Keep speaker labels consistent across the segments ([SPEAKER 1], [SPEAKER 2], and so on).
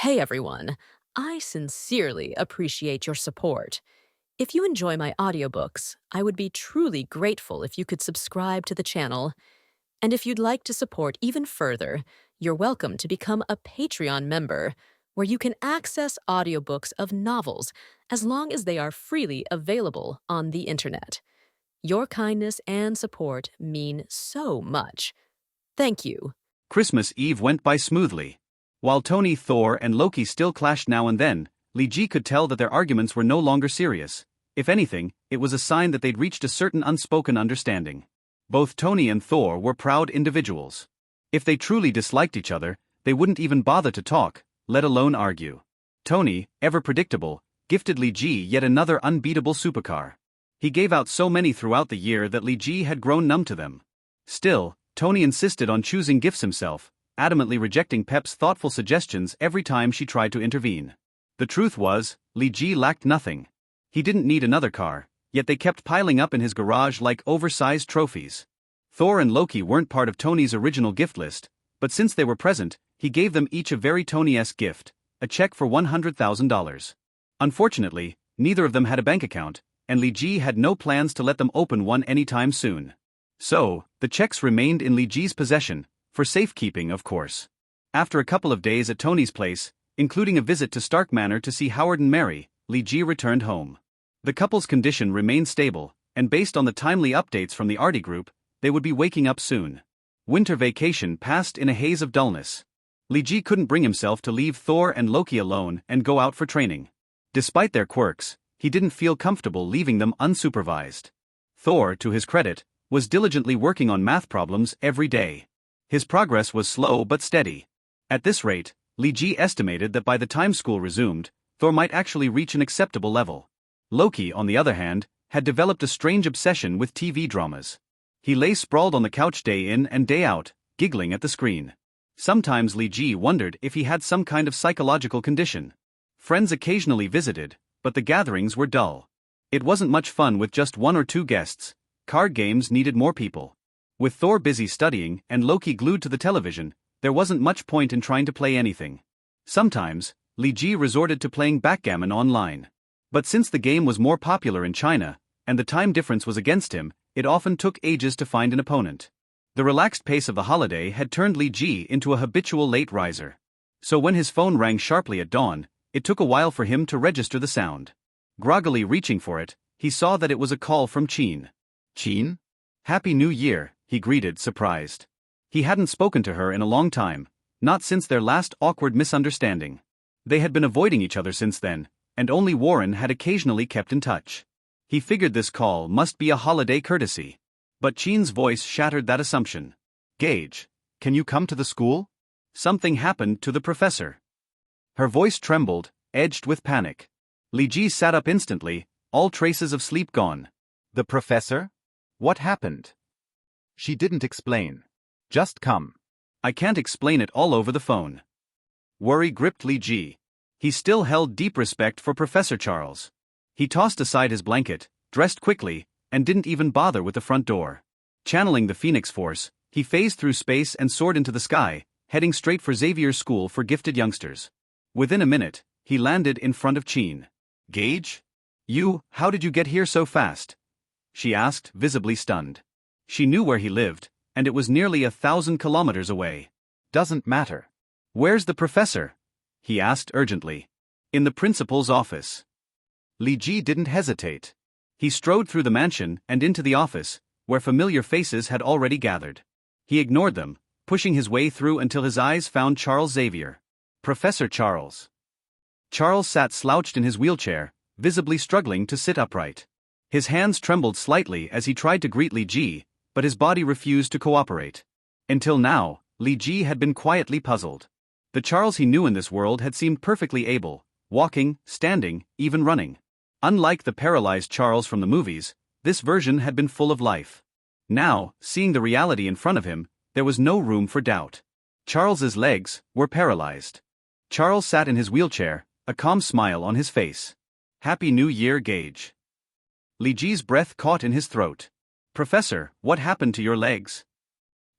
[SPEAKER 1] Hey everyone, I sincerely appreciate your support. If you enjoy my audiobooks, I would be truly grateful if you could subscribe to the channel. And if you'd like to support even further, you're welcome to become a Patreon member, where you can access audiobooks of novels as long as they are freely available on the internet. Your kindness and support mean so much. Thank you.
[SPEAKER 2] Christmas Eve went by smoothly. While Tony, Thor, and Loki still clashed now and then, Li Ji could tell that their arguments were no longer serious. If anything, it was a sign that they'd reached a certain unspoken understanding. Both Tony and Thor were proud individuals. If they truly disliked each other, they wouldn't even bother to talk, let alone argue. Tony, ever predictable, gifted Li Ji yet another unbeatable supercar. He gave out so many throughout the year that Li Ji had grown numb to them. Still, Tony insisted on choosing gifts himself, adamantly rejecting Pep's thoughtful suggestions every time she tried to intervene. The truth was, Li Ji lacked nothing. He didn't need another car, yet they kept piling up in his garage like oversized trophies. Thor and Loki weren't part of Tony's original gift list, but since they were present, he gave them each a very Tony-esque gift, a check for $100,000. Unfortunately, neither of them had a bank account, and Li Ji had no plans to let them open one anytime soon. So, the checks remained in Li Ji's possession, for safekeeping of course. After a couple of days at Tony's place, including a visit to Stark Manor to see Howard and Mary, Li Ji returned home. The couple's condition remained stable, and based on the timely updates from the Artie group, they would be waking up soon. Winter vacation passed in a haze of dullness. Li Ji couldn't bring himself to leave Thor and Loki alone and go out for training. Despite their quirks, he didn't feel comfortable leaving them unsupervised. Thor, to his credit, was diligently working on math problems every day. His progress was slow but steady. At this rate, Li Ji estimated that by the time school resumed, Thor might actually reach an acceptable level. Loki, on the other hand, had developed a strange obsession with TV dramas. He lay sprawled on the couch day in and day out, giggling at the screen. Sometimes Li Ji wondered if he had some kind of psychological condition. Friends occasionally visited, but the gatherings were dull. It wasn't much fun with just one or two guests. Card games needed more people. With Thor busy studying and Loki glued to the television, there wasn't much point in trying to play anything. Sometimes, Li Ji resorted to playing backgammon online. But since the game was more popular in China, and the time difference was against him, it often took ages to find an opponent. The relaxed pace of the holiday had turned Li Ji into a habitual late riser. So when his phone rang sharply at dawn, it took a while for him to register the sound. Groggily reaching for it, he saw that it was a call from Chin. Chin? Happy New Year, he greeted, surprised. He hadn't spoken to her in a long time, not since their last awkward misunderstanding. They had been avoiding each other since then, and only Warren had occasionally kept in touch. He figured this call must be a holiday courtesy. But Chin's voice shattered that assumption. Gage, can you come to the school? Something happened to the professor. Her voice trembled, edged with panic. Li Ji sat up instantly, all traces of sleep gone.
[SPEAKER 3] The professor? What happened? She didn't explain. Just come.
[SPEAKER 2] I can't explain it all over the phone. Worry gripped Li Ji. He still held deep respect for Professor Charles. He tossed aside his blanket, dressed quickly, and didn't even bother with the front door. Channeling the Phoenix Force, he phased through space and soared into the sky, heading straight for Xavier's school for gifted youngsters. Within a minute, he landed in front of Chin. Gage? How did you get here so fast? She asked, visibly stunned. She knew where he lived, and it was nearly 1,000 kilometers away.
[SPEAKER 3] Doesn't matter.
[SPEAKER 2] Where's the professor? He asked urgently. In the principal's office. Li Ji didn't hesitate. He strode through the mansion and into the office, where familiar faces had already gathered. He ignored them, pushing his way through until his eyes found Charles Xavier. Professor Charles. Charles sat slouched in his wheelchair, visibly struggling to sit upright. His hands trembled slightly as he tried to greet Li Ji, but his body refused to cooperate. Until now, Li Ji had been quietly puzzled. The Charles he knew in this world had seemed perfectly able, walking, standing, even running. Unlike the paralyzed Charles from the movies, this version had been full of life. Now, seeing the reality in front of him, there was no room for doubt. Charles's legs were paralyzed. Charles sat in his wheelchair, a calm smile on his face. Happy New Year, Gage. Li Ji's breath caught in his throat. Professor, what happened to your legs?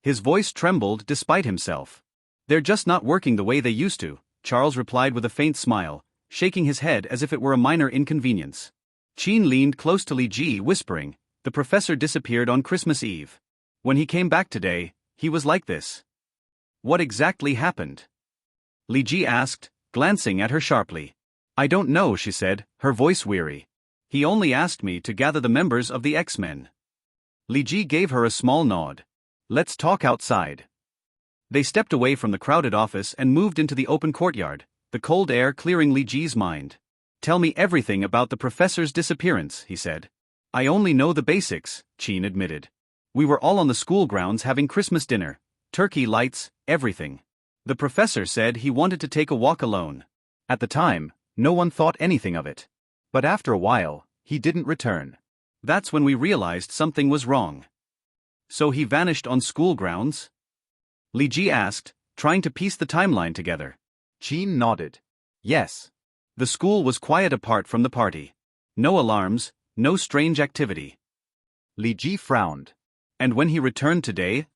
[SPEAKER 2] His voice trembled despite himself. They're just not working the way they used to, Charles replied with a faint smile, shaking his head as if it were a minor inconvenience. Qin leaned close to Li Ji, whispering, "The professor disappeared on Christmas Eve. When he came back today, he was like this." "What exactly happened?" Li Ji asked, glancing at her sharply. "I don't know," she said, her voice weary. "He only asked me to gather the members of the X-Men." Li Ji gave her a small nod. "Let's talk outside." They stepped away from the crowded office and moved into the open courtyard, the cold air clearing Li Ji's mind. "Tell me everything about the professor's disappearance," he said. "I only know the basics," Qin admitted. "We were all on the school grounds having Christmas dinner, turkey lights, everything. The professor said he wanted to take a walk alone. At the time, no one thought anything of it. But after a while, he didn't return. That's when we realized something was wrong." "So he vanished on school grounds?" Li Ji asked, trying to piece the timeline together. Qin nodded. "Yes. The school was quiet apart from the party. No alarms, no strange activity." Li Ji frowned. "And when he returned today?"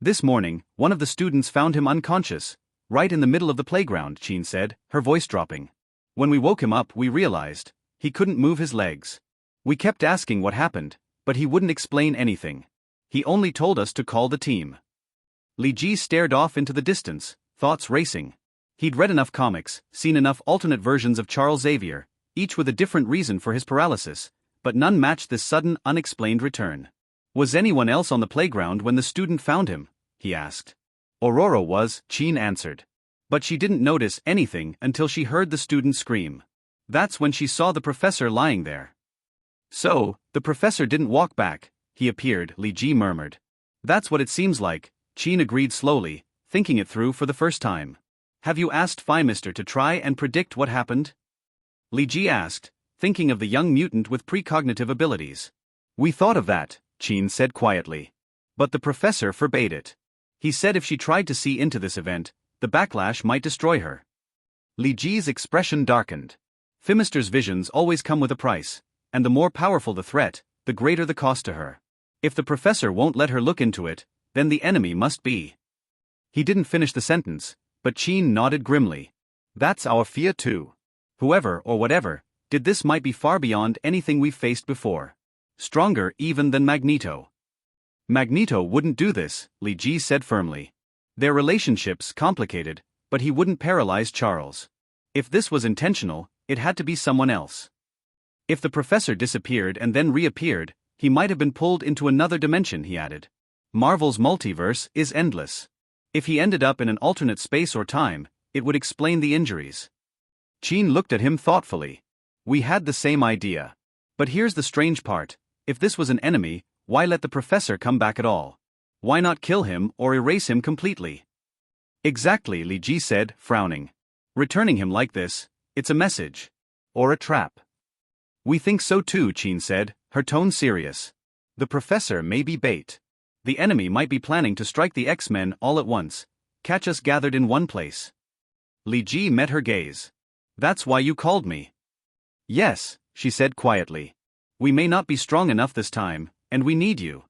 [SPEAKER 2] "This morning, one of the students found him unconscious, right in the middle of the playground," Qin said, her voice dropping. "When we woke him up, we realized he couldn't move his legs. We kept asking what happened, but he wouldn't explain anything. He only told us to call the team." Li Ji stared off into the distance, thoughts racing. He'd read enough comics, seen enough alternate versions of Charles Xavier, each with a different reason for his paralysis, but none matched this sudden, unexplained return. "Was anyone else on the playground when the student found him?" he asked. "Aurora was," Qin answered. "But she didn't notice anything until she heard the student scream. That's when she saw the professor lying there." "So, the professor didn't walk back, he appeared," Li Ji murmured. "That's what it seems like," Qin agreed slowly, thinking it through for the first time. "Have you asked Mister to try and predict what happened?" Li Ji asked, thinking of the young mutant with precognitive abilities. "We thought of that," Qin said quietly. "But the professor forbade it. He said if she tried to see into this event, the backlash might destroy her." Li Ji's expression darkened. Mister's visions always come with a price, and the more powerful the threat, the greater the cost to her. If the professor won't let her look into it, then the enemy must be. He didn't finish the sentence, but Qin nodded grimly. "That's our fear too. Whoever or whatever did this might be far beyond anything we've faced before. Stronger even than Magneto." "Magneto wouldn't do this," Li Ji said firmly. "Their relationship's complicated, but he wouldn't paralyze Charles. If this was intentional, it had to be someone else. If the professor disappeared and then reappeared, he might have been pulled into another dimension," he added. "Marvel's multiverse is endless. If he ended up in an alternate space or time, it would explain the injuries." Qin looked at him thoughtfully. "We had the same idea. But here's the strange part. If this was an enemy, why let the professor come back at all? Why not kill him or erase him completely?" "Exactly," Li Ji said, frowning. "Returning him like this, it's a message. Or a trap." "We think so too," Qin said, her tone serious. "The professor may be bait. The enemy might be planning to strike the X-Men all at once, catch us gathered in one place." Li Ji met her gaze. "That's why you called me." "Yes," she said quietly. "We may not be strong enough this time, and we need you."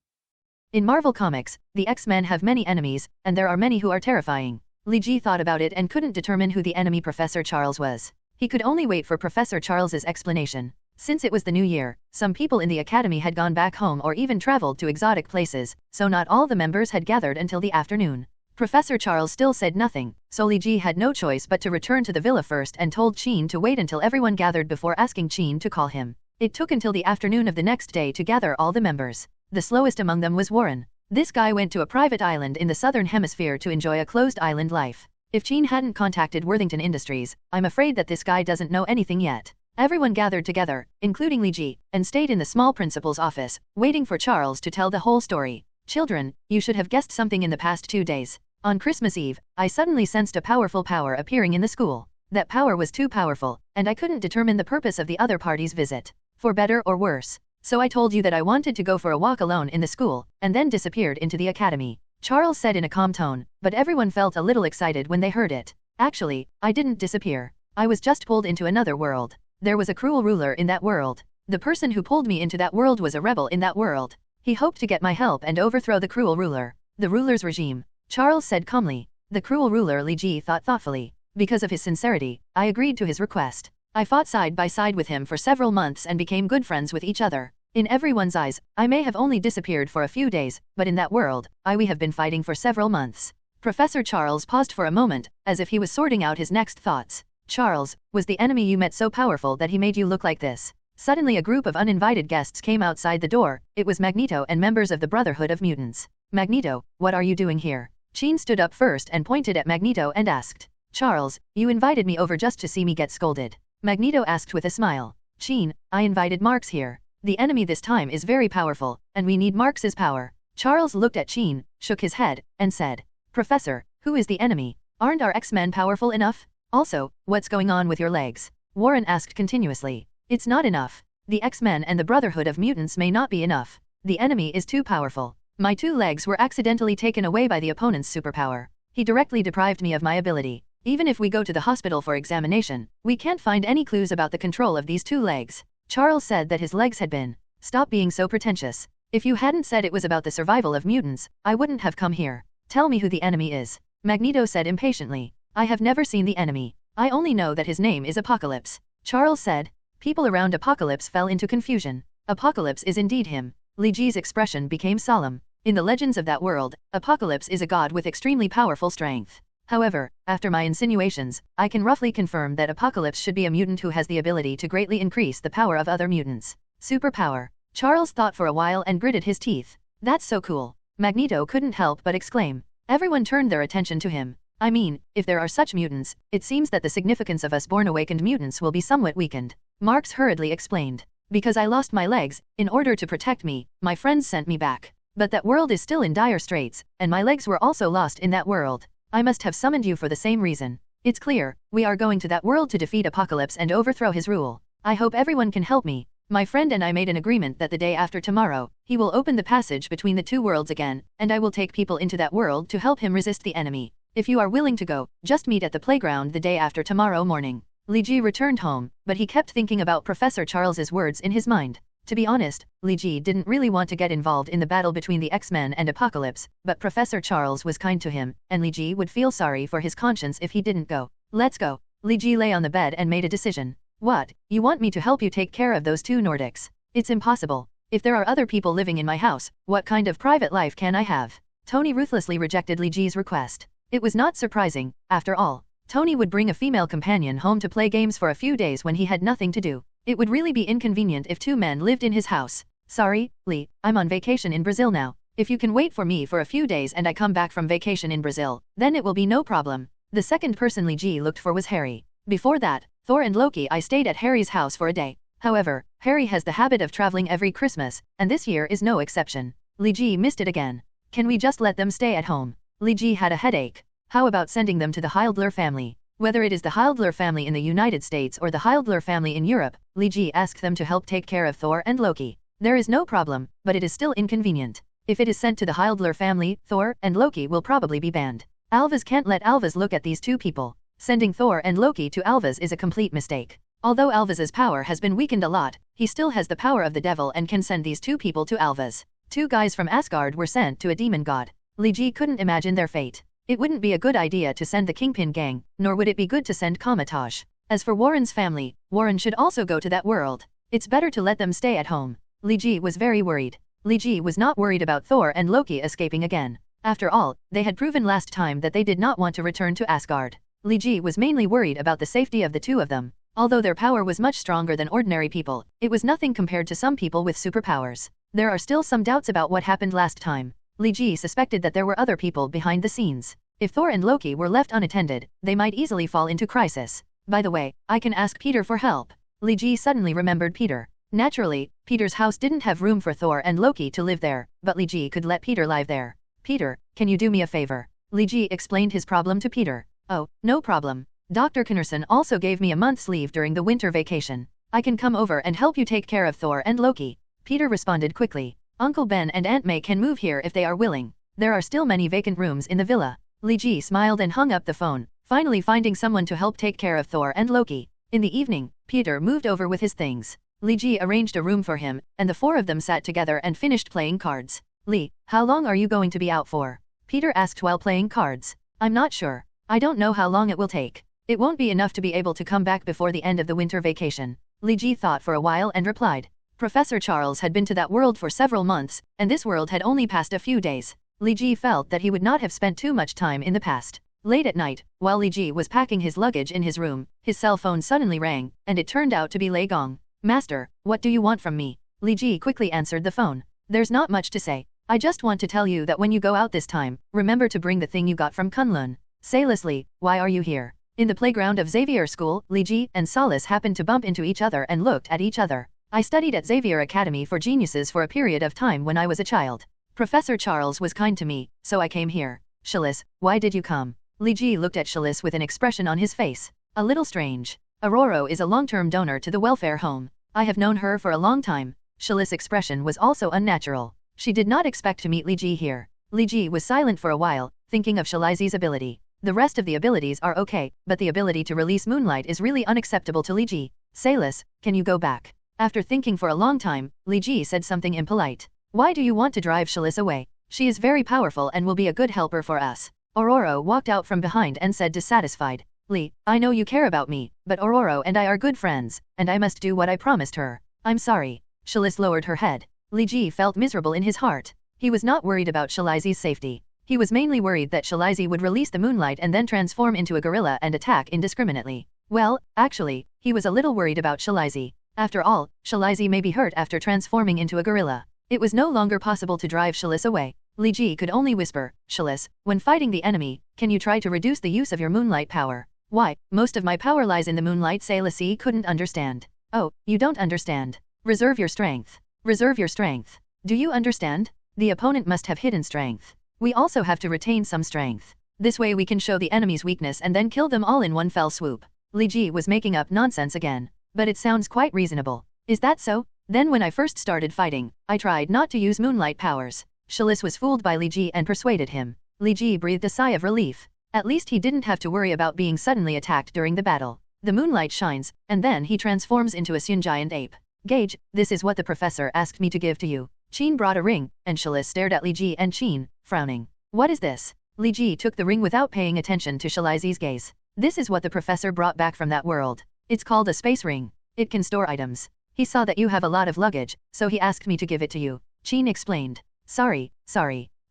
[SPEAKER 4] In Marvel Comics, the X-Men have many enemies, and there are many who are terrifying. Li Ji thought about it and couldn't determine who the enemy Professor Charles was. He could only wait for Professor Charles's explanation. Since it was the new year, some people in the academy had gone back home or even traveled to exotic places, so not all the members had gathered until the afternoon. Professor Charles still said nothing, so Li Ji had no choice but to return to the villa first and told Qin to wait until everyone gathered before asking Qin to call him. It took until the afternoon of the next day to gather all the members. The slowest among them was Warren. This guy went to a private island in the southern hemisphere to enjoy a closed island life. If Qin hadn't contacted Worthington Industries, I'm afraid that this guy doesn't know anything yet. Everyone gathered together, including Li Ji, and stayed in the small principal's office, waiting for Charles to tell the whole story. "Children, you should have guessed something in the past 2 days. On Christmas Eve, I suddenly sensed a powerful power appearing in the school. That power was too powerful, and I couldn't determine the purpose of the other party's visit, for better or worse. So I told you that I wanted to go for a walk alone in the school, and then disappeared into the academy," Charles said in a calm tone, but everyone felt a little excited when they heard it. "Actually, I didn't disappear. I was just pulled into another world. There was a cruel ruler in that world. The person who pulled me into that world was a rebel in that world. He hoped to get my help and overthrow the cruel ruler. The ruler's regime," Charles said calmly. "The cruel ruler," Li Ji thought thoughtfully. Because of his sincerity, I agreed to his request. I fought side by side with him for several months and became good friends with each other. In everyone's eyes, I may have only disappeared for a few days, but in that world, we have been fighting for several months. Professor Charles paused for a moment, as if he was sorting out his next thoughts. Charles, was the enemy you met so powerful that he made you look like this? Suddenly a group of uninvited guests came outside the door. It was Magneto and members of the Brotherhood of Mutants. Magneto, what are you doing here? Jean stood up first and pointed at Magneto and asked. Charles, you invited me over just to see me get scolded. Magneto asked with a smile. Jean, I invited Marx here. The enemy this time is very powerful, and we need Marx's power. Charles looked at Jean, shook his head, and said. Professor, who is the enemy? Aren't our X-Men powerful enough? Also, what's going on with your legs? Warren asked continuously. It's not enough. The X-Men and the Brotherhood of Mutants may not be enough. The enemy is too powerful. My 2 legs were accidentally taken away by the opponent's superpower. He directly deprived me of my ability. Even if we go to the hospital for examination, we can't find any clues about the control of these 2 legs. Charles said that his legs had been. Stop being so pretentious. If you hadn't said it was about the survival of mutants, I wouldn't have come here. Tell me who the enemy is. Magneto said impatiently. I have never seen the enemy. I only know that his name is Apocalypse. Charles said. People around Apocalypse fell into confusion. Apocalypse is indeed him. Li Ji's expression became solemn. In the legends of that world, Apocalypse is a god with extremely powerful strength. However, after my insinuations, I can roughly confirm that Apocalypse should be a mutant who has the ability to greatly increase the power of other mutants. Superpower. Charles thought for a while and gritted his teeth. That's so cool. Magneto couldn't help but exclaim. Everyone turned their attention to him. I mean, if there are such mutants, it seems that the significance of us born awakened mutants will be somewhat weakened. Marx hurriedly explained. Because I lost my legs, in order to protect me, my friends sent me back. But that world is still in dire straits, and my legs were also lost in that world. I must have summoned you for the same reason. It's clear, we are going to that world to defeat Apocalypse and overthrow his rule. I hope everyone can help me. My friend and I made an agreement that the day after tomorrow, he will open the passage between the 2 worlds again, and I will take people into that world to help him resist the enemy. If you are willing to go, just meet at the playground the day after tomorrow morning. Li Ji returned home, but he kept thinking about Professor Charles's words in his mind. To be honest, Li Ji didn't really want to get involved in the battle between the X-Men and Apocalypse, but Professor Charles was kind to him, and Li Ji would feel sorry for his conscience if he didn't go. Let's go. Li Ji lay on the bed and made a decision. What, you want me to help you take care of those 2 Nordics? It's impossible. If there are other people living in my house, what kind of private life can I have? Tony ruthlessly rejected Li Ji's request. It was not surprising, after all. Tony would bring a female companion home to play games for a few days when he had nothing to do. It would really be inconvenient if 2 men lived in his house. Sorry, Lee, I'm on vacation in Brazil now. If you can wait for me for a few days and I come back from vacation in Brazil, then it will be no problem. The second person Li Ji looked for was Harry. Before that, Thor and Loki I stayed at Harry's house for a day. However, Harry has the habit of traveling every Christmas, and this year is no exception. Li Ji missed it again. Can we just let them stay at home? Li Ji had a headache. How about sending them to the Heildler family? Whether it is the Heildler family in the United States or the Heildler family in Europe, Li Ji asked them to help take care of Thor and Loki. There is no problem, but it is still inconvenient. If it is sent to the Heildler family, Thor and Loki will probably be banned. Alvas can't let Alvas look at these 2 people. Sending Thor and Loki to Alvas is a complete mistake. Although Alvas's power has been weakened a lot, he still has the power of the devil and can send these 2 people to Alvas. 2 guys from Asgard were sent to a demon god. Li Ji couldn't imagine their fate. It wouldn't be a good idea to send the Kingpin gang, nor would it be good to send Comatage. As for Warren's family, Warren should also go to that world. It's better to let them stay at home. Li Ji was very worried. Li Ji was not worried about Thor and Loki escaping again. After all, they had proven last time that they did not want to return to Asgard. Li Ji was mainly worried about the safety of the 2 of them. Although their power was much stronger than ordinary people, it was nothing compared to some people with superpowers. There are still some doubts about what happened last time. Li Ji suspected that there were other people behind the scenes. If Thor and Loki were left unattended, they might easily fall into crisis. By the way, I can ask Peter for help. Li Ji suddenly remembered Peter. Naturally, Peter's house didn't have room for Thor and Loki to live there, but Li Ji could let Peter live there. Peter, can you do me a favor? Li Ji explained his problem to Peter. Oh, no problem. Dr. Kinnerson also gave me a month's leave during the winter vacation. I can come over and help you take care of Thor and Loki. Peter responded quickly. Uncle Ben and Aunt May can move here if they are willing. There are still many vacant rooms in the villa. Li Ji smiled and hung up the phone, finally finding someone to help take care of Thor and Loki. In the evening, Peter moved over with his things. Li Ji arranged a room for him, and the 4 of them sat together and finished playing cards. Li, how long are you going to be out for? Peter asked while playing cards. I'm not sure. I don't know how long it will take. It won't be enough to be able to come back before the end of the winter vacation. Li Ji thought for a while and replied. Professor Charles had been to that world for several months, and this world had only passed a few days. Li Ji felt that he would not have spent too much time in the past. Late at night, while Li Ji was packing his luggage in his room, his cell phone suddenly rang, and it turned out to be Lei Gong. Master, what do you want from me? Li Ji quickly answered the phone. There's not much to say. I just want to tell you that when you go out this time, remember to bring the thing you got from Kunlun. Say Leslie, why are you here? In the playground of Xavier School, Li Ji and Solace happened to bump into each other and looked at each other. I studied at Xavier Academy for Geniuses for a period of time when I was a child. Professor Charles was kind to me, so I came here. Solace, why did you come? Li Ji looked at Solace with an expression on his face. A little strange. Aurora is a long-term donor to the welfare home. I have known her for a long time. Solace's expression was also unnatural. She did not expect to meet Li Ji here. Li Ji was silent for a while, thinking of Shalaizi's ability. The rest of the abilities are okay, but the ability to release moonlight is really unacceptable to Li Ji. Solace, can you go back? After thinking for a long time, Li Ji said something impolite. Why do you want to drive Solace away? She is very powerful and will be a good helper for us. Aurora walked out from behind and said dissatisfied. Li, I know you care about me, but Aurora and I are good friends, and I must do what I promised her. I'm sorry. Solace lowered her head. Li Ji felt miserable in his heart. He was not worried about Shalaizi's safety. He was mainly worried that Shalaizi would release the moonlight and then transform into a gorilla and attack indiscriminately. Well, actually, he was a little worried about Shalaizi. After all, Shalaizi may be hurt after transforming into a gorilla. It was no longer possible to drive Shalaizi away. Li Ji could only whisper, Shalaizi, when fighting the enemy, can you try to reduce the use of your moonlight power? Why, most of my power lies in the moonlight. Shalaizi couldn't understand. Oh, you don't understand. Reserve your strength. Reserve your strength. Do you understand? The opponent must have hidden strength. We also have to retain some strength. This way we can show the enemy's weakness and then kill them all in one fell swoop. Li Ji was making up nonsense again. But it sounds quite reasonable. Is that so? Then when I first started fighting, I tried not to use moonlight powers. Shalaizi was fooled by Li Ji and persuaded him. Li Ji breathed a sigh of relief. At least he didn't have to worry about being suddenly attacked during the battle. The moonlight shines, and then he transforms into a Sun giant ape. Gage, this is what the professor asked me to give to you. Qin brought a ring, and Shalaizi stared at Li Ji and Qin, frowning. What is this? Li Ji took the ring without paying attention to Shalaizi's gaze. This is what the professor brought back from that world. It's called a space ring. It can store items. He saw that you have a lot of luggage, so he asked me to give it to you. Qin explained. Sorry.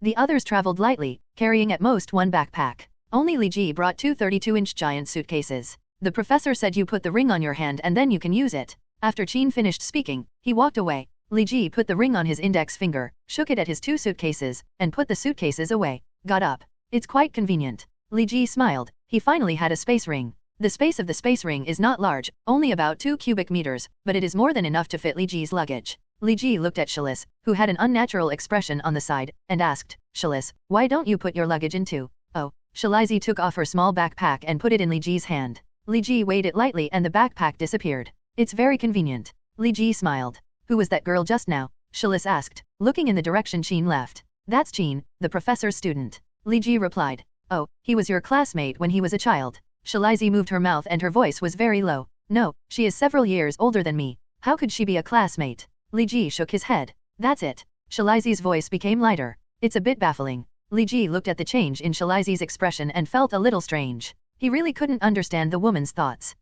[SPEAKER 4] The others traveled lightly, carrying at most one backpack. Only Li Ji brought two 32-inch giant suitcases. The professor said you put the ring on your hand and then you can use it. After Qin finished speaking, he walked away. Li Ji put the ring on his index finger, shook it at his two suitcases, and put the suitcases away. Got up. It's quite convenient. Li Ji smiled. He finally had a space ring. The space of the space ring is not large, only about 2 cubic meters, but it is more than enough to fit Li Ji's luggage. Li Ji looked at Shalaizi, who had an unnatural expression on the side, and asked, Shalaizi, why don't you put your luggage into? Oh. Shalaizi took off her small backpack and put it in Li Ji's hand. Li Ji weighed it lightly and the backpack disappeared. It's very convenient. Li Ji smiled. Who was that girl just now? Shalaizi asked, looking in the direction Qin left. That's Qin, the professor's student. Li Ji replied. Oh, he was your classmate when he was a child. Shalaizi moved her mouth and her voice was very low. No, she is several years older than me. How could she be a classmate? Li Ji shook his head. That's it. Shalaizi's voice became lighter. It's a bit baffling. Li Ji looked at the change in Shalaizi's expression and felt a little strange. He really couldn't understand the woman's thoughts.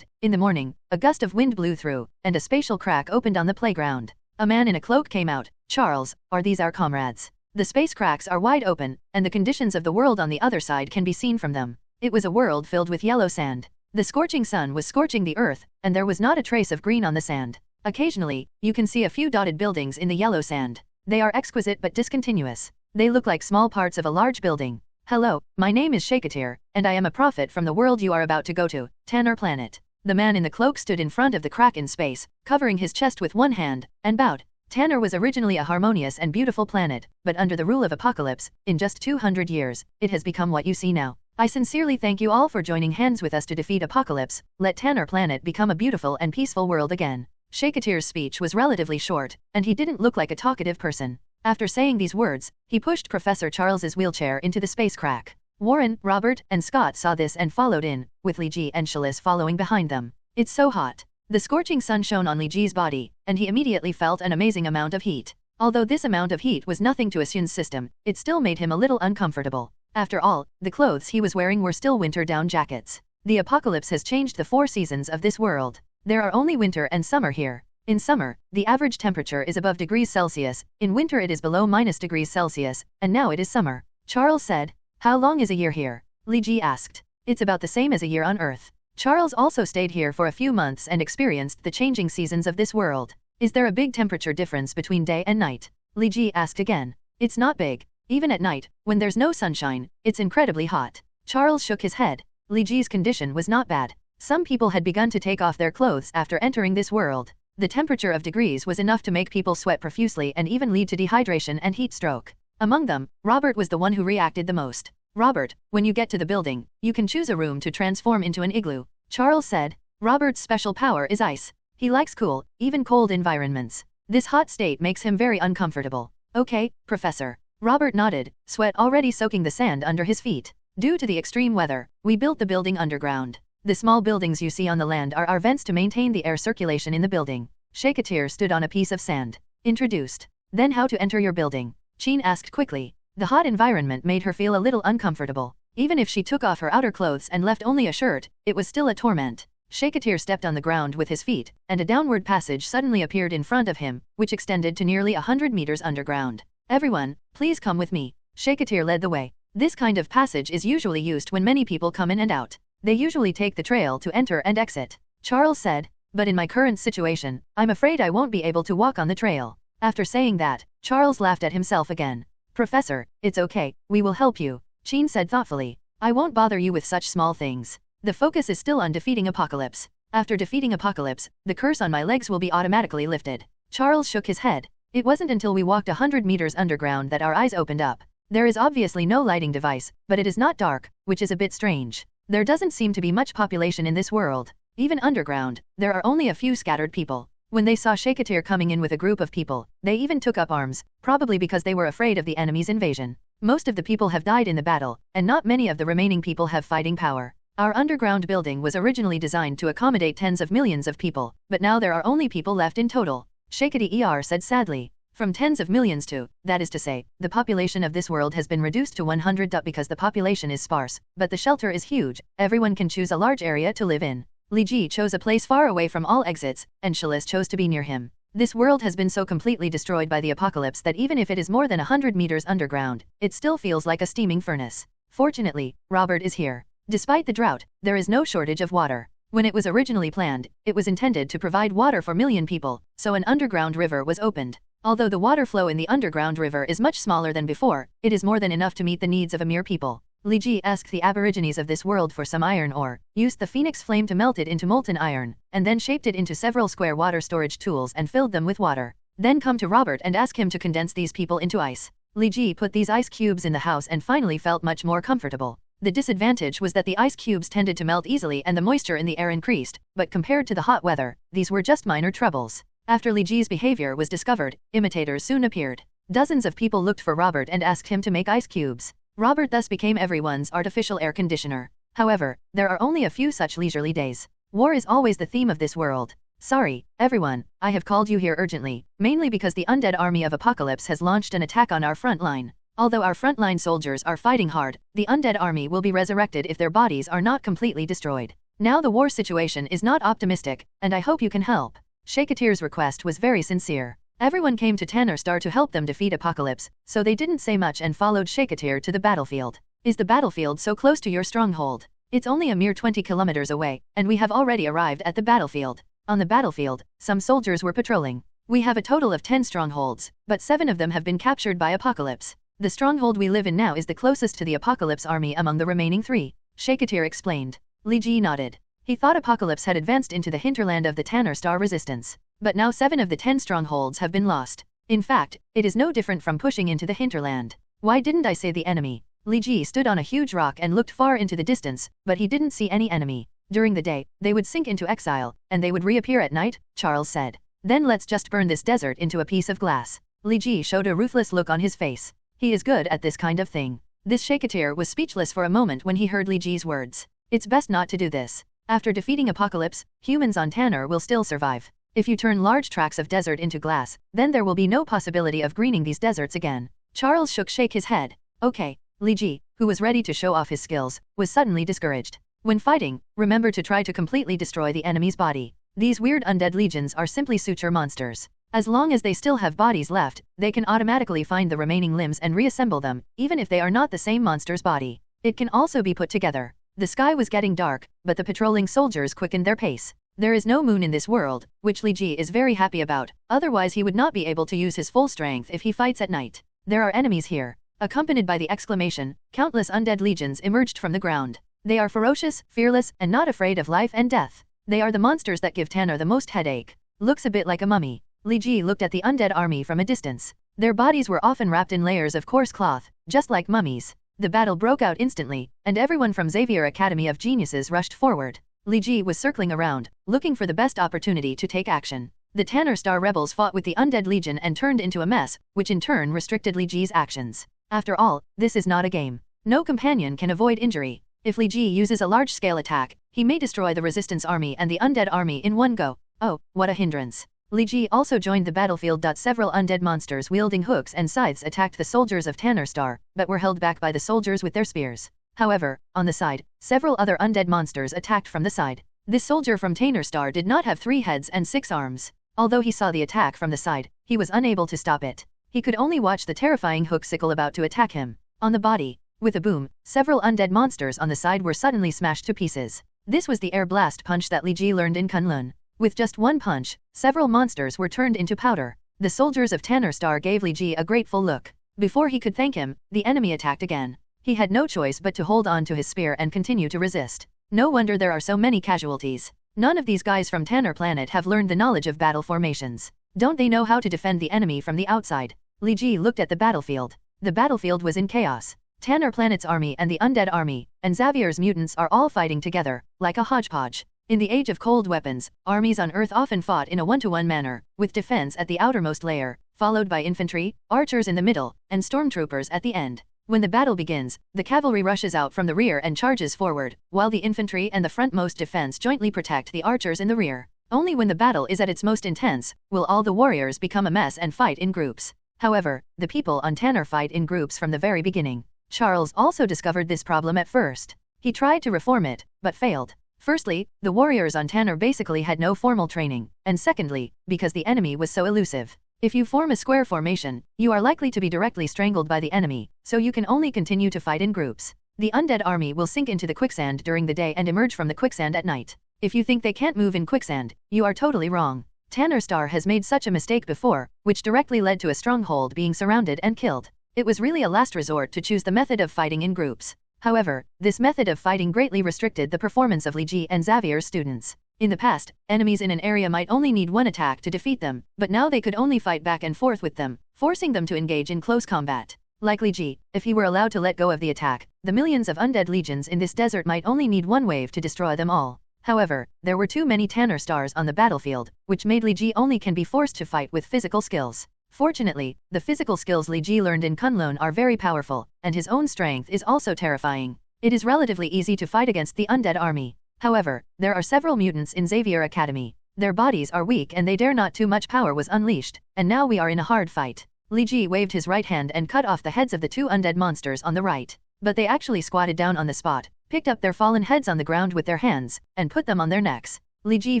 [SPEAKER 4] In the morning, a gust of wind blew through, and a spatial crack opened on the playground. A man in a cloak came out. Charles, are these our comrades? The space cracks are wide open, and the conditions of the world on the other side can be seen from them. It was a world filled with yellow sand. The scorching sun was scorching the earth, and there was not a trace of green on the sand. Occasionally, you can see a few dotted buildings in the yellow sand. They are exquisite but discontinuous. They look like small parts of a large building. Hello, my name is Shakatir, and I am a prophet from the world you are about to go to, Tanner Planet. The man in the cloak stood in front of the crack in space, covering his chest with one hand, and bowed. Tanner was originally a harmonious and beautiful planet, but under the rule of Apocalypse, in just 200 years, it has become what you see now. I sincerely thank you all for joining hands with us to defeat Apocalypse. Let Tanner Planet become a beautiful and peaceful world again. Shakatir's speech was relatively short, and he didn't look like a talkative person. After saying these words, he pushed Professor Charles's wheelchair into the space crack. Warren, Robert, and Scott saw this and followed in, with Li Ji and Shalaizi following behind them. It's so hot. The scorching sun shone on Li Ji's body, and he immediately felt an amazing amount of heat. Although this amount of heat was nothing to Asun's system, it still made him a little uncomfortable. After all, the clothes he was wearing were still winter down jackets. The apocalypse has changed the 4 seasons of this world. There are only winter and summer here. In summer, the average temperature is above degrees Celsius, in winter it is below -degrees Celsius, and now it is summer. Charles said. How long is a year here? Li Ji asked. It's about the same as a year on Earth. Charles also stayed here for a few months and experienced the changing seasons of this world. Is there a big temperature difference between day and night? Li Ji asked again. It's not big. Even at night, when there's no sunshine, it's incredibly hot. Charles shook his head. Li Ji's condition was not bad. Some people had begun to take off their clothes after entering this world. The temperature of degrees was enough to make people sweat profusely and even lead to dehydration and heat stroke. Among them, Robert was the one who reacted the most. Robert, when you get to the building, you can choose a room to transform into an igloo. Charles said. Robert's special power is ice. He likes cool, even cold environments. This hot state makes him very uncomfortable. Okay, Professor. Robert nodded, sweat already soaking the sand under his feet. Due to the extreme weather, we built the building underground. The small buildings you see on the land are our vents to maintain the air circulation in the building. Shakatir stood on a piece of sand. Introduced. Then how to enter your building? Chin asked quickly. The hot environment made her feel a little uncomfortable. Even if she took off her outer clothes and left only a shirt, it was still a torment. Shakatir stepped on the ground with his feet, and a downward passage suddenly appeared in front of him, which extended to nearly 100 meters underground. Everyone, please come with me. Shakatir led the way. This kind of passage is usually used when many people come in and out. They usually take the trail to enter and exit. Charles said, but in my current situation, I'm afraid I won't be able to walk on the trail. After saying that, Charles laughed at himself again. Professor, it's okay, we will help you, Chin said thoughtfully. I won't bother you with such small things. The focus is still on defeating Apocalypse. After defeating Apocalypse, the curse on my legs will be automatically lifted. Charles shook his head. It wasn't until we walked 100 meters underground that our eyes opened up. There is obviously no lighting device, but it is not dark, which is a bit strange. There doesn't seem to be much population in this world. Even underground, there are only a few scattered people. When they saw Shakatir coming in with a group of people, they even took up arms, probably because they were afraid of the enemy's invasion. Most of the people have died in the battle, and not many of the remaining people have fighting power. Our underground building was originally designed to accommodate tens of millions of people, but now there are only people left in total. Shakati said sadly. From tens of millions to, that is to say, the population of this world has been reduced to 100 because the population is sparse, but the shelter is huge, everyone can choose a large area to live in. Li Ji chose a place far away from all exits, and Shalis chose to be near him. This world has been so completely destroyed by the apocalypse that even if it is more than 100 meters underground, it still feels like a steaming furnace. Fortunately, Robert is here. Despite the drought, there is no shortage of water. When it was originally planned, it was intended to provide water for million people, so an underground river was opened. Although the water flow in the underground river is much smaller than before, it is more than enough to meet the needs of a mere people. Li Ji asked the aborigines of this world for some iron ore, used the phoenix flame to melt it into molten iron, and then shaped it into several square water storage tools and filled them with water. Then come to Robert and ask him to condense these people into ice. Li Ji put these ice cubes in the house and finally felt much more comfortable. The disadvantage was that the ice cubes tended to melt easily and the moisture in the air increased, but compared to the hot weather, these were just minor troubles. After Li Ji's behavior was discovered, imitators soon appeared. Dozens of people looked for Robert and asked him to make ice cubes. Robert thus became everyone's artificial air conditioner. However, there are only a few such leisurely days. War is always the theme of this world. Sorry, everyone, I have called you here urgently, mainly because the undead army of Apocalypse has launched an attack on our front line. Although our frontline soldiers are fighting hard, the undead army will be resurrected if their bodies are not completely destroyed. Now the war situation is not optimistic, and I hope you can help. Shakatir's request was very sincere. Everyone came to Tanner Star to help them defeat Apocalypse, so they didn't say much and followed Shakatir to the battlefield. Is the battlefield so close to your stronghold? It's only a mere 20 kilometers away, and we have already arrived at the battlefield. On the battlefield, some soldiers were patrolling. We have a total of 10 strongholds, but 7 of them have been captured by Apocalypse. The stronghold we live in now is the closest to the Apocalypse army among the remaining 3, Shakatir explained. Li Ji nodded. He thought Apocalypse had advanced into the hinterland of the Tanner Star resistance. But now 7 of the 10 strongholds have been lost. In fact, it is no different from pushing into the hinterland. Why didn't I say the enemy? Li Ji stood on a huge rock and looked far into the distance, but he didn't see any enemy. During the day, they would sink into exile, and they would reappear at night, Charles said. Then let's just burn this desert into a piece of glass. Li Ji showed a ruthless look on his face. He is good at this kind of thing. This Shakatir was speechless for a moment when he heard Li Ji's words. It's best not to do this. After defeating Apocalypse, humans on Tanner will still survive. If you turn large tracts of desert into glass, then there will be no possibility of greening these deserts again. Charles shake his head. Okay. Li Ji, who was ready to show off his skills, was suddenly discouraged. When fighting, remember to try to completely destroy the enemy's body. These weird undead legions are simply suture monsters. As long as they still have bodies left, they can automatically find the remaining limbs and reassemble them, even if they are not the same monster's body. It can also be put together. The sky was getting dark, but the patrolling soldiers quickened their pace. There is no moon in this world, which Li Ji is very happy about, otherwise he would not be able to use his full strength if he fights at night. There are enemies here. Accompanied by the exclamation, countless undead legions emerged from the ground. They are ferocious, fearless, and not afraid of life and death. They are the monsters that give Tanner the most headache. Looks a bit like a mummy. Li Ji looked at the undead army from a distance. Their bodies were often wrapped in layers of coarse cloth, just like mummies. The battle broke out instantly, and everyone from Xavier Academy of Geniuses rushed forward. Li Ji was circling around, looking for the best opportunity to take action. The Tanner Star rebels fought with the Undead Legion and turned into a mess, which in turn restricted Li Ji's actions. After all, this is not a game. No companion can avoid injury. If Li Ji uses a large-scale attack, he may destroy the Resistance Army and the Undead Army in one go. Oh, what a hindrance. Li Ji also joined the battlefield. Several undead monsters wielding hooks and scythes attacked the soldiers of Tanner Star, but were held back by the soldiers with their spears. However, on the side, several other undead monsters attacked from the side. This soldier from Tanner Star did not have 3 heads and 6 arms. Although he saw the attack from the side, he was unable to stop it. He could only watch the terrifying hook sickle about to attack him. On the body, with a boom, several undead monsters on the side were suddenly smashed to pieces. This was the air blast punch that Li Ji learned in Kunlun. With just one punch, several monsters were turned into powder. The soldiers of Tanner Star gave Li Ji a grateful look. Before he could thank him, the enemy attacked again. He had no choice but to hold on to his spear and continue to resist. No wonder there are so many casualties. None of these guys from Tanner Planet have learned the knowledge of battle formations. Don't they know how to defend the enemy from the outside? Li Ji looked at the battlefield. The battlefield was in chaos. Tanner Planet's army and the Undead Army, and Xavier's mutants are all fighting together, like a hodgepodge. In the age of cold weapons, armies on Earth often fought in a one-to-one manner, with defense at the outermost layer, followed by infantry, archers in the middle, and stormtroopers at the end. When the battle begins, the cavalry rushes out from the rear and charges forward, while the infantry and the frontmost defense jointly protect the archers in the rear. Only when the battle is at its most intense, will all the warriors become a mess and fight in groups. However, the people on Tanner fight in groups from the very beginning. Charles also discovered this problem at first. He tried to reform it, but failed. Firstly, the warriors on Tanner basically had no formal training, and secondly, because the enemy was so elusive. If you form a square formation, you are likely to be directly strangled by the enemy, so you can only continue to fight in groups. The undead army will sink into the quicksand during the day and emerge from the quicksand at night. If you think they can't move in quicksand, you are totally wrong. Tanner Star has made such a mistake before, which directly led to a stronghold being surrounded and killed. It was really a last resort to choose the method of fighting in groups. However, this method of fighting greatly restricted the performance of Li Ji and Xavier's students. In the past, enemies in an area might only need one attack to defeat them, but now they could only fight back and forth with them, forcing them to engage in close combat. Like Li Ji, if he were allowed to let go of the attack, the millions of undead legions in this desert might only need one wave to destroy them all. However, there were too many Tanner Stars on the battlefield, which made Li Ji only can be forced to fight with physical skills. Fortunately, the physical skills Li Ji learned in Kunlun are very powerful, and his own strength is also terrifying. It is relatively easy to fight against the undead army. However, there are several mutants in Xavier Academy. Their bodies are weak and they dare not. Too much power was unleashed, and now we are in a hard fight. Li Ji waved his right hand and cut off the heads of the 2 undead monsters on the right. But they actually squatted down on the spot, picked up their fallen heads on the ground with their hands, and put them on their necks. Li Ji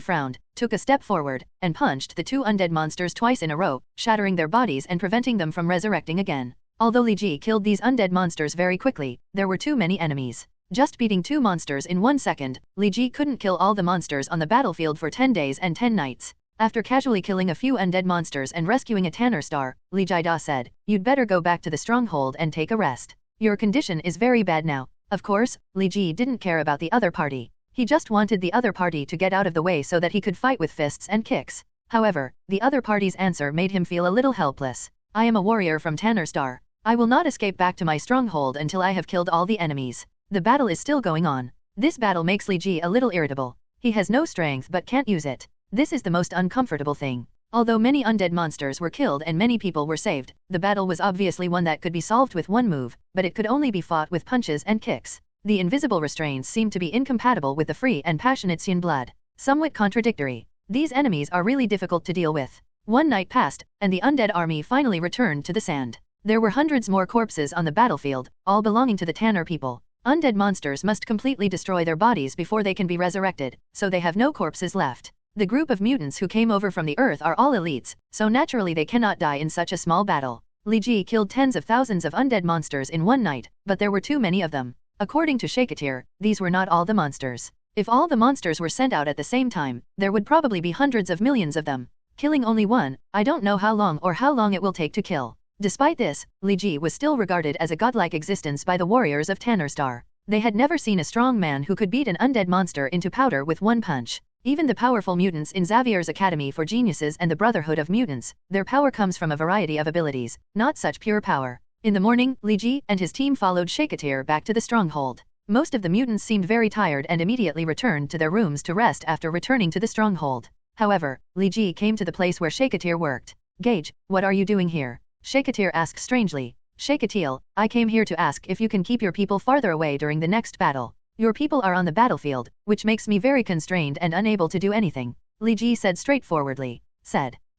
[SPEAKER 4] frowned, took a step forward, and punched the 2 undead monsters twice in a row, shattering their bodies and preventing them from resurrecting again. Although Li Ji killed these undead monsters very quickly, there were too many enemies. Just beating 2 monsters in 1 second, Li Ji couldn't kill all the monsters on the battlefield for 10 days and 10 nights. After casually killing a few undead monsters and rescuing a Tanner Star, Li Jida said, "You'd better go back to the stronghold and take a rest. Your condition is very bad now." Of course, Li Ji didn't care about the other party. He just wanted the other party to get out of the way so that he could fight with fists and kicks. However, the other party's answer made him feel a little helpless. "I am a warrior from Tanner Star. I will not escape back to my stronghold until I have killed all the enemies." The battle is still going on. This battle makes Li Ji a little irritable. He has no strength but can't use it. This is the most uncomfortable thing. Although many undead monsters were killed and many people were saved, the battle was obviously one that could be solved with one move, but it could only be fought with punches and kicks. The invisible restraints seem to be incompatible with the free and passionate Saiyan blood. Somewhat contradictory. These enemies are really difficult to deal with. One night passed, and the undead army finally returned to the sand. There were hundreds more corpses on the battlefield, all belonging to the Tanner people. Undead monsters must completely destroy their bodies before they can be resurrected, so they have no corpses left. The group of mutants who came over from the Earth are all elites, so naturally they cannot die in such a small battle. Li Ji killed tens of thousands of undead monsters in one night, but there were too many of them. According to Shakatir, these were not all the monsters. If all the monsters were sent out at the same time, there would probably be hundreds of millions of them. Killing only one, I don't know how long it will take to kill. Despite this, Li Ji was still regarded as a godlike existence by the warriors of Tanner Star. They had never seen a strong man who could beat an undead monster into powder with one punch. Even the powerful mutants in Xavier's Academy for Geniuses and the Brotherhood of Mutants, their power comes from a variety of abilities, not such pure power. In the morning, Li Ji and his team followed Shakatir back to the stronghold. Most of the mutants seemed very tired and immediately returned to their rooms to rest after returning to the stronghold. However, Li Ji came to the place where Shakatir worked. "Gage, what are you doing here?" Shakatir asked strangely. "Shakatil, I came here to ask if you can keep your people farther away during the next battle. Your people are on the battlefield, which makes me very constrained and unable to do anything," Li Ji said straightforwardly.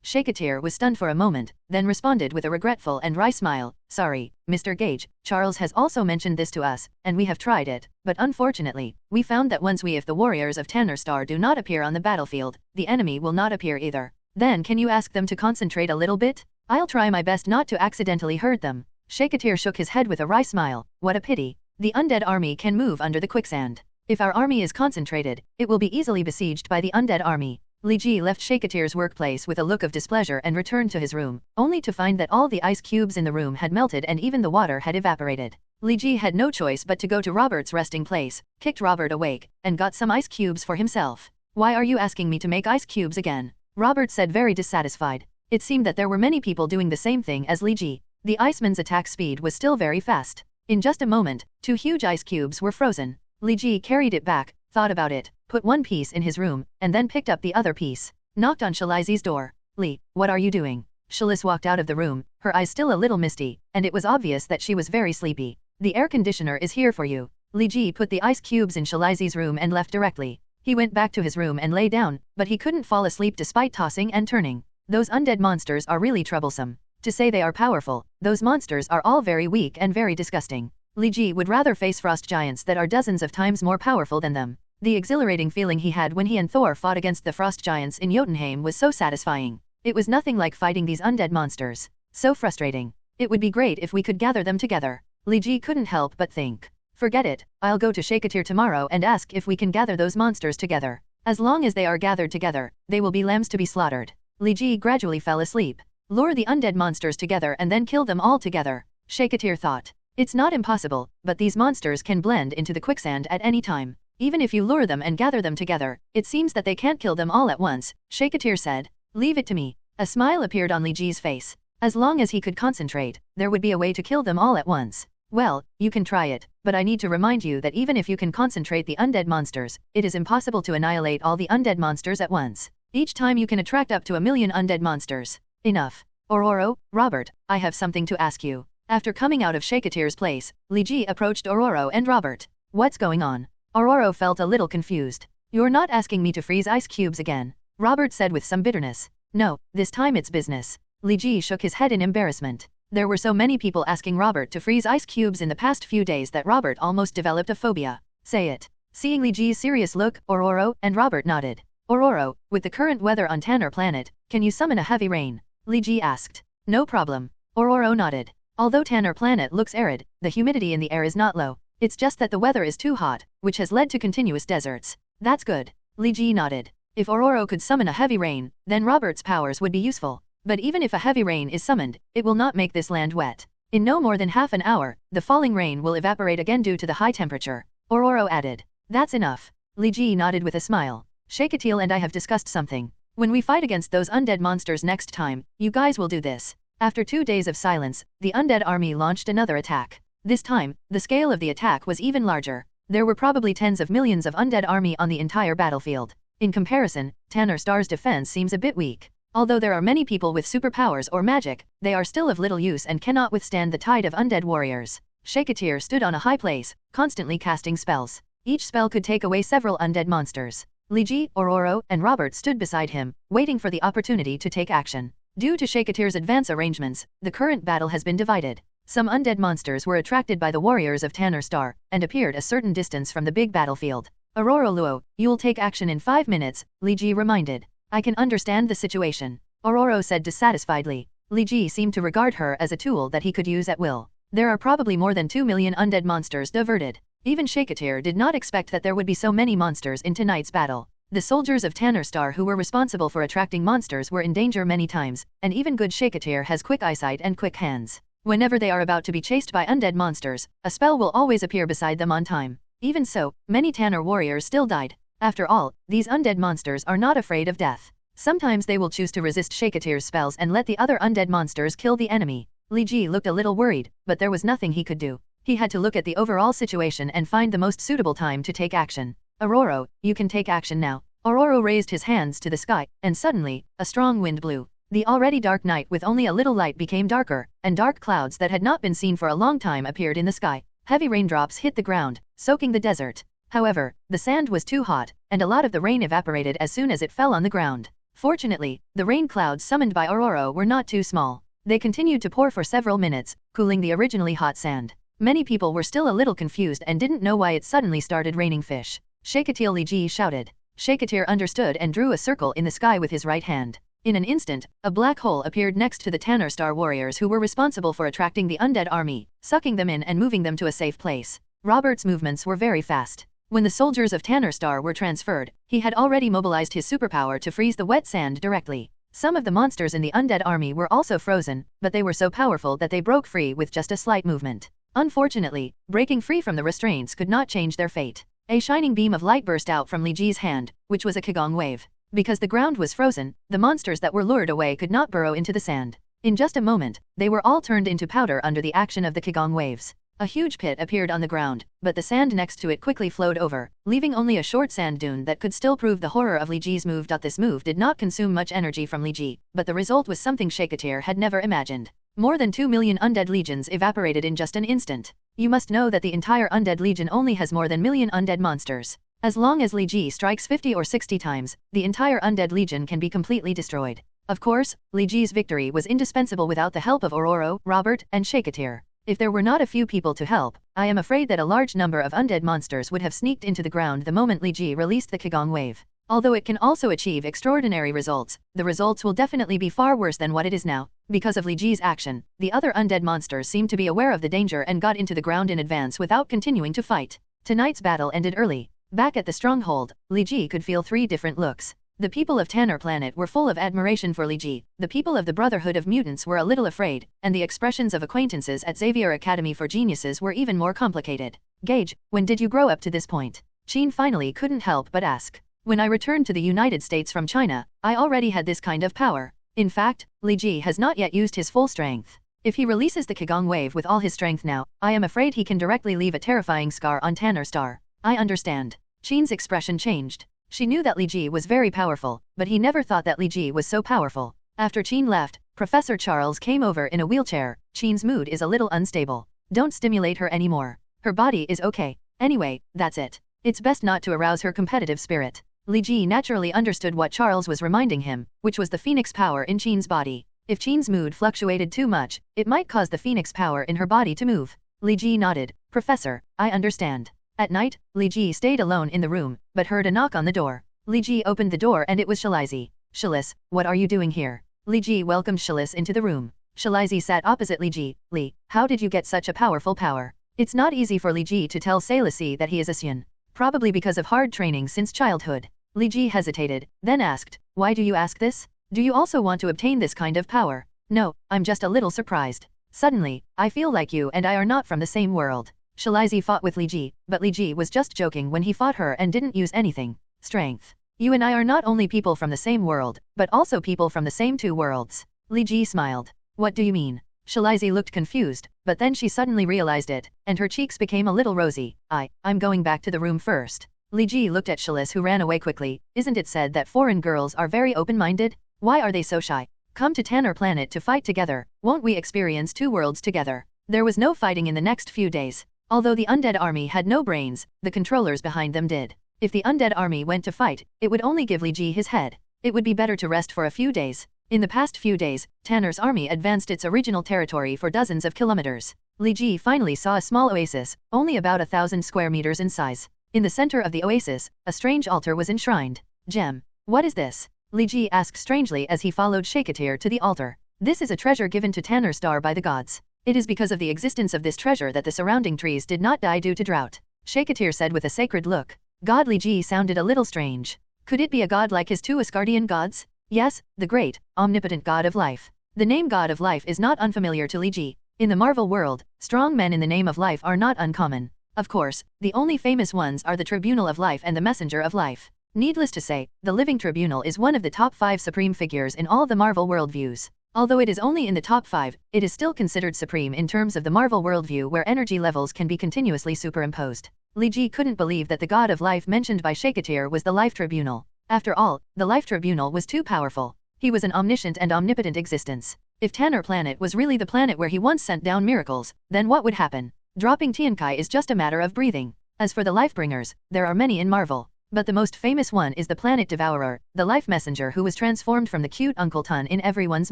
[SPEAKER 4] Shakatir was stunned for a moment, then responded with a regretful and wry smile. "Sorry, Mr. Gage, Charles has also mentioned this to us, and we have tried it, but unfortunately, we found that if the warriors of Tanner Star do not appear on the battlefield, the enemy will not appear either. Then can you ask them to concentrate a little bit? I'll try my best not to accidentally hurt them." Shakatir shook his head with a wry smile. "What a pity. The undead army can move under the quicksand. If our army is concentrated, it will be easily besieged by the undead army." Li Ji left Shakatir's workplace with a look of displeasure and returned to his room, only to find that all the ice cubes in the room had melted and even the water had evaporated. Li Ji had no choice but to go to Robert's resting place, kicked Robert awake, and got some ice cubes for himself. "Why are you asking me to make ice cubes again?" Robert said, very dissatisfied. It seemed that there were many people doing the same thing as Li Ji. The Iceman's attack speed was still very fast. In just a moment, 2 huge ice cubes were frozen. Li Ji carried it back, thought about it, put one piece in his room, and then picked up the other piece. Knocked on Shalizi's door. "Li, what are you doing?" Shalis walked out of the room, her eyes still a little misty, and it was obvious that she was very sleepy. "The air conditioner is here for you." Li Ji put the ice cubes in Shalizi's room and left directly. He went back to his room and lay down, but he couldn't fall asleep despite tossing and turning. Those undead monsters are really troublesome. To say they are powerful, those monsters are all very weak and very disgusting. Li Ji would rather face frost giants that are dozens of times more powerful than them. The exhilarating feeling he had when he and Thor fought against the frost giants in Jotunheim was so satisfying. It was nothing like fighting these undead monsters. So frustrating. It would be great if we could gather them together. Li Ji couldn't help but think. "Forget it, I'll go to Shakatir tomorrow and ask if we can gather those monsters together. As long as they are gathered together, they will be lambs to be slaughtered." Li Ji gradually fell asleep. Lure the undead monsters together and then kill them all together, Shakatir thought. It's not impossible, but these monsters can blend into the quicksand at any time. Even if you lure them and gather them together, it seems that they can't kill them all at once, Shakatir said. "Leave it to me." A smile appeared on Li Ji's face. As long as he could concentrate, there would be a way to kill them all at once. "Well, you can try it, but I need to remind you that even if you can concentrate the undead monsters, it is impossible to annihilate all the undead monsters at once. Each time you can attract up to 1,000,000 undead monsters." "Enough. Ororo, Robert, I have something to ask you." After coming out of Shakatir's place, Li Ji approached Ororo and Robert. "What's going on?" Ororo felt a little confused. "You're not asking me to freeze ice cubes again?" Robert said with some bitterness. "No, this time it's business." Li Ji shook his head in embarrassment. There were so many people asking Robert to freeze ice cubes in the past few days that Robert almost developed a phobia. "Say it." Seeing Li Ji's serious look, Ororo and Robert nodded. "Ororo, with the current weather on Tanner Planet, can you summon a heavy rain?" Li Ji asked. "No problem." Ororo nodded. Although Tanner Planet looks arid, the humidity in the air is not low. It's just that the weather is too hot, which has led to continuous deserts. "That's good." Li Ji nodded. If Ororo could summon a heavy rain, then Robert's powers would be useful. But even if a heavy rain is summoned, it will not make this land wet. In no more than half an hour, the falling rain will evaporate again due to the high temperature, Ororo added. "That's enough." Li Ji nodded with a smile. "Shakatil and I have discussed something. When we fight against those undead monsters next time, you guys will do this." After 2 days of silence, the undead army launched another attack. This time, the scale of the attack was even larger. There were probably tens of millions of undead army on the entire battlefield. In comparison, Tanner Star's defense seems a bit weak. Although there are many people with superpowers or magic, they are still of little use and cannot withstand the tide of undead warriors. Shakatir stood on a high place, constantly casting spells. Each spell could take away several undead monsters. Li Ji, Ororo, and Robert stood beside him, waiting for the opportunity to take action. Due to Shakatir's advance arrangements, the current battle has been divided. Some undead monsters were attracted by the warriors of Tanner Star, and appeared a certain distance from the big battlefield. Aurora Luo, you'll take action in 5 minutes, Li Ji reminded. I can understand the situation, Aurora said dissatisfiedly. Li Ji seemed to regard her as a tool that he could use at will. There are probably more than 2 million undead monsters diverted. Even Shakatir did not expect that there would be so many monsters in tonight's battle. The soldiers of Tanner Star who were responsible for attracting monsters were in danger many times, and even good Shakatir has quick eyesight and quick hands. Whenever they are about to be chased by undead monsters, a spell will always appear beside them on time. Even so, many Tanner warriors still died. After all, these undead monsters are not afraid of death. Sometimes they will choose to resist Shakatir's spells and let the other undead monsters kill the enemy. Li Ji looked a little worried, but there was nothing he could do. He had to look at the overall situation and find the most suitable time to take action. Aurora, you can take action now. Aurora raised his hands to the sky, and suddenly, a strong wind blew. The already dark night with only a little light became darker, and dark clouds that had not been seen for a long time appeared in the sky. Heavy raindrops hit the ground, soaking the desert. However, the sand was too hot, and a lot of the rain evaporated as soon as it fell on the ground. Fortunately, the rain clouds summoned by Aurora were not too small. They continued to pour for several minutes, cooling the originally hot sand. Many people were still a little confused and didn't know why it suddenly started raining fish. Shakatil Li Ji shouted. Shakatir understood and drew a circle in the sky with his right hand. In an instant, a black hole appeared next to the Tanner Star warriors who were responsible for attracting the undead army, sucking them in and moving them to a safe place. Robert's movements were very fast. When the soldiers of Tanner Star were transferred, he had already mobilized his superpower to freeze the wet sand directly. Some of the monsters in the undead army were also frozen, but they were so powerful that they broke free with just a slight movement. Unfortunately, breaking free from the restraints could not change their fate. A shining beam of light burst out from Li Ji's hand, which was a Qigong wave. Because the ground was frozen, the monsters that were lured away could not burrow into the sand. In just a moment, they were all turned into powder under the action of the Qigong waves. A huge pit appeared on the ground, but the sand next to it quickly flowed over, leaving only a short sand dune that could still prove the horror of Li Ji's move. This move did not consume much energy from Li Ji, but the result was something Shakatir had never imagined. More than 2 million undead legions evaporated in just an instant. You must know that the entire undead legion only has more than million undead monsters. As long as Li Ji strikes 50 or 60 times, the entire undead legion can be completely destroyed. Of course, Li Ji's victory was indispensable without the help of Aurora, Robert, and Shakatir. If there were not a few people to help, I am afraid that a large number of undead monsters would have sneaked into the ground the moment Li Ji released the Qigong wave. Although it can also achieve extraordinary results, the results will definitely be far worse than what it is now. Because of Li Ji's action, the other undead monsters seemed to be aware of the danger and got into the ground in advance without continuing to fight. Tonight's battle ended early. Back at the stronghold, Li Ji could feel 3 different looks. The people of Tanner Planet were full of admiration for Li Ji, the people of the Brotherhood of Mutants were a little afraid, and the expressions of acquaintances at Xavier Academy for Geniuses were even more complicated. Gage, when did you grow up to this point? Qin finally couldn't help but ask. When I returned to the United States from China, I already had this kind of power. In fact, Li Ji has not yet used his full strength. If he releases the Qigong wave with all his strength now, I am afraid he can directly leave a terrifying scar on Tanner Star. I understand. Qin's expression changed. She knew that Li Ji was very powerful, but he never thought that Li Ji was so powerful. After Qin left, Professor Charles came over in a wheelchair. Qin's mood is a little unstable. Don't stimulate her anymore. Her body is okay. Anyway, that's it. It's best not to arouse her competitive spirit. Li Ji naturally understood what Charles was reminding him, which was the phoenix power in Qin's body. If Qin's mood fluctuated too much, it might cause the phoenix power in her body to move. Li Ji nodded. Professor, I understand. At night, Li Ji stayed alone in the room, but heard a knock on the door. Li Ji opened the door and it was Shalizi. Shalis, what are you doing here? Li Ji welcomed Shalis into the room. Shalizi sat opposite Li Ji. Li, how did you get such a powerful power? It's not easy for Li Ji to tell Sailasi that he is a Saiyan. Probably because of hard training since childhood. Li Ji hesitated, then asked, why do you ask this? Do you also want to obtain this kind of power? No, I'm just a little surprised. Suddenly, I feel like you and I are not from the same world. Shalizi fought with Li Ji, but Li Ji was just joking when he fought her and didn't use anything. Strength. You and I are not only people from the same world, but also people from the same 2 worlds. Li Ji smiled. What do you mean? Shalizi looked confused, but then she suddenly realized it, and her cheeks became a little rosy. I'm going back to the room first. Li Ji looked at Shalis who ran away quickly. Isn't it said that foreign girls are very open-minded? Why are they so shy? Come to Tanner Planet to fight together, won't we experience 2 worlds together? There was no fighting in the next few days. Although the undead army had no brains, the controllers behind them did. If the undead army went to fight, it would only give Li Ji his head. It would be better to rest for a few days. In the past few days, Tanner's army advanced its original territory for dozens of kilometers. Li Ji finally saw a small oasis, only about 1,000 square meters in size. In the center of the oasis, a strange altar was enshrined. Gem. What is this? Li Ji asked strangely as he followed Shakatir to the altar. This is a treasure given to Tanner Star by the gods. It is because of the existence of this treasure that the surrounding trees did not die due to drought. Shakatir said with a sacred look. God Li Ji sounded a little strange. Could it be a god like his two Asgardian gods? Yes, the great, omnipotent god of life. The name god of life is not unfamiliar to Li Ji. In the Marvel world, strong men in the name of life are not uncommon. Of course, the only famous ones are the Tribunal of Life and the Messenger of Life. Needless to say, the Living Tribunal is one of the top 5 supreme figures in all the Marvel worldviews. Although it is only in the top 5, it is still considered supreme in terms of the Marvel worldview where energy levels can be continuously superimposed. Li Ji couldn't believe that the god of life mentioned by Shakatir was the Life Tribunal. After all, the Life Tribunal was too powerful. He was an omniscient and omnipotent existence. If Tanner Planet was really the planet where he once sent down miracles, then what would happen? Dropping Tiankai is just a matter of breathing. As for the Lifebringers, there are many in Marvel. But the most famous one is the Planet Devourer, the Life Messenger who was transformed from the cute Uncle Tun in everyone's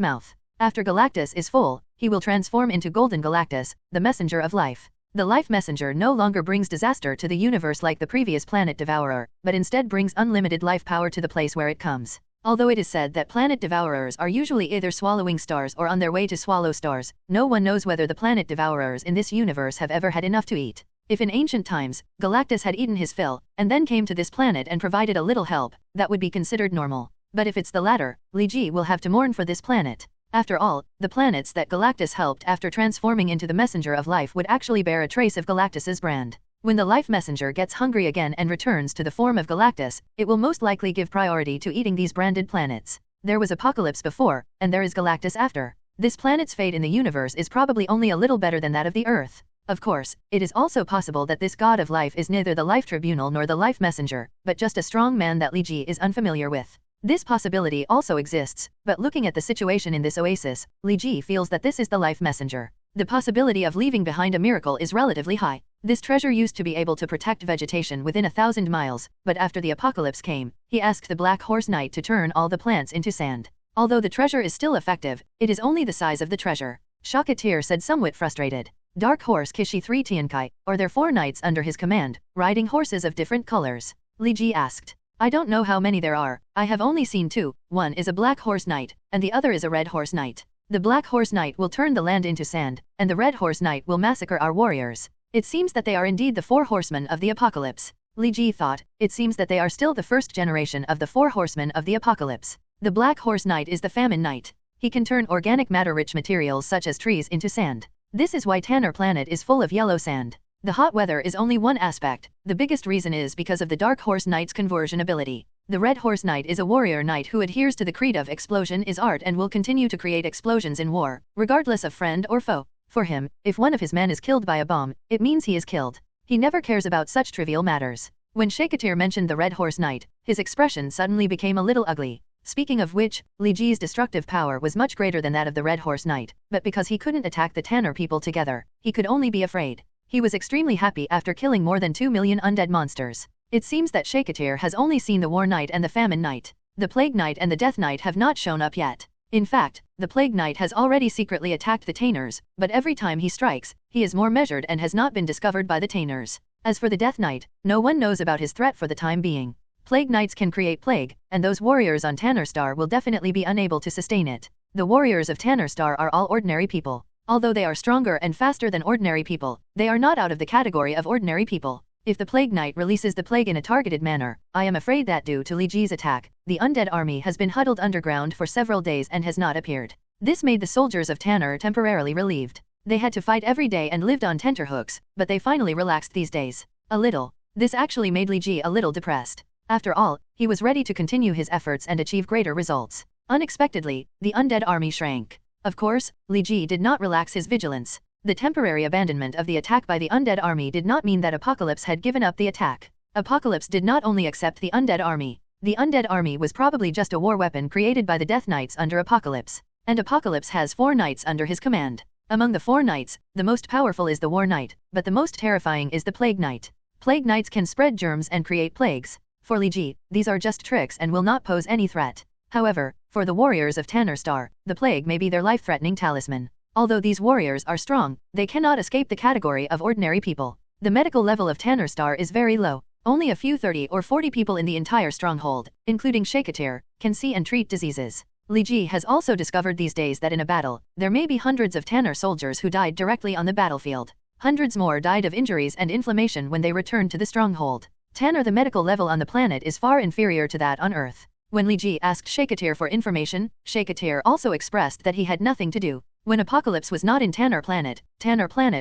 [SPEAKER 4] mouth. After Galactus is full, he will transform into Golden Galactus, the Messenger of Life. The Life Messenger no longer brings disaster to the universe like the previous Planet Devourer, but instead brings unlimited life power to the place where it comes. Although it is said that planet devourers are usually either swallowing stars or on their way to swallow stars, no one knows whether the planet devourers in this universe have ever had enough to eat. If in ancient times, Galactus had eaten his fill, and then came to this planet and provided a little help, that would be considered normal. But if it's the latter, Li Ji will have to mourn for this planet. After all, the planets that Galactus helped after transforming into the Messenger of Life would actually bear a trace of Galactus's brand. When the Life Messenger gets hungry again and returns to the form of Galactus, it will most likely give priority to eating these branded planets. There was Apocalypse before, and there is Galactus after. This planet's fate in the universe is probably only a little better than that of the Earth. Of course, it is also possible that this god of life is neither the Life Tribunal nor the Life Messenger, but just a strong man that Li Ji is unfamiliar with. This possibility also exists, but looking at the situation in this oasis, Li Ji feels that this is the Life Messenger. The possibility of leaving behind a miracle is relatively high. This treasure used to be able to protect vegetation within 1,000 miles, but after the apocalypse came, he asked the Black Horse Knight to turn all the plants into sand. Although the treasure is still effective, it is only the size of the treasure. Shakatir said somewhat frustrated. Dark Horse Kishi 3 Tiankai, or there 4 knights under his command, riding horses of different colors? Li Ji asked. I don't know how many there are, I have only seen 2, one is a Black Horse Knight, and the other is a Red Horse Knight. The Black Horse Knight will turn the land into sand, and the Red Horse Knight will massacre our warriors. It seems that they are indeed the 4 horsemen of the apocalypse. Li Ji thought, it seems that they are still the first generation of the 4 horsemen of the apocalypse. The Black Horse Knight is the Famine Knight. He can turn organic matter-rich materials such as trees into sand. This is why Tanner Planet is full of yellow sand. The hot weather is only one aspect. The biggest reason is because of the Dark Horse Knight's conversion ability. The Red Horse Knight is a warrior knight who adheres to the creed of explosion is art and will continue to create explosions in war, regardless of friend or foe. For him, if one of his men is killed by a bomb, it means he is killed. He never cares about such trivial matters. When Shakatir mentioned the Red Horse Knight, his expression suddenly became a little ugly. Speaking of which, Li Ji's destructive power was much greater than that of the Red Horse Knight, but because he couldn't attack the Tanner people together, he could only be afraid. He was extremely happy after killing more than 2 million undead monsters. It seems that Shakatir has only seen the War Knight and the Famine Knight. The Plague Knight and the Death Knight have not shown up yet. In fact, the Plague Knight has already secretly attacked the Tainers, but every time he strikes, he is more measured and has not been discovered by the Tainers. As for the Death Knight, no one knows about his threat for the time being. Plague Knights can create plague, and those warriors on Tanner Star will definitely be unable to sustain it. The warriors of Tanner Star are all ordinary people. Although they are stronger and faster than ordinary people, they are not out of the category of ordinary people. If the Plague Knight releases the plague in a targeted manner, I am afraid that due to Li Ji's attack, the undead army has been huddled underground for several days and has not appeared. This made the soldiers of Tanner temporarily relieved. They had to fight every day and lived on tenterhooks, but they finally relaxed these days. A little. This actually made Li Ji a little depressed. After all, he was ready to continue his efforts and achieve greater results. Unexpectedly, the undead army shrank. Of course, Li Ji did not relax his vigilance. The temporary abandonment of the attack by the undead army did not mean that Apocalypse had given up the attack. Apocalypse did not only accept the undead army. The undead army was probably just a war weapon created by the Death Knights under Apocalypse. And Apocalypse has 4 knights under his command. Among the 4 knights, the most powerful is the War Knight, but the most terrifying is the Plague Knight. Plague Knights can spread germs and create plagues. For Li Ji, these are just tricks and will not pose any threat. However, for the warriors of Tanner Star, the plague may be their life-threatening talisman. Although these warriors are strong, they cannot escape the category of ordinary people. The medical level of Tanner Star is very low. Only a few 30 or 40 people in the entire stronghold, including Shakatir, can see and treat diseases. Li Ji has also discovered these days that in a battle, there may be hundreds of Tanner soldiers who died directly on the battlefield. Hundreds more died of injuries and inflammation when they returned to the stronghold. Tanner, the medical level on the planet is far inferior to that on Earth. When Li Ji asked Shakatir for information, Shakatir also expressed that he had nothing to do. When Apocalypse was not in Tanner Planet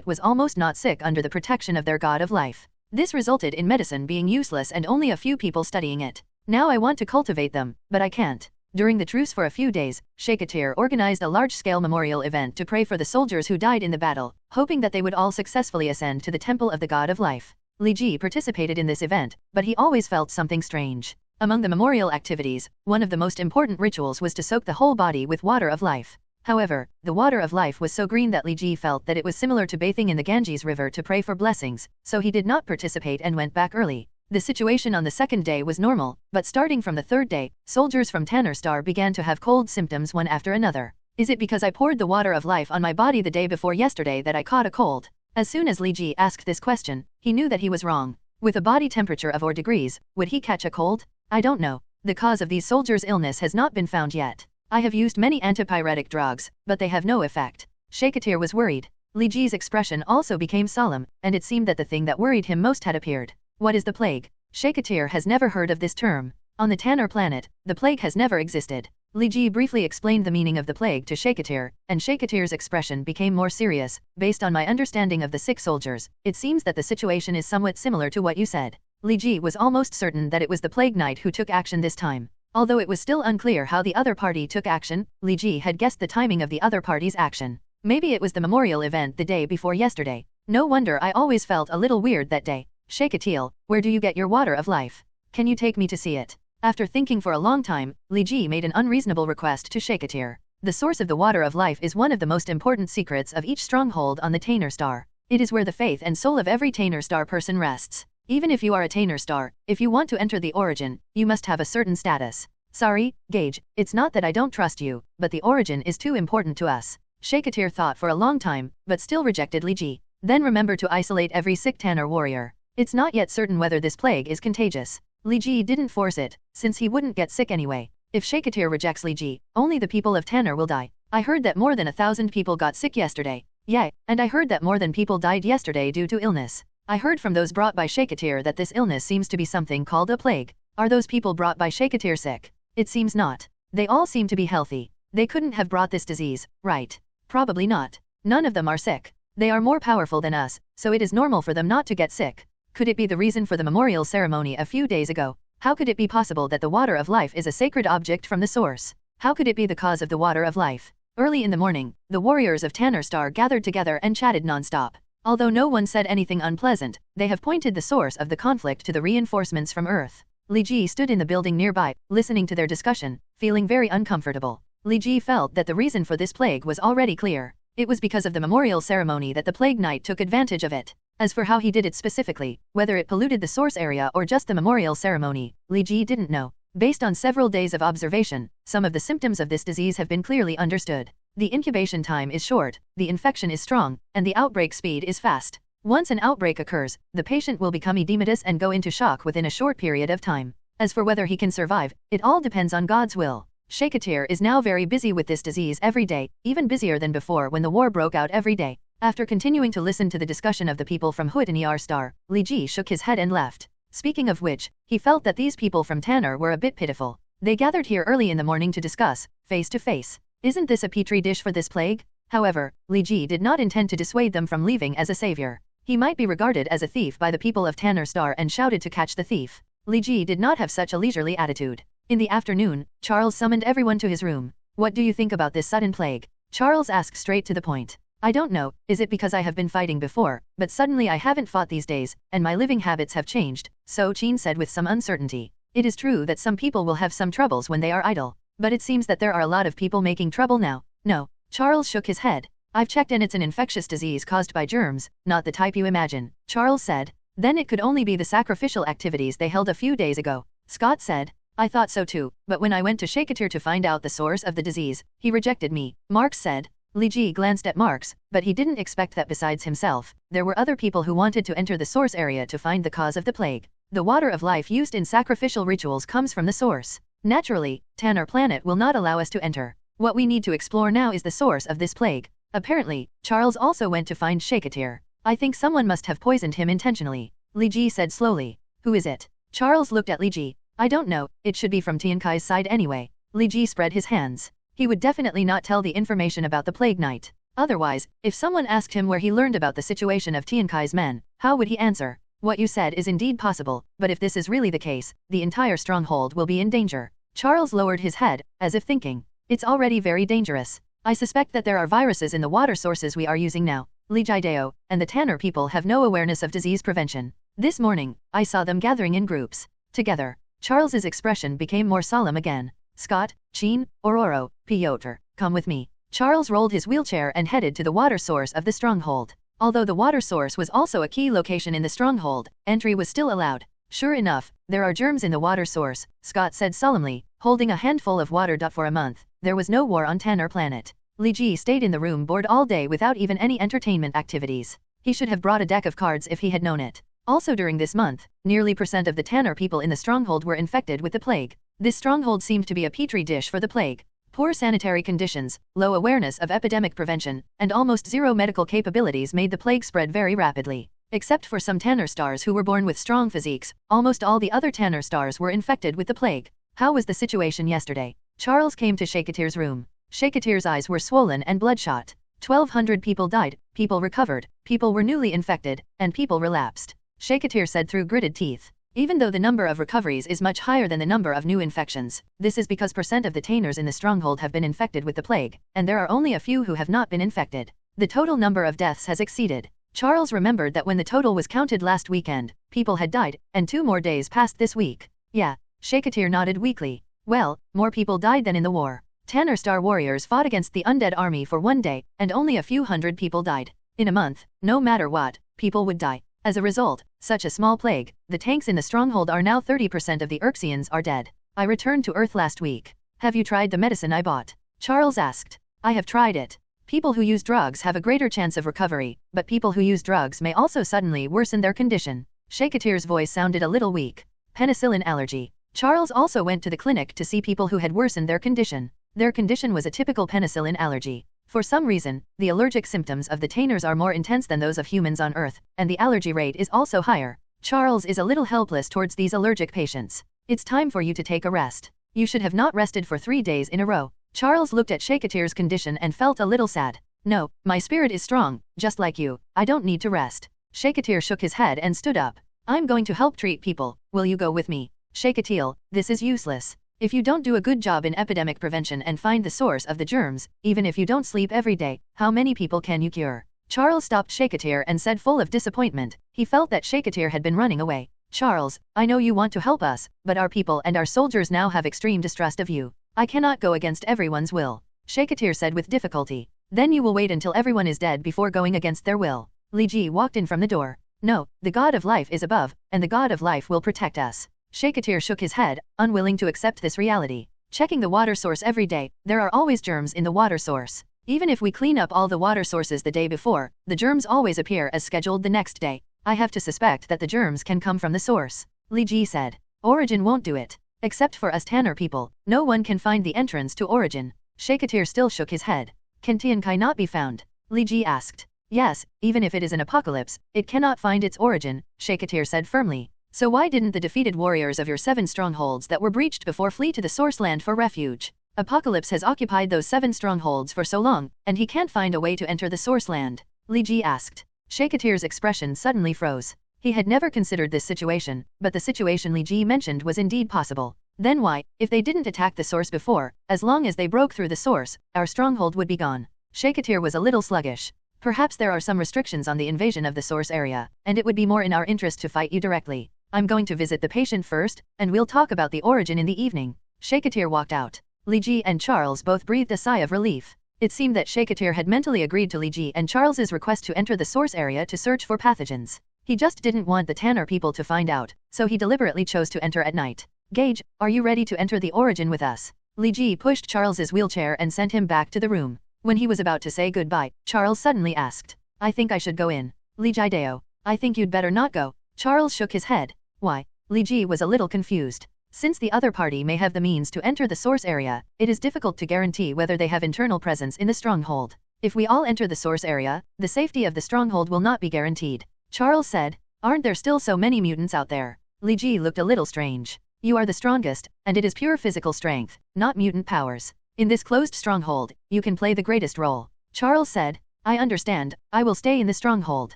[SPEAKER 4] was almost not sick under the protection of their god of life. This resulted in medicine being useless and only a few people studying it. Now I want to cultivate them, but I can't. During the truce for a few days, Shakatir organized a large-scale memorial event to pray for the soldiers who died in the battle, hoping that they would all successfully ascend to the temple of the god of life. Li Ji participated in this event, but he always felt something strange. Among the memorial activities, one of the most important rituals was to soak the whole body with water of life. However, the water of life was so green that Li Ji felt that it was similar to bathing in the Ganges River to pray for blessings, so he did not participate and went back early. The situation on the second day was normal, but starting from the third day, soldiers from Tanner Star began to have cold symptoms one after another. Is it because I poured the water of life on my body the day before yesterday that I caught a cold? As soon as Li Ji asked this question, he knew that he was wrong. With a body temperature of 4 degrees, would he catch a cold? I don't know. The cause of these soldiers' illness has not been found yet. I have used many antipyretic drugs, but they have no effect. Shakatir was worried. Li Ji's expression also became solemn, and it seemed that the thing that worried him most had appeared. What is the plague? Shakatir has never heard of this term. On the Tanner planet, the plague has never existed. Li Ji briefly explained the meaning of the plague to Shakatir, and Shakatir's expression became more serious. Based on my understanding of the sick soldiers, it seems that the situation is somewhat similar to what you said. Li Ji was almost certain that it was the Plague Knight who took action this time. Although it was still unclear how the other party took action, Li Ji had guessed the timing of the other party's action. Maybe it was the memorial event the day before yesterday. No wonder I always felt a little weird that day. Shakatil, where do you get your water of life? Can you take me to see it? After thinking for a long time, Li Ji made an unreasonable request to Shakatir. The source of the water of life is one of the most important secrets of each stronghold on the Tanner Star. It is where the faith and soul of every Tanner Star person rests. Even if you are a Tanner Star, if you want to enter the origin, you must have a certain status. Sorry, Gage, it's not that I don't trust you, but the origin is too important to us. Shakatir thought for a long time, but still rejected Li Ji. Then remember to isolate every sick Tanner warrior. It's not yet certain whether this plague is contagious. Li Ji didn't force it, since he wouldn't get sick anyway. If Shakatir rejects Li Ji, only the people of Tanner will die. I heard that more than 1,000 people got sick yesterday. Yay, and I heard that more than people died yesterday due to illness. I heard from those brought by Shakatir that this illness seems to be something called a plague. Are those people brought by Shakatir sick? It seems not. They all seem to be healthy. They couldn't have brought this disease, right? Probably not. None of them are sick. They are more powerful than us, so it is normal for them not to get sick. Could it be the reason for the memorial ceremony a few days ago? How could it be possible that the water of life is a sacred object from the source? How could it be the cause of the water of life? Early in the morning, the warriors of Tanner Star gathered together and chatted non-stop. Although no one said anything unpleasant, they have pointed the source of the conflict to the reinforcements from Earth. Li Ji stood in the building nearby, listening to their discussion, feeling very uncomfortable. Li Ji felt that the reason for this plague was already clear. It was because of the memorial ceremony that the Plague Knight took advantage of it. As for how he did it specifically, whether it polluted the source area or just the memorial ceremony, Li Ji didn't know. Based on several days of observation, some of the symptoms of this disease have been clearly understood. The incubation time is short, the infection is strong, and the outbreak speed is fast. Once an outbreak occurs, the patient will become edematous and go into shock within a short period of time. As for whether he can survive, it all depends on God's will. Shakatir is now very busy with this disease every day, even busier than before when the war broke out every day. After continuing to listen to the discussion of the people from Hutaniar Star, Li Ji shook his head and left. Speaking of which, he felt that these people from Tanner were a bit pitiful. They gathered here early in the morning to discuss, face to face. Isn't this a petri dish for this plague? However, Li Ji did not intend to dissuade them from leaving as a savior. He might be regarded as a thief by the people of Tanner Star and shouted to catch the thief. Li Ji did not have such a leisurely attitude. In the afternoon, Charles summoned everyone to his room. What do you think about this sudden plague? Charles asked straight to the point. I don't know, is it because I have been fighting before, but suddenly I haven't fought these days, and my living habits have changed, so Chin said with some uncertainty. It is true that some people will have some troubles when they are idle, but it seems that there are a lot of people making trouble now. No. Charles shook his head. I've checked and it's an infectious disease caused by germs, not the type you imagine, Charles said. Then it could only be the sacrificial activities they held a few days ago. Scott said. I thought so too, but when I went to Shakatir to find out the source of the disease, he rejected me, Marx said. Li Ji glanced at Marx, but he didn't expect that besides himself, there were other people who wanted to enter the source area to find the cause of the plague. The water of life used in sacrificial rituals comes from the source. Naturally, Tanner planet will not allow us to enter. What we need to explore now is the source of this plague. Apparently, Charles also went to find Shakatir. I think someone must have poisoned him intentionally, Li Ji said slowly. Who is it? Charles looked at Li Ji. I don't know, it should be from Tiankai's side anyway. Li Ji spread his hands. He would definitely not tell the information about the Plague Knight. Otherwise, if someone asked him where he learned about the situation of Tiankai's men, how would he answer? What you said is indeed possible, but if this is really the case, the entire stronghold will be in danger. Charles lowered his head, as if thinking. It's already very dangerous. I suspect that there are viruses in the water sources we are using now. Li Jideo and the Tanner people have no awareness of disease prevention. This morning, I saw them gathering in groups. Together. Charles's expression became more solemn again. Scott, Chin, Ororo, Piotr, come with me. Charles rolled his wheelchair and headed to the water source of the stronghold. Although the water source was also a key location in the stronghold, entry was still allowed. Sure enough, there are germs in the water source, Scott said solemnly, holding a handful of water. For a month, there was no war on Tanner planet. Li Ji stayed in the room bored all day without even any entertainment activities. He should have brought a deck of cards if he had known it. Also during this month, nearly % of the Tanner people in the stronghold were infected with the plague. This stronghold seemed to be a petri dish for the plague. Poor sanitary conditions, low awareness of epidemic prevention, and almost zero medical capabilities made the plague spread very rapidly. Except for some Tanner stars who were born with strong physiques, almost all the other Tanner stars were infected with the plague. How was the situation yesterday? Charles came to Shakatir's room. Shakatir's eyes were swollen and bloodshot. 1,200 people died, people recovered, people were newly infected, and people relapsed. Shakatir said through gritted teeth. Even though the number of recoveries is much higher than the number of new infections, this is because % of the Tanners in the stronghold have been infected with the plague, and there are only a few who have not been infected. The total number of deaths has exceeded. Charles remembered that when the total was counted last weekend, people had died, and 2 more days passed this week. Yeah, Shakatir nodded weakly. Well, more people died than in the war. Tanner Star warriors fought against the undead army for 1 day, and only a few hundred people died. In a month, no matter what, people would die. As a result, such a small plague, the tanks in the stronghold are now 30% of the Urxians are dead. I returned to Earth last week. Have you tried the medicine I bought? Charles asked. I have tried it. People who use drugs have a greater chance of recovery, but people who use drugs may also suddenly worsen their condition. Shakatir's voice sounded a little weak. Penicillin allergy. Charles also went to the clinic to see people who had worsened their condition. Their condition was a typical penicillin allergy. For some reason, the allergic symptoms of the Tanners are more intense than those of humans on Earth, and the allergy rate is also higher. Charles is a little helpless towards these allergic patients. It's time for you to take a rest. You should have not rested for 3 days in a row. Charles looked at Shakatir's condition and felt a little sad. No, my spirit is strong, just like you. I don't need to rest. Shakatir shook his head and stood up. I'm going to help treat people. Will you go with me? Shakatil, this is useless. If you don't do a good job in epidemic prevention and find the source of the germs, even if you don't sleep every day, how many people can you cure? Charles stopped Shakatir and said full of disappointment. He felt that Shakatir had been running away. Charles, I know you want to help us, but our people and our soldiers now have extreme distrust of you. I cannot go against everyone's will. Shakatir said with difficulty. Then you will wait until everyone is dead before going against their will. Li Ji walked in from the door. No, the God of life is above, and the God of life will protect us. Shakatir shook his head, unwilling to accept this reality. Checking the water source every day, there are always germs in the water source. Even if we clean up all the water sources the day before, the germs always appear as scheduled the next day. I have to suspect that the germs can come from the source. Li Ji said. Origin won't do it. Except for us Tanner people, no one can find the entrance to Origin. Shakatir still shook his head. Can Tiankai not be found? Li Ji asked. Yes, even if it is an apocalypse, it cannot find its origin, Shakatir said firmly. So why didn't the defeated warriors of your 7 strongholds that were breached before flee to the source land for refuge? Apocalypse has occupied those 7 strongholds for so long, and he can't find a way to enter the source land. Li Ji asked. Shakatir's expression suddenly froze. He had never considered this situation, but the situation Li Ji mentioned was indeed possible. Then why, if they didn't attack the source before, as long as they broke through the source, our stronghold would be gone. Shakatir was a little sluggish. Perhaps there are some restrictions on the invasion of the source area, and it would be more in our interest to fight you directly. I'm going to visit the patient first, and we'll talk about the origin in the evening. Shakatir walked out. Li Ji and Charles both breathed a sigh of relief. It seemed that Shakatir had mentally agreed to Li Ji and Charles's request to enter the source area to search for pathogens. He just didn't want the Tanner people to find out, so he deliberately chose to enter at night. Gage, are you ready to enter the origin with us? Li Ji pushed Charles's wheelchair and sent him back to the room. When he was about to say goodbye, Charles suddenly asked, I think I should go in. Li Jideo, I think you'd better not go. Charles shook his head. Why? Li Ji was a little confused. Since the other party may have the means to enter the source area, it is difficult to guarantee whether they have internal presence in the stronghold. If we all enter the source area, the safety of the stronghold will not be guaranteed. Charles said, aren't there still so many mutants out there? Li Ji looked a little strange. You are the strongest, and it is pure physical strength, not mutant powers. In this closed stronghold, you can play the greatest role. Charles said, I understand, I will stay in the stronghold.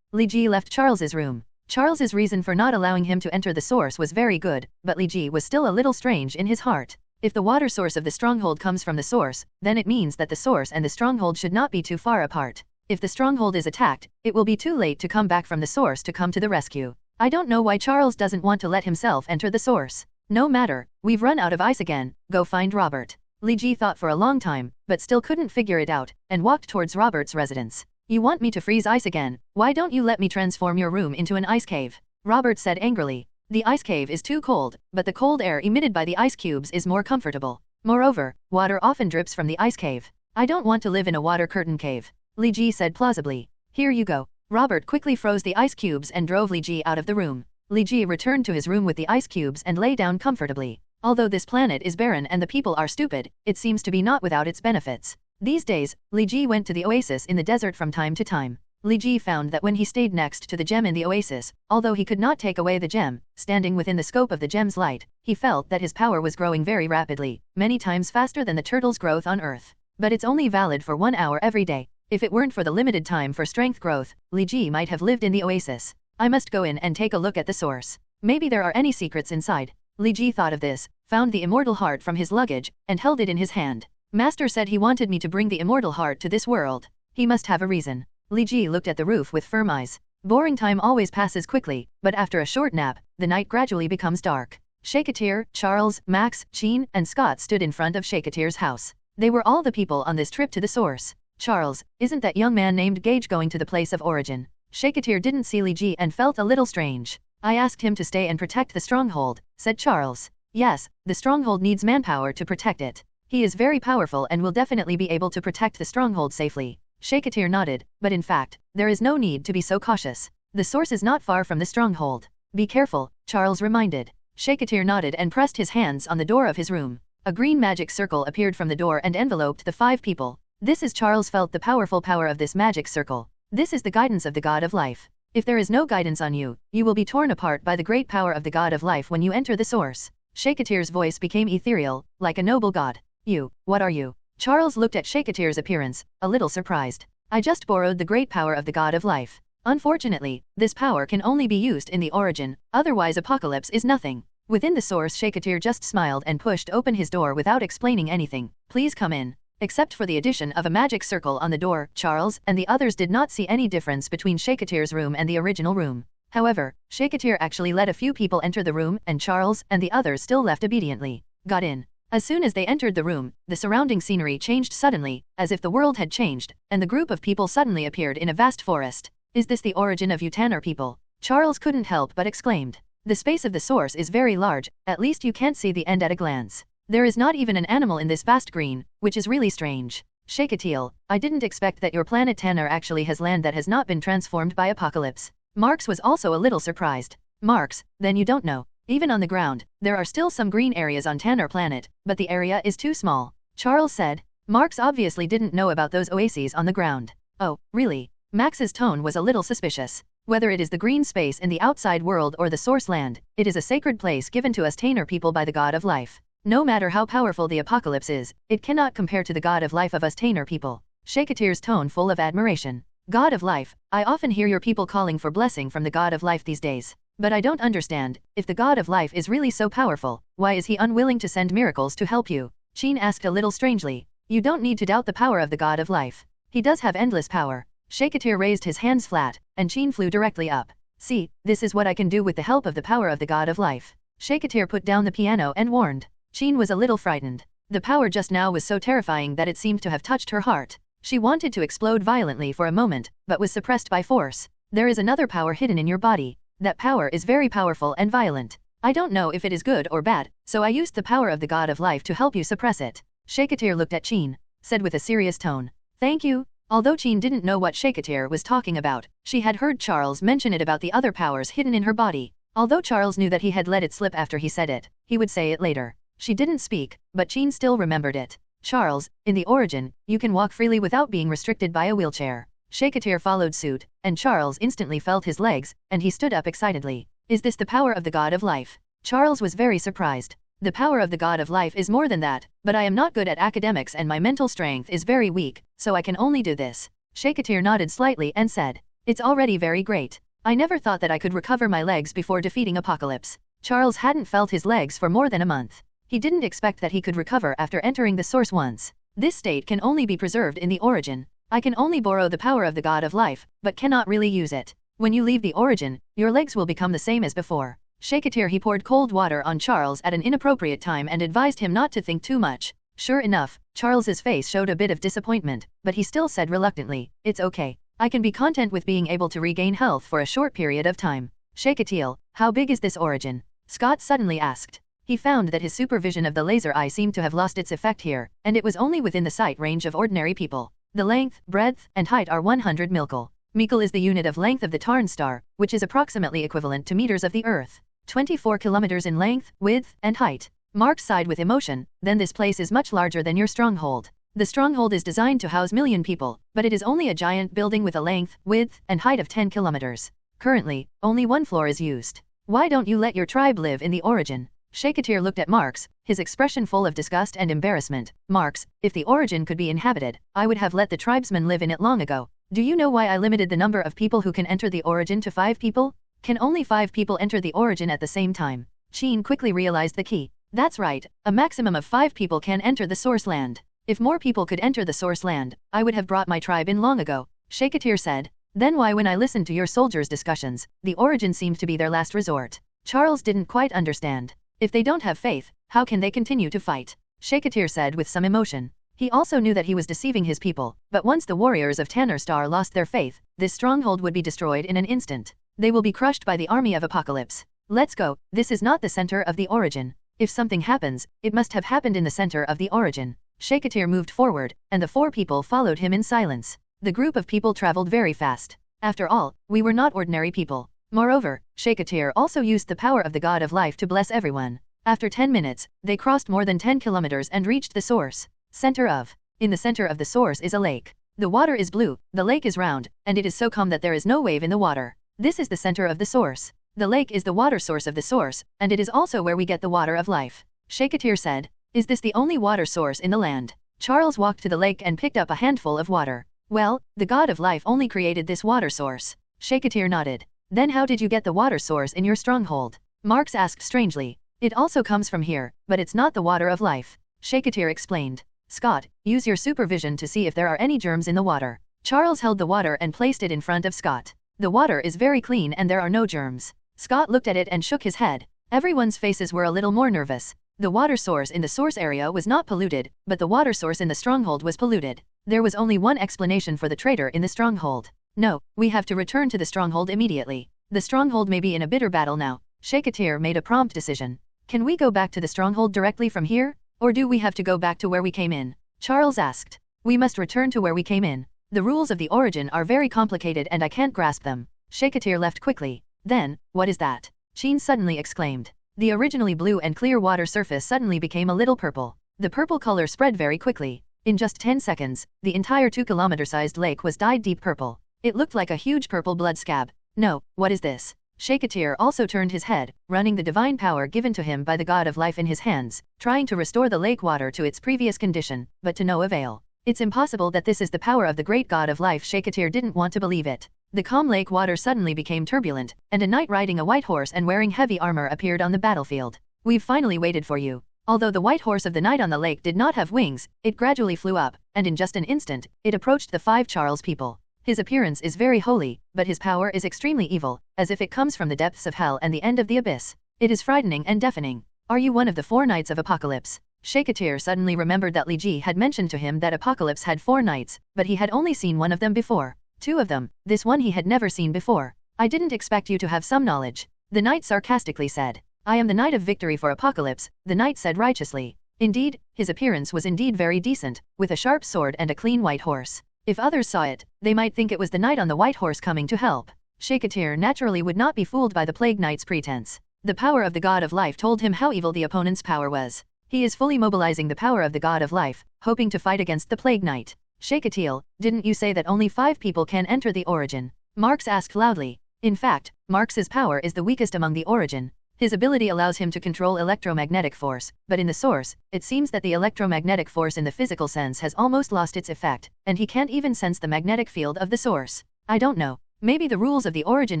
[SPEAKER 4] Li Ji left Charles's room. Charles's reason for not allowing him to enter the source was very good, but Li Ji was still a little strange in his heart. If the water source of the stronghold comes from the source, then it means that the source and the stronghold should not be too far apart. If the stronghold is attacked, it will be too late to come back from the source to come to the rescue. I don't know why Charles doesn't want to let himself enter the source. No matter, we've run out of ice again, go find Robert. Li Ji thought for a long time, but still couldn't figure it out, and walked towards Robert's residence. You want me to freeze ice again? Why don't you let me transform your room into an ice cave? Robert said angrily. The ice cave is too cold, but the cold air emitted by the ice cubes is more comfortable. Moreover, water often drips from the ice cave. I don't want to live in a water curtain cave. Li Ji said plausibly. Here you go. Robert quickly froze the ice cubes and drove Li Ji out of the room. Li Ji returned to his room with the ice cubes and lay down comfortably. Although this planet is barren and the people are stupid, it seems to be not without its benefits. These days, Li Ji went to the oasis in the desert from time to time. Li Ji found that when he stayed next to the gem in the oasis, although he could not take away the gem, standing within the scope of the gem's light, he felt that his power was growing very rapidly, many times faster than the turtle's growth on Earth. But it's only valid for 1 hour every day. If it weren't for the limited time for strength growth, Li Ji might have lived in the oasis. I must go in and take a look at the source. Maybe there are any secrets inside. Li Ji thought of this, found the immortal heart from his luggage, and held it in his hand. Master said he wanted me to bring the immortal heart to this world. He must have a reason. Li Ji looked at the roof with firm eyes. Boring time always passes quickly, but after a short nap, the night gradually becomes dark. Shakatir, Charles, Max, Sheen, and Scott stood in front of Shakatir's house. They were all the people on this trip to the source. Charles, isn't that young man named Gage going to the place of origin? Shakatir didn't see Li Ji and felt a little strange. I asked him to stay and protect the stronghold, said Charles. Yes, the stronghold needs manpower to protect it. He is very powerful and will definitely be able to protect the stronghold safely. Shakatir nodded, but in fact, there is no need to be so cautious. The source is not far from the stronghold. Be careful, Charles reminded. Shakatir nodded and pressed his hands on the door of his room. A green magic circle appeared from the door and enveloped the 5 people. This is Charles felt the powerful power of this magic circle. This is the guidance of the God of Life. If there is no guidance on you, you will be torn apart by the great power of the God of Life when you enter the source. Shakatir's voice became ethereal, like a noble god. You, what are you? Charles looked at Shakatir's appearance, a little surprised. I just borrowed the great power of the God of Life. Unfortunately, this power can only be used in the origin, otherwise apocalypse is nothing. Within the source Shakatir just smiled and pushed open his door without explaining anything. Please come in. Except for the addition of a magic circle on the door, Charles and the others did not see any difference between Shakatir's room and the original room. However, Shakatir actually let a few people enter the room and Charles and the others still left obediently. Got in. As soon as they entered the room, the surrounding scenery changed suddenly, as if the world had changed, and the group of people suddenly appeared in a vast forest. Is this the origin of Utaner people? Charles couldn't help but exclaimed. The space of the source is very large, at least you can't see the end at a glance. There is not even an animal in this vast green, which is really strange. Shakatil, I didn't expect that your planet Tanner actually has land that has not been transformed by apocalypse. Marx was also a little surprised. Marx, then you don't know. Even on the ground, there are still some green areas on Tanner planet, but the area is too small. Charles said. Marx obviously didn't know about those oases on the ground. Oh, really? Max's tone was a little suspicious. Whether it is the green space in the outside world or the source land, it is a sacred place given to us Tanner people by the God of Life. No matter how powerful the apocalypse is, it cannot compare to the God of Life of us Tanner people. Shakatir's tone full of admiration. God of Life, I often hear your people calling for blessing from the God of Life these days. But I don't understand, if the God of Life is really so powerful, why is he unwilling to send miracles to help you? Sheen asked a little strangely. You don't need to doubt the power of the God of Life. He does have endless power. Shakatir raised his hands flat, and Sheen flew directly up. See, this is what I can do with the help of the power of the God of Life. Shakatir put down the piano and warned. Sheen was a little frightened. The power just now was so terrifying that it seemed to have touched her heart. She wanted to explode violently for a moment, but was suppressed by force. There is another power hidden in your body. That power is very powerful and violent. I don't know if it is good or bad, so I used the power of the god of life to help you suppress it. Shakatir looked at Qin, said with a serious tone. Thank you. Although Qin didn't know what Shakatir was talking about, she had heard Charles mention it about the other powers hidden in her body. Although Charles knew that he had let it slip after he said it, he would say it later. She didn't speak, but Qin still remembered it. Charles, in the origin, you can walk freely without being restricted by a wheelchair. Shakatir followed suit, and Charles instantly felt his legs, and he stood up excitedly. Is this the power of the god of life? Charles was very surprised. The power of the god of life is more than that, but I am not good at academics and my mental strength is very weak, so I can only do this. Shakatir nodded slightly and said, it's already very great. I never thought that I could recover my legs before defeating Apocalypse. Charles hadn't felt his legs for more than a month. He didn't expect that he could recover after entering the source once. This state can only be preserved in the origin. I can only borrow the power of the god of life, but cannot really use it. When you leave the origin, your legs will become the same as before. Shakatir he poured cold water on Charles at an inappropriate time and advised him not to think too much. Sure enough, Charles's face showed a bit of disappointment, but he still said reluctantly, it's okay. I can be content with being able to regain health for a short period of time. Shakatil, how big is this origin? Scott suddenly asked. He found that his supervision of the laser eye seemed to have lost its effect here, and it was only within the sight range of ordinary people. The length, breadth, and height are 100 milkel. Mikkel is the unit of length of the Tarn star, which is approximately equivalent to meters of the Earth. 24 kilometers in length, width, and height. Mark sighed with emotion, then this place is much larger than your stronghold. The stronghold is designed to house million people, but it is only a giant building with a length, width, and height of 10 kilometers. Currently, only one floor is used. Why don't you let your tribe live in the origin? Shakatir looked at Marx, his expression full of disgust and embarrassment. Marx, if the origin could be inhabited, I would have let the tribesmen live in it long ago. Do you know why I limited the number of people who can enter the origin to 5 people? Can only 5 people enter the origin at the same time? Qin quickly realized the key. That's right, a maximum of 5 people can enter the source land. If more people could enter the source land, I would have brought my tribe in long ago. Shakatir said. Then why when I listened to your soldiers' discussions, the origin seemed to be their last resort? Charles didn't quite understand. If they don't have faith, how can they continue to fight? Shakatir said with some emotion. He also knew that he was deceiving his people, but once the warriors of Tanner Star lost their faith, this stronghold would be destroyed in an instant. They will be crushed by the army of Apocalypse. Let's go, this is not the center of the origin. If something happens, it must have happened in the center of the origin. Shakatir moved forward, and the 4 people followed him in silence. The group of people traveled very fast. After all, we were not ordinary people. Moreover, Shakatir also used the power of the god of life to bless everyone. After 10 minutes, they crossed more than 10 kilometers and reached the source. Center of. In the center of the source is a lake. The water is blue, the lake is round, and it is so calm that there is no wave in the water. This is the center of the source. The lake is the water source of the source, and it is also where we get the water of life. Shakatir said. Is this the only water source in the land? Charles walked to the lake and picked up a handful of water. Well, the god of life only created this water source. Shakatir nodded. Then how did you get the water source in your stronghold? Marx asked strangely. It also comes from here, but it's not the water of life. Shakatir explained. Scott, use your supervision to see if there are any germs in the water. Charles held the water and placed it in front of Scott. The water is very clean and there are no germs. Scott looked at it and shook his head. Everyone's faces were a little more nervous. The water source in the source area was not polluted, but the water source in the stronghold was polluted. There was only one explanation for the traitor in the stronghold. No, we have to return to the stronghold immediately. The stronghold may be in a bitter battle now. Shakatir made a prompt decision. Can we go back to the stronghold directly from here? Or do we have to go back to where we came in? Charles asked. We must return to where we came in. The rules of the origin are very complicated and I can't grasp them. Shakatir left quickly. Then, what is that? Qin suddenly exclaimed. The originally blue and clear water surface suddenly became a little purple. The purple color spread very quickly. In just 10 seconds, the entire 2-kilometer-sized lake was dyed deep purple. It looked like a huge purple blood scab. No, what is this? Shakatir also turned his head, running the divine power given to him by the god of life in his hands, trying to restore the lake water to its previous condition, but to no avail. It's impossible that this is the power of the great god of life. Shakatir didn't want to believe it. The calm lake water suddenly became turbulent, and a knight riding a white horse and wearing heavy armor appeared on the battlefield. We've finally waited for you. Although the white horse of the knight on the lake did not have wings, it gradually flew up, and in just an instant, it approached the 5 Charles people. His appearance is very holy, but his power is extremely evil, as if it comes from the depths of hell and the end of the abyss. It is frightening and deafening. Are you one of the 4 knights of Apocalypse? Shakatir suddenly remembered that Li Ji had mentioned to him that Apocalypse had 4 knights, but he had only seen one of them before. 2 of them, this one he had never seen before. I didn't expect you to have some knowledge. The knight sarcastically said. I am the Knight of Victory for Apocalypse, the knight said righteously. Indeed, his appearance was indeed very decent, with a sharp sword and a clean white horse. If others saw it, they might think it was the knight on the white horse coming to help. Shakatir naturally would not be fooled by the Plague Knight's pretense. The power of the God of Life told him how evil the opponent's power was. He is fully mobilizing the power of the God of Life, hoping to fight against the Plague Knight. Shakatil, didn't you say that only 5 people can enter the Origin? Marx asked loudly. In fact, Marx's power is the weakest among the Origin. His ability allows him to control electromagnetic force, but in the source, it seems that the electromagnetic force in the physical sense has almost lost its effect, and he can't even sense the magnetic field of the source. I don't know. Maybe the rules of the Origin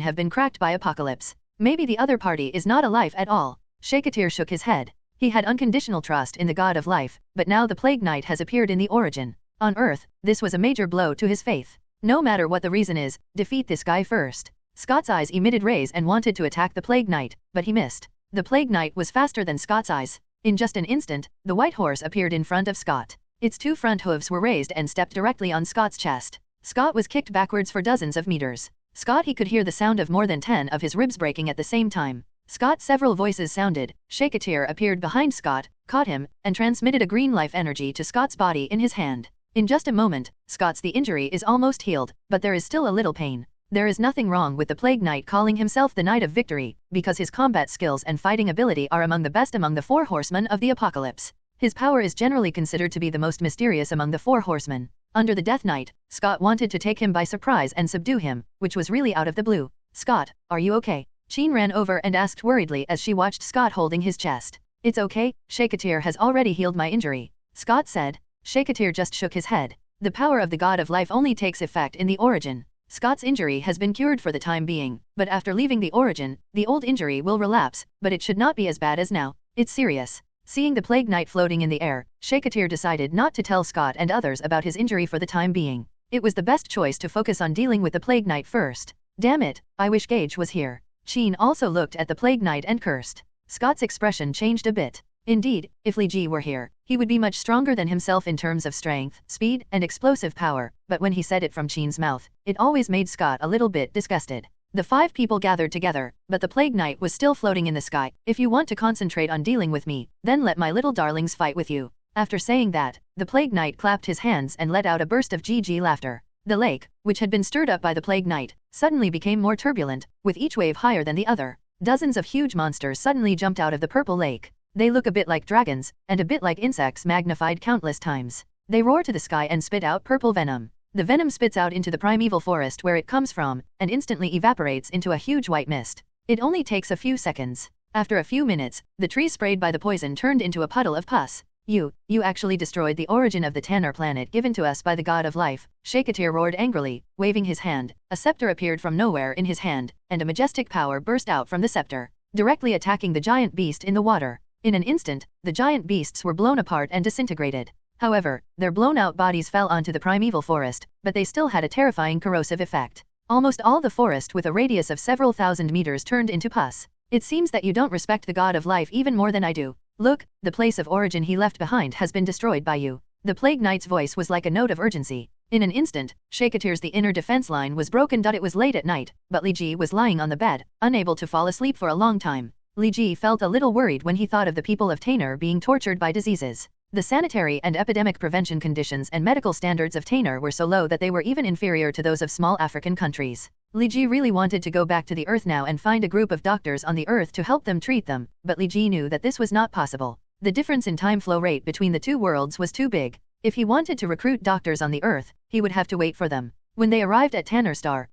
[SPEAKER 4] have been cracked by Apocalypse. Maybe the other party is not alive at all. Shakatir shook his head. He had unconditional trust in the God of Life, but now the Plague Knight has appeared in the Origin. On Earth, this was a major blow to his faith. No matter what the reason is, defeat this guy first. Scott's eyes emitted rays and wanted to attack the Plague Knight, but he missed. The Plague Knight was faster than Scott's eyes. In just an instant, the white horse appeared in front of Scott. Its 2 front hooves were raised and stepped directly on Scott's chest. Scott was kicked backwards for dozens of meters. Scott he could hear the sound of more than 10 of his ribs breaking at the same time. Scott several voices sounded. Shakatir appeared behind Scott, caught him, and transmitted a green life energy to Scott's body in his hand. In just a moment, Scott's the injury is almost healed, but there is still a little pain. There is nothing wrong with the Plague Knight calling himself the Knight of Victory, because his combat skills and fighting ability are among the best among the 4 horsemen of the Apocalypse. His power is generally considered to be the most mysterious among the 4 horsemen. Under the Death Knight, Scott wanted to take him by surprise and subdue him, which was really out of the blue. Scott, are you okay? Sheen ran over and asked worriedly as she watched Scott holding his chest. It's okay, Shakatir has already healed my injury. Scott said. Shakatir just shook his head. The power of the God of Life only takes effect in the Origin. Scott's injury has been cured for the time being, but after leaving the Origin, the old injury will relapse, but it should not be as bad as now. It's serious. Seeing the Plague Knight floating in the air, Shakatir decided not to tell Scott and others about his injury for the time being. It was the best choice to focus on dealing with the Plague Knight first. Damn it, I wish Gage was here. Sheen also looked at the Plague Knight and cursed. Scott's expression changed a bit. Indeed, if Li Ji were here, he would be much stronger than himself in terms of strength, speed, and explosive power, but when he said it from Sheen's mouth, it always made Scott a little bit disgusted. The 5 people gathered together, but the Plague Knight was still floating in the sky. If you want to concentrate on dealing with me, then let my little darlings fight with you. After saying that, the Plague Knight clapped his hands and let out a burst of GG laughter. The lake, which had been stirred up by the Plague Knight, suddenly became more turbulent, with each wave higher than the other. Dozens of huge monsters suddenly jumped out of the purple lake. They look a bit like dragons, and a bit like insects magnified countless times. They roar to the sky and spit out purple venom. The venom spits out into the primeval forest where it comes from, and instantly evaporates into a huge white mist. It only takes a few seconds. After a few minutes, the tree sprayed by the poison turned into a puddle of pus. You actually destroyed the origin of the Tanner planet given to us by the God of Life, Shakatir roared angrily, waving his hand. A scepter appeared from nowhere in his hand, and a majestic power burst out from the scepter, directly attacking the giant beast in the water. In an instant, the giant beasts were blown apart and disintegrated. However, their blown-out bodies fell onto the primeval forest, but they still had a terrifying corrosive effect. Almost all the forest with a radius of several thousand meters turned into pus. It seems that you don't respect the God of Life even more than I do. Look, the place of origin he left behind has been destroyed by you. The Plague Knight's voice was like a note of urgency. In an instant, Shakatir's the inner defense line was broken. It was late at night, but Li Ji was lying on the bed, unable to fall asleep for a long time. Li Ji felt a little worried when he thought of the people of Tanner being tortured by diseases. The sanitary and epidemic prevention conditions and medical standards of Tanner were so low that they were even inferior to those of small African countries. Li Ji really wanted to go back to the Earth now and find a group of doctors on the Earth to help them treat them, but Li Ji knew that this was not possible. The difference in time flow rate between the 2 worlds was too big. If he wanted to recruit doctors on the Earth, he would have to wait for them. When they arrived at Tanner Star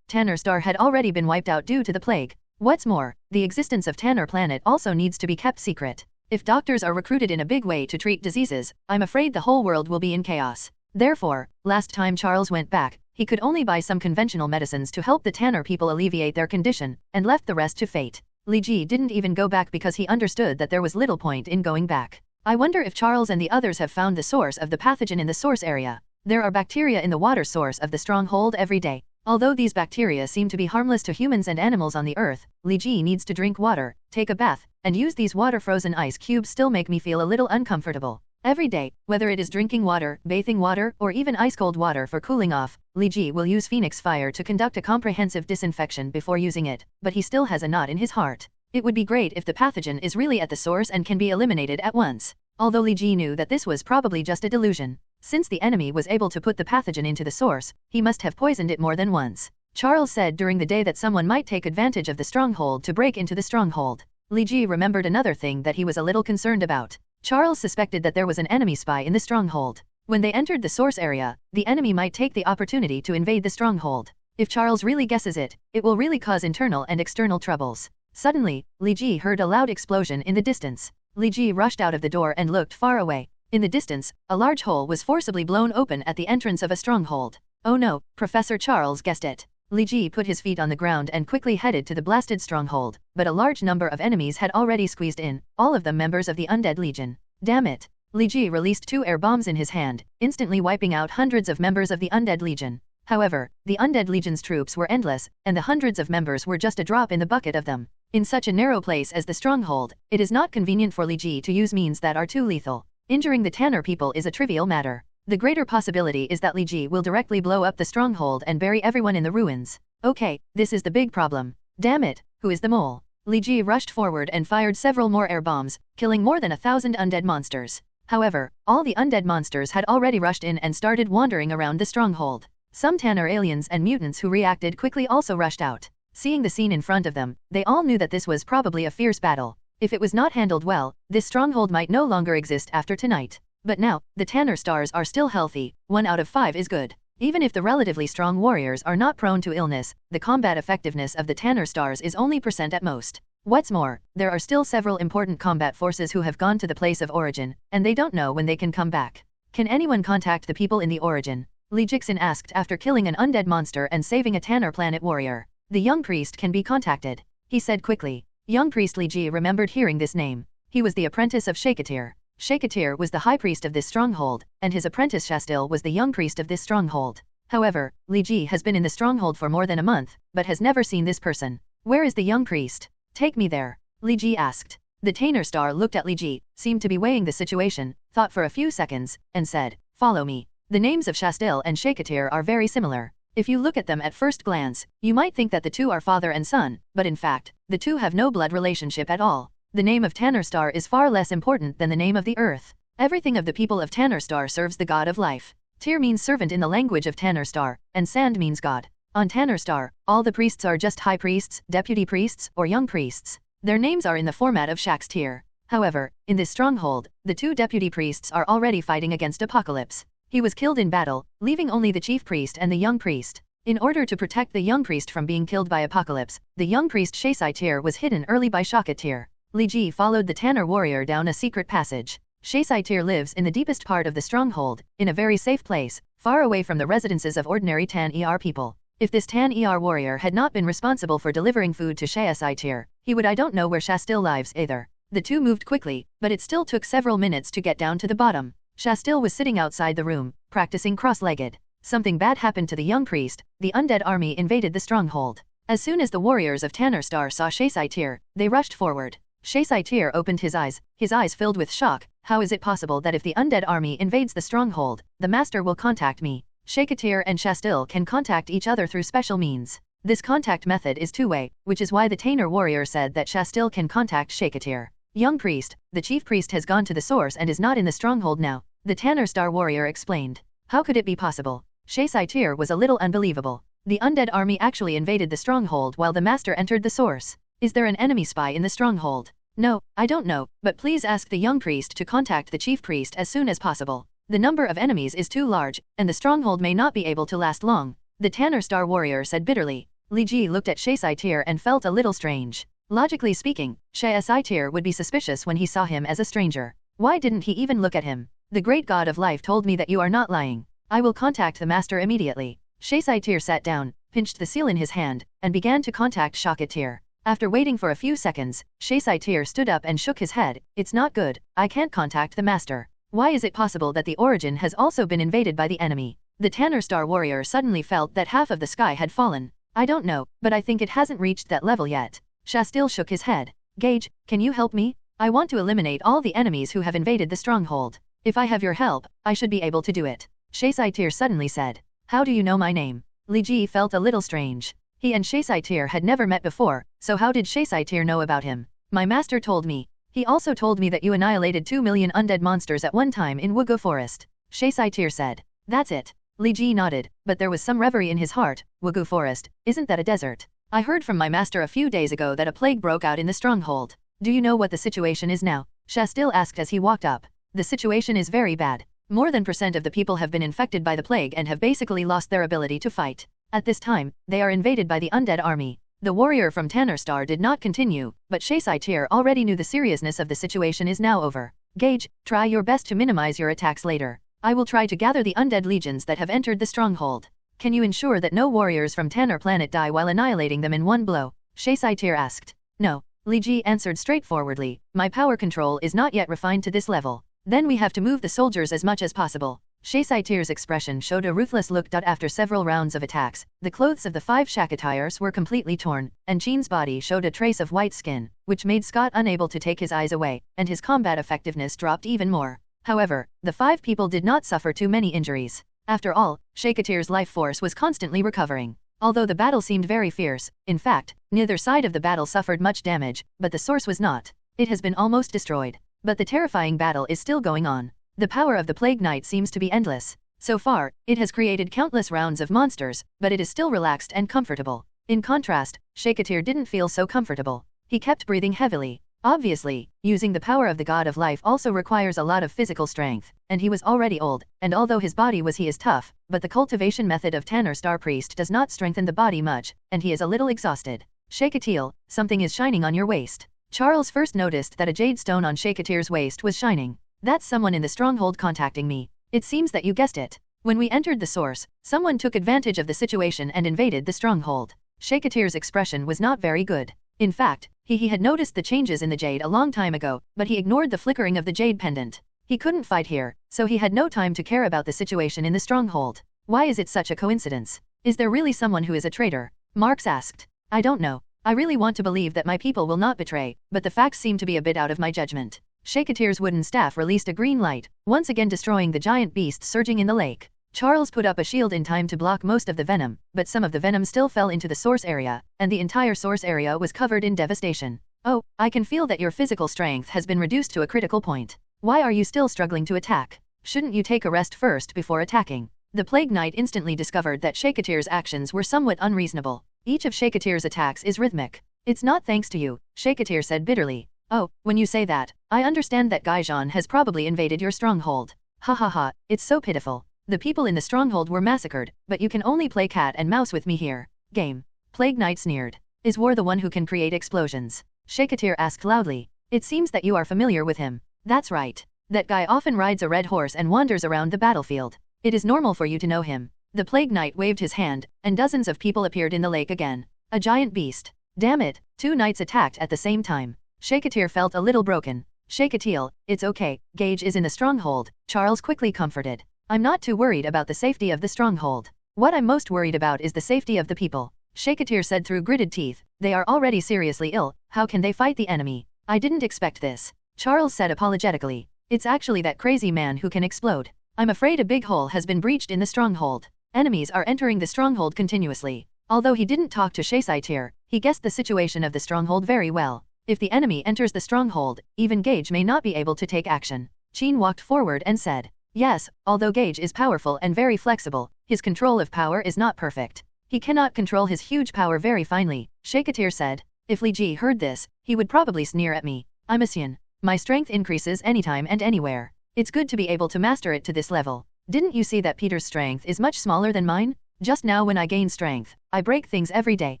[SPEAKER 4] had already been wiped out due to the plague. What's more, the existence of Tanner planet also needs to be kept secret. If doctors are recruited in a big way to treat diseases, I'm afraid the whole world will be in chaos. Therefore, last time Charles went back, he could only buy some conventional medicines to help the Tanner people alleviate their condition, and left the rest to fate. Li Ji didn't even go back because he understood that there was little point in going back. I wonder if Charles and the others have found the source of the pathogen in the source area. There are bacteria in the water source of the stronghold every day. Although these bacteria seem to be harmless to humans and animals on the Earth, Li Ji needs to drink water, take a bath, and use these water-frozen ice cubes still make me feel a little uncomfortable. Every day, whether it is drinking water, bathing water, or even ice-cold water for cooling off, Li Ji will use Phoenix Fire to conduct a comprehensive disinfection before using it, but he still has a knot in his heart. It would be great if the pathogen is really at the source and can be eliminated at once. Although Li Ji knew that this was probably just a delusion. Since the enemy was able to put the pathogen into the source, he must have poisoned it more than once. Charles said during the day that someone might take advantage of the stronghold to break into the stronghold. Li Ji remembered another thing that he was a little concerned about. Charles suspected that there was an enemy spy in the stronghold. When they entered the source area, the enemy might take the opportunity to invade the stronghold. If Charles really guesses it, it will really cause internal and external troubles. Suddenly, Li Ji heard a loud explosion in the distance. Li Ji rushed out of the door and looked far away. In the distance, a large hole was forcibly blown open at the entrance of a stronghold. Oh no, Professor Charles guessed it. Li Ji put his feet on the ground and quickly headed to the blasted stronghold, but a large number of enemies had already squeezed in, all of them members of the Undead Legion. Damn it! Li Ji released 2 air bombs in his hand, instantly wiping out hundreds of members of the Undead Legion. However, the Undead Legion's troops were endless, and the hundreds of members were just a drop in the bucket of them. In such a narrow place as the stronghold, it is not convenient for Li Ji to use means that are too lethal. Injuring the Tanner people is a trivial matter. The greater possibility is that Li Ji will directly blow up the stronghold and bury everyone in the ruins. Okay, this is the big problem. Damn it, who is the mole? Li Ji rushed forward and fired several more air bombs, killing more than 1,000 undead monsters. However, all the undead monsters had already rushed in and started wandering around the stronghold. Some Tanner aliens and mutants who reacted quickly also rushed out. Seeing the scene in front of them, they all knew that this was probably a fierce battle. If it was not handled well, this stronghold might no longer exist after tonight. But now, the Tanner stars are still healthy, 1 out of 5 is good. Even if the relatively strong warriors are not prone to illness, the combat effectiveness of the Tanner stars is only % at most. What's more, there are still several important combat forces who have gone to the place of origin, and they don't know when they can come back. Can anyone contact the people in the origin? Li Jixin asked after killing an undead monster and saving a Tanner planet warrior. The young priest can be contacted, he said quickly. Young priest Li Ji remembered hearing this name. He was the apprentice of Shakatir. Shakatir was the high priest of this stronghold, and his apprentice Shastil was the young priest of this stronghold. However, Li Ji has been in the stronghold for more than a month, but has never seen this person. Where is the young priest? Take me there, Li Ji asked. The Tanner star looked at Li Ji, seemed to be weighing the situation, thought for a few seconds, and said, "Follow me." The names of Shastil and Shakatir are very similar. If you look at them at first glance, you might think that the two are father and son, but in fact, the two have no blood relationship at all. The name of Tanner Star is far less important than the name of the earth. Everything of the people of Tanner Star serves the god of life. Tyr means servant in the language of Tanner Star, and Sand means god. On Tanner Star, all the priests are just high priests, deputy priests, or young priests. Their names are in the format of Shak's Tyr. However, in this stronghold, the 2 deputy priests are already fighting against Apocalypse. He was killed in battle, leaving only the chief priest and the young priest. In order to protect the young priest from being killed by Apocalypse, the young priest Shaesai Tyr was hidden early by Shaka Tyr. Li Ji followed the Tanner warrior down a secret passage. Shaesai Tyr lives in the deepest part of the stronghold, in a very safe place, far away from the residences of ordinary Tan-Er people. If this Tan-Er warrior had not been responsible for delivering food to Shaesai Tyr, he would I don't know where Shastil lives either. The two moved quickly, but it still took several minutes to get down to the bottom. Shastil was sitting outside the room, practicing cross-legged. Something bad happened to the young priest. The undead army invaded the stronghold. As soon as the warriors of Tanner Star saw Shaesai Tyr, they rushed forward. Shaesai Tyr opened his eyes filled with shock. How is it possible that if the undead army invades the stronghold, the master will contact me? Shakatir and Shastil can contact each other through special means. This contact method is two-way, which is why the Tanner warrior said that Shastil can contact Shakatir. Young priest, the chief priest has gone to the source and is not in the stronghold now, the Tanner Star warrior explained. How could it be possible? Shaesai Tyr was a little unbelievable. The undead army actually invaded the stronghold while the master entered the source. Is there an enemy spy in the stronghold? No, I don't know, but please ask the young priest to contact the chief priest as soon as possible. The number of enemies is too large, and the stronghold may not be able to last long, the Tanner Star warrior said bitterly. Li Ji looked at Shaesai Tyr and felt a little strange. Logically speaking, Shaesai Tyr would be suspicious when he saw him as a stranger. Why didn't he even look at him? The great god of life told me that you are not lying. I will contact the master immediately. Shaesai Tyr sat down, pinched the seal in his hand, and began to contact Shaka Tyr. After waiting for a few seconds, Shaesai Tyr stood up and shook his head. It's not good, I can't contact the master. Why is it possible that the origin has also been invaded by the enemy? The Tanner Star warrior suddenly felt that half of the sky had fallen. I don't know, but I think it hasn't reached that level yet. Shastil shook his head. Gage, can you help me? I want to eliminate all the enemies who have invaded the stronghold. If I have your help, I should be able to do it. Shaesai Tyr suddenly said. How do you know my name? Li Ji felt a little strange. He and Saiyans had never met before, so how did Saiyans know about him? My master told me. He also told me that you annihilated 2 million undead monsters at one time in Wugo Forest. Saiyans said. That's it. Li Ji nodded, but there was some reverie in his heart. Wugo Forest, isn't that a desert? I heard from my master a few days ago that a plague broke out in the stronghold. Do you know what the situation is now? Shastil asked as he walked up. The situation is very bad. More than % of the people have been infected by the plague and have basically lost their ability to fight. At this time, they are invaded by the undead army. The warrior from Tanner Star did not continue, but Saiyans already knew the seriousness of the situation is now over. Gage, try your best to minimize your attacks later. I will try to gather the undead legions that have entered the stronghold. Can you ensure that no warriors from Tanner planet die while annihilating them in one blow? Saiyans asked. No. Li Ji answered straightforwardly, my power control is not yet refined to this level. Then we have to move the soldiers as much as possible. Saiyans' expression showed a ruthless look. After several rounds of attacks, the clothes of the 5 Shakatires were completely torn, and Chin's body showed a trace of white skin, which made Scott unable to take his eyes away, and his combat effectiveness dropped even more. However, the 5 people did not suffer too many injuries. After all, Shakatir's life force was constantly recovering. Although the battle seemed very fierce, in fact, neither side of the battle suffered much damage, but the source was not. It has been almost destroyed. But the terrifying battle is still going on. The power of the Plague Knight seems to be endless. So far, it has created countless rounds of monsters, but it is still relaxed and comfortable. In contrast, Shakatir didn't feel so comfortable. He kept breathing heavily. Obviously, using the power of the God of Life also requires a lot of physical strength, and he was already old, and although his body was he is tough, but the cultivation method of Tanner Star Priest does not strengthen the body much, and he is a little exhausted. Shakatil, something is shining on your waist. Charles first noticed that a jade stone on Shakatir's waist was shining. That's someone in the stronghold contacting me. It seems that you guessed it. When we entered the source, someone took advantage of the situation and invaded the stronghold. Shakatir's expression was not very good. In fact, he had noticed the changes in the jade a long time ago, but he ignored the flickering of the jade pendant. He couldn't fight here, so he had no time to care about the situation in the stronghold. Why is it such a coincidence? Is there really someone who is a traitor? Marx asked. I don't know. I really want to believe that my people will not betray, but the facts seem to be a bit out of my judgment. Shakatir's wooden staff released a green light, once again destroying the giant beast surging in the lake. Charles put up a shield in time to block most of the venom, but some of the venom still fell into the source area, and the entire source area was covered in devastation. Oh, I can feel that your physical strength has been reduced to a critical point. Why are you still struggling to attack? Shouldn't you take a rest first before attacking? The Plague Knight instantly discovered that Shakatir's actions were somewhat unreasonable. Each of Shakatir's attacks is rhythmic. It's not thanks to you, Shakatir said bitterly. Oh, when you say that, I understand that Gaijan has probably invaded your stronghold. Ha ha ha, it's so pitiful. The people in the stronghold were massacred, but you can only play cat and mouse with me here. Game. Plague Knight sneered. Is War the one who can create explosions? Shakatir asked loudly. It seems that you are familiar with him. That's right. That guy often rides a red horse and wanders around the battlefield. It is normal for you to know him. The Plague Knight waved his hand, and dozens of people appeared in the lake again. A giant beast. Damn it, 2 knights attacked at the same time. Shakatir felt a little broken. Shakatil, it's okay, Gage is in the stronghold, Charles quickly comforted. I'm not too worried about the safety of the stronghold. What I'm most worried about is the safety of the people. Shakatir said through gritted teeth, they are already seriously ill, how can they fight the enemy? I didn't expect this. Charles said apologetically. It's actually that crazy man who can explode. I'm afraid a big hole has been breached in the stronghold. Enemies are entering the stronghold continuously. Although he didn't talk to Shaitir, he guessed the situation of the stronghold very well. If the enemy enters the stronghold, even Gage may not be able to take action. Chin walked forward and said, yes, although Gage is powerful and very flexible, his control of power is not perfect. He cannot control his huge power very finely, Shakatir said. If Li Ji heard this, he would probably sneer at me. I'm a Saiyan. My strength increases anytime and anywhere. It's good to be able to master it to this level. Didn't you see that Peter's strength is much smaller than mine? Just now when I gain strength, I break things every day.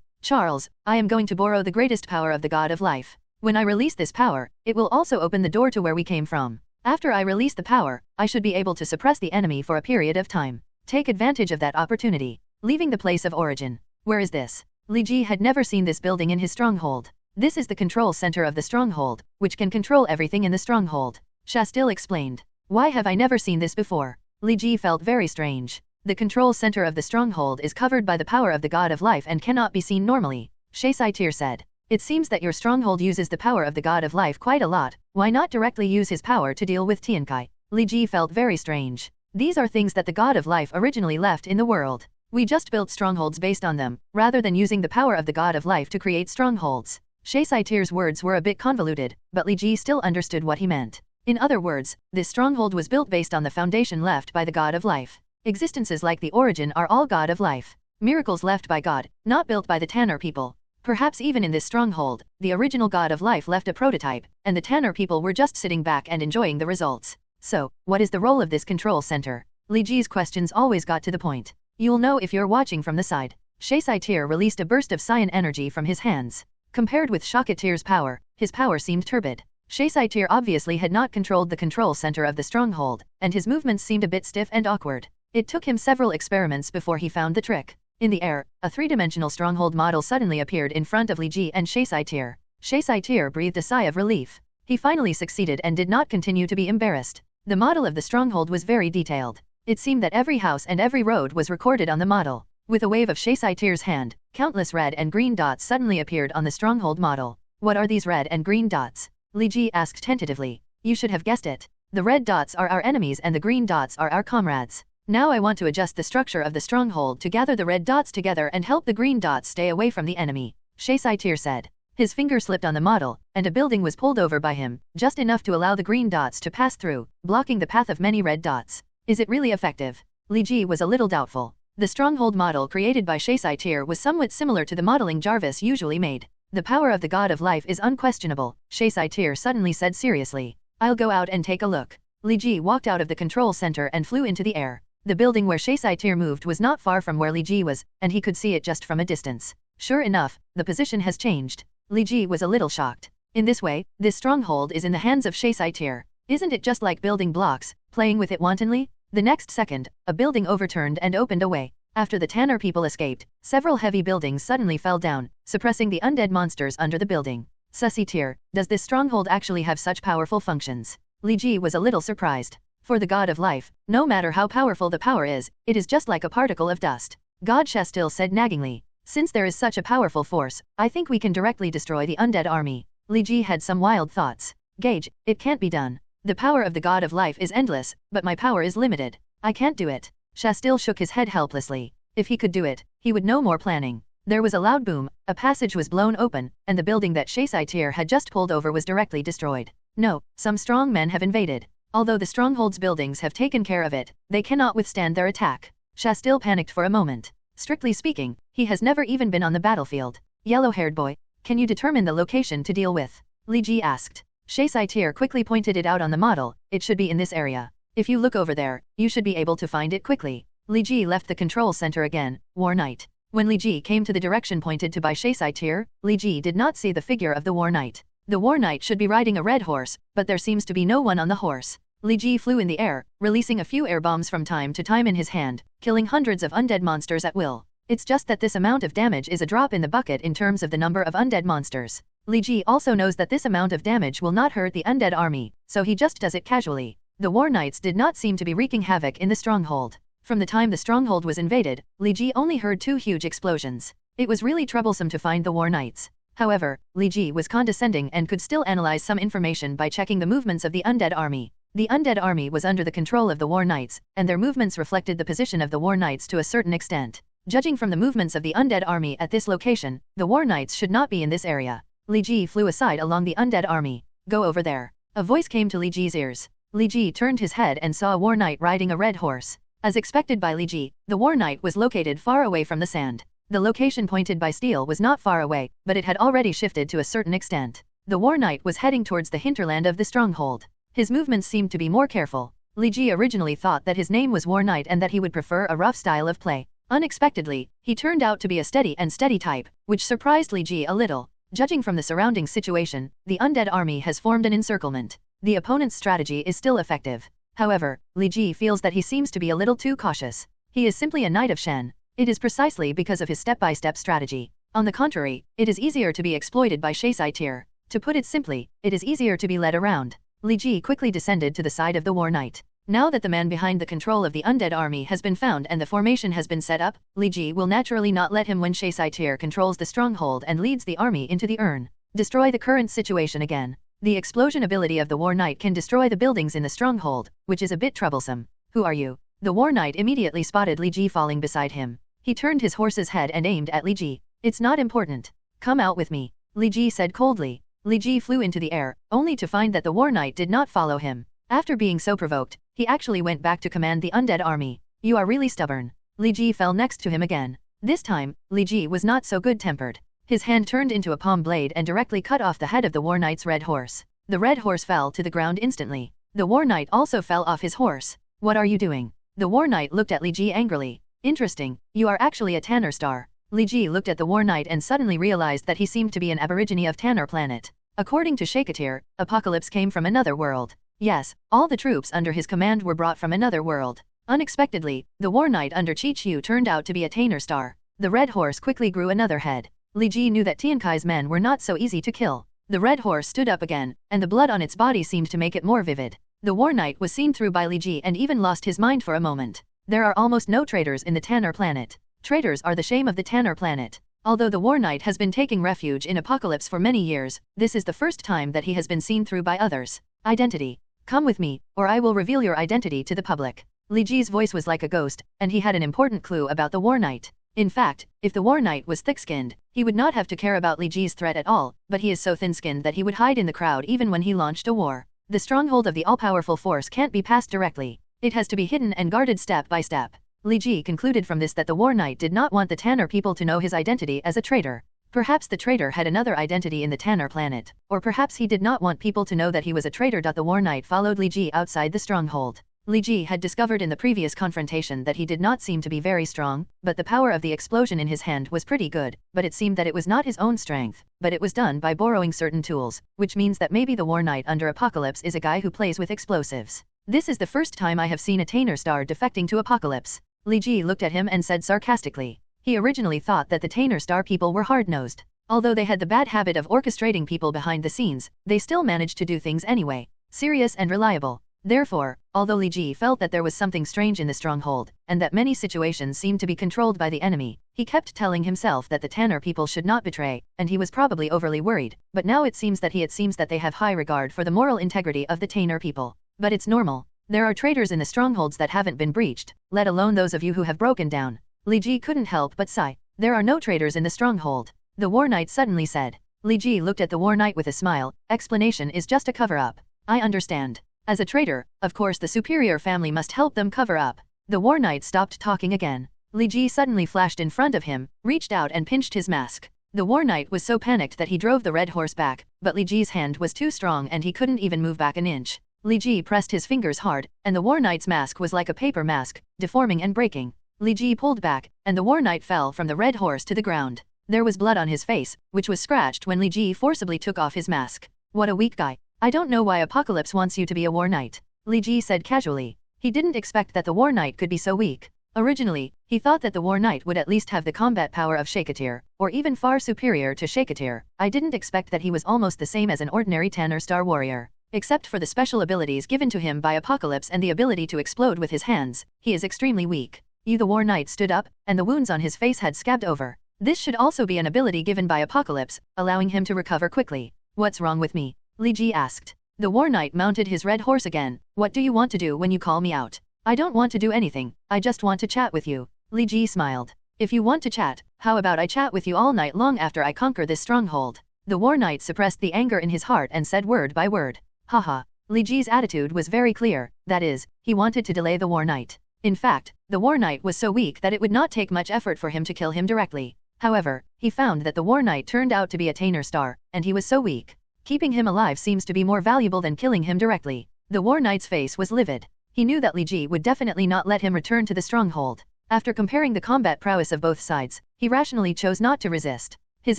[SPEAKER 4] Charles, I am going to borrow the greatest power of the God of Life. When I release this power, it will also open the door to where we came from. After I release the power, I should be able to suppress the enemy for a period of time. Take advantage of that opportunity. Leaving the place of origin. Where is this? Li Ji had never seen this building in his stronghold. This is the control center of the stronghold, which can control everything in the stronghold. Shastil explained. Why have I never seen this before? Li Ji felt very strange. The control center of the stronghold is covered by the power of the God of Life and cannot be seen normally. Shaitir said. It seems that your stronghold uses the power of the God of Life quite a lot. Why not directly use his power to deal with Tiankai? Li Ji felt very strange. These are things that the God of Life originally left in the world. We just built strongholds based on them, rather than using the power of the god of life to create strongholds. Saiyans' words were a bit convoluted, but Li Ji still understood what he meant. In other words, this stronghold was built based on the foundation left by the god of life. Existences like the origin are all god of life. Miracles left by God, not built by the Tanner people. Perhaps even in this stronghold, the original god of life left a prototype, and the Tanner people were just sitting back and enjoying the results. So, what is the role of this control center? Li Ji's questions always got to the point. You'll know if you're watching from the side. Saiyans released a burst of Saiyan energy from his hands. Compared with Shakatir's power, his power seemed turbid. Saiyans obviously had not controlled the control center of the stronghold, and his movements seemed a bit stiff and awkward. It took him several experiments before he found the trick. In the air, a three-dimensional stronghold model suddenly appeared in front of Li Ji and Saiyans. Saiyans breathed a sigh of relief. He finally succeeded and did not continue to be embarrassed. The model of the stronghold was very detailed. It seemed that every house and every road was recorded on the model. With a wave of Saiyans' hand, countless red and green dots suddenly appeared on the stronghold model. What are these red and green dots? Li Ji asked tentatively. You should have guessed it. The red dots are our enemies and the green dots are our comrades. Now I want to adjust the structure of the stronghold to gather the red dots together and help the green dots stay away from the enemy, Saiyans said. His finger slipped on the model, and a building was pulled over by him, just enough to allow the green dots to pass through, blocking the path of many red dots. Is it really effective? Li Ji was a little doubtful. The stronghold model created by Saiyans was somewhat similar to the modeling Jarvis usually made. The power of the god of life is unquestionable, Saiyans suddenly said seriously. I'll go out and take a look. Li Ji walked out of the control center and flew into the air. The building where Saiyans moved was not far from where Li Ji was, and he could see it just from a distance. Sure enough, the position has changed. Li Ji was a little shocked. In this way, this stronghold is in the hands of Saiyans. Isn't it just like building blocks, playing with it wantonly? The next second, a building overturned and opened a way. After the Tanner people escaped, several heavy buildings suddenly fell down, suppressing the undead monsters under the building. Saiyans, does this stronghold actually have such powerful functions? Li Ji was a little surprised. For the god of life, no matter how powerful the power is, it is just like a particle of dust. God Shastil said naggingly. Since there is such a powerful force, I think we can directly destroy the undead army. Li Ji had some wild thoughts. Gage, it can't be done. The power of the god of life is endless, but my power is limited. I can't do it. Shastil shook his head helplessly. If he could do it, he would no more planning. There was a loud boom, a passage was blown open, and the building that Saiyans had just pulled over was directly destroyed. No, some strong men have invaded. Although the stronghold's buildings have taken care of it, they cannot withstand their attack. Shastil panicked for a moment. Strictly speaking, he has never even been on the battlefield. Yellow-haired boy, can you determine the location to deal with? Li Ji asked. Saiyans quickly pointed it out on the model. It should be in this area. If you look over there, you should be able to find it quickly. Li Ji left the control center again. War Knight. When Li Ji came to the direction pointed to by Saiyans, Li Ji did not see the figure of the War Knight. The War Knight should be riding a red horse, but there seems to be no one on the horse. Li Ji flew in the air, releasing a few air bombs from time to time in his hand, killing hundreds of undead monsters at will. It's just that this amount of damage is a drop in the bucket in terms of the number of undead monsters. Li Ji also knows that this amount of damage will not hurt the undead army, so he just does it casually. The War Knights did not seem to be wreaking havoc in the stronghold. From the time the stronghold was invaded, Li Ji only heard 2 huge explosions. It was really troublesome to find the War Knights. However, Li Ji was condescending and could still analyze some information by checking the movements of the undead army. The undead army was under the control of the War Knights, and their movements reflected the position of the War Knights to a certain extent. Judging from the movements of the undead army at this location, the War Knights should not be in this area. Li Ji flew aside along the undead army. Go over there. A voice came to Li Ji's ears. Li Ji turned his head and saw a War Knight riding a red horse. As expected by Li Ji, the War Knight was located far away from the sand. The location pointed by steel was not far away, but it had already shifted to a certain extent. The War Knight was heading towards the hinterland of the stronghold. His movements seemed to be more careful. Li Ji originally thought that his name was War Knight and that he would prefer a rough style of play. Unexpectedly, he turned out to be a steady type, which surprised Li Ji a little. Judging from the surrounding situation, the undead army has formed an encirclement. The opponent's strategy is still effective. However, Li Ji feels that he seems to be a little too cautious. He is simply a knight of Shen. It is precisely because of his step-by-step strategy. On the contrary, it is easier to be exploited by Saiyans. To put it simply, it is easier to be led around. Li Ji quickly descended to the side of the War Knight. Now that the man behind the control of the undead army has been found and the formation has been set up, Li Ji will naturally not let him when Saiyans controls the stronghold and leads the army into the urn. Destroy the current situation again. The explosion ability of the War Knight can destroy the buildings in the stronghold, which is a bit troublesome. Who are you? The War Knight immediately spotted Li Ji falling beside him. He turned his horse's head and aimed at Li Ji. It's not important. Come out with me, Li Ji said coldly. Li Ji flew into the air, only to find that the war knight did not follow him. After being so provoked, he actually went back to command the undead army. You are really stubborn. Li Ji fell next to him again. This time, Li Ji was not so good-tempered. His hand turned into a palm blade and directly cut off the head of the war knight's red horse. The red horse fell to the ground instantly. The war knight also fell off his horse. What are you doing? The war knight looked at Li Ji angrily. Interesting, you are actually a Tanner star. Li Ji looked at the war knight and suddenly realized that he seemed to be an aborigine of Tanner planet. According to Shakatir, Apocalypse came from another world. Yes, all the troops under his command were brought from another world. Unexpectedly, the war knight under Chi Chu turned out to be a Tanner star. The red horse quickly grew another head. Li Ji knew that Tiankai's men were not so easy to kill. The red horse stood up again, and the blood on its body seemed to make it more vivid. The war knight was seen through by Li Ji and even lost his mind for a moment. There are almost no traitors in the Tanner planet. Traitors are the shame of the Tanner planet. Although the war knight has been taking refuge in Apocalypse for many years, this is the first time that he has been seen through by others. Identity. Come with me, or I will reveal your identity to the public. Li Ji's voice was like a ghost, and he had an important clue about the war knight. In fact, if the war knight was thick-skinned, he would not have to care about Li Ji's threat at all, but he is so thin-skinned that he would hide in the crowd even when he launched a war. The stronghold of the all-powerful force can't be passed directly. It has to be hidden and guarded step by step. Li Ji concluded from this that the war knight did not want the Tanner people to know his identity as a traitor. Perhaps the traitor had another identity in the Tanner planet, or perhaps he did not want people to know that he was a traitor. The war knight followed Li Ji outside the stronghold. Li Ji had discovered in the previous confrontation that he did not seem to be very strong, but the power of the explosion in his hand was pretty good, but it seemed that it was not his own strength, but it was done by borrowing certain tools, which means that maybe the war knight under Apocalypse is a guy who plays with explosives. This is the first time I have seen a Tanner star defecting to Apocalypse. Li Ji looked at him and said sarcastically. He originally thought that the Tanner star people were hard-nosed. Although they had the bad habit of orchestrating people behind the scenes, they still managed to do things anyway. Serious and reliable. Therefore, although Li Ji felt that there was something strange in the stronghold, and that many situations seemed to be controlled by the enemy, he kept telling himself that the Tanner people should not betray, and he was probably overly worried, but now it seems that they have high regard for the moral integrity of the Tanner people. But it's normal. There are traitors in the strongholds that haven't been breached, let alone those of you who have broken down. Li Ji couldn't help but sigh. There are no traitors in the stronghold. The war knight suddenly said. Li Ji looked at the war knight with a smile. Explanation is just a cover-up. I understand. As a traitor, of course the superior family must help them cover up. The war knight stopped talking again. Li Ji suddenly flashed in front of him, reached out and pinched his mask. The war knight was so panicked that he drove the red horse back, but Li Ji's hand was too strong and he couldn't even move back an inch. Li Ji pressed his fingers hard, and the war knight's mask was like a paper mask, deforming and breaking. Li Ji pulled back, and the war knight fell from the red horse to the ground. There was blood on his face, which was scratched when Li Ji forcibly took off his mask. What a weak guy. I don't know why Apocalypse wants you to be a war knight, Li Ji said casually. He didn't expect that the war knight could be so weak. Originally, he thought that the war knight would at least have the combat power of Shakatir, or even far superior to Shakatir. I didn't expect that he was almost the same as an ordinary Tanner star warrior. Except for the special abilities given to him by Apocalypse and the ability to explode with his hands, he is extremely weak. The war knight stood up, and the wounds on his face had scabbed over. This should also be an ability given by Apocalypse, allowing him to recover quickly. What's wrong with me? Li Ji asked. The war knight mounted his red horse again. What do you want to do when you call me out? I don't want to do anything, I just want to chat with you. Li Ji smiled. If you want to chat, how about I chat with you all night long after I conquer this stronghold? The war knight suppressed the anger in his heart and said word by word. Haha. Li Ji's attitude was very clear, that is, he wanted to delay the war knight. In fact, the war knight was so weak that it would not take much effort for him to kill him directly. However, he found that the war knight turned out to be a Tanner star, and he was so weak. Keeping him alive seems to be more valuable than killing him directly. The war knight's face was livid. He knew that Li Ji would definitely not let him return to the stronghold. After comparing the combat prowess of both sides, he rationally chose not to resist. His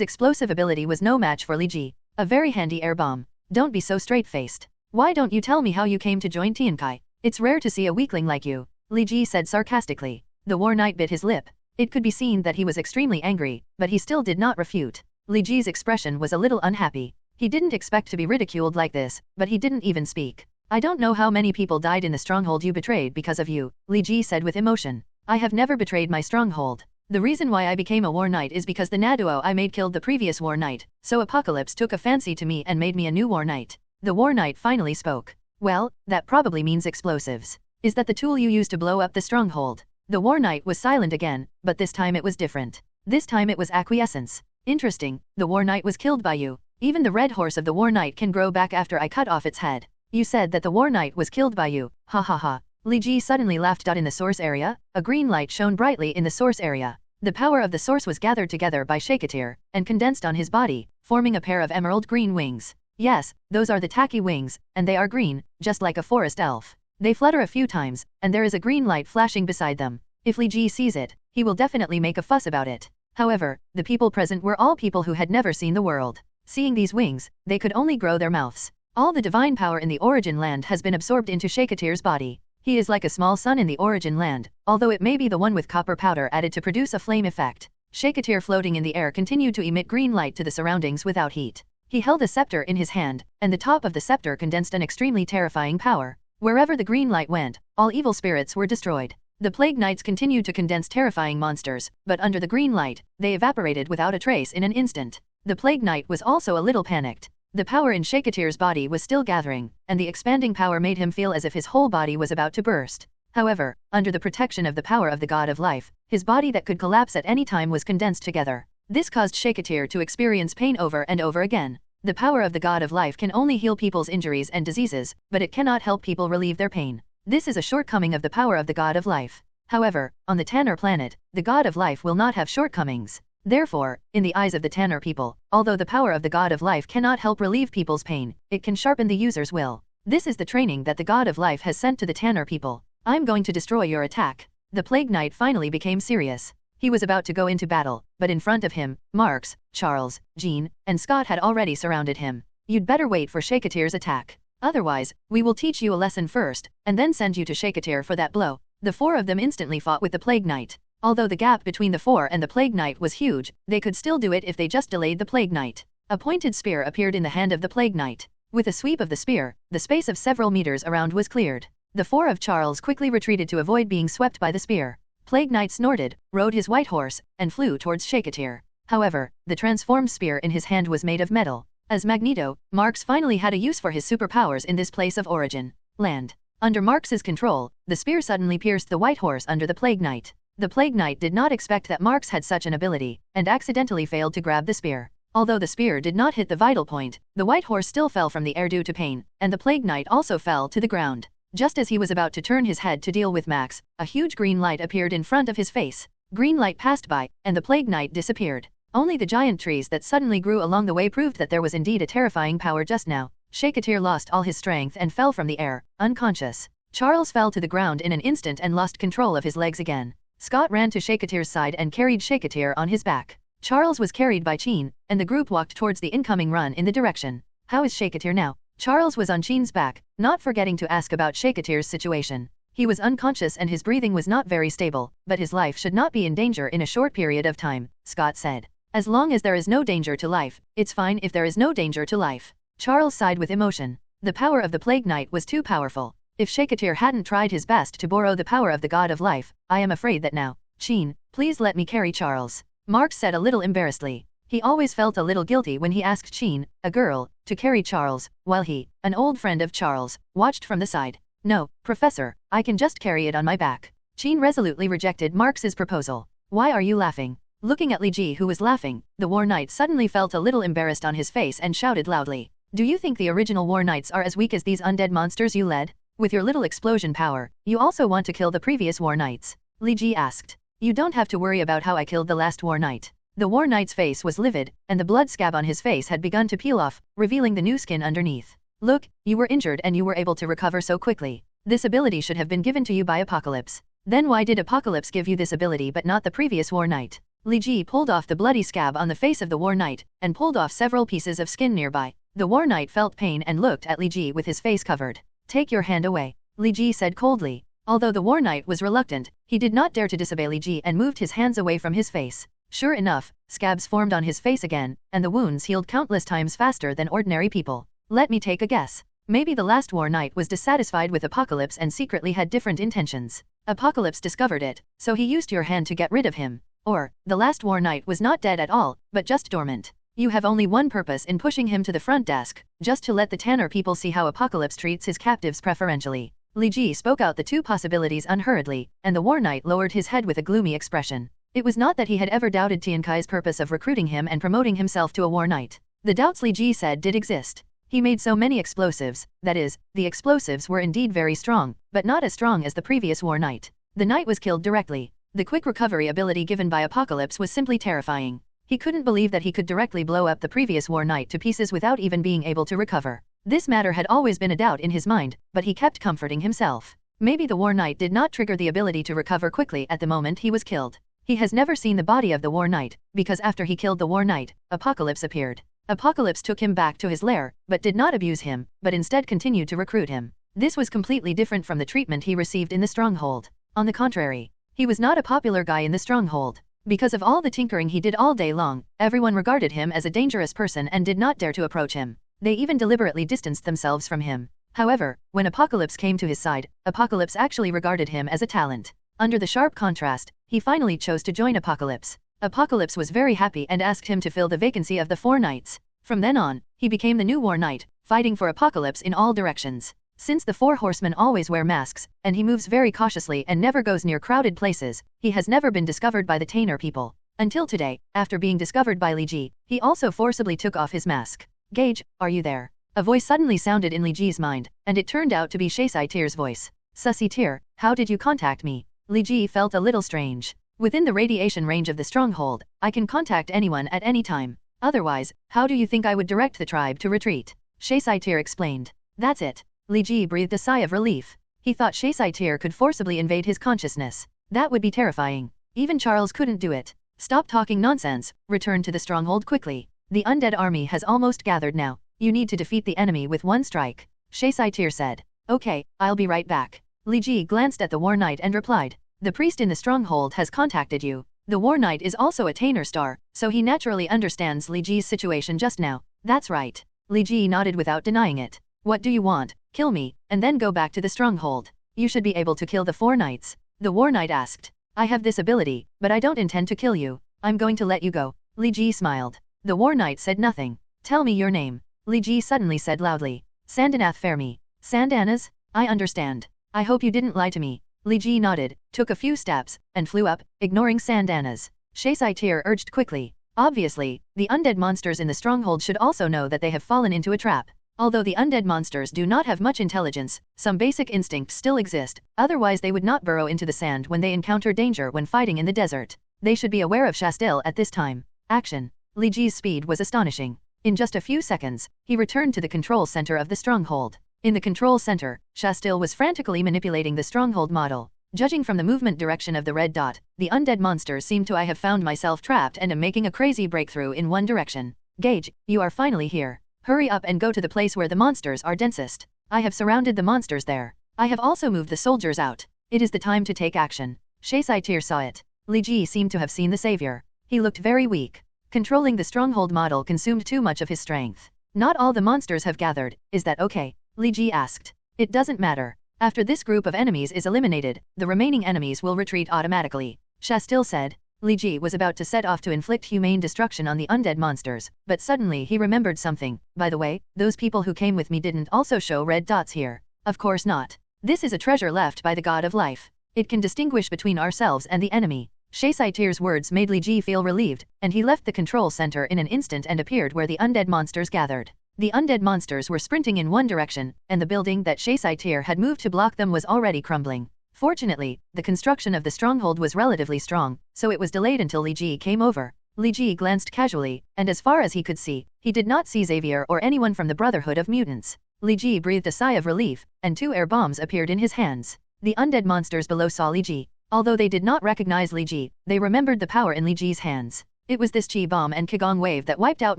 [SPEAKER 4] explosive ability was no match for Li Ji. A very handy air bomb. Don't be so straight-faced. Why don't you tell me how you came to join Tiankai? It's rare to see a weakling like you, Li Ji said sarcastically. The war knight bit his lip. It could be seen that he was extremely angry, but he still did not refute. Li Ji's expression was a little unhappy. He didn't expect to be ridiculed like this, but he didn't even speak. I don't know how many people died in the stronghold you betrayed because of you, Li Ji said with emotion. I have never betrayed my stronghold. The reason why I became a war knight is because the Naduo I made killed the previous war knight, so Apocalypse took a fancy to me and made me a new war knight. The war knight finally spoke. Well, that probably means explosives. Is that the tool you used to blow up the stronghold? The War Knight was silent again, but this time it was different. This time it was acquiescence. Interesting, the War Knight was killed by you. Even the red horse of the War Knight can grow back after I cut off its head. You said that the War Knight was killed by you, ha ha ha. Li Ji suddenly laughed. In the source area, a green light shone brightly in the source area. The power of the source was gathered together by Shakatir, and condensed on his body, forming a pair of emerald green wings. Yes, those are the tacky wings, and they are green, just like a forest elf. They flutter a few times, and there is a green light flashing beside them. If Li Ji sees it, he will definitely make a fuss about it. However, the people present were all people who had never seen the world. Seeing these wings, they could only grow their mouths. All the divine power in the origin land has been absorbed into Shakatir's body. He is like a small sun in the origin land, although it may be the one with copper powder added to produce a flame effect. Shakatir floating in the air continued to emit green light to the surroundings without heat. He held a scepter in his hand, and the top of the scepter condensed an extremely terrifying power. Wherever the green light went, all evil spirits were destroyed. The Plague Knights continued to condense terrifying monsters, but under the green light, they evaporated without a trace in an instant. The Plague Knight was also a little panicked. The power in Shakatir's body was still gathering, and the expanding power made him feel as if his whole body was about to burst. However, under the protection of the power of the God of Life, his body that could collapse at any time was condensed together. This caused Shakatir to experience pain over and over again. The power of the God of Life can only heal people's injuries and diseases, but it cannot help people relieve their pain. This is a shortcoming of the power of the God of Life. However, on the Tanner planet, the God of Life will not have shortcomings. Therefore, in the eyes of the Tanner people, although the power of the God of Life cannot help relieve people's pain, it can sharpen the user's will. This is the training that the God of Life has sent to the Tanner people. I'm going to destroy your attack. The Plague Knight finally became serious. He was about to go into battle, but in front of him, Marks, Charles, Jean, and Scott had already surrounded him. You'd better wait for Shakatir's attack. Otherwise, we will teach you a lesson first, and then send you to Shakatir for that blow. The four of them instantly fought with the Plague Knight. Although the gap between the four and the Plague Knight was huge, they could still do it if they just delayed the Plague Knight. A pointed spear appeared in the hand of the Plague Knight. With a sweep of the spear, the space of several meters around was cleared. The four of Charles quickly retreated to avoid being swept by the spear. Plague Knight snorted, rode his white horse, and flew towards Shakatir. However, the transformed spear in his hand was made of metal. As Magneto, Marks finally had a use for his superpowers in this place of origin. Land. Under Marks's control, the spear suddenly pierced the white horse under the Plague Knight. The Plague Knight did not expect that Marks had such an ability, and accidentally failed to grab the spear. Although the spear did not hit the vital point, the white horse still fell from the air due to pain, and the Plague Knight also fell to the ground. Just as he was about to turn his head to deal with Max, a huge green light appeared in front of his face. Green light passed by, and the Plague Knight disappeared. Only the giant trees that suddenly grew along the way proved that there was indeed a terrifying power just now. Shakatir lost all his strength and fell from the air, unconscious. Charles fell to the ground in an instant and lost control of his legs again. Scott ran to Shakatir's side and carried Shakatir on his back. Charles was carried by Chin, and the group walked towards the incoming run in the direction. How is Shakatir now? Charles was on Chin's back, not forgetting to ask about Shakatir's situation. He was unconscious and his breathing was not very stable, but his life should not be in danger in a short period of time, Scott said. As long as there is no danger to life, it's fine if there is no danger to life. Charles sighed with emotion. The power of the Plague Knight was too powerful. If Shakatir hadn't tried his best to borrow the power of the God of Life, I am afraid that now. Chin, please let me carry Charles. Mark said a little embarrassedly. He always felt a little guilty when he asked Chin, a girl, to carry Charles, while he, an old friend of Charles, watched from the side. No, Professor, I can just carry it on my back. Chin resolutely rejected Marx's proposal. Why are you laughing? Looking at Li Ji who was laughing, the War Knight suddenly felt a little embarrassed on his face and shouted loudly. Do you think the original War Knights are as weak as these undead monsters you led? With your little explosion power, you also want to kill the previous War Knights? Li Ji asked. You don't have to worry about how I killed the last War Knight. The War Knight's face was livid, and the blood scab on his face had begun to peel off, revealing the new skin underneath. Look, you were injured and you were able to recover so quickly. This ability should have been given to you by Apocalypse. Then why did Apocalypse give you this ability but not the previous War Knight? Li Ji pulled off the bloody scab on the face of the War Knight, and pulled off several pieces of skin nearby. The War Knight felt pain and looked at Li Ji with his face covered. Take your hand away, Li Ji said coldly. Although the War Knight was reluctant, he did not dare to disobey Li Ji and moved his hands away from his face. Sure enough, scabs formed on his face again, and the wounds healed countless times faster than ordinary people. Let me take a guess. Maybe the last War Knight was dissatisfied with Apocalypse and secretly had different intentions. Apocalypse discovered it, so he used your hand to get rid of him. Or, the last War Knight was not dead at all, but just dormant. You have only one purpose in pushing him to the front desk, just to let the Tanner people see how Apocalypse treats his captives preferentially. Li Ji spoke out the two possibilities unhurriedly, and the War Knight lowered his head with a gloomy expression. It was not that he had ever doubted Tian Kai's purpose of recruiting him and promoting himself to a War Knight. The doubts Li Ji said did exist. He made so many explosives, that is, the explosives were indeed very strong, but not as strong as the previous War Knight. The knight was killed directly. The quick recovery ability given by Apocalypse was simply terrifying. He couldn't believe that he could directly blow up the previous War Knight to pieces without even being able to recover. This matter had always been a doubt in his mind, but he kept comforting himself. Maybe the War Knight did not trigger the ability to recover quickly at the moment he was killed. He has never seen the body of the War Knight, because after he killed the War Knight, Apocalypse appeared. Apocalypse took him back to his lair, but did not abuse him, but instead continued to recruit him. This was completely different from the treatment he received in the stronghold. On the contrary, he was not a popular guy in the stronghold. Because of all the tinkering he did all day long, everyone regarded him as a dangerous person and did not dare to approach him. They even deliberately distanced themselves from him. However, when Apocalypse came to his side, Apocalypse actually regarded him as a talent. Under the sharp contrast, he finally chose to join Apocalypse. Apocalypse was very happy and asked him to fill the vacancy of the 4 knights. From then on, he became the new War Knight, fighting for Apocalypse in all directions. Since the 4 horsemen always wear masks, and he moves very cautiously and never goes near crowded places, he has never been discovered by the Tainer people. Until today, after being discovered by Li Ji, he also forcibly took off his mask. "Gage, are you there?" A voice suddenly sounded in Li Ji's mind, and it turned out to be Shaisai Tier's voice. "Sussy Tier, how did you contact me?" Li Ji felt a little strange. "Within the radiation range of the stronghold, I can contact anyone at any time. Otherwise, how do you think I would direct the tribe to retreat?" Shaisai Tier explained. "That's it." Li Ji breathed a sigh of relief. He thought Shaisai Tier could forcibly invade his consciousness. That would be terrifying. Even Charles couldn't do it. "Stop talking nonsense, return to the stronghold quickly. The undead army has almost gathered now. You need to defeat the enemy with one strike," Shaisai Tier said. "Okay, I'll be right back." Li Ji glanced at the War Knight and replied. "The priest in the stronghold has contacted you. The War Knight is also a Tainer star, so he naturally understands Li Ji's situation just now." "That's right." Li Ji nodded without denying it. "What do you want? Kill me, and then go back to the stronghold. You should be able to kill the 4 knights." The War Knight asked. "I have this ability, but I don't intend to kill you. I'm going to let you go." Li Ji smiled. The War Knight said nothing. "Tell me your name," Li Ji suddenly said loudly. "Sandanath Fermi." "Sandanas? I understand. I hope you didn't lie to me." Li Ji nodded, took a few steps, and flew up, ignoring Sandanas. Shaisai Tier urged quickly. Obviously, the undead monsters in the stronghold should also know that they have fallen into a trap. Although the undead monsters do not have much intelligence, some basic instincts still exist, otherwise they would not burrow into the sand when they encounter danger when fighting in the desert. They should be aware of Shastil at this time. Action. Li Ji's speed was astonishing. In just a few seconds, he returned to the control center of the stronghold. In the control center, Shastil was frantically manipulating the stronghold model. "Judging from the movement direction of the red dot, the undead monsters seem to I have found myself trapped and am making a crazy breakthrough in one direction. Gage, you are finally here. Hurry up and go to the place where the monsters are densest. I have surrounded the monsters there. I have also moved the soldiers out. It is the time to take action." Shaisai Tier saw it. Li Ji seemed to have seen the savior. He looked very weak. Controlling the stronghold model consumed too much of his strength. "Not all the monsters have gathered, is that okay?" Li Ji asked. "It doesn't matter. After this group of enemies is eliminated, the remaining enemies will retreat automatically," Shastil said. Li Ji was about to set off to inflict humane destruction on the undead monsters, but suddenly he remembered something. "By the way, those people who came with me didn't also show red dots here." "Of course not. This is a treasure left by the god of life. It can distinguish between ourselves and the enemy." Shaisai Tier's words made Li Ji feel relieved, and he left the control center in an instant and appeared where the undead monsters gathered. The undead monsters were sprinting in one direction, and the building that Shaisai Tier had moved to block them was already crumbling. Fortunately, the construction of the stronghold was relatively strong, so it was delayed until Li Ji came over. Li Ji glanced casually, and as far as he could see, he did not see Xavier or anyone from the Brotherhood of Mutants. Li Ji breathed a sigh of relief, and 2 air bombs appeared in his hands. The undead monsters below saw Li Ji. Although they did not recognize Li Ji, they remembered the power in Li Ji's hands. It was this Chi bomb and Qigong wave that wiped out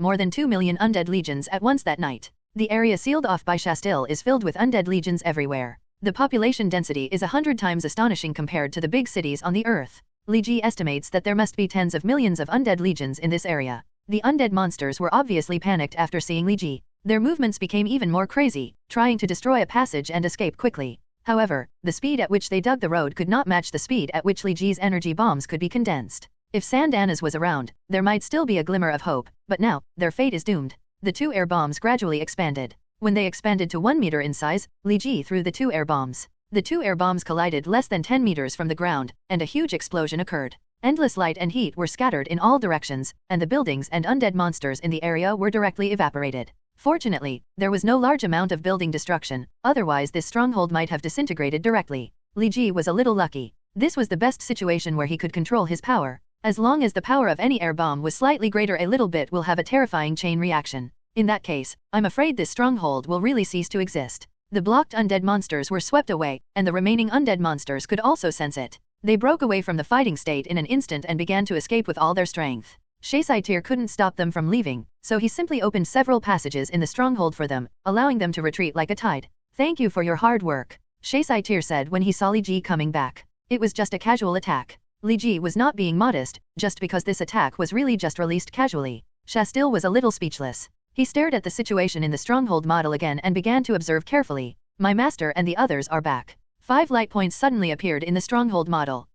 [SPEAKER 4] more than 2 million undead legions at once that night. The area sealed off by Shastil is filled with undead legions everywhere. The population density is 100 times astonishing compared to the big cities on the earth. Li Ji estimates that there must be tens of millions of undead legions in this area. The undead monsters were obviously panicked after seeing Li Ji. Their movements became even more crazy, trying to destroy a passage and escape quickly. However, the speed at which they dug the road could not match the speed at which Li Ji's energy bombs could be condensed. If Sandanas was around, there might still be a glimmer of hope, but now, their fate is doomed. The 2 air bombs gradually expanded. When they expanded to 1 meter in size, Li Ji threw the 2 air bombs. The two air bombs collided less than 10 meters from the ground, and a huge explosion occurred. Endless light and heat were scattered in all directions, and the buildings and undead monsters in the area were directly evaporated. Fortunately, there was no large amount of building destruction, otherwise this stronghold might have disintegrated directly. Li Ji was a little lucky. This was the best situation where he could control his power. As long as the power of any air bomb was slightly greater, a little bit will have a terrifying chain reaction. In that case, I'm afraid this stronghold will really cease to exist. The blocked undead monsters were swept away, and the remaining undead monsters could also sense it. They broke away from the fighting state in an instant and began to escape with all their strength. Saiyan couldn't stop them from leaving, so he simply opened several passages in the stronghold for them, allowing them to retreat like a tide. "Thank you for your hard work," Saiyan said when he saw Li Ji coming back. It was just a casual attack. Li Ji was not being modest, just because this attack was really just released casually. Shastil was a little speechless. He stared at the situation in the stronghold model again and began to observe carefully. "My master and the others are back." 5 light points suddenly appeared in the stronghold model.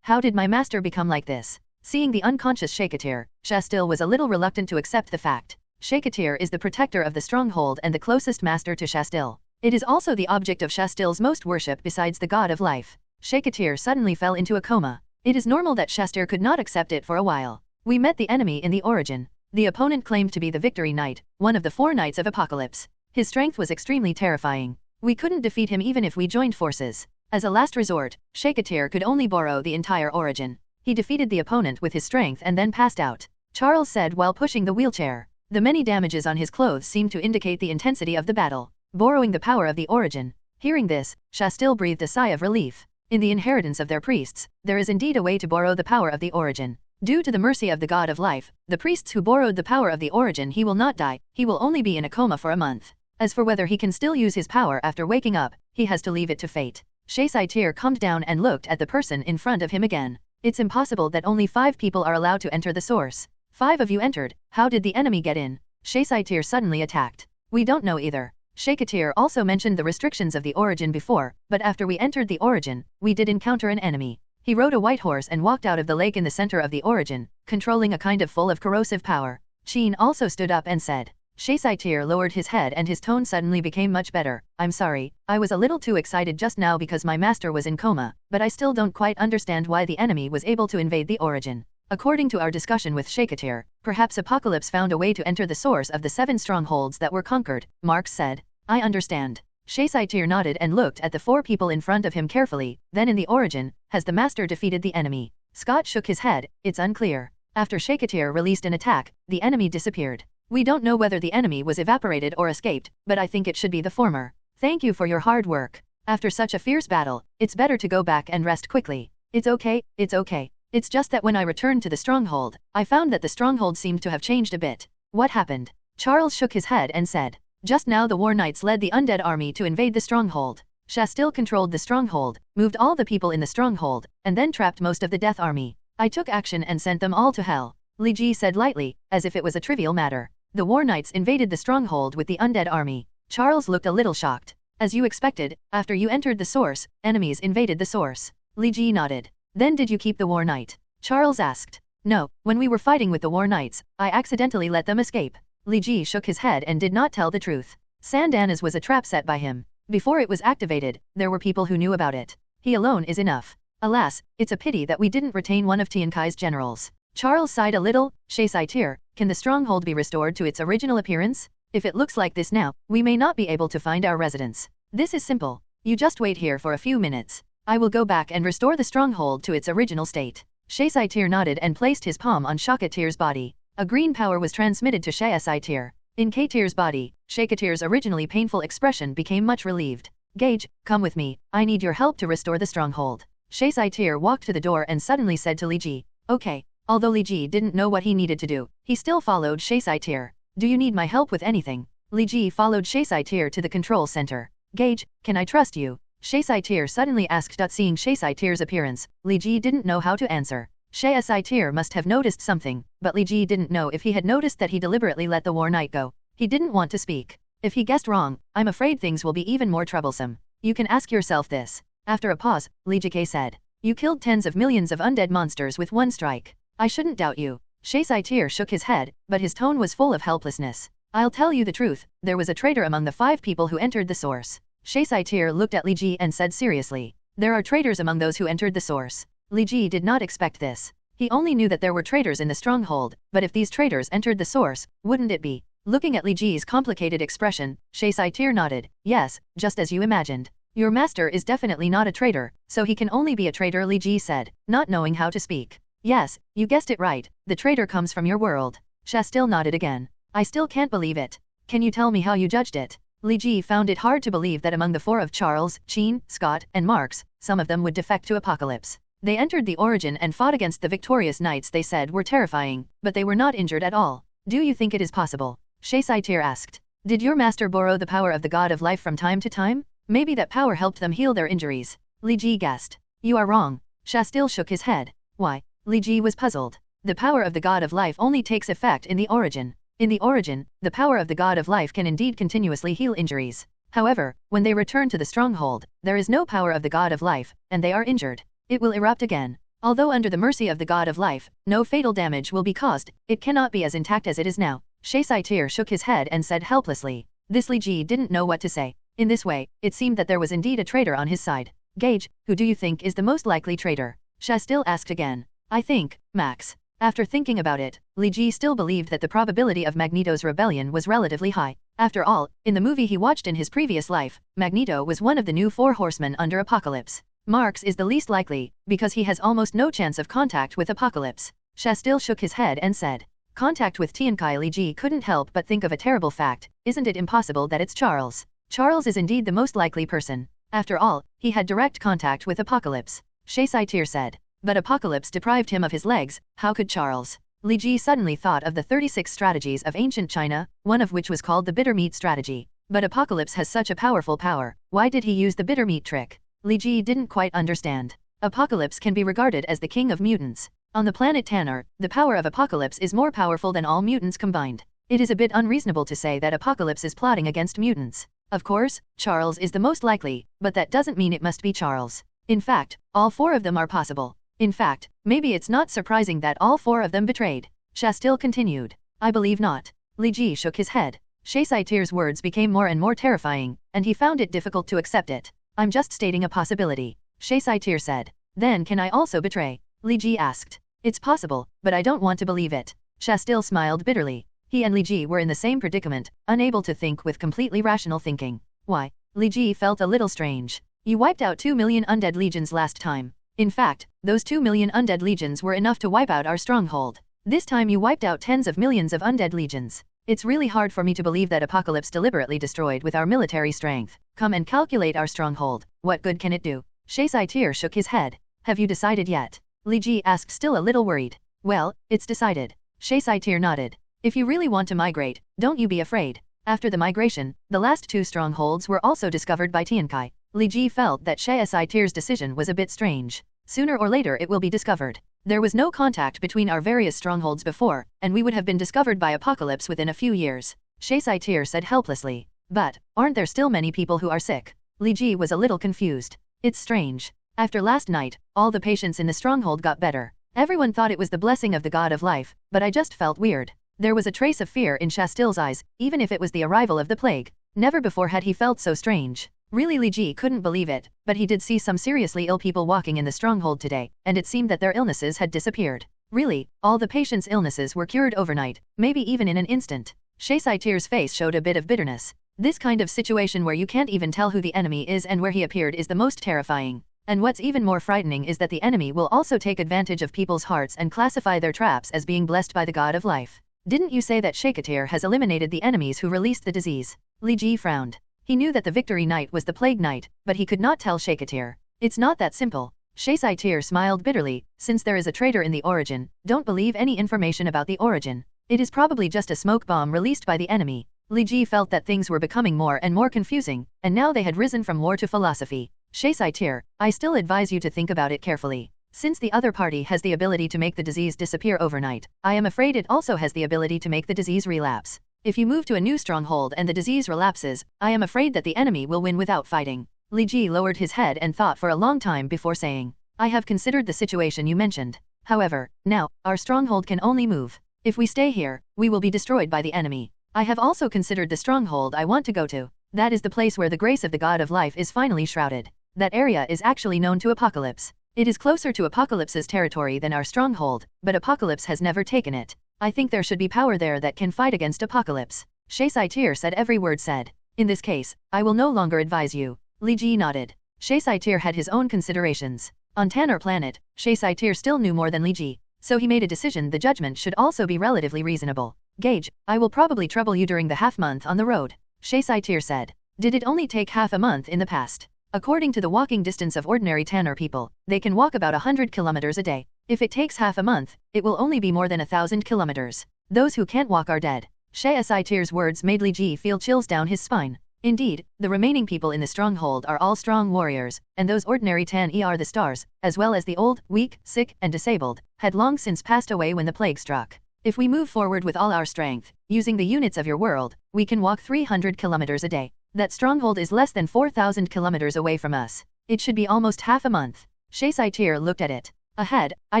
[SPEAKER 4] How did my master become like this? Seeing the unconscious Shakatir, Shastil was a little reluctant to accept the fact. Shakatir is the protector of the stronghold and the closest master to Shastil. It is also the object of Shastil's most worship besides the god of life. Shakatir suddenly fell into a coma. It is normal that Shastir could not accept it for a while. We met the enemy in the origin. The opponent claimed to be the Victory Knight, one of the 4 Knights of Apocalypse. His strength was extremely terrifying. We couldn't defeat him even if we joined forces. As a last resort, Shakatir could only borrow the entire origin. He defeated the opponent with his strength and then passed out. Charles said while pushing the wheelchair. The many damages on his clothes seemed to indicate the intensity of the battle. Borrowing the power of the origin. Hearing this, Shastil breathed a sigh of relief. In the inheritance of their priests, there is indeed a way to borrow the power of the origin. Due to the mercy of the god of life, the priests who borrowed the power of the origin, he will not die, he will only be in a coma for a month. As for whether he can still use his power after waking up, he has to leave it to fate. Saiyan calmed down and looked at the person in front of him again. It's impossible that only 5 people are allowed to enter the source. 5 of you entered, how did the enemy get in? Saiyan suddenly attacked. We don't know either. Shakatir also mentioned the restrictions of the origin before, but after we entered the origin, we did encounter an enemy. He rode a white horse and walked out of the lake in the center of the origin, controlling a kind of full of corrosive power. Chin also stood up and said. Saiyan lowered his head and his tone suddenly became much better. "I'm sorry, I was a little too excited just now because my master was in coma, but I still don't quite understand why the enemy was able to invade the origin. According to our discussion with Shakatir, perhaps Apocalypse found a way to enter the source of the 7 strongholds that were conquered," Marx said. "I understand." Saiyan nodded and looked at the 4 people in front of him carefully. Then in the origin, has the master defeated the enemy? Scott shook his head. It's unclear. After Shakatir released an attack, the enemy disappeared. We don't know whether the enemy was evaporated or escaped, but I think it should be the former. Thank you for your hard work. After such a fierce battle, it's better to go back and rest quickly. It's okay, it's okay. It's just that when I returned to the stronghold, I found that the stronghold seemed to have changed a bit. What happened? Charles shook his head and said. Just now the War Knights led the undead army to invade the stronghold. Shastil controlled the stronghold, moved all the people in the stronghold, and then trapped most of the death army. I took action and sent them all to hell. Li Ji said lightly, as if it was a trivial matter. The War Knights invaded the stronghold with the undead army. Charles looked a little shocked. As you expected, after you entered the source, enemies invaded the source. Li Ji nodded. Then did you keep the War Knight? Charles asked. No, when we were fighting with the War Knights, I accidentally let them escape. Li Ji shook his head and did not tell the truth. Sandanas was a trap set by him. Before it was activated, there were people who knew about it. He alone is enough. Alas, it's a pity that we didn't retain one of Tiankai's generals. Charles sighed a little. Saiyan, can the stronghold be restored to its original appearance? If it looks like this now, we may not be able to find our residence. This is simple. You just wait here for a few minutes. I will go back and restore the stronghold to its original state. Saiyan nodded and placed his palm on Shakatir's body. A green power was transmitted to Saiyan. In Katir's body, Shakatir's originally painful expression became much relieved. Gage, come with me, I need your help to restore the stronghold. Saiyan walked to the door and suddenly said to Li Ji, okay. Although Li Ji didn't know what he needed to do, he still followed Saiyan. Do you need my help with anything? Li Ji followed Saiyan to the control center. Gage, can I trust you? Saiyan suddenly asked. Seeing Saiyan's appearance, Li Ji didn't know how to answer. Saiyan must have noticed something, but Li Ji didn't know if he had noticed that he deliberately let the War Knight go. He didn't want to speak. If he guessed wrong, I'm afraid things will be even more troublesome. You can ask yourself this. After a pause, Li Ji said. You killed tens of millions of undead monsters with one strike. I shouldn't doubt you. Saiyan shook his head, but his tone was full of helplessness. I'll tell you the truth, there was a traitor among the 5 people who entered the source. Saiyans looked at Li Ji and said seriously. There are traitors among those who entered the source. Li Ji did not expect this. He only knew that there were traitors in the stronghold, but if these traitors entered the source, wouldn't it be? Looking at Li Ji's complicated expression, Saiyans nodded. Yes, just as you imagined. Your master is definitely not a traitor, so he can only be a traitor, Li Ji said, not knowing how to speak. Yes, you guessed it right, the traitor comes from your world. Saiyans nodded again. I still can't believe it. Can you tell me how you judged it? Li Ji found it hard to believe that among the four of Charles, Sheen, Scott, and Marx, some of them would defect to Apocalypse. They entered the Origin and fought against the victorious knights they said were terrifying, but they were not injured at all. Do you think it is possible? Saiyans asked. Did your master borrow the power of the God of life from time to time? Maybe that power helped them heal their injuries. Li Ji guessed. You are wrong. Saiyans shook his head. Why? Li Ji was puzzled. The power of the God of life only takes effect in the Origin. In the Origin, the power of the God of life can indeed continuously heal injuries. However, when they return to the stronghold, there is no power of the God of life, and they are injured. It will erupt again. Although under the mercy of the God of life, no fatal damage will be caused, it cannot be as intact as it is now. Saiyans shook his head and said helplessly. This Li Ji didn't know what to say. In this way, it seemed that there was indeed a traitor on his side. Gage, who do you think is the most likely traitor? Saiyans asked again. I think, Max. After thinking about it, Li Ji still believed that the probability of Magneto's rebellion was relatively high. After all, in the movie he watched in his previous life, Magneto was one of the new four horsemen under Apocalypse. Marx is the least likely, because he has almost no chance of contact with Apocalypse. Saiyans shook his head and said. Contact with Tiankai. Li Ji couldn't help but think of a terrible fact. Isn't it impossible that it's Charles? Charles is indeed the most likely person. After all, he had direct contact with Apocalypse. Saiyans said. But Apocalypse deprived him of his legs, how could Charles? Li Ji suddenly thought of the 36 strategies of ancient China, one of which was called the bitter meat strategy. But Apocalypse has such a powerful power, why did he use the bitter meat trick? Li Ji didn't quite understand. Apocalypse can be regarded as the king of mutants. On the planet Tanner, the power of Apocalypse is more powerful than all mutants combined. It is a bit unreasonable to say that Apocalypse is plotting against mutants. Of course, Charles is the most likely, but that doesn't mean it must be Charles. In fact, all four of them are possible. In fact, maybe it's not surprising that all four of them betrayed. Saiyans continued. I believe not. Li Ji shook his head. Saiyans' words became more and more terrifying, and he found it difficult to accept it. I'm just stating a possibility. Saiyans said. Then can I also betray? Li Ji asked. It's possible, but I don't want to believe it. Saiyans smiled bitterly. He and Li Ji were in the same predicament, unable to think with completely rational thinking. Why? Li Ji felt a little strange. You wiped out 2 million undead legions last time. In fact, those 2 million undead legions were enough to wipe out our stronghold. This time you wiped out tens of millions of undead legions. It's really hard for me to believe that Apocalypse deliberately destroyed with our military strength. Come and calculate our stronghold. What good can it do? Saiyans shook his head. Have you decided yet? Li Ji asked, still a little worried. Well, it's decided. Saiyans nodded. If you really want to migrate, don't you be afraid. After the migration, the last two strongholds were also discovered by Tiankai. Li Ji felt that Saiyans' decision was a bit strange. Sooner or later it will be discovered. There was no contact between our various strongholds before, and we would have been discovered by Apocalypse within a few years. Saiyans said helplessly. But, aren't there still many people who are sick? Li Ji was a little confused. It's strange. After last night, all the patients in the stronghold got better. Everyone thought it was the blessing of the God of life, but I just felt weird. There was a trace of fear in Saiyans' eyes, even if it was the arrival of the plague. Never before had he felt so strange. Really, Li Ji couldn't believe it, but he did see some seriously ill people walking in the stronghold today, and it seemed that their illnesses had disappeared. Really, all the patients' illnesses were cured overnight, maybe even in an instant. Saiyans' face showed a bit of bitterness. This kind of situation where you can't even tell who the enemy is and where he appeared is the most terrifying. And what's even more frightening is that the enemy will also take advantage of people's hearts and classify their traps as being blessed by the God of life. Didn't you say that Saiyans has eliminated the enemies who released the disease? Li Ji frowned. He knew that the Victory Knight was the Plague Knight, but he could not tell Saiyans. It's not that simple. Saiyans smiled bitterly. Since there is a traitor in the Origin, don't believe any information about the Origin. It is probably just a smoke bomb released by the enemy. Li Ji felt that things were becoming more and more confusing, and now they had risen from war to philosophy. Saiyans, I still advise you to think about it carefully. Since the other party has the ability to make the disease disappear overnight, I am afraid it also has the ability to make the disease relapse. If you move to a new stronghold and the disease relapses, I am afraid that the enemy will win without fighting. Li Ji lowered his head and thought for a long time before saying, I have considered the situation you mentioned. However, now, our stronghold can only move. If we stay here, we will be destroyed by the enemy. I have also considered the stronghold I want to go to. That is the place where the grace of the god of life is finally shrouded. That area is actually known to Apocalypse. It is closer to Apocalypse's territory than our stronghold, but Apocalypse has never taken it. I think there should be power there that can fight against Apocalypse. Saiyan said every word said. In this case, I will no longer advise you. Li Ji nodded. Saiyan had his own considerations. On Tanner planet, Saiyan still knew more than Li Ji, so he made a decision the judgment should also be relatively reasonable. Gage, I will probably trouble you during the half-month on the road, Saiyan said. Did it only take half a month in the past? According to the walking distance of ordinary Tanner people, they can walk about 100 kilometers a day. If it takes half a month, it will only be more than 1,000 kilometers. Those who can't walk are dead. Saiyan's words made Li Ji feel chills down his spine. Indeed, the remaining people in the stronghold are all strong warriors, and those ordinary Tan the stars, as well as the old, weak, sick, and disabled, had long since passed away when the plague struck. If we move forward with all our strength, using the units of your world, we can walk 300 kilometers a day. That stronghold is less than 4,000 kilometers away from us. It should be almost half a month. Saiyan looked at it. Ahead, I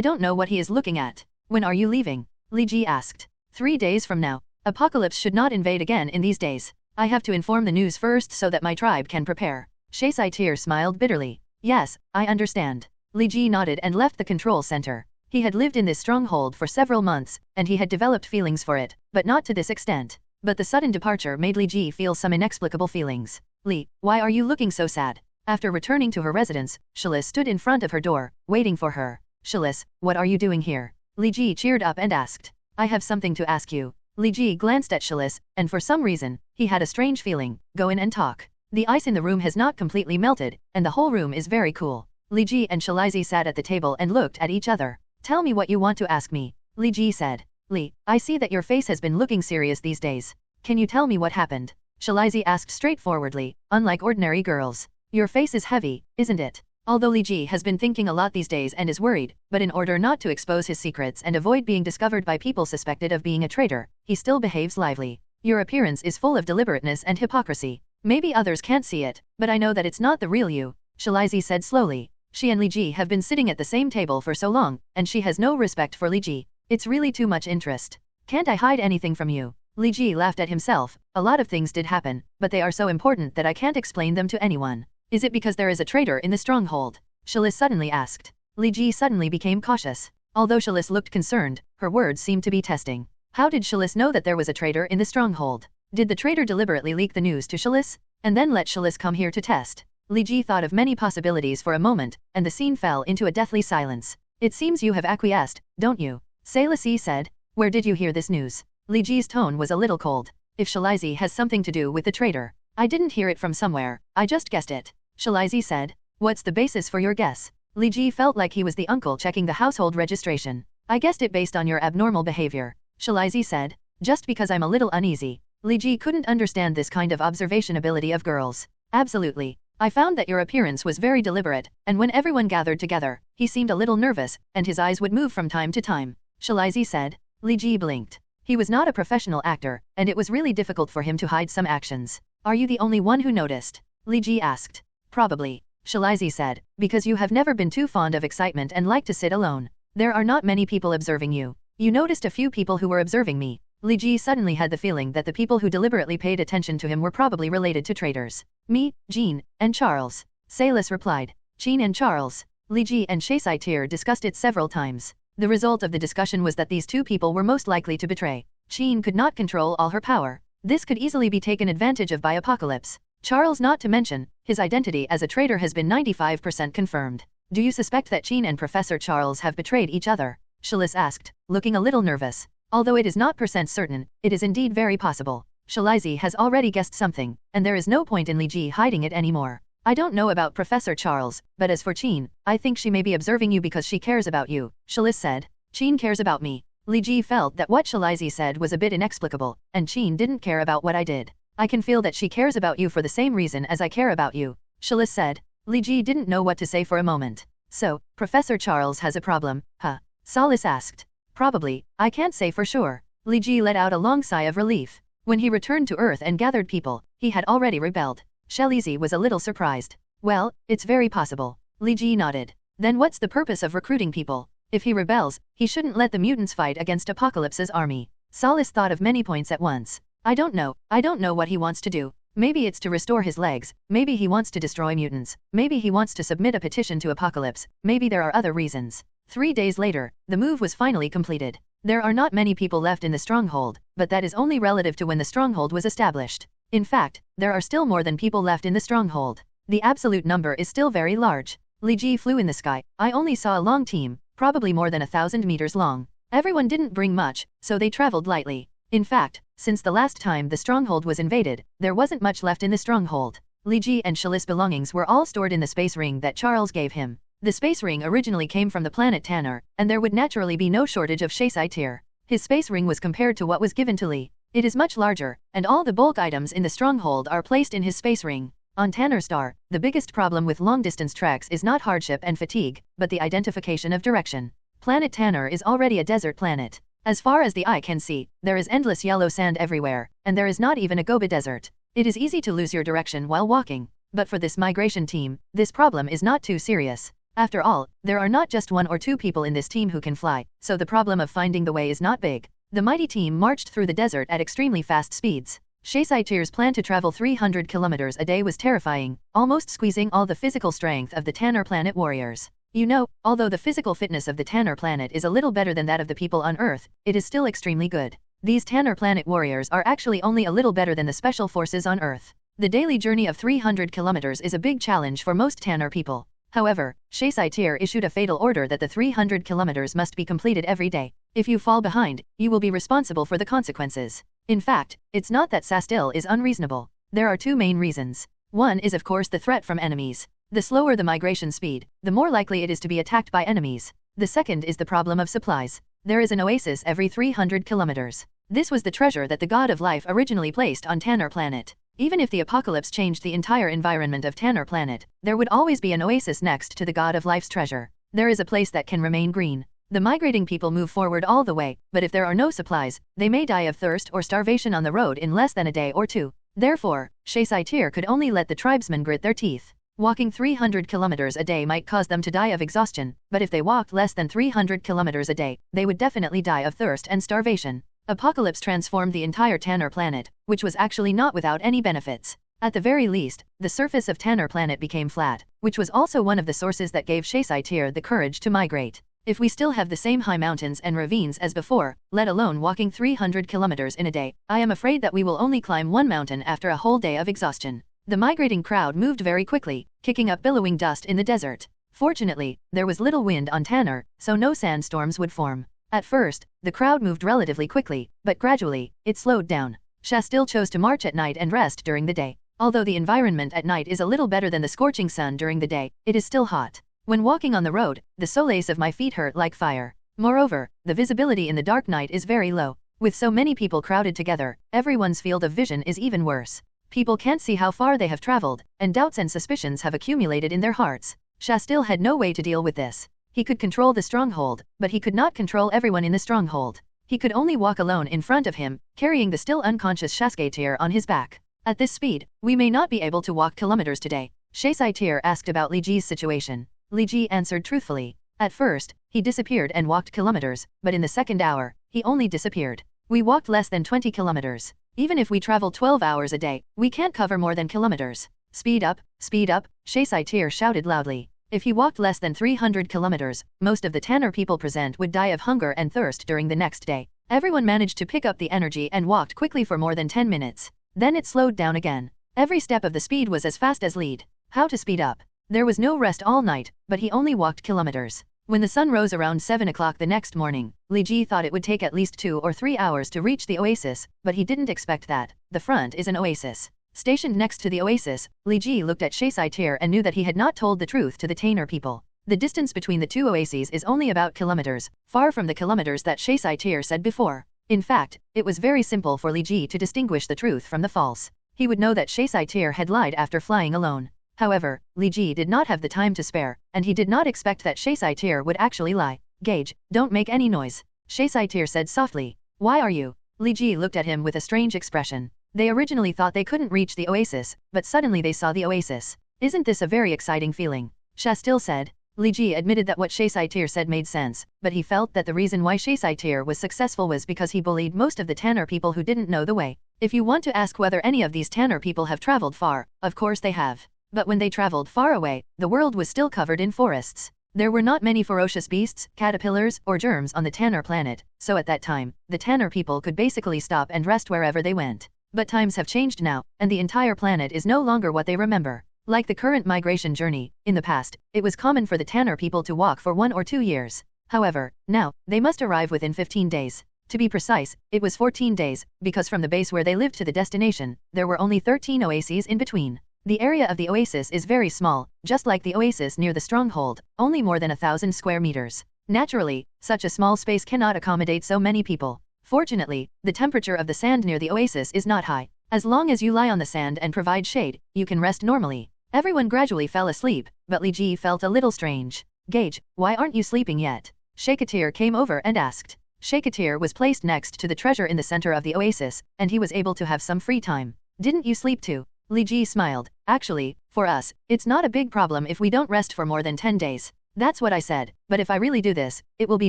[SPEAKER 4] don't know what he is looking at. When are you leaving? Li Ji asked. 3 days from now. Apocalypse should not invade again in these days. I have to inform the news first so that my tribe can prepare. Saiyan smiled bitterly. Yes, I understand. Li Ji nodded and left the control center. He had lived in this stronghold for several months, and he had developed feelings for it, but not to this extent. But the sudden departure made Li Ji feel some inexplicable feelings. Li, why are you looking so sad? After returning to her residence, Shilis stood in front of her door, waiting for her. Shilis, what are you doing here? Li Ji cheered up and asked. I have something to ask you. Li Ji glanced at Shilis, and for some reason, he had a strange feeling. Go in and talk. The ice in the room has not completely melted, and the whole room is very cool. Li Ji and Shilizi sat at the table and looked at each other. Tell me what you want to ask me. Li Ji said. Li, I see that your face has been looking serious these days. Can you tell me what happened? Shilizi asked straightforwardly, unlike ordinary girls. Your face is heavy, isn't it? Although Li Ji has been thinking a lot these days and is worried, but in order not to expose his secrets and avoid being discovered by people suspected of being a traitor, he still behaves lively. Your appearance is full of deliberateness and hypocrisy. Maybe others can't see it, but I know that it's not the real you, Shilizi said slowly. She and Li Ji have been sitting at the same table for so long, and she has no respect for Li Ji. It's really too much interest. Can't I hide anything from you? Li Ji laughed at himself. A lot of things did happen, but they are so important that I can't explain them to anyone. Is it because there is a traitor in the stronghold? Shilis suddenly asked. Li Ji suddenly became cautious. Although Shilis looked concerned, her words seemed to be testing. How did Shilis know that there was a traitor in the stronghold? Did the traitor deliberately leak the news to Shilis, and then let Shilis come here to test? Li Ji thought of many possibilities for a moment, and the scene fell into a deathly silence. It seems you have acquiesced, don't you? Sailasi said. Where did you hear this news? Li Ji's tone was a little cold. If Shilizi has something to do with the traitor. I didn't hear it from somewhere, I just guessed it. Shilizi said. What's the basis for your guess? Li Ji felt like he was the uncle checking the household registration. I guessed it based on your abnormal behavior. Shilizi said. Just because I'm a little uneasy. Li Ji couldn't understand this kind of observation ability of girls. Absolutely. I found that your appearance was very deliberate, and when everyone gathered together, he seemed a little nervous, and his eyes would move from time to time. Shilizi said. Li Ji blinked. He was not a professional actor, and it was really difficult for him to hide some actions. Are you the only one who noticed? Li Ji asked. Probably. Shilizi said, because you have never been too fond of excitement and like to sit alone. There are not many people observing you. You noticed a few people who were observing me. Li Ji suddenly had the feeling that the people who deliberately paid attention to him were probably related to traitors. Me, Jean, and Charles. Salis replied. Jean and Charles. Li Ji and Saiyan discussed it several times. The result of the discussion was that these two people were most likely to betray. Jean could not control all her power. This could easily be taken advantage of by Apocalypse. Charles, not to mention, his identity as a traitor has been 95% confirmed. Do you suspect that Jean and Professor Charles have betrayed each other? Shilis asked, looking a little nervous. Although it is not certain, it is indeed very possible. Shilizi has already guessed something, and there is no point in Li Ji hiding it anymore. I don't know about Professor Charles, but as for Jean, I think she may be observing you because she cares about you, Shilis said. Jean cares about me. Li Ji felt that what Shilizi said was a bit inexplicable, and Jean didn't care about what I did. I can feel that she cares about you for the same reason as I care about you, Shilis said. Li Ji didn't know what to say for a moment. So, Professor Charles has a problem, huh? Salis asked. Probably, I can't say for sure. Li Ji let out a long sigh of relief. When he returned to Earth and gathered people, he had already rebelled. Shilizi was a little surprised. Well, it's very possible. Li Ji nodded. Then what's the purpose of recruiting people? If he rebels, he shouldn't let the mutants fight against Apocalypse's army. Salis thought of many points at once. I don't know what he wants to do. Maybe it's to restore his legs, maybe he wants to destroy mutants, maybe he wants to submit a petition to Apocalypse, maybe there are other reasons. 3 days later, the move was finally completed. There are not many people left in the stronghold, but that is only relative to when the stronghold was established. In fact, there are still more than people left in the stronghold. The absolute number is still very large. Li Ji flew in the sky. I only saw a long team, probably more than 1,000 meters long. Everyone didn't bring much, so they traveled lightly. In fact, since the last time the stronghold was invaded, there wasn't much left in the stronghold. Li Ji and Shali's belongings were all stored in the space ring that Charles gave him. The space ring originally came from the planet Tanner, and there would naturally be no shortage of Saiyan. His space ring was compared to what was given to Li. It is much larger, and all the bulk items in the stronghold are placed in his space ring. On Tanner Star, the biggest problem with long-distance treks is not hardship and fatigue, but the identification of direction. Planet Tanner is already a desert planet. As far as the eye can see, there is endless yellow sand everywhere, and there is not even a Gobi desert. It is easy to lose your direction while walking. But for this migration team, this problem is not too serious. After all, there are not just 1 or 2 people in this team who can fly, so the problem of finding the way is not big. The mighty team marched through the desert at extremely fast speeds. Saiyan's plan to travel 300 kilometers a day was terrifying, almost squeezing all the physical strength of the Tanner planet warriors. You know, although the physical fitness of the Tanner planet is a little better than that of the people on Earth, it is still extremely good. These Tanner planet warriors are actually only a little better than the special forces on Earth. The daily journey of 300 kilometers is a big challenge for most Tanner people. However, Saiyan issued a fatal order that the 300 kilometers must be completed every day. If you fall behind, you will be responsible for the consequences. In fact, it's not that Sastil is unreasonable. There are 2 main reasons. One is of course the threat from enemies. The slower the migration speed, the more likely it is to be attacked by enemies. The second is the problem of supplies. There is an oasis every 300 kilometers. This was the treasure that the God of Life originally placed on Tanner planet. Even if the apocalypse changed the entire environment of Tanner planet, there would always be an oasis next to the God of Life's treasure. There is a place that can remain green. The migrating people move forward all the way, but if there are no supplies, they may die of thirst or starvation on the road in less than a day or 2. Therefore, Saiyan could only let the tribesmen grit their teeth. Walking 300 kilometers a day might cause them to die of exhaustion, but if they walked less than 300 kilometers a day, they would definitely die of thirst and starvation. Apocalypse transformed the entire Tanner planet, which was actually not without any benefits. At the very least, the surface of Tanner planet became flat, which was also one of the sources that gave Saiyan the courage to migrate. If we still have the same high mountains and ravines as before, let alone walking 300 kilometers in a day, I am afraid that we will only climb one mountain after a whole day of exhaustion. The migrating crowd moved very quickly, kicking up billowing dust in the desert. Fortunately, there was little wind on Tanner, so no sandstorms would form. At first, the crowd moved relatively quickly, but gradually, it slowed down. Shastil chose to march at night and rest during the day. Although the environment at night is a little better than the scorching sun during the day, it is still hot. When walking on the road, the soles of my feet hurt like fire. Moreover, the visibility in the dark night is very low. With so many people crowded together, everyone's field of vision is even worse. People can't see how far they have traveled, and doubts and suspicions have accumulated in their hearts. Shastil had no way to deal with this. He could control the stronghold, but he could not control everyone in the stronghold. He could only walk alone in front of him, carrying the still unconscious Shasketir on his back. At this speed, we may not be able to walk kilometers today. Saiyan asked about Li Ji's situation. Li Ji answered truthfully. At first, he disappeared and walked kilometers, but in the second hour, he only disappeared. We walked less than 20 kilometers. Even if we travel 12 hours a day, we can't cover more than kilometers. Speed up, Saiyan shouted loudly. If he walked less than 300 kilometers, most of the Tanner people present would die of hunger and thirst during the next day. Everyone managed to pick up the energy and walked quickly for more than 10 minutes. Then it slowed down again. Every step of the speed was as fast as lead. How to speed up? There was no rest all night, but he only walked kilometers. When the sun rose around 7 o'clock the next morning, Li Ji thought it would take at least 2 or 3 hours to reach the oasis, but he didn't expect that. The front is an oasis. Stationed next to the oasis, Li Ji looked at Saiyan and knew that he had not told the truth to the Tanner people. The distance between the 2 oases is only about kilometers, far from the kilometers that Saiyan said before. In fact, it was very simple for Li Ji to distinguish the truth from the false. He would know that Saiyan had lied after flying alone. However, Li Ji did not have the time to spare, and he did not expect that Saiyan would actually lie. Gage, don't make any noise. Saiyan said softly. Why are you? Li Ji looked at him with a strange expression. They originally thought they couldn't reach the oasis, but suddenly they saw the oasis. Isn't this a very exciting feeling? Shastil said. Li Ji admitted that what Saiyan said made sense, but he felt that the reason why Saiyan was successful was because he bullied most of the Tanner people who didn't know the way. If you want to ask whether any of these Tanner people have traveled far, of course they have. But when they traveled far away, the world was still covered in forests. There were not many ferocious beasts, caterpillars, or germs on the Tanner planet, so at that time, the Tanner people could basically stop and rest wherever they went. But times have changed now, and the entire planet is no longer what they remember. Like the current migration journey, in the past, it was common for the Tanner people to walk for 1 or 2 years. However, now, they must arrive within 15 days. To be precise, it was 14 days, because from the base where they lived to the destination, there were only 13 oases in between. The area of the oasis is very small, just like the oasis near the stronghold, only more than 1,000 square meters. Naturally, such a small space cannot accommodate so many people. Fortunately, the temperature of the sand near the oasis is not high. As long as you lie on the sand and provide shade, you can rest normally. Everyone gradually fell asleep, but Li Ji felt a little strange. Gage, why aren't you sleeping yet? Shakatir came over and asked. Shakatir was placed next to the treasure in the center of the oasis, and he was able to have some free time. Didn't you sleep too? Li Ji smiled. Actually, for us, it's not a big problem if we don't rest for more than 10 days. That's what I said, but if I really do this, it will be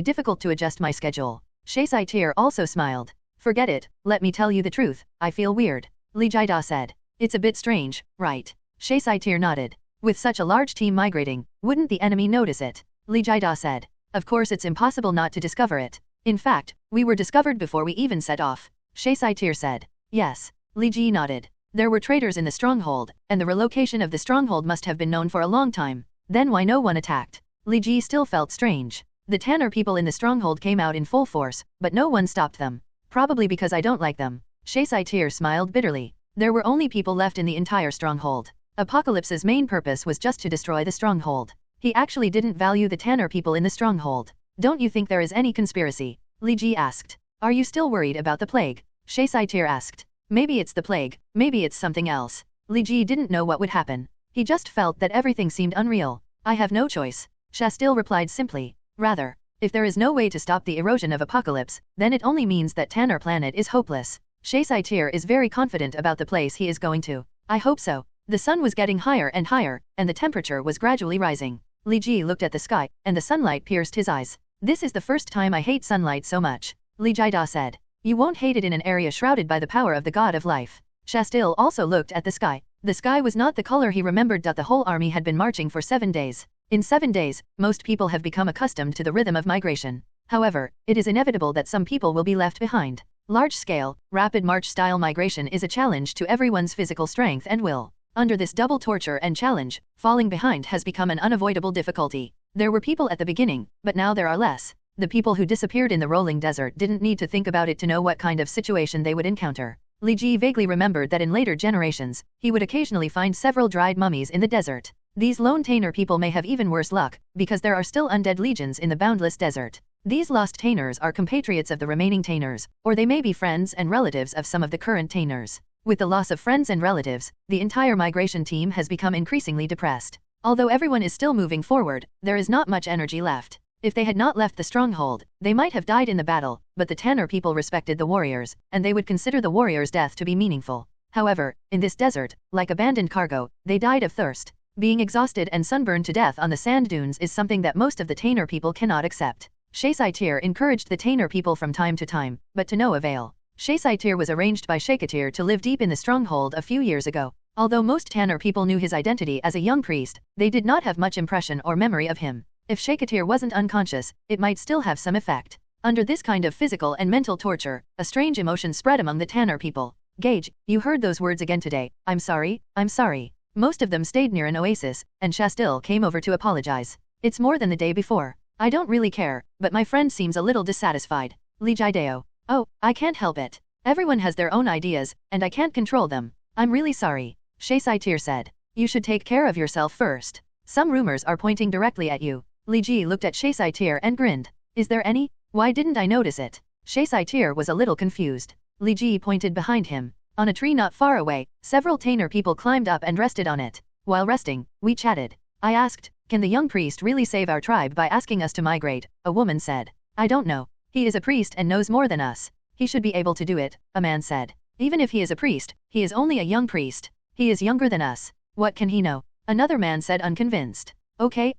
[SPEAKER 4] difficult to adjust my schedule. Shakatir also smiled. Forget it, let me tell you the truth, I feel weird. Li Jida said. It's a bit strange, right? Shakatir nodded. With such a large team migrating, wouldn't the enemy notice it? Li Jida said. Of course it's impossible not to discover it. In fact, we were discovered before we even set off. Shakatir said. Yes. Li Ji nodded. There were traders in the stronghold, and the relocation of the stronghold must have been known for a long time. Then why no one attacked? Li Ji still felt strange. The Tanner people in the stronghold came out in full force, but no one stopped them. Probably because I don't like them. Shakatir smiled bitterly. There were only people left in the entire stronghold. Apocalypse's main purpose was just to destroy the stronghold. He actually didn't value the Tanner people in the stronghold. Don't you think there is any conspiracy? Li Ji asked. Are you still worried about the plague? Shakatir asked. Maybe it's the plague, maybe it's something else. Li Ji didn't know what would happen. He just felt that everything seemed unreal. I have no choice. Shastil replied simply. Rather, if there is no way to stop the erosion of Apocalypse, then it only means that Tanner planet is hopeless. Shakatir is very confident about the place he is going to. I hope so. The sun was getting higher and higher, and the temperature was gradually rising. Li Ji looked at the sky, and the sunlight pierced his eyes. This is the first time I hate sunlight so much. Li Jida said. You won't hate it in an area shrouded by the power of the god of life. Shastil also looked at the sky. The sky was not the color he remembered. The whole army had been marching for 7 days. In 7 days, most people have become accustomed to the rhythm of migration. However, it is inevitable that some people will be left behind. Large-scale, rapid march-style migration is a challenge to everyone's physical strength and will. Under this double torture and challenge, falling behind has become an unavoidable difficulty. There were people at the beginning, but now there are less. The people who disappeared in the rolling desert didn't need to think about it to know what kind of situation they would encounter. Li Ji vaguely remembered that in later generations, he would occasionally find several dried mummies in the desert. These lone Tainer people may have even worse luck, because there are still undead legions in the boundless desert. These lost Tainers are compatriots of the remaining Tainers, or they may be friends and relatives of some of the current Tainers. With the loss of friends and relatives, the entire migration team has become increasingly depressed. Although everyone is still moving forward, there is not much energy left. If they had not left the stronghold, they might have died in the battle, but the Tanner people respected the warriors, and they would consider the warriors' death to be meaningful. However, in this desert, like abandoned cargo, they died of thirst. Being exhausted and sunburned to death on the sand dunes is something that most of the Tainer people cannot accept. Shakatir encouraged the Tainer people from time to time, but to no avail. Shakatir was arranged by Shakatir to live deep in the stronghold a few years ago. Although most Tanner people knew his identity as a young priest, they did not have much impression or memory of him. If Shakatir wasn't unconscious, it might still have some effect. Under this kind of physical and mental torture, a strange emotion spread among the Tanner people. Gage, you heard those words again today. I'm sorry, I'm sorry. Most of them stayed near an oasis, and Shastil came over to apologize. It's more than the day before. I don't really care, but my friend seems a little dissatisfied. Li Jideo. Oh, I can't help it. Everyone has their own ideas, and I can't control them. I'm really sorry. Shakatir said. You should take care of yourself first. Some rumors are pointing directly at you. Li Ji looked at Shakatir and grinned. Is there any? Why didn't I notice it? Shakatir was a little confused. Li Ji pointed behind him. On a tree not far away, several Tainer people climbed up and rested on it. While resting, we chatted. I asked, can the young priest really save our tribe by asking us to migrate? A woman said. I don't know. He is a priest and knows more than us. He should be able to do it, a man said. Even if he is a priest, he is only a young priest. He is younger than us. What can he know? Another man said unconvinced. Okay,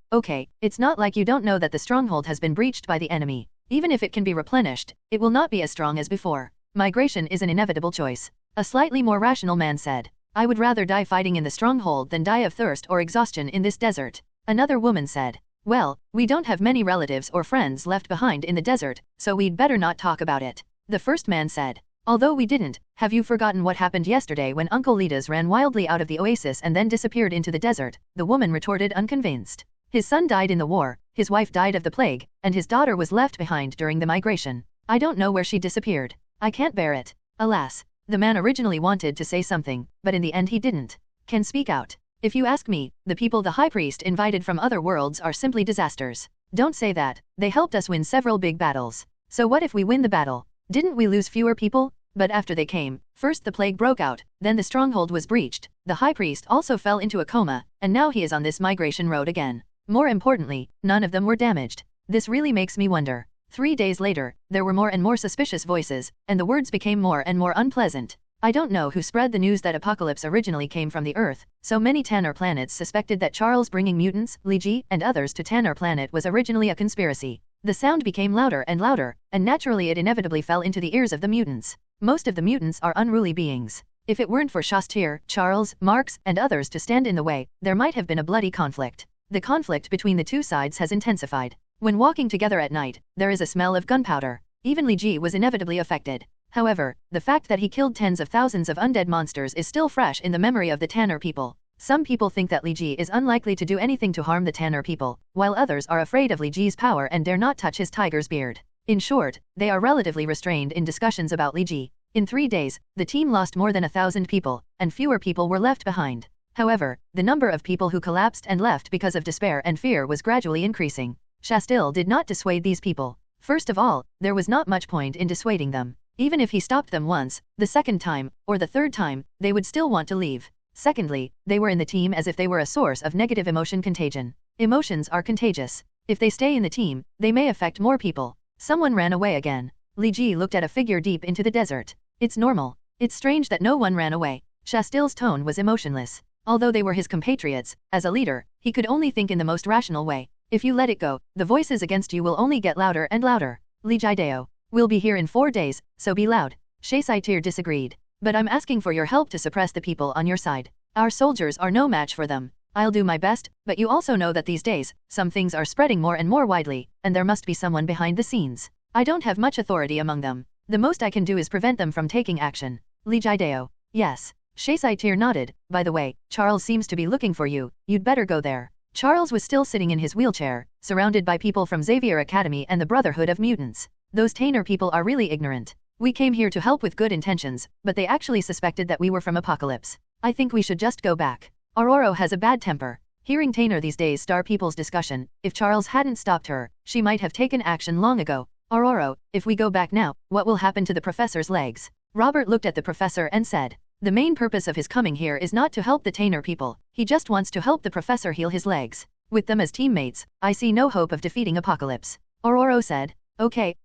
[SPEAKER 4] it's not like you don't know that the stronghold has been breached by the enemy. Even if it can be replenished, it will not be as strong as before. Migration is an inevitable choice. A slightly more rational man said. I would rather die fighting in the stronghold than die of thirst or exhaustion in this desert. Another woman said. Well, we don't have many relatives or friends left behind in the desert, so we'd better not talk about it. The first man said. Although we didn't, have you forgotten what happened yesterday when Uncle Lidas ran wildly out of the oasis and then disappeared into the desert? The woman retorted unconvinced. His son died in the war, his wife died of the plague, and his daughter was left behind during the migration. I don't know where she disappeared. I can't bear it. Alas. The man originally wanted to say something, but in the end he didn't. Can speak out. If you ask me, the people the high priest invited from other worlds are simply disasters. Don't say that. They helped us win several big battles. So what if we win the battle? Didn't we lose fewer people? But after they came, first the plague broke out, then the stronghold was breached, the high priest also fell into a coma, and now he is on this migration road again. More importantly, none of them were damaged. This really makes me wonder. 3 days later, there were more and more suspicious voices, and the words became more and more unpleasant. I don't know who spread the news that apocalypse originally came from the Earth, so many Tanner planets suspected that Charles bringing mutants, Li Ji, and others to Tanner planet was originally a conspiracy. The sound became louder and louder, and naturally it inevitably fell into the ears of the mutants. Most of the mutants are unruly beings. If it weren't for Shastir, Charles, Marx, and others to stand in the way, there might have been a bloody conflict. The conflict between the two sides has intensified. When walking together at night, there is a smell of gunpowder. Even Li Ji was inevitably affected. However, the fact that he killed tens of thousands of undead monsters is still fresh in the memory of the Tanner people. Some people think that Li Ji is unlikely to do anything to harm the Tanner people, while others are afraid of Li Ji's power and dare not touch his tiger's beard. In short, they are relatively restrained in discussions about Li Ji. In 3 days, the team lost more than 1,000 people, and fewer people were left behind. However, the number of people who collapsed and left because of despair and fear was gradually increasing. Shastil did not dissuade these people. First of all, there was not much point in dissuading them. Even if he stopped them once, the second time, or the third time, they would still want to leave. Secondly, they were in the team as if they were a source of negative emotion contagion. Emotions are contagious. If they stay in the team, they may affect more people. Someone ran away again. Li Ji looked at a figure deep into the desert. It's normal. It's strange that no one ran away. Shastil's tone was emotionless. Although they were his compatriots, as a leader, he could only think in the most rational way. If you let it go, the voices against you will only get louder and louder. Li Jideo. We'll be here in 4 days, so be loud. Shaesaitir disagreed. But I'm asking for your help to suppress the people on your side. Our soldiers are no match for them. I'll do my best, but you also know that these days, some things are spreading more and more widely, and there must be someone behind the scenes. I don't have much authority among them. The most I can do is prevent them from taking action. Li Jideo. Yes. Shaesaitir nodded. By the way, Charles seems to be looking for you. You'd better go there. Charles was still sitting in his wheelchair, surrounded by people from Xavier Academy and the Brotherhood of Mutants. Those Tanner people are really ignorant. We came here to help with good intentions, but they actually suspected that we were from Apocalypse. I think we should just go back. Aurora has a bad temper. Hearing Tanner these days star people's discussion, if Charles hadn't stopped her, she might have taken action long ago. Aurora, if we go back now, what will happen to the professor's legs? Robert looked at the professor and said, the main purpose of his coming here is not to help the Tanner people, he just wants to help the professor heal his legs. With them as teammates, I see no hope of defeating Apocalypse. Aurora said, okay,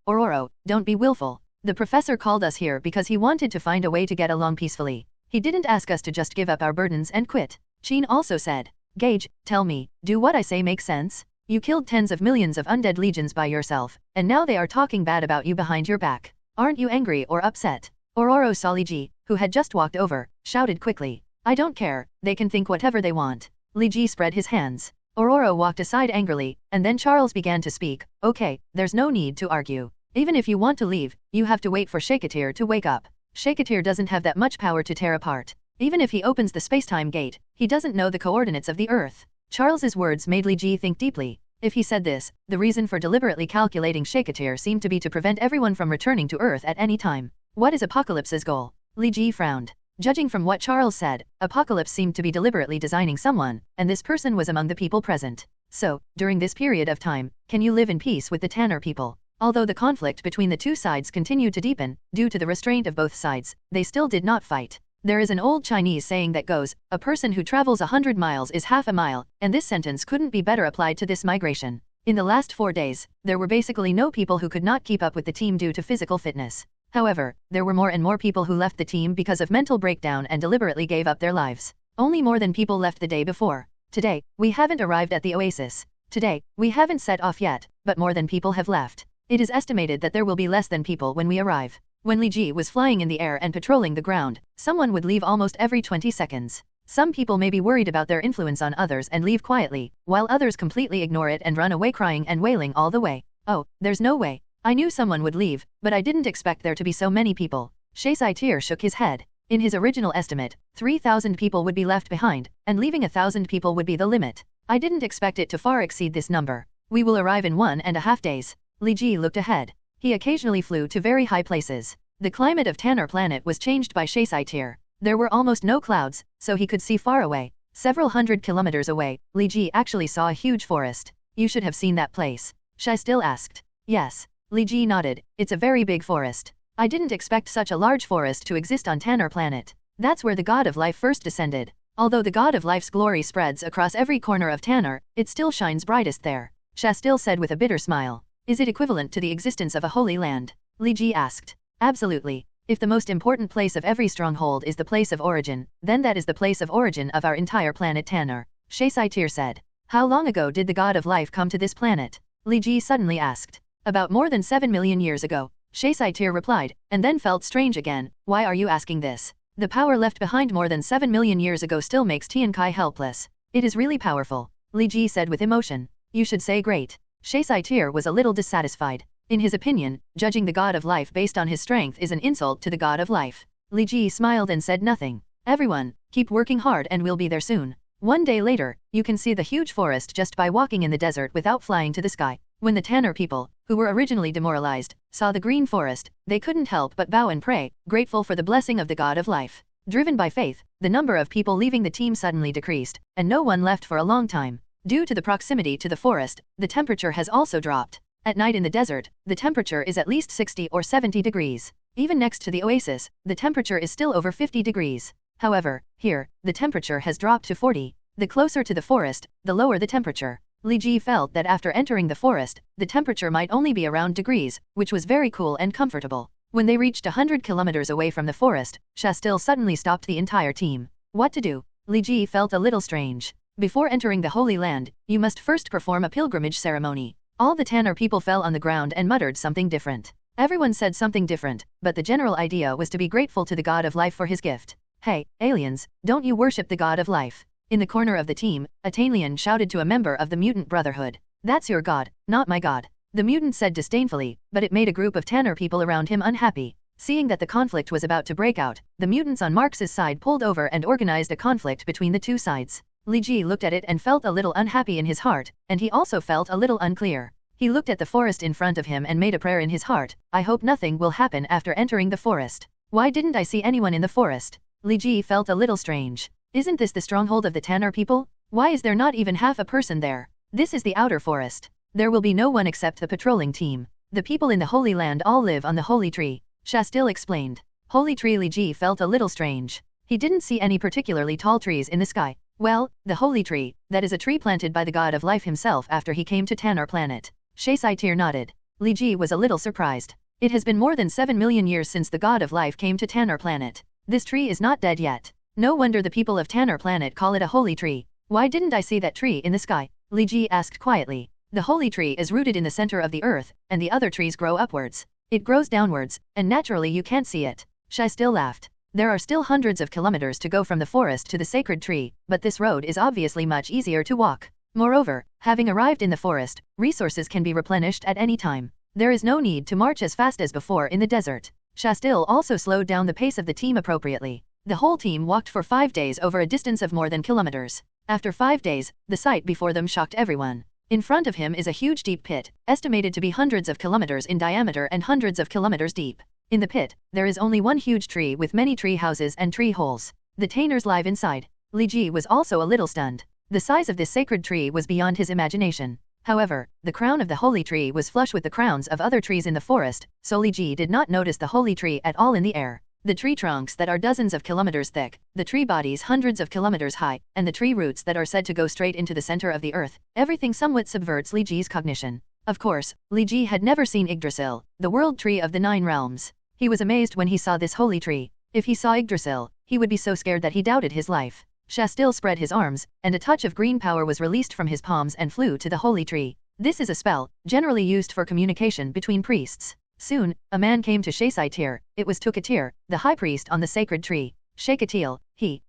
[SPEAKER 4] Aurora, don't be willful. The professor called us here because he wanted to find a way to get along peacefully. He didn't ask us to just give up our burdens and quit. Chin also said, Gage, tell me, do what I say make sense? You killed tens of millions of undead legions by yourself, and now they are talking bad about you behind your back. Aren't you angry or upset? Aurora saw Li Ji, who had just walked over, shouted quickly. I don't care, they can think whatever they want. Li Ji spread his hands. Aurora walked aside angrily, and then Charles began to speak. Okay, there's no need to argue. Even if you want to leave, you have to wait for Shaekatir to wake up. Shaekatir doesn't have that much power to tear apart. Even if he opens the spacetime gate, he doesn't know the coordinates of the Earth. Charles's words made Li Ji think deeply. If he said this, the reason for deliberately calculating Shaekatir seemed to be to prevent everyone from returning to Earth at any time. What is Apocalypse's goal? Li Ji frowned. Judging from what Charles said, Apocalypse seemed to be deliberately designing someone, and this person was among the people present. So, during this period of time, can you live in peace with the Tanner people? Although the conflict between the two sides continued to deepen, due to the restraint of both sides, they still did not fight. There is an old Chinese saying that goes, a person who travels 100 miles is half a mile, and this sentence couldn't be better applied to this migration. In the last 4 days, there were basically no people who could not keep up with the team due to physical fitness. However, there were more and more people who left the team because of mental breakdown and deliberately gave up their lives. Only more than people left the day before. Today, we haven't arrived at the oasis. Today, we haven't set off yet, but more than people have left. It is estimated that there will be less than people when we arrive. When Li Ji was flying in the air and patrolling the ground, someone would leave almost every 20 seconds. Some people may be worried about their influence on others and leave quietly, while others completely ignore it and run away crying and wailing all the way. Oh, there's no way. I knew someone would leave, but I didn't expect there to be so many people. Saiyans shook his head. In his original estimate, 3,000 people would be left behind, and leaving 1,000 people would be the limit. I didn't expect it to far exceed this number. We will arrive in 1.5 days. Li Ji looked ahead. He occasionally flew to very high places. The climate of Tanner Planet was changed by Saiyans. There were almost no clouds, so he could see far away. Several hundred kilometers away, Li Ji actually saw a huge forest. You should have seen that place. Shai still asked. Yes. Li Ji nodded. It's a very big forest. I didn't expect such a large forest to exist on Tanner Planet. That's where the God of Life first descended. Although the God of Life's glory spreads across every corner of Tanner, it still shines brightest there. Shai still said with a bitter smile. Is it equivalent to the existence of a holy land? Li Ji asked. Absolutely. If the most important place of every stronghold is the place of origin, then that is the place of origin of our entire planet Tanner. Saiyans said. How long ago did the God of Life come to this planet? Li Ji suddenly asked. About more than 7 million years ago. Saiyans replied, and then felt strange again. Why are you asking this? The power left behind more than 7 million years ago still makes Tiankai helpless. It is really powerful. Li Ji said with emotion. You should say great. Saiyans was a little dissatisfied. In his opinion, judging the God of Life based on his strength is an insult to the God of Life. Li Ji smiled and said nothing. Everyone, keep working hard and we'll be there soon. One day later, you can see the huge forest just by walking in the desert without flying to the sky. When the Tanner people, who were originally demoralized, saw the green forest, they couldn't help but bow and pray, grateful for the blessing of the God of Life. Driven by faith, the number of people leaving the team suddenly decreased, and no one left for a long time. Due to the proximity to the forest, the temperature has also dropped. At night in the desert, the temperature is at least 60 or 70 degrees. Even next to the oasis, the temperature is still over 50 degrees. However, here, the temperature has dropped to 40. The closer to the forest, the lower the temperature. Li Ji felt that after entering the forest, the temperature might only be around degrees, which was very cool and comfortable. When they reached 100 kilometers away from the forest, Shai still suddenly stopped the entire team. What to do? Li Ji felt a little strange. Before entering the Holy Land, you must first perform a pilgrimage ceremony. All the Tanner people fell on the ground and muttered something different. Everyone said something different, but the general idea was to be grateful to the God of Life for his gift. Hey, aliens, don't you worship the God of Life? In the corner of the team, a Tanlian shouted to a member of the Mutant Brotherhood. That's your God, not my God. The mutant said disdainfully, but it made a group of Tanner people around him unhappy. Seeing that the conflict was about to break out, the mutants on Marx's side pulled over and organized a conflict between the two sides. Li Ji looked at it and felt a little unhappy in his heart, and he also felt a little unclear. He looked at the forest in front of him and made a prayer in his heart. I hope nothing will happen after entering the forest. Why didn't I see anyone in the forest? Li Ji felt a little strange. Isn't this the stronghold of the Tanner people? Why is there not even half a person there? This is the outer forest. There will be no one except the patrolling team. The people in the Holy Land all live on the Holy Tree. Shai still explained. Holy Tree. Li Ji felt a little strange. He didn't see any particularly tall trees in the sky. Well, the Holy Tree, that is a tree planted by the God of Life himself after he came to Tanner Planet. Saiyans nodded. Li Ji was a little surprised. It has been more than 7 million years since the God of Life came to Tanner Planet. This tree is not dead yet. No wonder the people of Tanner Planet call it a holy tree. Why didn't I see that tree in the sky? Li Ji asked quietly. The holy tree is rooted in the center of the earth, and the other trees grow upwards. It grows downwards, and naturally you can't see it. Shai still laughed. There are still hundreds of kilometers to go from the forest to the sacred tree, but this road is obviously much easier to walk. Moreover, having arrived in the forest, resources can be replenished at any time. There is no need to march as fast as before in the desert. Shai still also slowed down the pace of the team appropriately. The whole team walked for 5 days over a distance of more than kilometers. After 5 days, the sight before them shocked everyone. In front of him is a huge deep pit, estimated to be hundreds of kilometers in diameter and hundreds of kilometers deep. In the pit, there is only one huge tree with many tree houses and tree holes. The Tanners live inside. Li Ji was also a little stunned. The size of this sacred tree was beyond his imagination. However, the crown of the holy tree was flush with the crowns of other trees in the forest, so Li Ji did not notice the holy tree at all in the air. The tree trunks that are dozens of kilometers thick, the tree bodies hundreds of kilometers high, and the tree roots that are said to go straight into the center of the earth, everything somewhat subverts Li Ji's cognition. Of course, Li Ji had never seen Yggdrasil, the world tree of the 9 realms. He was amazed when he saw this holy tree. If he saw Yggdrasil, he would be so scared that he doubted his life. Shai still spread his arms, and a touch of green power was released from his palms and flew to the holy tree. This is a spell, generally used for communication between priests. Soon, a man came to Shaisatir. It was Tukatir, the high priest on the sacred tree. Shaikatil,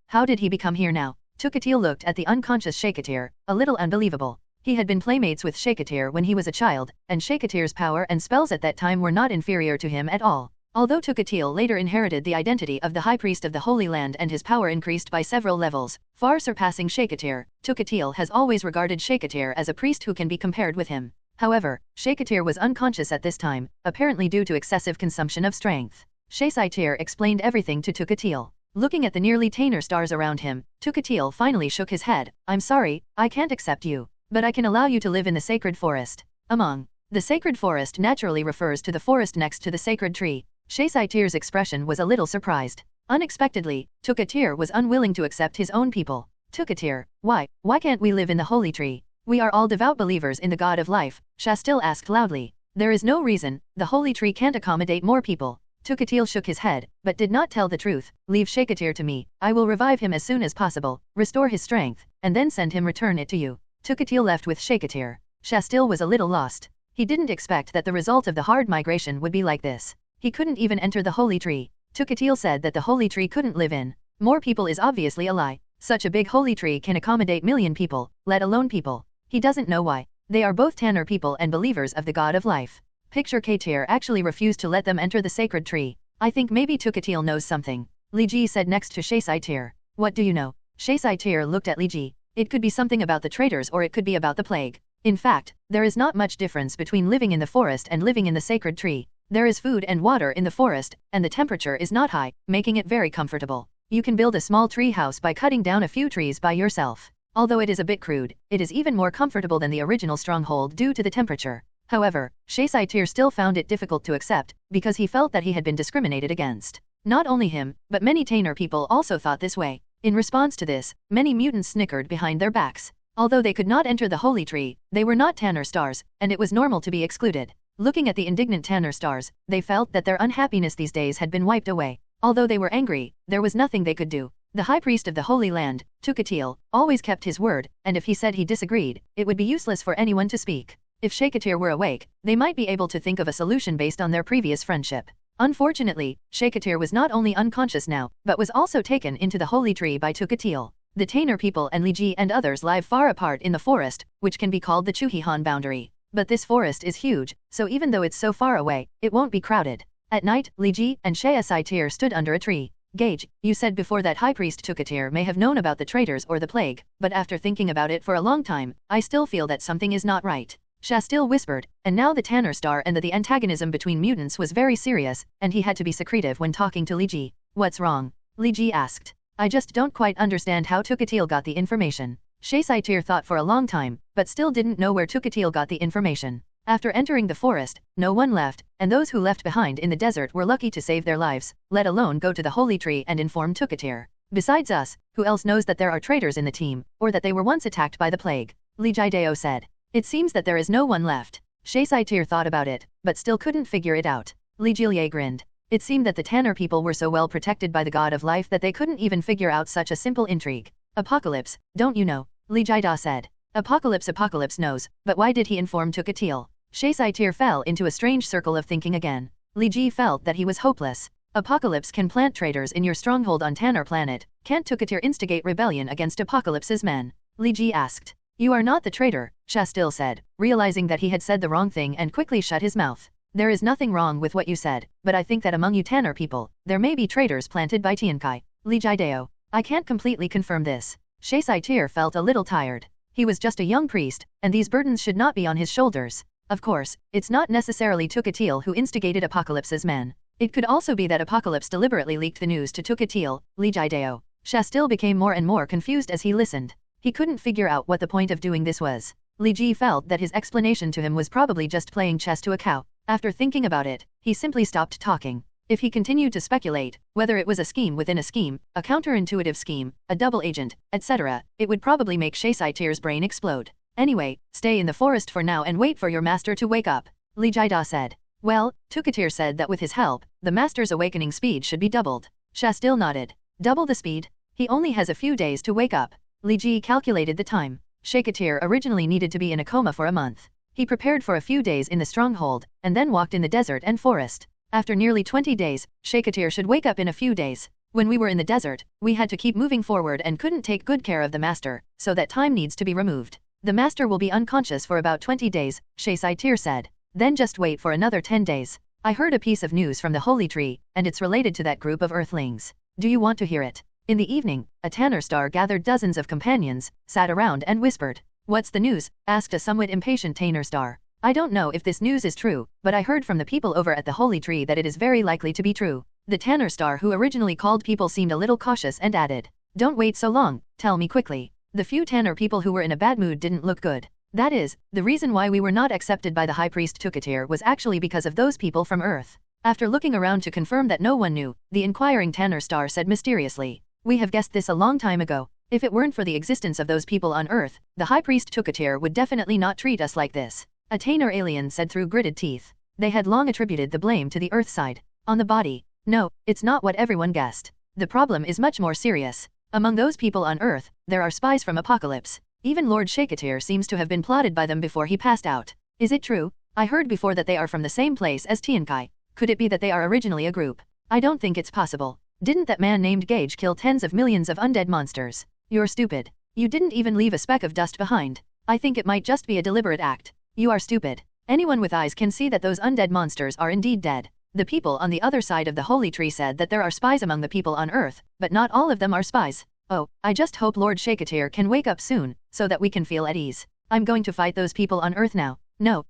[SPEAKER 4] how did he become here now? Tukatil looked at the unconscious Shaikatir, a little unbelievable. He had been playmates with Shaikatir when he was a child, and Shaikatir's power and spells at that time were not inferior to him at all. Although Tukatil later inherited the identity of the High Priest of the Holy Land and his power increased by several levels, far surpassing Shaikatir, Tukatil has always regarded Shaikatir as a priest who can be compared with him. However, Shaikatir was unconscious at this time, apparently due to excessive consumption of strength. Shaisaitir explained everything to Tukatil. Looking at the nearly Tainer stars around him, Tukatil finally shook his head. I'm sorry, I can't accept you. But I can allow you to live in the sacred forest. The sacred forest naturally refers to the forest next to the sacred tree. Shaisaitir's expression was a little surprised. Unexpectedly, Tukatir was unwilling to accept his own people. Tukatir, why can't we live in the holy tree? We are all devout believers in the God of life, Shastil asked loudly. There is no reason, the holy tree can't accommodate more people. Tukatil shook his head, but did not tell the truth. Leave Shaikatir to me, I will revive him as soon as possible, restore his strength, and then send him return it to you. Tukatil left with Shaikatir. Shastil was a little lost. He didn't expect that the result of the hard migration would be like this. He couldn't even enter the holy tree. Tukatil said that the holy tree couldn't live in. More people is obviously a lie. Such a big holy tree can accommodate million people, let alone people. He doesn't know why. They are both Tanner people and believers of the God of life. Picture Katir actually refused to let them enter the sacred tree. I think maybe Tukatil knows something. Li Ji said next to Shaisaitir. What do you know? Shaisaitir looked at Li Ji. It could be something about the traitors or it could be about the plague. In fact, there is not much difference between living in the forest and living in the sacred tree. There is food and water in the forest, and the temperature is not high, making it very comfortable. You can build a small tree house by cutting down a few trees by yourself. Although it is a bit crude, it is even more comfortable than the original stronghold due to the temperature. However, Shaisaitir still found it difficult to accept, because he felt that he had been discriminated against. Not only him, but many Tainer people also thought this way. In response to this, many mutants snickered behind their backs. Although they could not enter the holy tree, they were not Tanner stars, and it was normal to be excluded. Looking at the indignant Tanner stars, they felt that their unhappiness these days had been wiped away. Although they were angry, there was nothing they could do. The High Priest of the Holy Land, Tukatil, always kept his word, and if he said he disagreed, it would be useless for anyone to speak. If Shaikatir were awake, they might be able to think of a solution based on their previous friendship. Unfortunately, Shaikatir was not only unconscious now, but was also taken into the holy tree by Tukatil. The Tainer people and Li Ji and others live far apart in the forest, which can be called the Chuhihan boundary. But this forest is huge, so even though it's so far away, it won't be crowded. At night, Li Ji and Shaisaitir stood under a tree. Gage, you said before that High Priest Tukatir may have known about the traitors or the plague, but after thinking about it for a long time, I still feel that something is not right. Shastil whispered, and now the Tanner star and the antagonism between mutants was very serious, and he had to be secretive when talking to Li Ji. What's wrong? Li Ji asked. I just don't quite understand how Tukatil got the information. Shaisaitir thought for a long time, but still didn't know where Tukatil got the information. After entering the forest, no one left, and those who left behind in the desert were lucky to save their lives, let alone go to the holy tree and inform Tukatir. Besides us, who else knows that there are traitors in the team, or that they were once attacked by the plague? Li Jideo said. It seems that there is no one left. Shaisaitir thought about it, but still couldn't figure it out. Li Jilier grinned. It seemed that the Tanner people were so well protected by the God of life that they couldn't even figure out such a simple intrigue. Apocalypse, don't you know? Li Jida said. Apocalypse knows, but why did he inform Tukatil? Shaisaitir fell into a strange circle of thinking again. Li Ji felt that he was hopeless. Apocalypse can plant traitors in your stronghold on Tanner planet. Can't Tukatir instigate rebellion against Apocalypse's men? Li Ji asked. You are not the traitor, Shastil said, realizing that he had said the wrong thing and quickly shut his mouth. There is nothing wrong with what you said, but I think that among you Tanner people, there may be traitors planted by Tiankai. Li Jideo. I can't completely confirm this. Shaisaitir felt a little tired. He was just a young priest, and these burdens should not be on his shoulders. Of course, it's not necessarily Tukatil who instigated Apocalypse's men. It could also be that Apocalypse deliberately leaked the news to Tukatil, Li Jideo. Shastil became more and more confused as he listened. He couldn't figure out what the point of doing this was. Li Ji felt that his explanation to him was probably just playing chess to a cow. After thinking about it, he simply stopped talking. If he continued to speculate, whether it was a scheme within a scheme, a counterintuitive scheme, a double agent, etc., it would probably make Shaisaitir's brain explode. Anyway, stay in the forest for now and wait for your master to wake up, Li Jida said. Well, Tukatir said that with his help, the master's awakening speed should be doubled. Shastil nodded. Double the speed? He only has a few days to wake up. Li Ji calculated the time. Shaikatir originally needed to be in a coma for a month. He prepared for a few days in the stronghold, and then walked in the desert and forest. After nearly 20 days, Shakatir should wake up in a few days. When we were in the desert, we had to keep moving forward and couldn't take good care of the master, so that time needs to be removed. The master will be unconscious for about 20 days, Shakatir said. Then just wait for another 10 days. I heard a piece of news from the holy tree, and it's related to that group of earthlings. Do you want to hear it? In the evening, a tanner star gathered dozens of companions, sat around and whispered. What's the news? Asked a somewhat impatient tanner star. I don't know if this news is true, but I heard from the people over at the holy tree that it is very likely to be true. The tanner star who originally called people seemed a little cautious and added. Don't wait so long, tell me quickly. The few tanner people who were in a bad mood didn't look good. That is, the reason why we were not accepted by the high priest Tukatir was actually because of those people from Earth. After looking around to confirm that no one knew, the inquiring tanner star said mysteriously. We have guessed this a long time ago. If it weren't for the existence of those people on Earth, the high priest Tukatir would definitely not treat us like this. A tanner alien said through gritted teeth. They had long attributed the blame to the Earth side. On the body. No, it's not what everyone guessed. The problem is much more serious. Among those people on Earth, there are spies from Apocalypse. Even Lord Shakatir seems to have been plotted by them before he passed out. Is it true? I heard before that they are from the same place as Tiankai. Could it be that they are originally a group? I don't think it's possible. Didn't that man named Gage kill tens of millions of undead monsters? You're stupid. You didn't even leave a speck of dust behind. I think it might just be a deliberate act. You are stupid. Anyone with eyes can see that those undead monsters are indeed dead. The people on the other side of the holy tree said that there are spies among the people on Earth, but not all of them are spies. Oh, I just hope Lord Shakatir can wake up soon, so that we can feel at ease. I'm going to fight those people on Earth now. No,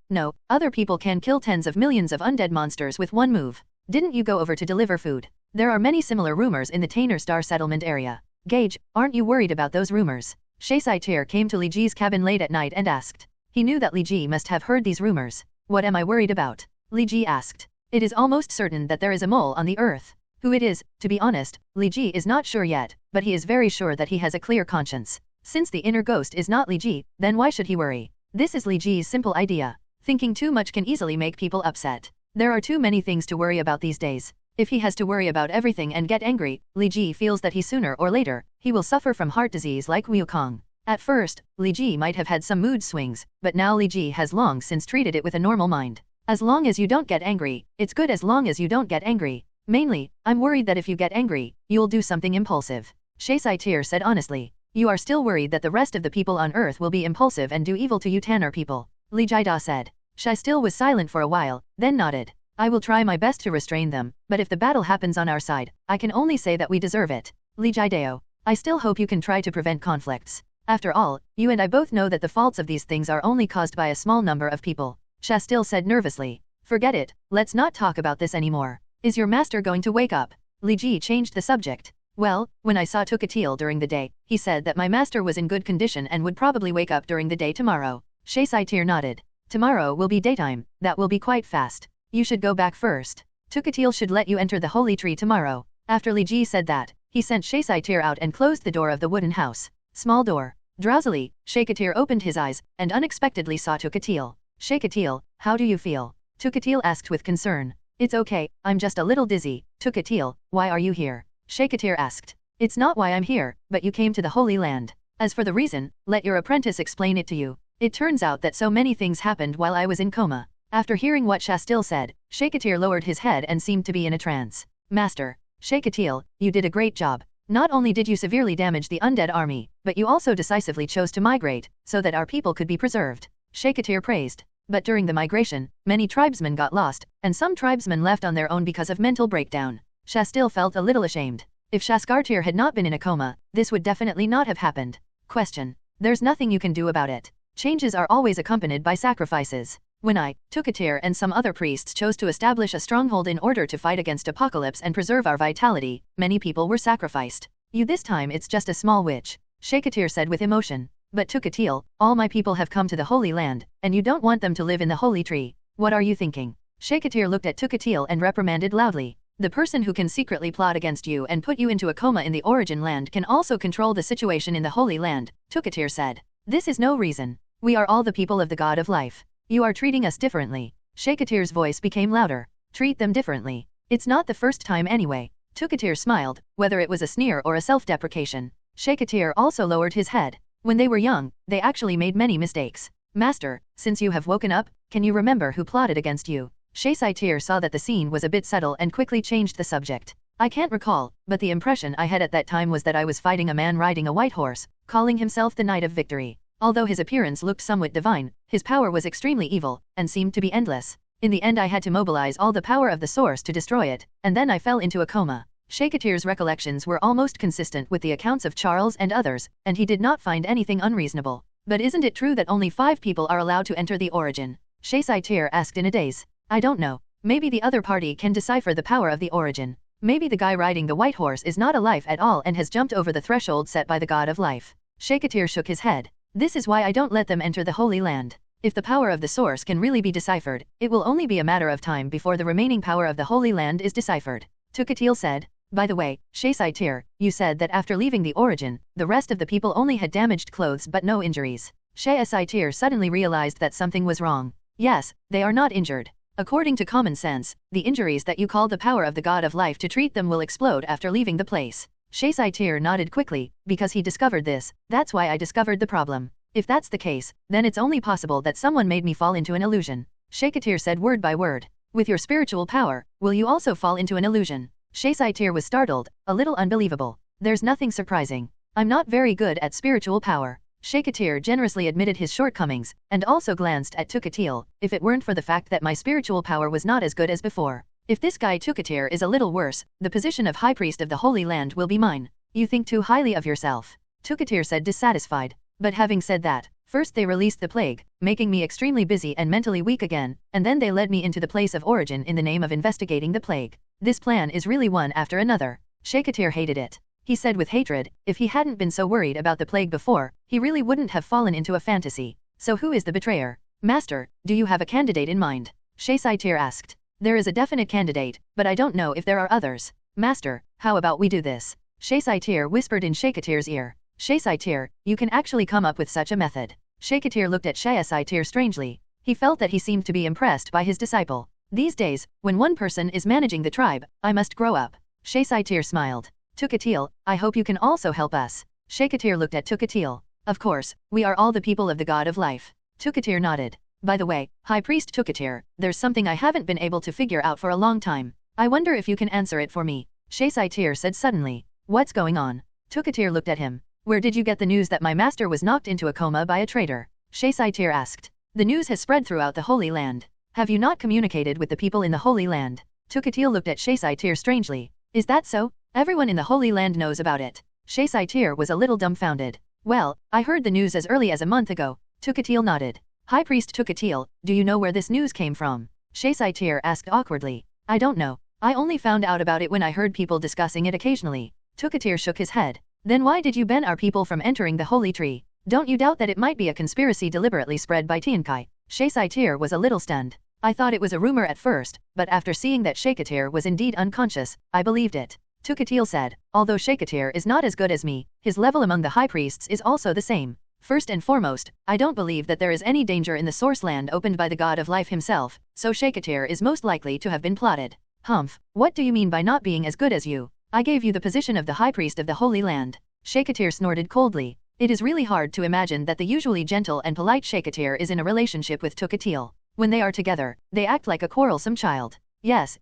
[SPEAKER 4] other people can kill tens of millions of undead monsters with one move. Didn't you go over to deliver food? There are many similar rumors in the Tanner Star settlement area. Gage, aren't you worried about those rumors? Shakatir came to Li Ji's cabin late at night and asked. He knew that Li Ji must have heard these rumors. What am I worried about? Li Ji asked. It is almost certain that there is a mole on the Earth. Who it is, to be honest, Li Ji is not sure yet, but he is very sure that he has a clear conscience. Since the inner ghost is not Li Ji, then why should he worry? This is Li Ji's simple idea. Thinking too much can easily make people upset. There are too many things to worry about these days. If he has to worry about everything and get angry, Li Ji feels that sooner or later, he will suffer from heart disease like Wukong. At first, Li Ji might have had some mood swings, but now Li Ji has long since treated it with a normal mind. As long as you don't get angry, it's good as long as you don't get angry. Mainly, I'm worried that if you get angry, you'll do something impulsive. Shakatir said honestly. You are still worried that the rest of the people on Earth will be impulsive and do evil to you Tanner people. Li Jida said. Shai still was silent for a while, then nodded. I will try my best to restrain them, but if the battle happens on our side, I can only say that we deserve it. Li Jidao. I still hope you can try to prevent conflicts. After all, you and I both know that the faults of these things are only caused by a small number of people. Shastil said nervously. Forget it, let's not talk about this anymore. Is your master going to wake up? Li Ji changed the subject. Well, when I saw Tukatil during the day, he said that my master was in good condition and would probably wake up during the day tomorrow. Shasaitir nodded. Tomorrow will be daytime, that will be quite fast. You should go back first. Tukatil should let you enter the holy tree tomorrow. After Li Ji said that, he sent Shasaitir out and closed the door of the wooden house. Small door. Drowsily, Shakatir opened his eyes, and unexpectedly saw Tukatil. Shakatil, how do you feel? Tukatil asked with concern. It's okay, I'm just a little dizzy. Tukatil, why are you here? Shakatir asked. It's not why I'm here, but you came to the Holy Land. As for the reason, let your apprentice explain it to you. It turns out that so many things happened while I was in coma. After hearing what Shastil said, Shakatir lowered his head and seemed to be in a trance. Master. Shakatil, you did a great job. Not only did you severely damage the undead army, but you also decisively chose to migrate, so that our people could be preserved. Shakatir praised. But during the migration, many tribesmen got lost, and some tribesmen left on their own because of mental breakdown. Shastil felt a little ashamed. If Shaskartir had not been in a coma, this would definitely not have happened. Question. There's nothing you can do about it. Changes are always accompanied by sacrifices. When I, Tukatir and some other priests chose to establish a stronghold in order to fight against apocalypse and preserve our vitality, many people were sacrificed. You this time it's just a small witch. Shakatir said with emotion. But Tukatil, all my people have come to the Holy Land, and you don't want them to live in the Holy Tree. What are you thinking? Shakatir looked at Tukatil and reprimanded loudly. The person who can secretly plot against you and put you into a coma in the Origin Land can also control the situation in the Holy Land, Tukatir said. This is no reason. We are all the people of the God of Life. You are treating us differently. Shakatir's voice became louder. Treat them differently. It's not the first time anyway. Tukatir smiled, whether it was a sneer or a self-deprecation. Shakatir also lowered his head. When they were young, they actually made many mistakes. Master, since you have woken up, can you remember who plotted against you? Saiyan saw that the scene was a bit subtle and quickly changed the subject. I can't recall, but the impression I had at that time was that I was fighting a man riding a white horse, calling himself the Knight of Victory. Although his appearance looked somewhat divine, his power was extremely evil, and seemed to be endless. In the end I had to mobilize all the power of the source to destroy it, and then I fell into a coma. Saiyan's recollections were almost consistent with the accounts of Charles and others, and he did not find anything unreasonable. But isn't it true that only 5 people are allowed to enter the origin? Saiyan asked in a daze. I don't know. Maybe the other party can decipher the power of the origin. Maybe the guy riding the white horse is not alive at all and has jumped over the threshold set by the god of life. Saiyan shook his head. This is why I don't let them enter the Holy Land. If the power of the source can really be deciphered, it will only be a matter of time before the remaining power of the Holy Land is deciphered. Tukatil said. By the way, Saiyan, you said that after leaving the origin, the rest of the people only had damaged clothes but no injuries. Saiyan suddenly realized that something was wrong. Yes, they are not injured. According to common sense, the injuries that you call the power of the god of life to treat them will explode after leaving the place. Saiyan nodded quickly, because he discovered this, that's why I discovered the problem. If that's the case, then it's only possible that someone made me fall into an illusion. Saiyan said word by word. With your spiritual power, will you also fall into an illusion? Saiyan was startled, a little unbelievable. There's nothing surprising. I'm not very good at spiritual power. Saiyan generously admitted his shortcomings, and also glanced at Tukatil. If it weren't for the fact that my spiritual power was not as good as before. If this guy Tukatil is a little worse, the position of High Priest of the Holy Land will be mine. You think too highly of yourself. Tukatil said dissatisfied. But having said that, first they released the plague, making me extremely busy and mentally weak again, and then they led me into the place of origin in the name of investigating the plague. This plan is really one after another. Saiyan hated it. He said with hatred, if he hadn't been so worried about the plague before, he really wouldn't have fallen into a fantasy. So who is the betrayer? Master, do you have a candidate in mind? Saiyan asked. There is a definite candidate, but I don't know if there are others. Master, how about we do this? Saiyan whispered in Saiyan's ear. Saiyan, you can actually come up with such a method. Saiyan looked at Saiyan strangely. He felt that he seemed to be impressed by his disciple. These days, when one person is managing the tribe, I must grow up. Saiyan smiled. Tukatil, I hope you can also help us. Saiyan looked at Tukatil. Of course, we are all the people of the god of life. Tukatil nodded. By the way, High Priest Tukatil, there's something I haven't been able to figure out for a long time. I wonder if you can answer it for me. Saiyan said suddenly. What's going on? Tukatil looked at him. Where did you get the news that my master was knocked into a coma by a traitor? Saiyan asked. The news has spread throughout the Holy Land. Have you not communicated with the people in the Holy Land? Tukatil looked at Saiyan strangely. Is that so? Everyone in the Holy Land knows about it. Saiyan was a little dumbfounded. Well, I heard the news as early as a month ago. Tukatil nodded. High Priest Tukatil, do you know where this news came from? Saiyan asked awkwardly. I don't know. I only found out about it when I heard people discussing it occasionally. Tukatil shook his head. Then why did you ban our people from entering the holy tree? Don't you doubt that it might be a conspiracy deliberately spread by Tiankai? Saiyan was a little stunned. I thought it was a rumor at first, but after seeing that Saiyan was indeed unconscious, I believed it. Tukatil said, although Saiyan is not as good as me, his level among the high priests is also the same. First and foremost, I don't believe that there is any danger in the source land opened by the god of life himself, so Saiyan is most likely to have been plotted. Humph, what do you mean by not being as good as you? I gave you the position of the high priest of the Holy Land. Saiyan snorted coldly. It is really hard to imagine that the usually gentle and polite Saiyan is in a relationship with Tukatil. When they are together, they act like a quarrelsome child. Yes,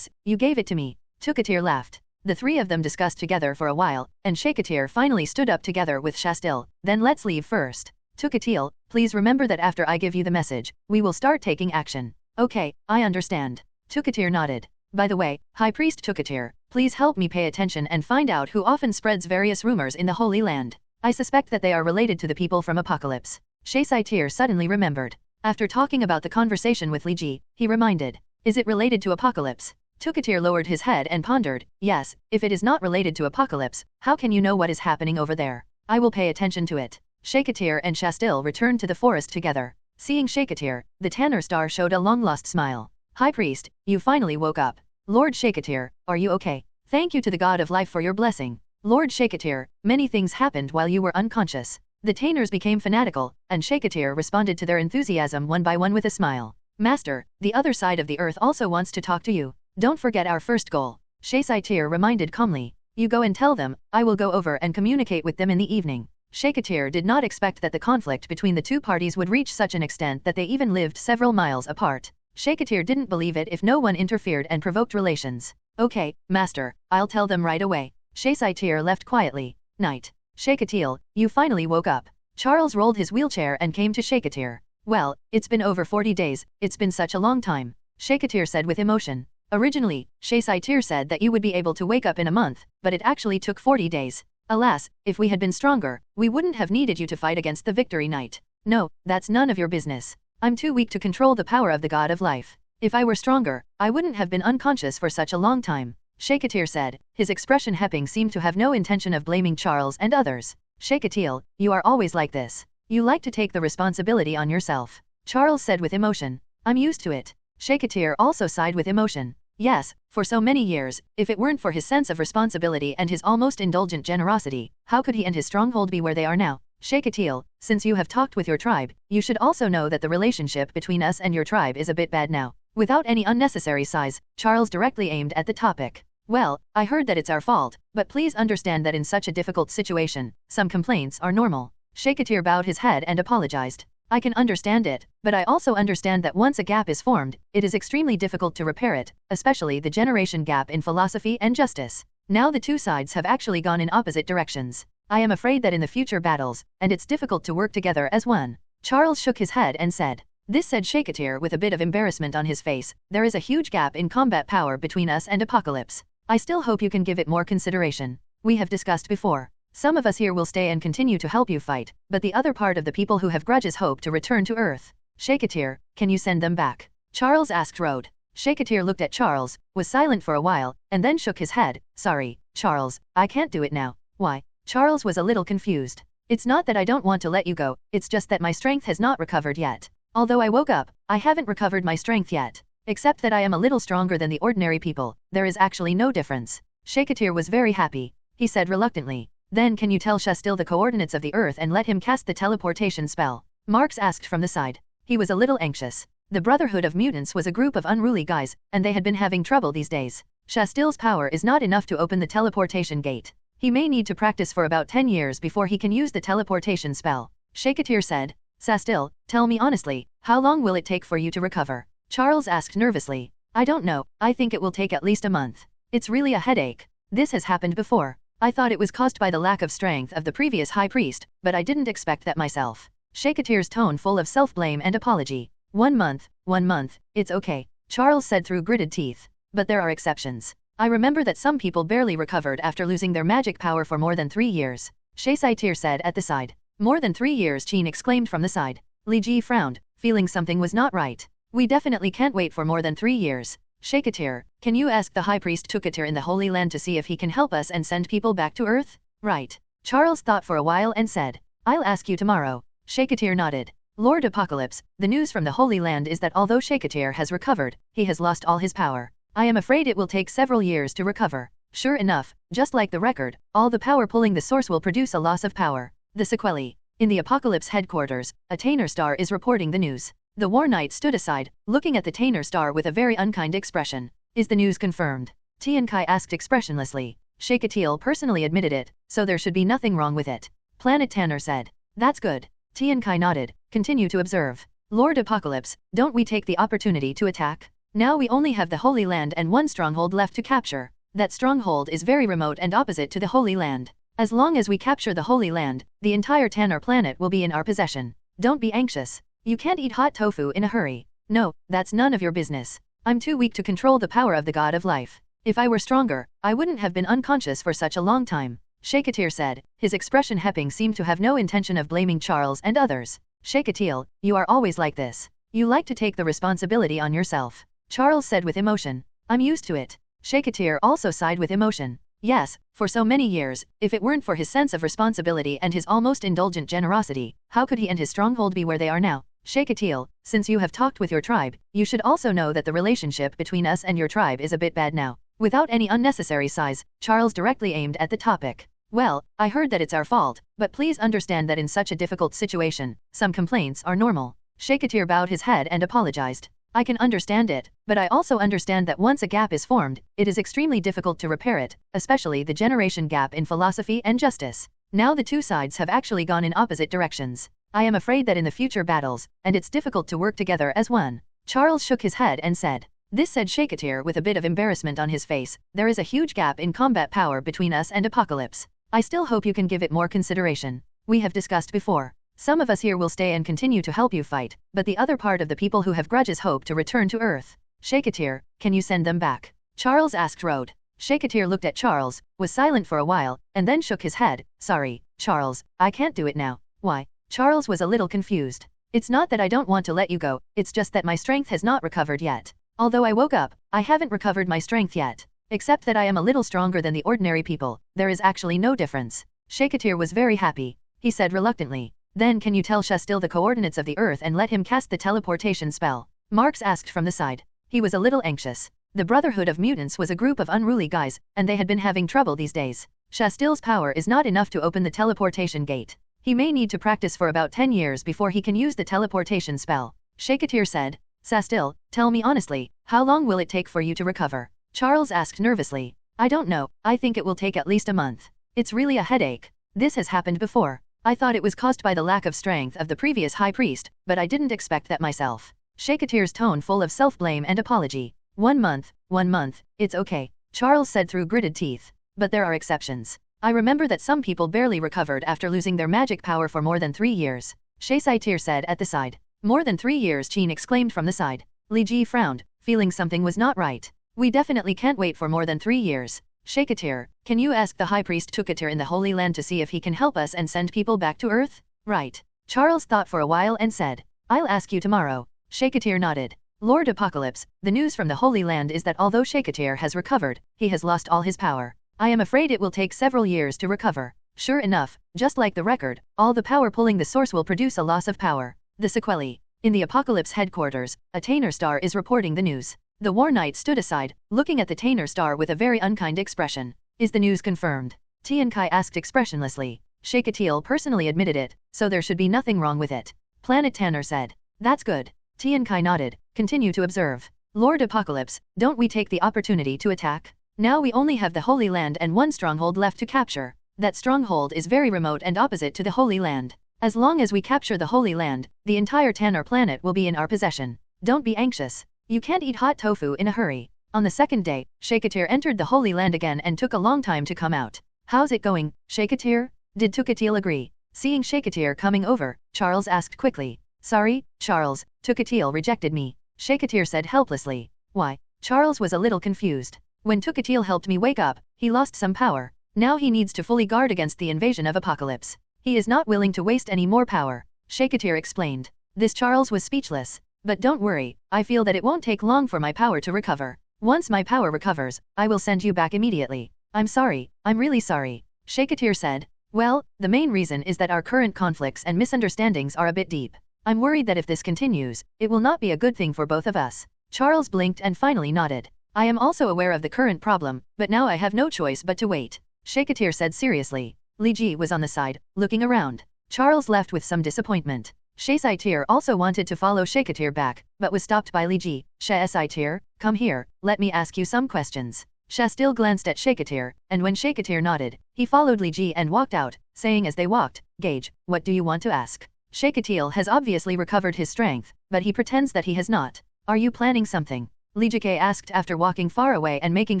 [SPEAKER 4] you gave it to me. Tukatil laughed. The three of them discussed together for a while, and Saiyan finally stood up together with Shastil. Then let's leave first. Tukatil, please remember that after I give you the message, we will start taking action. Okay, I understand. Tukatil nodded. By the way, High Priest Tukatil, please help me pay attention and find out who often spreads various rumors in the Holy Land. I suspect that they are related to the people from Apocalypse. Saiyan suddenly remembered. After talking about the conversation with Li Ji, he reminded. Is it related to Apocalypse? Tukatil lowered his head and pondered. Yes, if it is not related to Apocalypse, how can you know what is happening over there? I will pay attention to it. Saiyan and Shastil returned to the forest together. Seeing Saiyan, the Tanner Star showed a long-lost smile. High Priest, you finally woke up. Lord Saiyan, are you okay? Thank you to the God of Life for your blessing. Lord Saiyan, many things happened while you were unconscious. The Tainers became fanatical, and Saiyan responded to their enthusiasm one by one with a smile. Master, the other side of the earth also wants to talk to you. Don't forget our first goal. Saiyan reminded calmly. You go and tell them, I will go over and communicate with them in the evening. Shakatir did not expect that the conflict between the two parties would reach such an extent that they even lived several miles apart. Shakatir didn't believe it if no one interfered and provoked relations. Okay, master, I'll tell them right away. Shakatir left quietly. Night. Shakatil, you finally woke up. Charles rolled his wheelchair and came to Shakatir. Well, it's been over 40 days, it's been such a long time. Shakatir said with emotion. Originally, Shakatir said that you would be able to wake up in a month, but it actually took 40 days. Alas, if we had been stronger, we wouldn't have needed you to fight against the Victory Knight. No, that's none of your business. I'm too weak to control the power of the God of life. If I were stronger, I wouldn't have been unconscious for such a long time. Shakatir said, his expression Hepping seemed to have no intention of blaming Charles and others. Shakatil, you are always like this. You like to take the responsibility on yourself. Charles said with emotion. I'm used to it. Shakatir also sighed with emotion. Yes, for so many years, if it weren't for his sense of responsibility and his almost indulgent generosity, how could he and his stronghold be where they are now? Shakatil, since you have talked with your tribe, you should also know that the relationship between us and your tribe is a bit bad now. Without any unnecessary sighs, Charles directly aimed at the topic. Well, I heard that it's our fault, but please understand that in such a difficult situation, some complaints are normal. Shakatir bowed his head and apologized. I can understand it, but I also understand that once a gap is formed, it is extremely difficult to repair it, especially the generation gap in philosophy and justice. Now the two sides have actually gone in opposite directions. I am afraid that in the future battles, and it's difficult to work together as one. Charles shook his head and said. This said Shakatir with a bit of embarrassment on his face. There is a huge gap in combat power between us and Apocalypse. I still hope you can give it more consideration. We have discussed before. Some of us here will stay and continue to help you fight, but the other part of the people who have grudges hope to return to Earth. Shakatir, can you send them back? Charles asked Rode. Shakatir looked at Charles, was silent for a while, and then shook his head. Sorry, Charles, I can't do it now. Why? Charles was a little confused. It's not that I don't want to let you go, it's just that my strength has not recovered yet. Although I woke up, I haven't recovered my strength yet. Except that I am a little stronger than the ordinary people, there is actually no difference. Shakatir was very happy. He said reluctantly. Then can you tell Shastil the coordinates of the Earth and let him cast the teleportation spell? Marx asked from the side. He was a little anxious. The Brotherhood of Mutants was a group of unruly guys, and they had been having trouble these days. Shastil's power is not enough to open the teleportation gate. He may need to practice for about 10 years before he can use the teleportation spell. Shakatir said. Shastil, tell me honestly, how long will it take for you to recover? Charles asked nervously. I don't know, I think it will take at least a month. It's really a headache. This has happened before. I thought it was caused by the lack of strength of the previous high priest, but I didn't expect that myself. Shakatir's tone full of self-blame and apology. 1 month, it's okay, Charles said through gritted teeth. But there are exceptions. I remember that some people barely recovered after losing their magic power for more than 3 years. Shakatir said at the side. More than 3 years, Chin exclaimed from the side. Li Ji frowned, feeling something was not right. We definitely can't wait for more than 3 years. Shakatir, can you ask the High Priest Tukatir in the Holy Land to see if he can help us and send people back to Earth? Right. Charles thought for a while and said. I'll ask you tomorrow. Shakatir nodded. Lord Apocalypse, the news from the Holy Land is that although Shakatir has recovered, he has lost all his power. I am afraid it will take several years to recover. Sure enough, just like the record, all the power pulling the source will produce a loss of power. The sequelae. In the Apocalypse headquarters, a Tainer Star is reporting the news. The War Knight stood aside, looking at the Tainer Star with a very unkind expression. Is the news confirmed? Tian Kai asked expressionlessly. Shakatil personally admitted it, so there should be nothing wrong with it. Planet Tanner said. That's good. Tian Kai nodded. Continue to observe. Lord Apocalypse, don't we take the opportunity to attack? Now we only have the Holy Land and one stronghold left to capture. That stronghold is very remote and opposite to the Holy Land. As long as we capture the Holy Land, the entire Tanner planet will be in our possession. Don't be anxious. You can't eat hot tofu in a hurry. No, that's none of your business. I'm too weak to control the power of the God of life. If I were stronger, I wouldn't have been unconscious for such a long time. Shakatir said, his expression Hepping seemed to have no intention of blaming Charles and others. Shakatil, you are always like this. You like to take the responsibility on yourself. Charles said with emotion. I'm used to it. Shakatir also sighed with emotion. Yes, for so many years, if it weren't for his sense of responsibility and his almost indulgent generosity, how could he and his stronghold be where they are now? Shakatil, since you have talked with your tribe, you should also know that the relationship between us and your tribe is a bit bad now. Without any unnecessary sighs, Charles directly aimed at the topic. Well, I heard that it's our fault, but please understand that in such a difficult situation, some complaints are normal. Shakatir bowed his head and apologized. I can understand it, but I also understand that once a gap is formed, it is extremely difficult to repair it, especially the generation gap in philosophy and justice. Now the two sides have actually gone in opposite directions. I am afraid that in the future battles, and it's difficult to work together as one. Charles shook his head and said. This said Shakatir with a bit of embarrassment on his face, there is a huge gap in combat power between us and Apocalypse. I still hope you can give it more consideration. We have discussed before. Some of us here will stay and continue to help you fight, but the other part of the people who have grudges hope to return to Earth. Shakatir, can you send them back? Charles asked Rode. Shakatir looked at Charles, was silent for a while, and then shook his head. Sorry, Charles, I can't do it now. Why? Charles was a little confused. It's not that I don't want to let you go, it's just that my strength has not recovered yet. Although I woke up, I haven't recovered my strength yet. Except that I am a little stronger than the ordinary people, there is actually no difference. Shakatir was very happy. He said reluctantly. Then can you tell Shastil the coordinates of the Earth and let him cast the teleportation spell? Marx asked from the side. He was a little anxious. The Brotherhood of Mutants was a group of unruly guys, and they had been having trouble these days. Shastil's power is not enough to open the teleportation gate. He may need to practice for about 10 years before he can use the teleportation spell. Shakatir said. Shastil, tell me honestly, how long will it take for you to recover? Charles asked nervously. I don't know, I think it will take at least a month. It's really a headache. This has happened before. I thought it was caused by the lack of strength of the previous high priest, but I didn't expect that myself. Shakatir's tone full of self-blame and apology. 1 month, it's okay, Charles said through gritted teeth. But there are exceptions. I remember that some people barely recovered after losing their magic power for more than 3 years. Shakatir said at the side. More than 3 years, Chin exclaimed from the side. Li Ji frowned, feeling something was not right. We definitely can't wait for more than 3 years. Shakatir, can you ask the High Priest Tukatir in the Holy Land to see if he can help us and send people back to Earth? Right. Charles thought for a while and said. I'll ask you tomorrow. Shakatir nodded. Lord Apocalypse, the news from the Holy Land is that although Shakatir has recovered, he has lost all his power. I am afraid it will take several years to recover. Sure enough, just like the record, all the power pulling the source will produce a loss of power. The sequelae. In the Apocalypse headquarters, a Tainer Star is reporting the news. The War Knight stood aside, looking at the Tainer Star with a very unkind expression. Is the news confirmed? Tian Kai asked expressionlessly. Shakatil personally admitted it, so there should be nothing wrong with it. Planet Tanner said. That's good. Tian Kai nodded. Continue to observe. Lord Apocalypse, don't we take the opportunity to attack? Now we only have the Holy Land and one stronghold left to capture. That stronghold is very remote and opposite to the Holy Land. As long as we capture the Holy Land, the entire Tanner planet will be in our possession. Don't be anxious. You can't eat hot tofu in a hurry. On the second day, Shakatir entered the Holy Land again and took a long time to come out. How's it going, Shakatir? Did Tukatil agree? Seeing Shakatir coming over, Charles asked quickly. Sorry, Charles, Tukatil rejected me. Shakatir said helplessly. Why? Charles was a little confused. When Tukatil helped me wake up, he lost some power. Now he needs to fully guard against the invasion of Apocalypse. He is not willing to waste any more power. Shakatir explained. This Charles was speechless. But don't worry, I feel that it won't take long for my power to recover. Once my power recovers, I will send you back immediately. I'm sorry, I'm really sorry. Shakatir said. Well, the main reason is that our current conflicts and misunderstandings are a bit deep. I'm worried that if this continues, it will not be a good thing for both of us. Charles blinked and finally nodded. I am also aware of the current problem, but now I have no choice but to wait. Shakatir said seriously. Li Ji was on the side, looking around. Charles left with some disappointment. Shakatir also wanted to follow Shakatir back, but was stopped by Li Ji. Shakatir, come here, let me ask you some questions. Shastil glanced at Shakatir, and when Shakatir nodded, he followed Li Ji and walked out, saying as they walked, Gage, what do you want to ask? Shakatil has obviously recovered his strength, but he pretends that he has not. Are you planning something? Li Jike asked after walking far away and making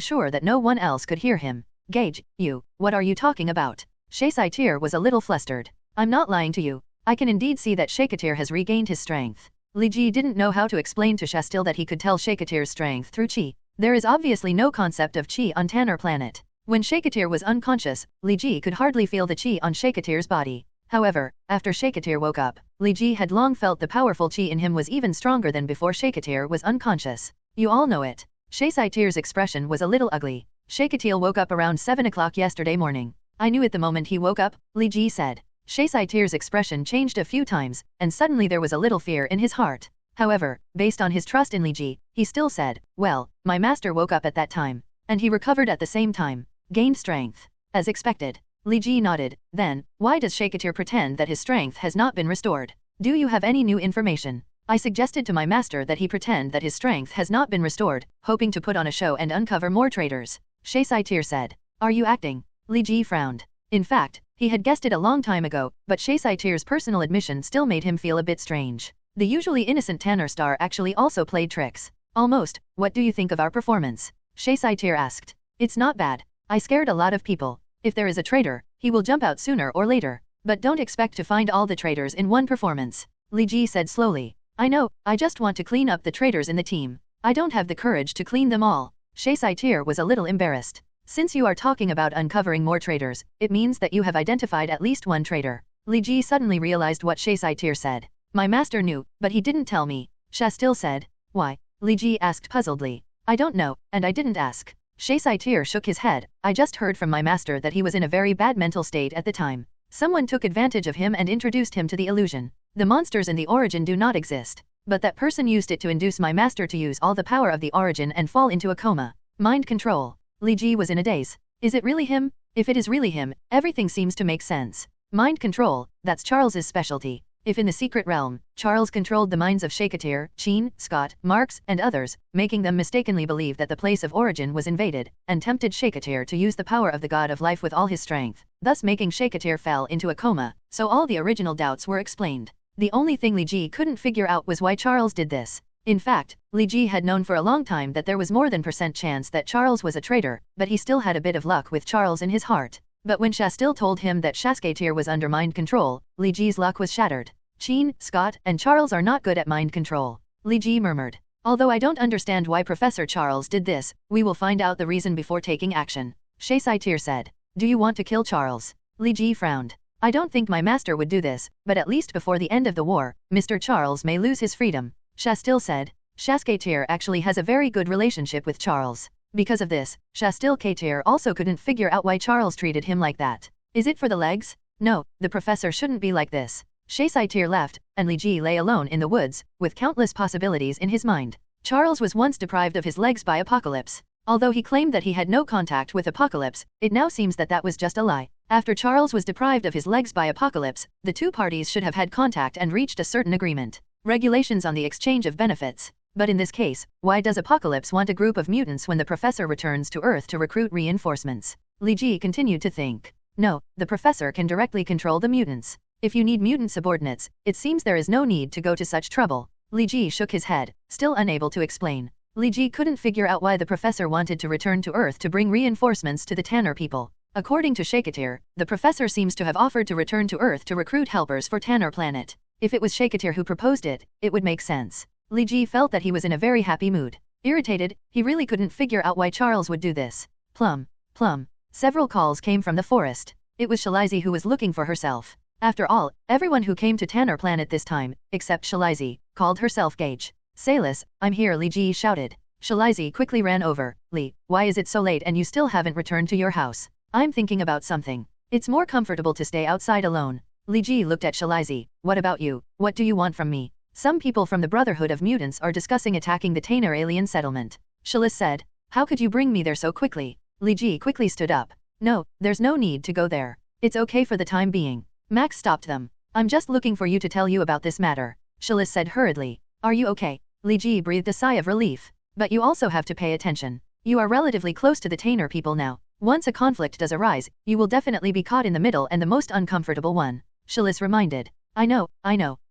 [SPEAKER 4] sure that no one else could hear him. Gage, what are you talking about? Shakatir was a little flustered. I'm not lying to you. I can indeed see that Shakatir has regained his strength. Li Ji didn't know how to explain to Shastil that he could tell Shakatir's strength through Qi. There is obviously no concept of Qi on Tanner planet. When Shakatir was unconscious, Li Ji could hardly feel the Qi on Shakatir's body. However, after Shakatir woke up, Li Ji had long felt the powerful Qi in him was even stronger than before Shakatir was unconscious. You all know it. Shakatir's expression was a little ugly. Shakatil woke up around 7 o'clock yesterday morning. I knew it the moment he woke up, Li Ji said. Shakatir's expression changed a few times, and suddenly there was a little fear in his heart. However, based on his trust in Li Ji, he still said, well, my master woke up at that time. And he recovered at the same time. Gained strength. As expected. Li Ji nodded. Then, why does Shakatir pretend that his strength has not been restored? Do you have any new information? I suggested to my master that he pretend that his strength has not been restored, hoping to put on a show and uncover more traitors. Shakatir said. Are you acting? Li Ji frowned. In fact, he had guessed it a long time ago, but Saiyans' personal admission still made him feel a bit strange. The usually innocent Tanner star actually also played tricks. Almost. What do you think of our performance? Saiyans asked. It's not bad. I scared a lot of people. If there is a traitor, he will jump out sooner or later. But don't expect to find all the traitors in one performance. Li Ji said slowly. I know, I just want to clean up the traitors in the team. I don't have the courage to clean them all. Saiyans was a little embarrassed. Since you are talking about uncovering more traitors, it means that you have identified at least one traitor. Li Ji suddenly realized what Saiyans said. My master knew, but he didn't tell me. Shastil said. Why? Li Ji asked puzzledly. I don't know, and I didn't ask. Saiyans shook his head. I just heard from my master that he was in a very bad mental state at the time. Someone took advantage of him and introduced him to the illusion. The monsters in the origin do not exist. But that person used it to induce my master to use all the power of the origin and fall into a coma. Mind control. Li Ji was in a daze. Is it really him? If it is really him, everything seems to make sense. Mind control, that's Charles's specialty. If in the secret realm, Charles controlled the minds of Shakatir, Sheen, Scott, Marks, and others, making them mistakenly believe that the place of origin was invaded, and tempted Shakatir to use the power of the god of life with all his strength, thus making Shakatir fell into a coma, so all the original doubts were explained. The only thing Li Ji couldn't figure out was why Charles did this. In fact, Li Ji had known for a long time that there was more than % chance that Charles was a traitor, but he still had a bit of luck with Charles in his heart. But when Shastil told him that Shakatir was under mind control, Li Ji's luck was shattered. Sheen, Scott, and Charles are not good at mind control. Li Ji murmured. Although I don't understand why Professor Charles did this, we will find out the reason before taking action. Saiyans said. Do you want to kill Charles? Li Ji frowned. I don't think my master would do this, but at least before the end of the war, Mr. Charles may lose his freedom. Shastil said. Shakatir actually has a very good relationship with Charles. Because of this, Shastil also couldn't figure out why Charles treated him like that. Is it for the legs? No, the professor shouldn't be like this. Saiyans left, and Li Ji lay alone in the woods, with countless possibilities in his mind. Charles was once deprived of his legs by Apocalypse. Although he claimed that he had no contact with Apocalypse, it now seems that that was just a lie. After Charles was deprived of his legs by Apocalypse, the two parties should have had contact and reached a certain agreement. Regulations on the exchange of benefits. But in this case, why does Apocalypse want a group of mutants when the professor returns to Earth to recruit reinforcements? Li Ji continued to think. No, the professor can directly control the mutants. If you need mutant subordinates, it seems there is no need to go to such trouble. Li Ji shook his head, still unable to explain. Li Ji couldn't figure out why the professor wanted to return to Earth to bring reinforcements to the Tanner people. According to Shakatir, the professor seems to have offered to return to Earth to recruit helpers for Tanner planet. If it was Shakatir who proposed it, it would make sense. Li Ji felt that he was in a very happy mood. Irritated, he really couldn't figure out why Charles would do this. Plum. Several calls came from the forest. It was Shalizi who was looking for herself. After all, everyone who came to Tanner planet this time, except Shalizi, called herself Gage. Sailus, I'm here, Li Ji shouted. Shalizi quickly ran over. Li, why is it so late and you still haven't returned to your house? I'm thinking about something. It's more comfortable to stay outside alone. Li Ji looked at Shalizi. What about you? What do you want from me? Some people from the Brotherhood of Mutants are discussing attacking the Tanner alien settlement. Shalis said. How could you bring me there so quickly? Li Ji quickly stood up. No, there's no need to go there. It's okay for the time being. Max stopped them. I'm just looking for you to tell you about this matter. Shalis said hurriedly. Are you okay? Li Ji breathed a sigh of relief. But you also have to pay attention. You are relatively close to the Tanner people now. Once a conflict does arise, you will definitely be caught in the middle and the most uncomfortable one. Shalis reminded. I know.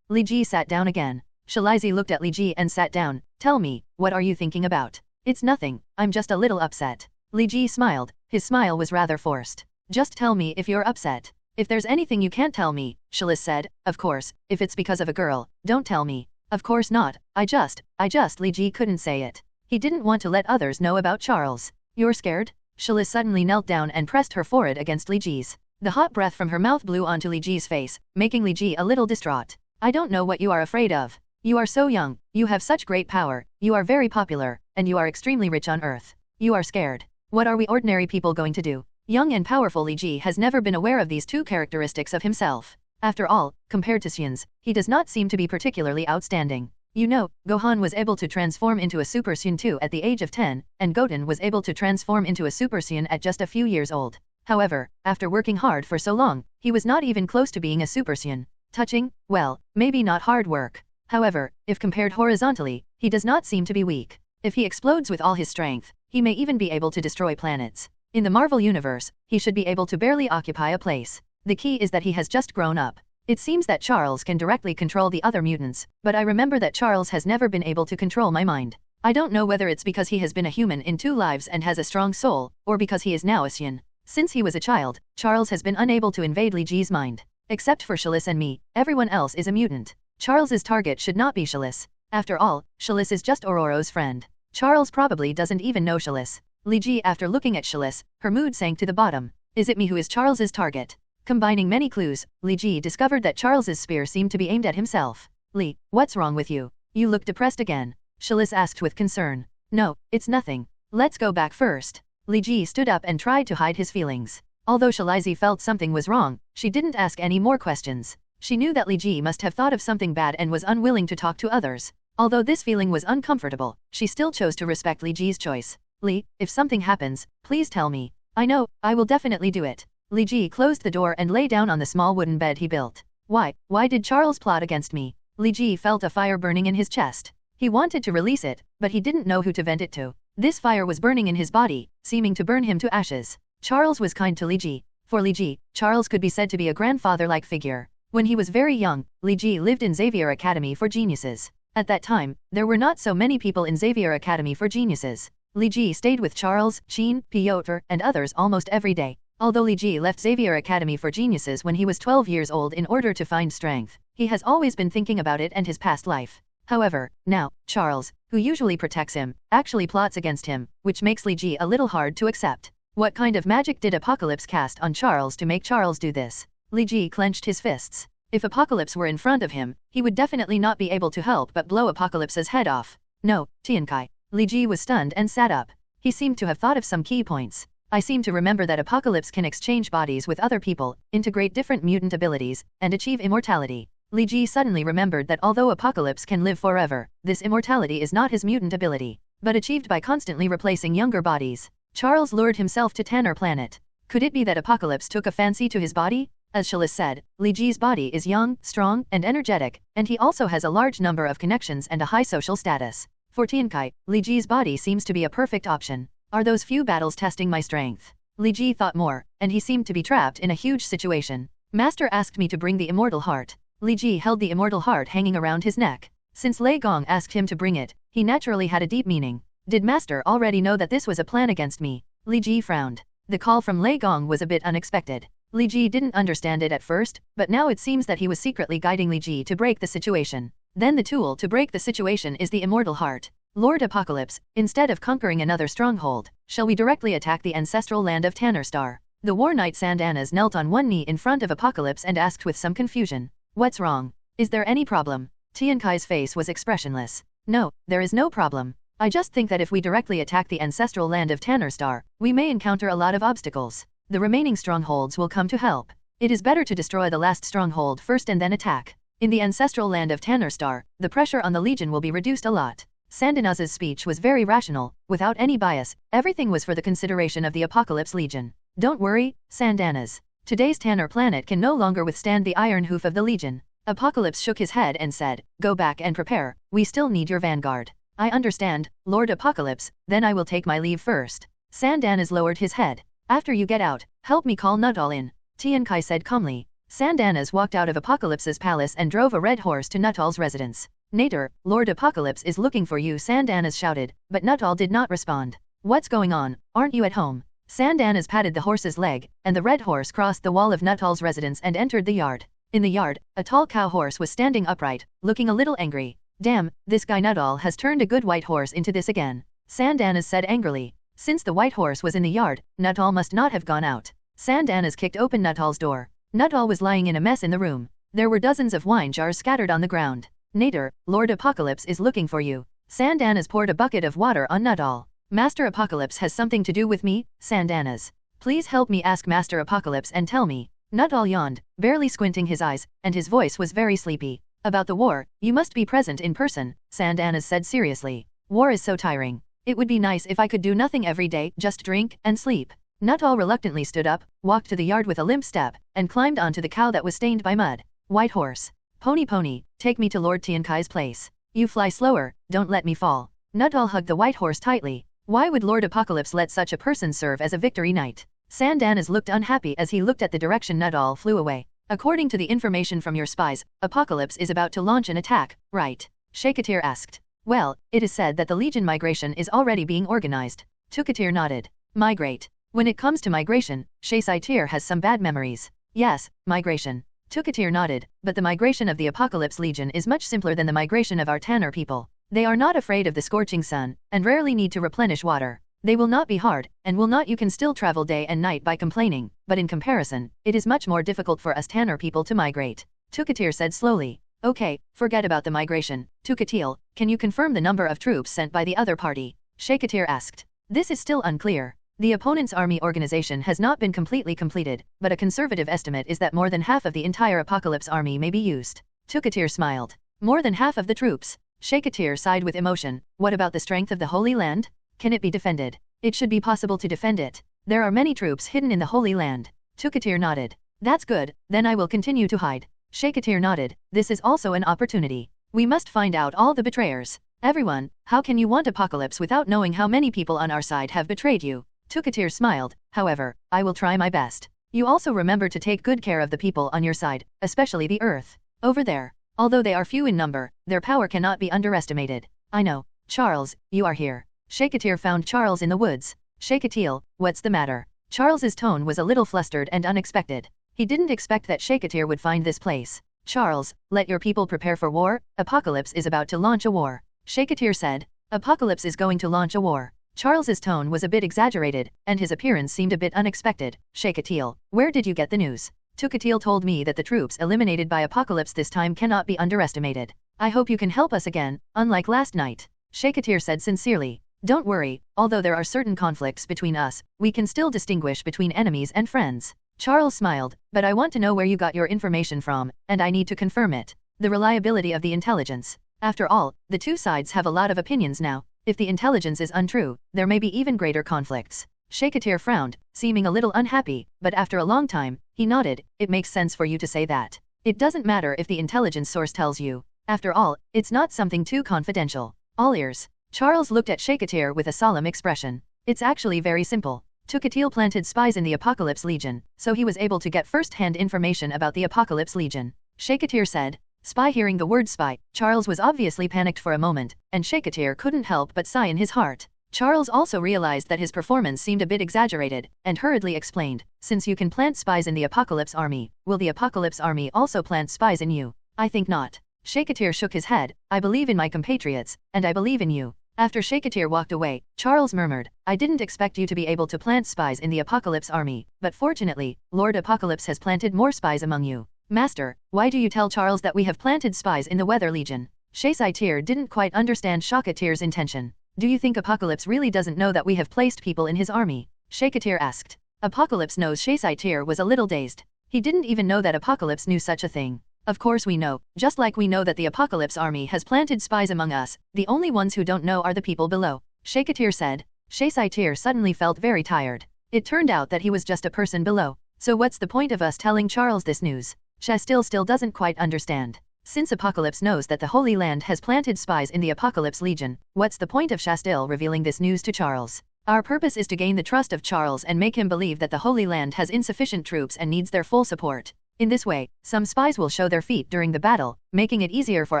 [SPEAKER 4] Li Ji sat down again. Shalizi looked at Li Ji and sat down. Tell me, what are you thinking about? It's nothing, I'm just a little upset. Li Ji smiled. His smile was rather forced. Just tell me if you're upset. If there's anything you can't tell me, Shalis said. Of course, if it's because of a girl, don't tell me. Of course not, I just, Li Ji couldn't say it. He didn't want to let others know about Charles. You're scared? Shalis suddenly knelt down and pressed her forehead against Li Ji's. The hot breath from her mouth blew onto Li Ji's face, making Li Ji a little distraught. I don't know what you are afraid of. You are so young, you have such great power, you are very popular, and you are extremely rich on Earth. You are scared. What are we ordinary people going to do? Young and powerful Li Ji has never been aware of these two characteristics of himself. After all, compared to Saiyans, he does not seem to be particularly outstanding. You know, Gohan was able to transform into a Super Saiyan 2 at the age of 10, and Goten was able to transform into a Super Saiyan at just a few years old. However, after working hard for so long, he was not even close to being a Super Saiyan. Touching? Well, maybe not hard work. However, if compared horizontally, he does not seem to be weak. If he explodes with all his strength, he may even be able to destroy planets. In the Marvel universe, he should be able to barely occupy a place. The key is that he has just grown up. It seems that Charles can directly control the other mutants, but I remember that Charles has never been able to control my mind. I don't know whether it's because he has been a human in 2 lives and has a strong soul, or because he is now a Saiyan. Since he was a child, Charles has been unable to invade Li Ji's mind. Except for Chalice and me, everyone else is a mutant. Charles's target should not be Chalice. After all, Chalice is just Ororo's friend. Charles probably doesn't even know Chalice. Li Ji, after looking at Chalice, her mood sank to the bottom. Is it me who is Charles's target? Combining many clues, Li Ji discovered that Charles's spear seemed to be aimed at himself. Li, what's wrong with you? You look depressed again. Chalice asked with concern. No, it's nothing. Let's go back first. Li Ji stood up and tried to hide his feelings. Although Chalice felt something was wrong, she didn't ask any more questions. She knew that Li Ji must have thought of something bad and was unwilling to talk to others. Although this feeling was uncomfortable, she still chose to respect Li Ji's choice. Li, if something happens, please tell me. I know, I will definitely do it. Li Ji closed the door and lay down on the small wooden bed he built. Why did Charles plot against me? Li Ji felt a fire burning in his chest. He wanted to release it, but he didn't know who to vent it to. This fire was burning in his body, seeming to burn him to ashes. Charles was kind to Li Ji. For Li Ji, Charles could be said to be a grandfather-like figure. When he was very young, Li Ji lived in Xavier Academy for Geniuses. At that time, there were not so many people in Xavier Academy for Geniuses. Li Ji stayed with Charles, Sheen, Piotr, and others almost every day. Although Li Ji left Xavier Academy for Geniuses when he was 12 years old in order to find strength, he has always been thinking about it and his past life. However, now, Charles, who usually protects him, actually plots against him, which makes Li Ji a little hard to accept. What kind of magic did Apocalypse cast on Charles to make Charles do this? Li Ji clenched his fists. If Apocalypse were in front of him, he would definitely not be able to help but blow Apocalypse's head off. No, Tiankai. Li Ji was stunned and sat up. He seemed to have thought of some key points. I seem to remember that Apocalypse can exchange bodies with other people, integrate different mutant abilities, and achieve immortality. Li Ji suddenly remembered that although Apocalypse can live forever, this immortality is not his mutant ability, but achieved by constantly replacing younger bodies. Charles lured himself to Tanner Planet. Could it be that Apocalypse took a fancy to his body? As Chalice said, Li Ji's body is young, strong, and energetic, and he also has a large number of connections and a high social status. For Tiankai, Li Ji's body seems to be a perfect option. Are those few battles testing my strength? Li Ji thought more, and he seemed to be trapped in a huge situation. Master asked me to bring the immortal heart. Li Ji held the immortal heart hanging around his neck. Since Lei Gong asked him to bring it, he naturally had a deep meaning. Did Master already know that this was a plan against me? Li Ji frowned. The call from Lei Gong was a bit unexpected. Li Ji didn't understand it at first, but now it seems that he was secretly guiding Li Ji to break the situation. Then the tool to break the situation is the immortal heart. Lord Apocalypse, instead of conquering another stronghold, shall we directly attack the ancestral land of Tanner Star? The War Knight Sandanas knelt on one knee in front of Apocalypse and asked with some confusion. What's wrong? Is there any problem? Tiankai's face was expressionless. No, there is no problem. I just think that if we directly attack the ancestral land of Tanner Star, we may encounter a lot of obstacles. The remaining strongholds will come to help. It is better to destroy the last stronghold first and then attack. In the ancestral land of Tanner Star, the pressure on the Legion will be reduced a lot. Sandanaz's speech was very rational, without any bias. Everything was for the consideration of the Apocalypse Legion. Don't worry, Sandanaz. Today's Tanner planet can no longer withstand the iron hoof of the Legion. Apocalypse shook his head and said, go back and prepare, we still need your vanguard. I understand, Lord Apocalypse, then I will take my leave first. Sandanaz lowered his head. After you get out, help me call Nuttall in. Tiankai said calmly. Sandanaz walked out of Apocalypse's palace and drove a red horse to Nuttall's residence. Nader, Lord Apocalypse is looking for you, Sandanaz shouted, but Nuttall did not respond. What's going on, aren't you at home? Sandanaz patted the horse's leg, and the red horse crossed the wall of Nuttall's residence and entered the yard. In the yard, a tall cow horse was standing upright, looking a little angry. Damn, this guy Nuttall has turned a good white horse into this again. Sandanaz said angrily. Since the white horse was in the yard, Nuttall must not have gone out. Sandanaz kicked open Nuttall's door. Nuttall was lying in a mess in the room. There were dozens of wine jars scattered on the ground. Nader, Lord Apocalypse is looking for you. Sandanaz poured a bucket of water on Nuttall. Master Apocalypse has something to do with me, Sandanaz. Please help me ask Master Apocalypse and tell me. Nuttall yawned, barely squinting his eyes, and his voice was very sleepy. About the war, you must be present in person, Sandanaz said seriously. War is so tiring. It would be nice if I could do nothing every day, just drink and sleep. Nuttall reluctantly stood up, walked to the yard with a limp step, and climbed onto the cow that was stained by mud. White horse. Pony, take me to Lord Tiankai's place. You fly slower, don't let me fall. Nuttall hugged the white horse tightly. Why would Lord Apocalypse let such a person serve as a victory knight? Sandanas looked unhappy as he looked at the direction Nudal flew away. According to the information from your spies, Apocalypse is about to launch an attack, right? Shakatir asked. Well, it is said that the Legion migration is already being organized. Tukatir nodded. Migrate. When it comes to migration, Shaisatir has some bad memories. Yes, migration. Tukatir nodded, but the migration of the Apocalypse Legion is much simpler than the migration of our Tanner people. They are not afraid of the scorching sun, and rarely need to replenish water. They will not be hard, and will not. You can still travel day and night by complaining, but in comparison, it is much more difficult for us Tanner people to migrate. Tukatir said slowly. Okay, forget about the migration. Tukatil, can you confirm the number of troops sent by the other party? Shakatir asked. This is still unclear. The opponent's army organization has not been completely completed, but a conservative estimate is that more than half of the entire Apocalypse army may be used. Tukatir smiled. More than half of the troops. Shakatir sighed with emotion. What about the strength of the Holy Land? Can it be defended? It should be possible to defend it. There are many troops hidden in the Holy Land. Tukatir nodded. That's good, then I will continue to hide. Shakatir nodded. This is also an opportunity. We must find out all the betrayers. Everyone, how can you want Apocalypse without knowing how many people on our side have betrayed you? Tukatir smiled. However, I will try my best. You also remember to take good care of the people on your side, especially the Earth. Over there. Although they are few in number, their power cannot be underestimated. I know. Charles, you are here. Shakatir found Charles in the woods. Shakatil, what's the matter? Charles's tone was a little flustered and unexpected. He didn't expect that Shakatir would find this place. Charles, let your people prepare for war. Apocalypse is about to launch a war. Shakatir said. Apocalypse is going to launch a war. Charles's tone was a bit exaggerated, and his appearance seemed a bit unexpected. Shakatil, where did you get the news? Tukatil told me that the troops eliminated by Apocalypse this time cannot be underestimated. I hope you can help us again, unlike last night. Shakatir said sincerely. Don't worry, although there are certain conflicts between us, we can still distinguish between enemies and friends. Charles smiled, but I want to know where you got your information from, and I need to confirm it. The reliability of the intelligence. After all, the two sides have a lot of opinions now. If the intelligence is untrue, there may be even greater conflicts. Shakatir frowned, seeming a little unhappy, but after a long time, he nodded. It makes sense for you to say that. It doesn't matter if the intelligence source tells you. After all, it's not something too confidential. All ears. Charles looked at Shakatir with a solemn expression. It's actually very simple. Tukatil planted spies in the Apocalypse Legion, so he was able to get first-hand information about the Apocalypse Legion. Shakatir said. Spy. Hearing the word spy, Charles was obviously panicked for a moment, and Shakatir couldn't help but sigh in his heart. Charles also realized that his performance seemed a bit exaggerated, and hurriedly explained, since you can plant spies in the Apocalypse army, will the Apocalypse army also plant spies in you? I think not. Shakatir shook his head. I believe in my compatriots, and I believe in you. After Shakatir walked away, Charles murmured, I didn't expect you to be able to plant spies in the Apocalypse army, but fortunately, Lord Apocalypse has planted more spies among you. Master, why do you tell Charles that we have planted spies in the Weather Legion? Shaisatir didn't quite understand Shakatir's intention. Do you think Apocalypse really doesn't know that we have placed people in his army? Shakatir asked. Apocalypse knows. Shaisatir was a little dazed. He didn't even know that Apocalypse knew such a thing. Of course we know, just like we know that the Apocalypse army has planted spies among us, the only ones who don't know are the people below. Shakatir said. Shaisatir suddenly felt very tired. It turned out that he was just a person below. So what's the point of us telling Charles this news? Shastil still doesn't quite understand. Since Apocalypse knows that the Holy Land has planted spies in the Apocalypse Legion, what's the point of Shastil revealing this news to Charles? Our purpose is to gain the trust of Charles and make him believe that the Holy Land has insufficient troops and needs their full support. In this way, some spies will show their feet during the battle, making it easier for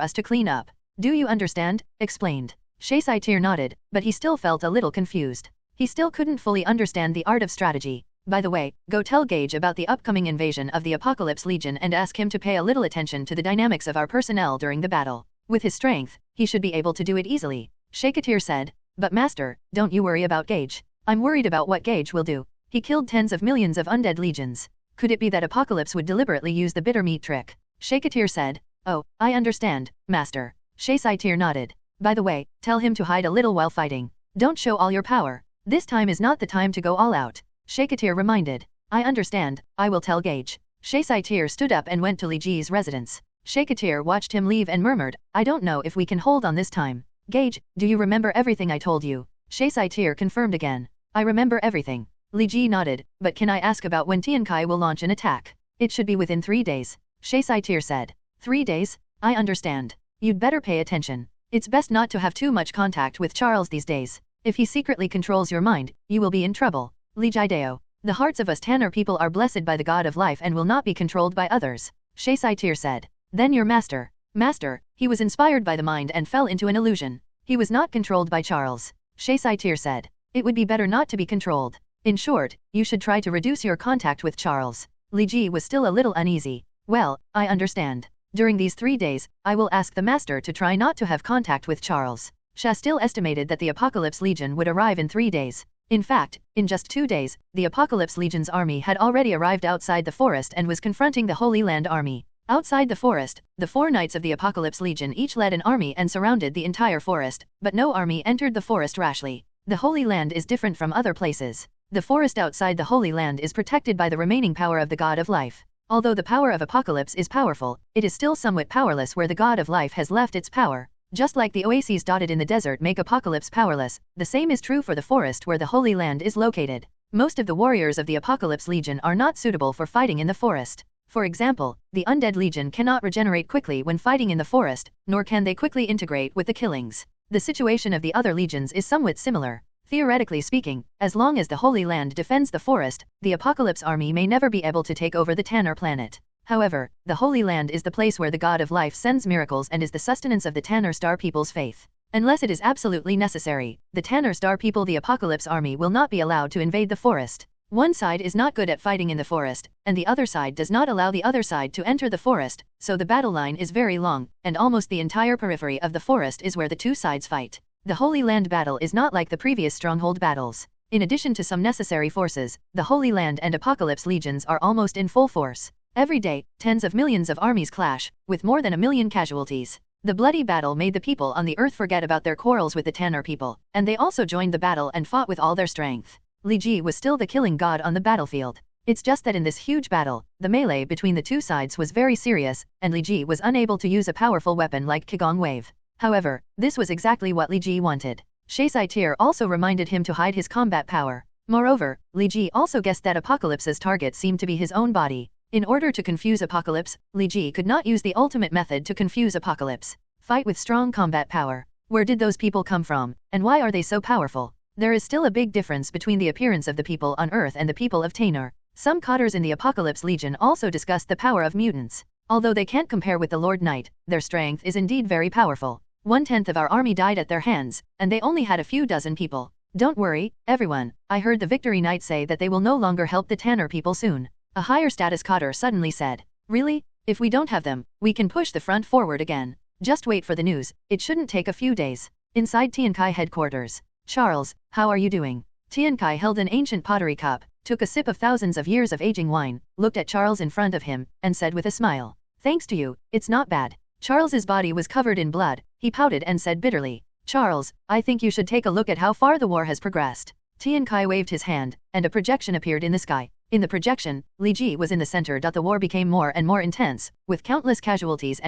[SPEAKER 4] us to clean up. Do you understand? Explained. Shaisatir nodded, but he still felt a little confused. He still couldn't fully understand the art of strategy. By the way, go tell Gage about the upcoming invasion of the Apocalypse Legion and ask him to pay a little attention to the dynamics of our personnel during the battle. With his strength, he should be able to do it easily. Shakatir said. But master, don't you worry about Gage. I'm worried about what Gage will do. He killed tens of millions of undead legions. Could it be that Apocalypse would deliberately use the bitter meat trick? Shakatir said. Oh, I understand, master. Shaisatir nodded. By the way, tell him to hide a little while fighting. Don't show all your power. This time is not the time to go all out. Shakatir reminded. I understand, I will tell Gage. Shaisatir stood up and went to Li Ji's residence. Shakatir watched him leave and murmured, I don't know if we can hold on this time. Gage, do you remember everything I told you? Shaisatir confirmed again. I remember everything. Li Ji nodded, but can I ask about when Tiankai will launch an attack? It should be within 3 days. Shaisatir said. 3 days? I understand. You'd better pay attention. It's best not to have too much contact with Charles these days. If he secretly controls your mind, you will be in trouble. Li Jideo. The hearts of us Tanner people are blessed by the god of life and will not be controlled by others. Saiyan said. Then your master. Master, he was inspired by the mind and fell into an illusion. He was not controlled by Charles. Saiyan said. It would be better not to be controlled. In short, you should try to reduce your contact with Charles. Li Ji was still a little uneasy. Well, I understand. During these 3 days, I will ask the master to try not to have contact with Charles. Sha still estimated that the Apocalypse Legion would arrive in 3 days. In fact, in just 2 days, the Apocalypse Legion's army had already arrived outside the forest and was confronting the Holy Land army. Outside the forest, the 4 knights of the Apocalypse Legion each led an army and surrounded the entire forest, but no army entered the forest rashly. The Holy Land is different from other places. The forest outside the Holy Land is protected by the remaining power of the God of Life. Although the power of Apocalypse is powerful, it is still somewhat powerless where the God of Life has left its power. Just like the oases dotted in the desert make Apocalypse powerless, the same is true for the forest where the Holy Land is located. Most of the warriors of the Apocalypse Legion are not suitable for fighting in the forest. For example, the Undead Legion cannot regenerate quickly when fighting in the forest, nor can they quickly integrate with the killings. The situation of the other legions is somewhat similar. Theoretically speaking, as long as the Holy Land defends the forest, the Apocalypse army may never be able to take over the Tanner planet. However, the Holy Land is the place where the God of Life sends miracles and is the sustenance of the Tanner Star people's faith. Unless it is absolutely necessary, the Tanner Star people the Apocalypse army will not be allowed to invade the forest. One side is not good at fighting in the forest, and the other side does not allow the other side to enter the forest, so the battle line is very long, and almost the entire periphery of the forest is where the 2 sides fight. The Holy Land battle is not like the previous stronghold battles. In addition to some necessary forces, the Holy Land and Apocalypse legions are almost in full force. Every day, tens of millions of armies clash, with more than 1 million casualties. The bloody battle made the people on the earth forget about their quarrels with the Tanner people, and they also joined the battle and fought with all their strength. Li Ji was still the killing god on the battlefield. It's just that in this huge battle, the melee between the 2 sides was very serious, and Li Ji was unable to use a powerful weapon like Qigong Wave. However, this was exactly what Li Ji wanted. Saiyan also reminded him to hide his combat power. Moreover, Li Ji also guessed that Apocalypse's target seemed to be his own body. In order to confuse Apocalypse, Li Ji could not use the ultimate method to confuse Apocalypse. Fight with strong combat power. Where did those people come from, and why are they so powerful? There is still a big difference between the appearance of the people on Earth and the people of Tanner. Some cotters in the Apocalypse Legion also discussed the power of mutants. Although they can't compare with the Lord Knight, their strength is indeed very powerful. 1/10 of our army died at their hands, and they only had a few dozen people. Don't worry, everyone, I heard the Victory Knight say that they will no longer help the Tanner people soon. A higher status cotter suddenly said. Really? If we don't have them, we can push the front forward again. Just wait for the news, it shouldn't take a few days. Inside Tiankai headquarters. Charles, how are you doing? Tiankai held an ancient pottery cup, took a sip of thousands of years of aging wine, looked at Charles in front of him, and said with a smile. Thanks to you, it's not bad. Charles's body was covered in blood, he pouted and said bitterly. Charles, I think you should take a look at how far the war has progressed. Tiankai waved his hand, and a projection appeared in the sky. In the projection, Li Ji was in the center. The war became more and more intense, with countless casualties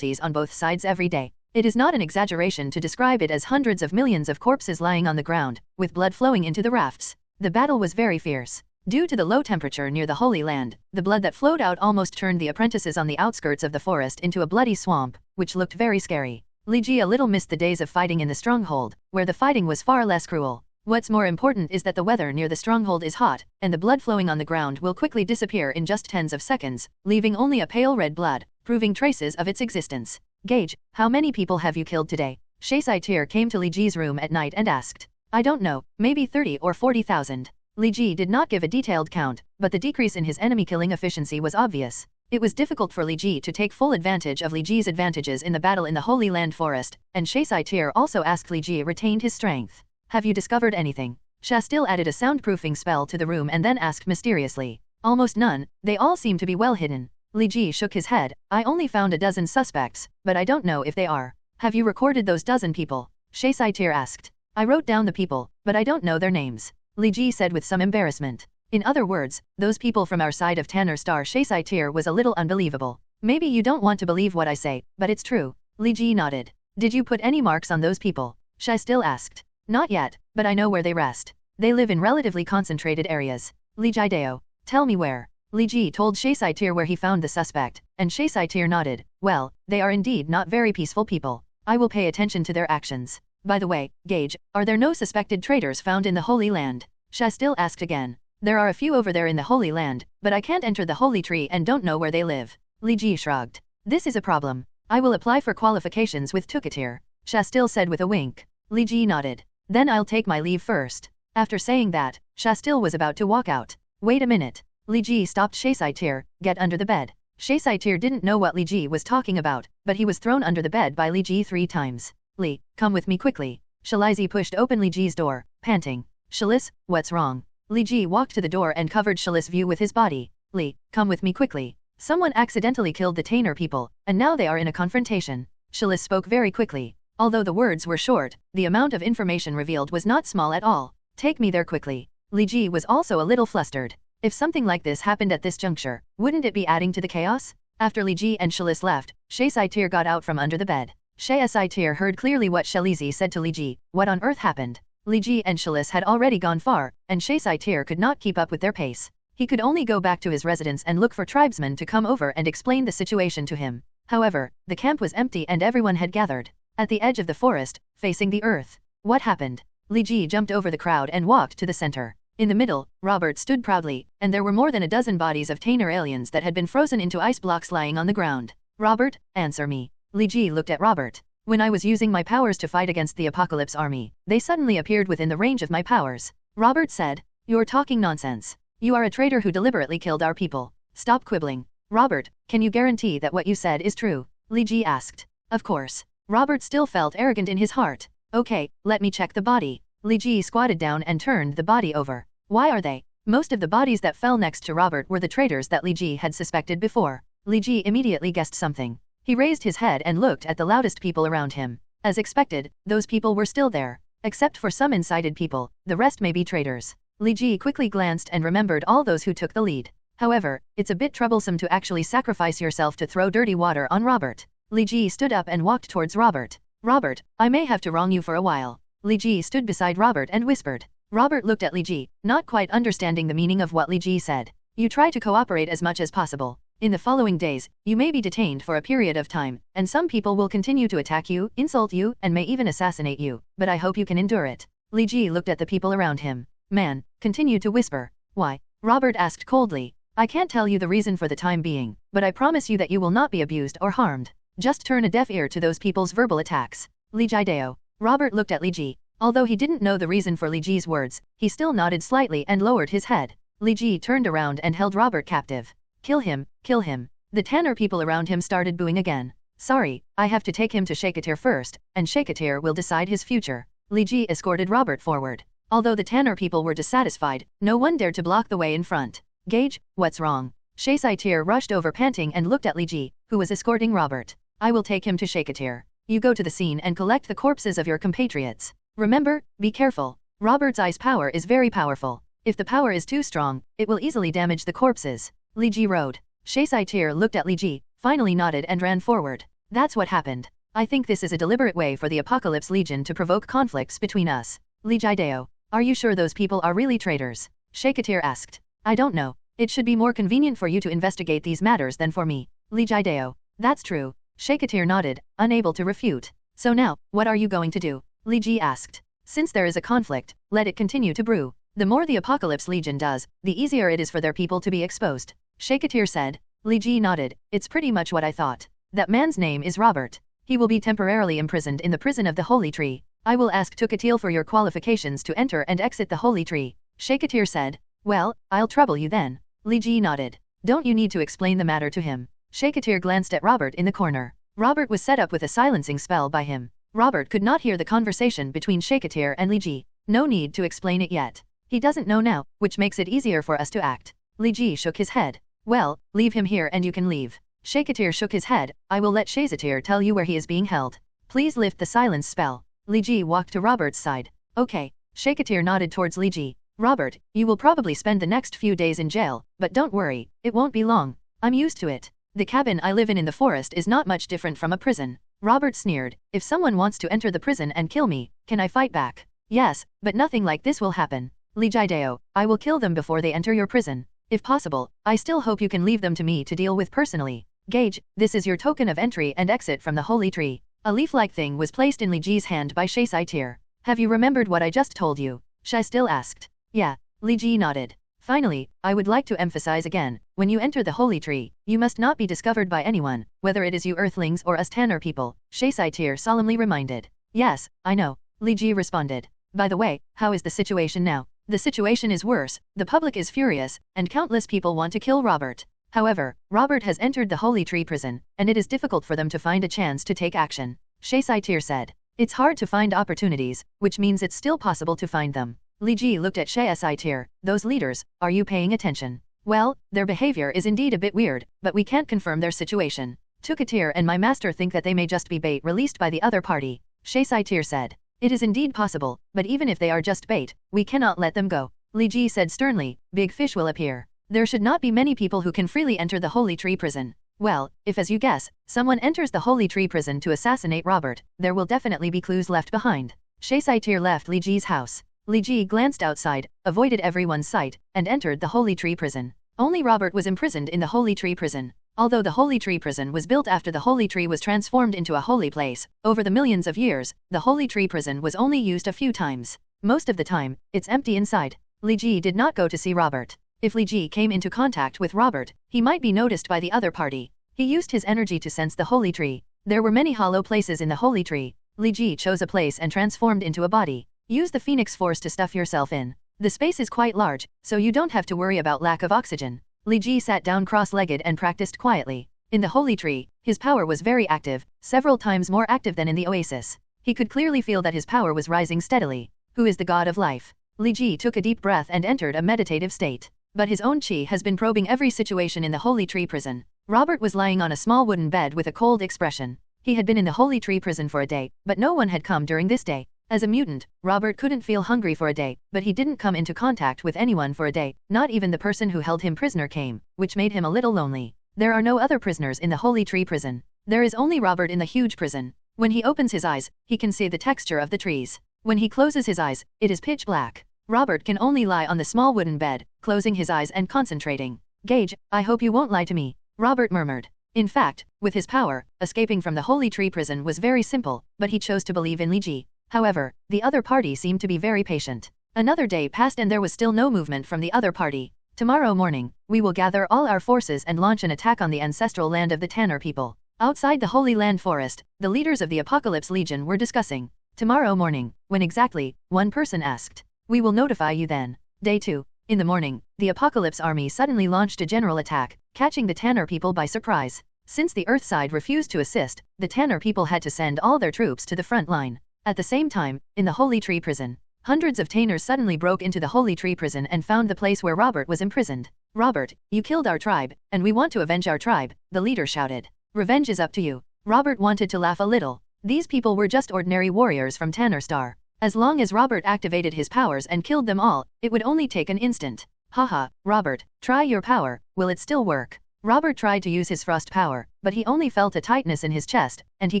[SPEAKER 4] on both sides every day. It is not an exaggeration to describe it as hundreds of millions of corpses lying on the ground, with blood flowing into the rafts. The battle was very fierce. Due to the low temperature near the Holy Land, the blood that flowed out almost turned the apprentices on the outskirts of the forest into a bloody swamp, which looked very scary. Li Ji a little missed the days of fighting in the stronghold, where the fighting was far less cruel. What's more important is that the weather near the stronghold is hot, and the blood flowing on the ground will quickly disappear in just tens of seconds, leaving only a pale red blood, proving traces of its existence. Gage, how many people have you killed today? Saiyan came to Li Ji's room at night and asked. I don't know, maybe 30 or 40,000. Li Ji did not give a detailed count, but the decrease in his enemy killing efficiency was obvious. It was difficult for Li Ji to take full advantage of Li Ji's advantages in the battle in the Holy Land forest, and Saiyan also asked Li Ji retained his strength. Have you discovered anything? Sha still added a soundproofing spell to the room and then asked mysteriously. Almost none, they all seem to be well hidden. Li Ji shook his head. I only found a dozen suspects, but I don't know if they are. Have you recorded those dozen people? Saiyan asked. I wrote down the people, but I don't know their names. Li Ji said with some embarrassment. In other words, those people from our side of Tanner Star. Saiyan was a little unbelievable. Maybe you don't want to believe what I say, but it's true. Li Ji nodded. Did you put any marks on those people? Sha still asked. Not yet, but I know where they rest. They live in relatively concentrated areas. Li Jideo. Tell me where. Li Ji told Saiyan where he found the suspect, and Saiyan nodded. Well, they are indeed not very peaceful people. I will pay attention to their actions. By the way, Gage, are there no suspected traitors found in the Holy Land? Shastil asked again. There are a few over there in the Holy Land, but I can't enter the Holy Tree and don't know where they live. Li Ji shrugged. This is a problem. I will apply for qualifications with Tukatir, Shastil said with a wink. Li Ji nodded. Then I'll take my leave first. After saying that, Shastil was about to walk out. Wait a minute. Li Ji stopped Shasaitir, get under the bed. Shasaitir didn't know what Li Ji was talking about, but he was thrown under the bed by Li Ji 3 times. Li, come with me quickly. Shalizi pushed open Li Ji's door, panting. Shalis, what's wrong? Li Ji walked to the door and covered Shalis' view with his body. Li, come with me quickly. Someone accidentally killed the Tainer people, and now they are in a confrontation. Shalis spoke very quickly. Although the words were short, the amount of information revealed was not small at all. Take me there quickly. Li Ji was also a little flustered. If something like this happened at this juncture, wouldn't it be adding to the chaos? After Li Ji and Shalis left, Shasaitir got out from under the bed. Shasaitir heard clearly what Shalizi said to Li Ji. What on earth happened? Li Ji and Shalis had already gone far, and Shasaitir could not keep up with their pace. He could only go back to his residence and look for tribesmen to come over and explain the situation to him. However, the camp was empty and everyone had gathered. At the edge of the forest, facing the earth. What happened? Li Ji jumped over the crowd and walked to the center. In the middle, Robert stood proudly, and there were more than a dozen bodies of Tainer aliens that had been frozen into ice blocks lying on the ground. Robert, answer me. Li Ji looked at Robert. When I was using my powers to fight against the Apocalypse army, they suddenly appeared within the range of my powers. Robert said, you're talking nonsense. You are a traitor who deliberately killed our people. Stop quibbling. Robert, can you guarantee that what you said is true? Li Ji asked. Of course. Robert still felt arrogant in his heart. Okay, let me check the body. Li Ji squatted down and turned the body over. Why are they? Most of the bodies that fell next to Robert were the traitors that Li Ji had suspected before. Li Ji immediately guessed something. He raised his head and looked at the loudest people around him. As expected, those people were still there. Except for some incited people, the rest may be traitors. Li Ji quickly glanced and remembered all those who took the lead. However, it's a bit troublesome to actually sacrifice yourself to throw dirty water on Robert. Li Ji stood up and walked towards Robert. Robert, I may have to wrong you for a while. Li Ji stood beside Robert and whispered. Robert looked at Li Ji, not quite understanding the meaning of what Li Ji said. You try to cooperate as much as possible. In the following days, you may be detained for a period of time, and some people will continue to attack you, insult you, and may even assassinate you, but I hope you can endure it. Li Ji looked at the people around him. Man, continued to whisper. Why? Robert asked coldly. I can't tell you the reason for the time being, but I promise you that you will not be abused or harmed. Just turn a deaf ear to those people's verbal attacks. Li Jideo. Robert looked at Li Ji. Although he didn't know the reason for Li Ji's words, he still nodded slightly and lowered his head. Li Ji turned around and held Robert captive. Kill him, kill him. The Tanner people around him started booing again. Sorry, I have to take him to Shakatir first, and Shakatir will decide his future. Li Ji escorted Robert forward. Although the Tanner people were dissatisfied, no one dared to block the way in front. Gage, what's wrong? Shaisatir rushed over panting and looked at Li Ji, who was escorting Robert. I will take him to Shakatir. You go to the scene and collect the corpses of your compatriots. Remember, be careful. Robert's ice power is very powerful. If the power is too strong, it will easily damage the corpses. Li Ji rode. Shaisatir looked at Li Ji, finally nodded and ran forward. That's what happened. I think this is a deliberate way for the Apocalypse Legion to provoke conflicts between us. Li Jideo. Are you sure those people are really traitors? Shakatir asked. I don't know. It should be more convenient for you to investigate these matters than for me. Li Jideo. That's true. Shakatir nodded, unable to refute. So now, what are you going to do? Li Ji asked. Since there is a conflict, let it continue to brew. The more the Apocalypse Legion does, the easier it is for their people to be exposed. Shakatir said. Li Ji nodded. It's pretty much what I thought. That man's name is Robert. He will be temporarily imprisoned in the prison of the Holy Tree. I will ask Tukatil for your qualifications to enter and exit the Holy Tree. Shakatir said. Well, I'll trouble you then. Li Ji nodded. Don't you need to explain the matter to him? Shakatir glanced at Robert in the corner. Robert was set up with a silencing spell by him. Robert could not hear the conversation between Shakatir and Li Ji. No need to explain it yet. He doesn't know now, which makes it easier for us to act. Li Ji shook his head. Well, leave him here and you can leave. Shakatir shook his head. I will let Shaisatir tell you where he is being held. Please lift the silence spell. Li Ji walked to Robert's side. Okay. Shakatir nodded towards Li Ji. Robert, you will probably spend the next few days in jail, but don't worry, it won't be long. I'm used to it. The cabin I live in the forest is not much different from a prison. Robert sneered. If someone wants to enter the prison and kill me, can I fight back? Yes, but nothing like this will happen. Li Jideo, I will kill them before they enter your prison. If possible, I still hope you can leave them to me to deal with personally. Gage, this is your token of entry and exit from the Holy Tree. A leaf-like thing was placed in Li Ji's hand by Saiyan. Have you remembered what I just told you? Shai still asked. Yeah. Li Ji nodded. Finally, I would like to emphasize again, when you enter the holy tree, you must not be discovered by anyone, whether it is you earthlings or us Tanner people, Saiyan solemnly reminded. Yes, I know. Li Ji responded. By the way, how is the situation now? The situation is worse, the public is furious, and countless people want to kill Robert. However, Robert has entered the Holy Tree prison, and it is difficult for them to find a chance to take action. Saiyan said. It's hard to find opportunities, which means it's still possible to find them. Li Ji looked at Saiyan. Those leaders, are you paying attention? Well, their behavior is indeed a bit weird, but we can't confirm their situation. Tukatir and my master think that they may just be bait released by the other party. Saiyan said. It is indeed possible, but even if they are just bait, we cannot let them go. Li Ji said sternly, big fish will appear. There should not be many people who can freely enter the Holy Tree prison. Well, if as you guess, someone enters the Holy Tree prison to assassinate Robert, there will definitely be clues left behind. Saiyan left Li Ji's house. Li Ji glanced outside, avoided everyone's sight, and entered the Holy Tree prison. Only Robert was imprisoned in the Holy Tree prison. Although the Holy Tree prison was built after the Holy Tree was transformed into a holy place, over the millions of years, the Holy Tree prison was only used a few times. Most of the time, it's empty inside. Li Ji did not go to see Robert. If Li Ji came into contact with Robert, he might be noticed by the other party. He used his energy to sense the Holy Tree. There were many hollow places in the Holy Tree. Li Ji chose a place and transformed into a body. Use the Phoenix Force to stuff yourself in. The space is quite large, so you don't have to worry about lack of oxygen. Li Ji sat down cross-legged and practiced quietly. In the Holy Tree, his power was very active, several times more active than in the Oasis. He could clearly feel that his power was rising steadily. Who is the god of life? Li Ji took a deep breath and entered a meditative state. But his own chi has been probing every situation in the Holy Tree prison. Robert was lying on a small wooden bed with a cold expression. He had been in the Holy Tree prison for a day, but no one had come during this day. As a mutant, Robert couldn't feel hungry for a day, but he didn't come into contact with anyone for a day, not even the person who held him prisoner came, which made him a little lonely. There are no other prisoners in the Holy Tree prison. There is only Robert in the huge prison. When he opens his eyes, he can see the texture of the trees. When he closes his eyes, it is pitch black. Robert can only lie on the small wooden bed, closing his eyes and concentrating. Gage, I hope you won't lie to me, Robert murmured. In fact, with his power, escaping from the Holy Tree prison was very simple, but he chose to believe in Li Ji. However, the other party seemed to be very patient. Another day passed and there was still no movement from the other party. Tomorrow morning, we will gather all our forces and launch an attack on the ancestral land of the Tanner people. Outside the Holy Land Forest, the leaders of the Apocalypse Legion were discussing. Tomorrow morning, when exactly, one person asked. We will notify you then. Day 2. In the morning, the Apocalypse Army suddenly launched a general attack, catching the Tanner people by surprise. Since the Earth side refused to assist, the Tanner people had to send all their troops to the front line. At the same time, in the Holy Tree prison, hundreds of Tanners suddenly broke into the Holy Tree prison and found the place where Robert was imprisoned. Robert, you killed our tribe, and we want to avenge our tribe, the leader shouted. Revenge is up to you. Robert wanted to laugh a little. These people were just ordinary warriors from Tanner Star. As long as Robert activated his powers and killed them all, it would only take an instant. Haha, Robert, try your power, will it still work? Robert tried to use his frost power, but he only felt a tightness in his chest, and he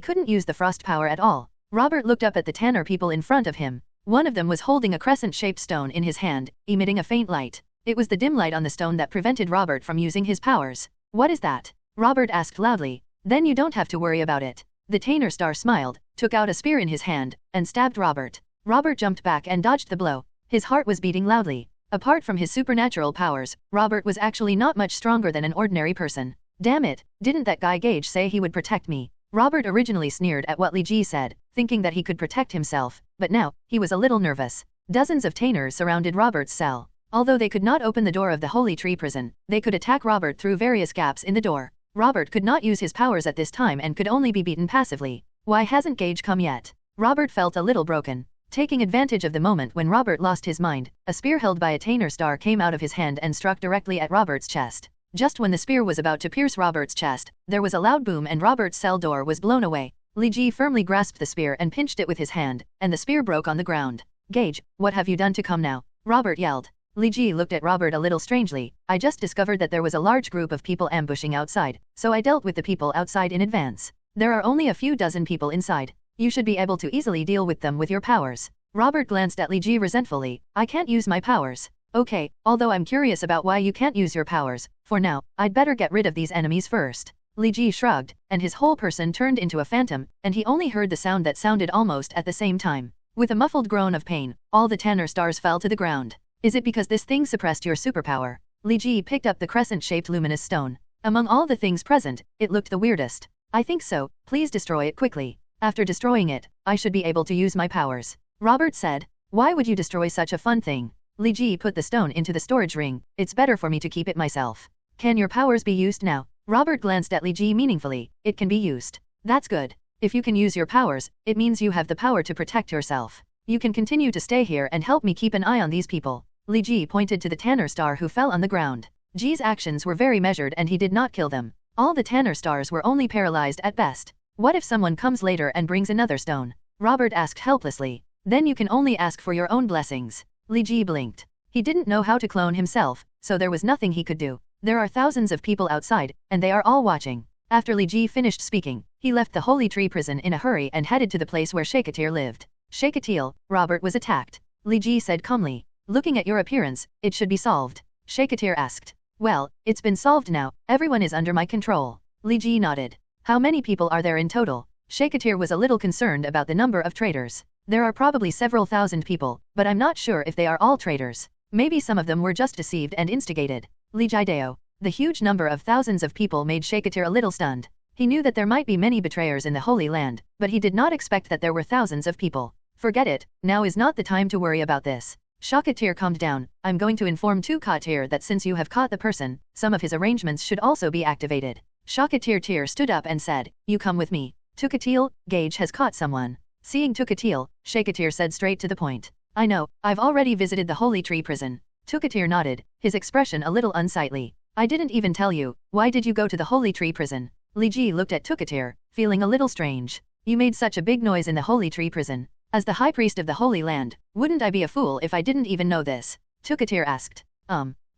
[SPEAKER 4] couldn't use the frost power at all. Robert looked up at the Tanner people in front of him. One of them was holding a crescent-shaped stone in his hand, emitting a faint light. It was the dim light on the stone that prevented Robert from using his powers. What is that? Robert asked loudly. Then you don't have to worry about it. The Tanner Star smiled, took out a spear in his hand, and stabbed Robert. Robert jumped back and dodged the blow. His heart was beating loudly. Apart from his supernatural powers, Robert was actually not much stronger than an ordinary person. Damn it, didn't that guy Gage say he would protect me? Robert originally sneered at what Li Ji said, thinking that he could protect himself, but now, he was a little nervous. Dozens of Tanners surrounded Robert's cell. Although they could not open the door of the Holy Tree prison, they could attack Robert through various gaps in the door. Robert could not use his powers at this time and could only be beaten passively. Why hasn't Gage come yet? Robert felt a little broken. Taking advantage of the moment when Robert lost his mind, a spear held by a Tanner Star came out of his hand and struck directly at Robert's chest. Just when the spear was about to pierce Robert's chest, there was a loud boom and Robert's cell door was blown away. Li Ji firmly grasped the spear and pinched it with his hand, and the spear broke on the ground. Gage, what have you done to come now? Robert yelled. Li Ji looked at Robert a little strangely. I just discovered that there was a large group of people ambushing outside, so I dealt with the people outside in advance. There are only a few dozen people inside. You should be able to easily deal with them with your powers. Robert glanced at Li Ji resentfully. I can't use my powers. Okay, although I'm curious about why you can't use your powers, for now, I'd better get rid of these enemies first. Li Ji shrugged, and his whole person turned into a phantom, and he only heard the sound that sounded almost at the same time. With a muffled groan of pain, all the Tanner stars fell to the ground. Is it because this thing suppressed your superpower? Li Ji picked up the crescent-shaped luminous stone. Among all the things present, it looked the weirdest. I think so, please destroy it quickly. After destroying it, I should be able to use my powers. Robert said. Why would you destroy such a fun thing? Li Ji put the stone into the storage ring. It's better for me to keep it myself. Can your powers be used now? Robert glanced at Li Ji meaningfully. It can be used. That's good. If you can use your powers, it means you have the power to protect yourself. You can continue to stay here and help me keep an eye on these people. Li Ji pointed to the Tanner star who fell on the ground. Ji's actions were very measured and he did not kill them. All the Tanner stars were only paralyzed at best. What if someone comes later and brings another stone? Robert asked helplessly. Then you can only ask for your own blessings. Li Ji blinked. He didn't know how to clone himself, so there was nothing he could do. There are thousands of people outside, and they are all watching. After Li Ji finished speaking, he left the Holy Tree prison in a hurry and headed to the place where Shakatir lived. Shakatil, Robert was attacked. Li Ji said calmly. Looking at your appearance, it should be solved. Shakatir asked. Well, it's been solved now, everyone is under my control. Li Ji nodded. How many people are there in total? Shakatir was a little concerned about the number of traitors. There are probably several thousand people, but I'm not sure if they are all traitors. Maybe some of them were just deceived and instigated. Li Jideo. The huge number of thousands of people made Shakatir a little stunned. He knew that there might be many betrayers in the Holy Land, but he did not expect that there were thousands of people. Forget it, now is not the time to worry about this. Shakatir calmed down. I'm going to inform Tukatir that since you have caught the person, some of his arrangements should also be activated. Shakatir stood up and said, you come with me. Tukatil, Gage has caught someone. Seeing Tukatil, Shakatir said straight to the point. I know, I've already visited the Holy Tree prison. Tukatir nodded, his expression a little unsightly. I didn't even tell you, why did you go to the Holy Tree prison? Li Ji looked at Tukatir, feeling a little strange. You made such a big noise in the Holy Tree prison. As the High Priest of the Holy Land, wouldn't I be a fool if I didn't even know this? Tukatir asked.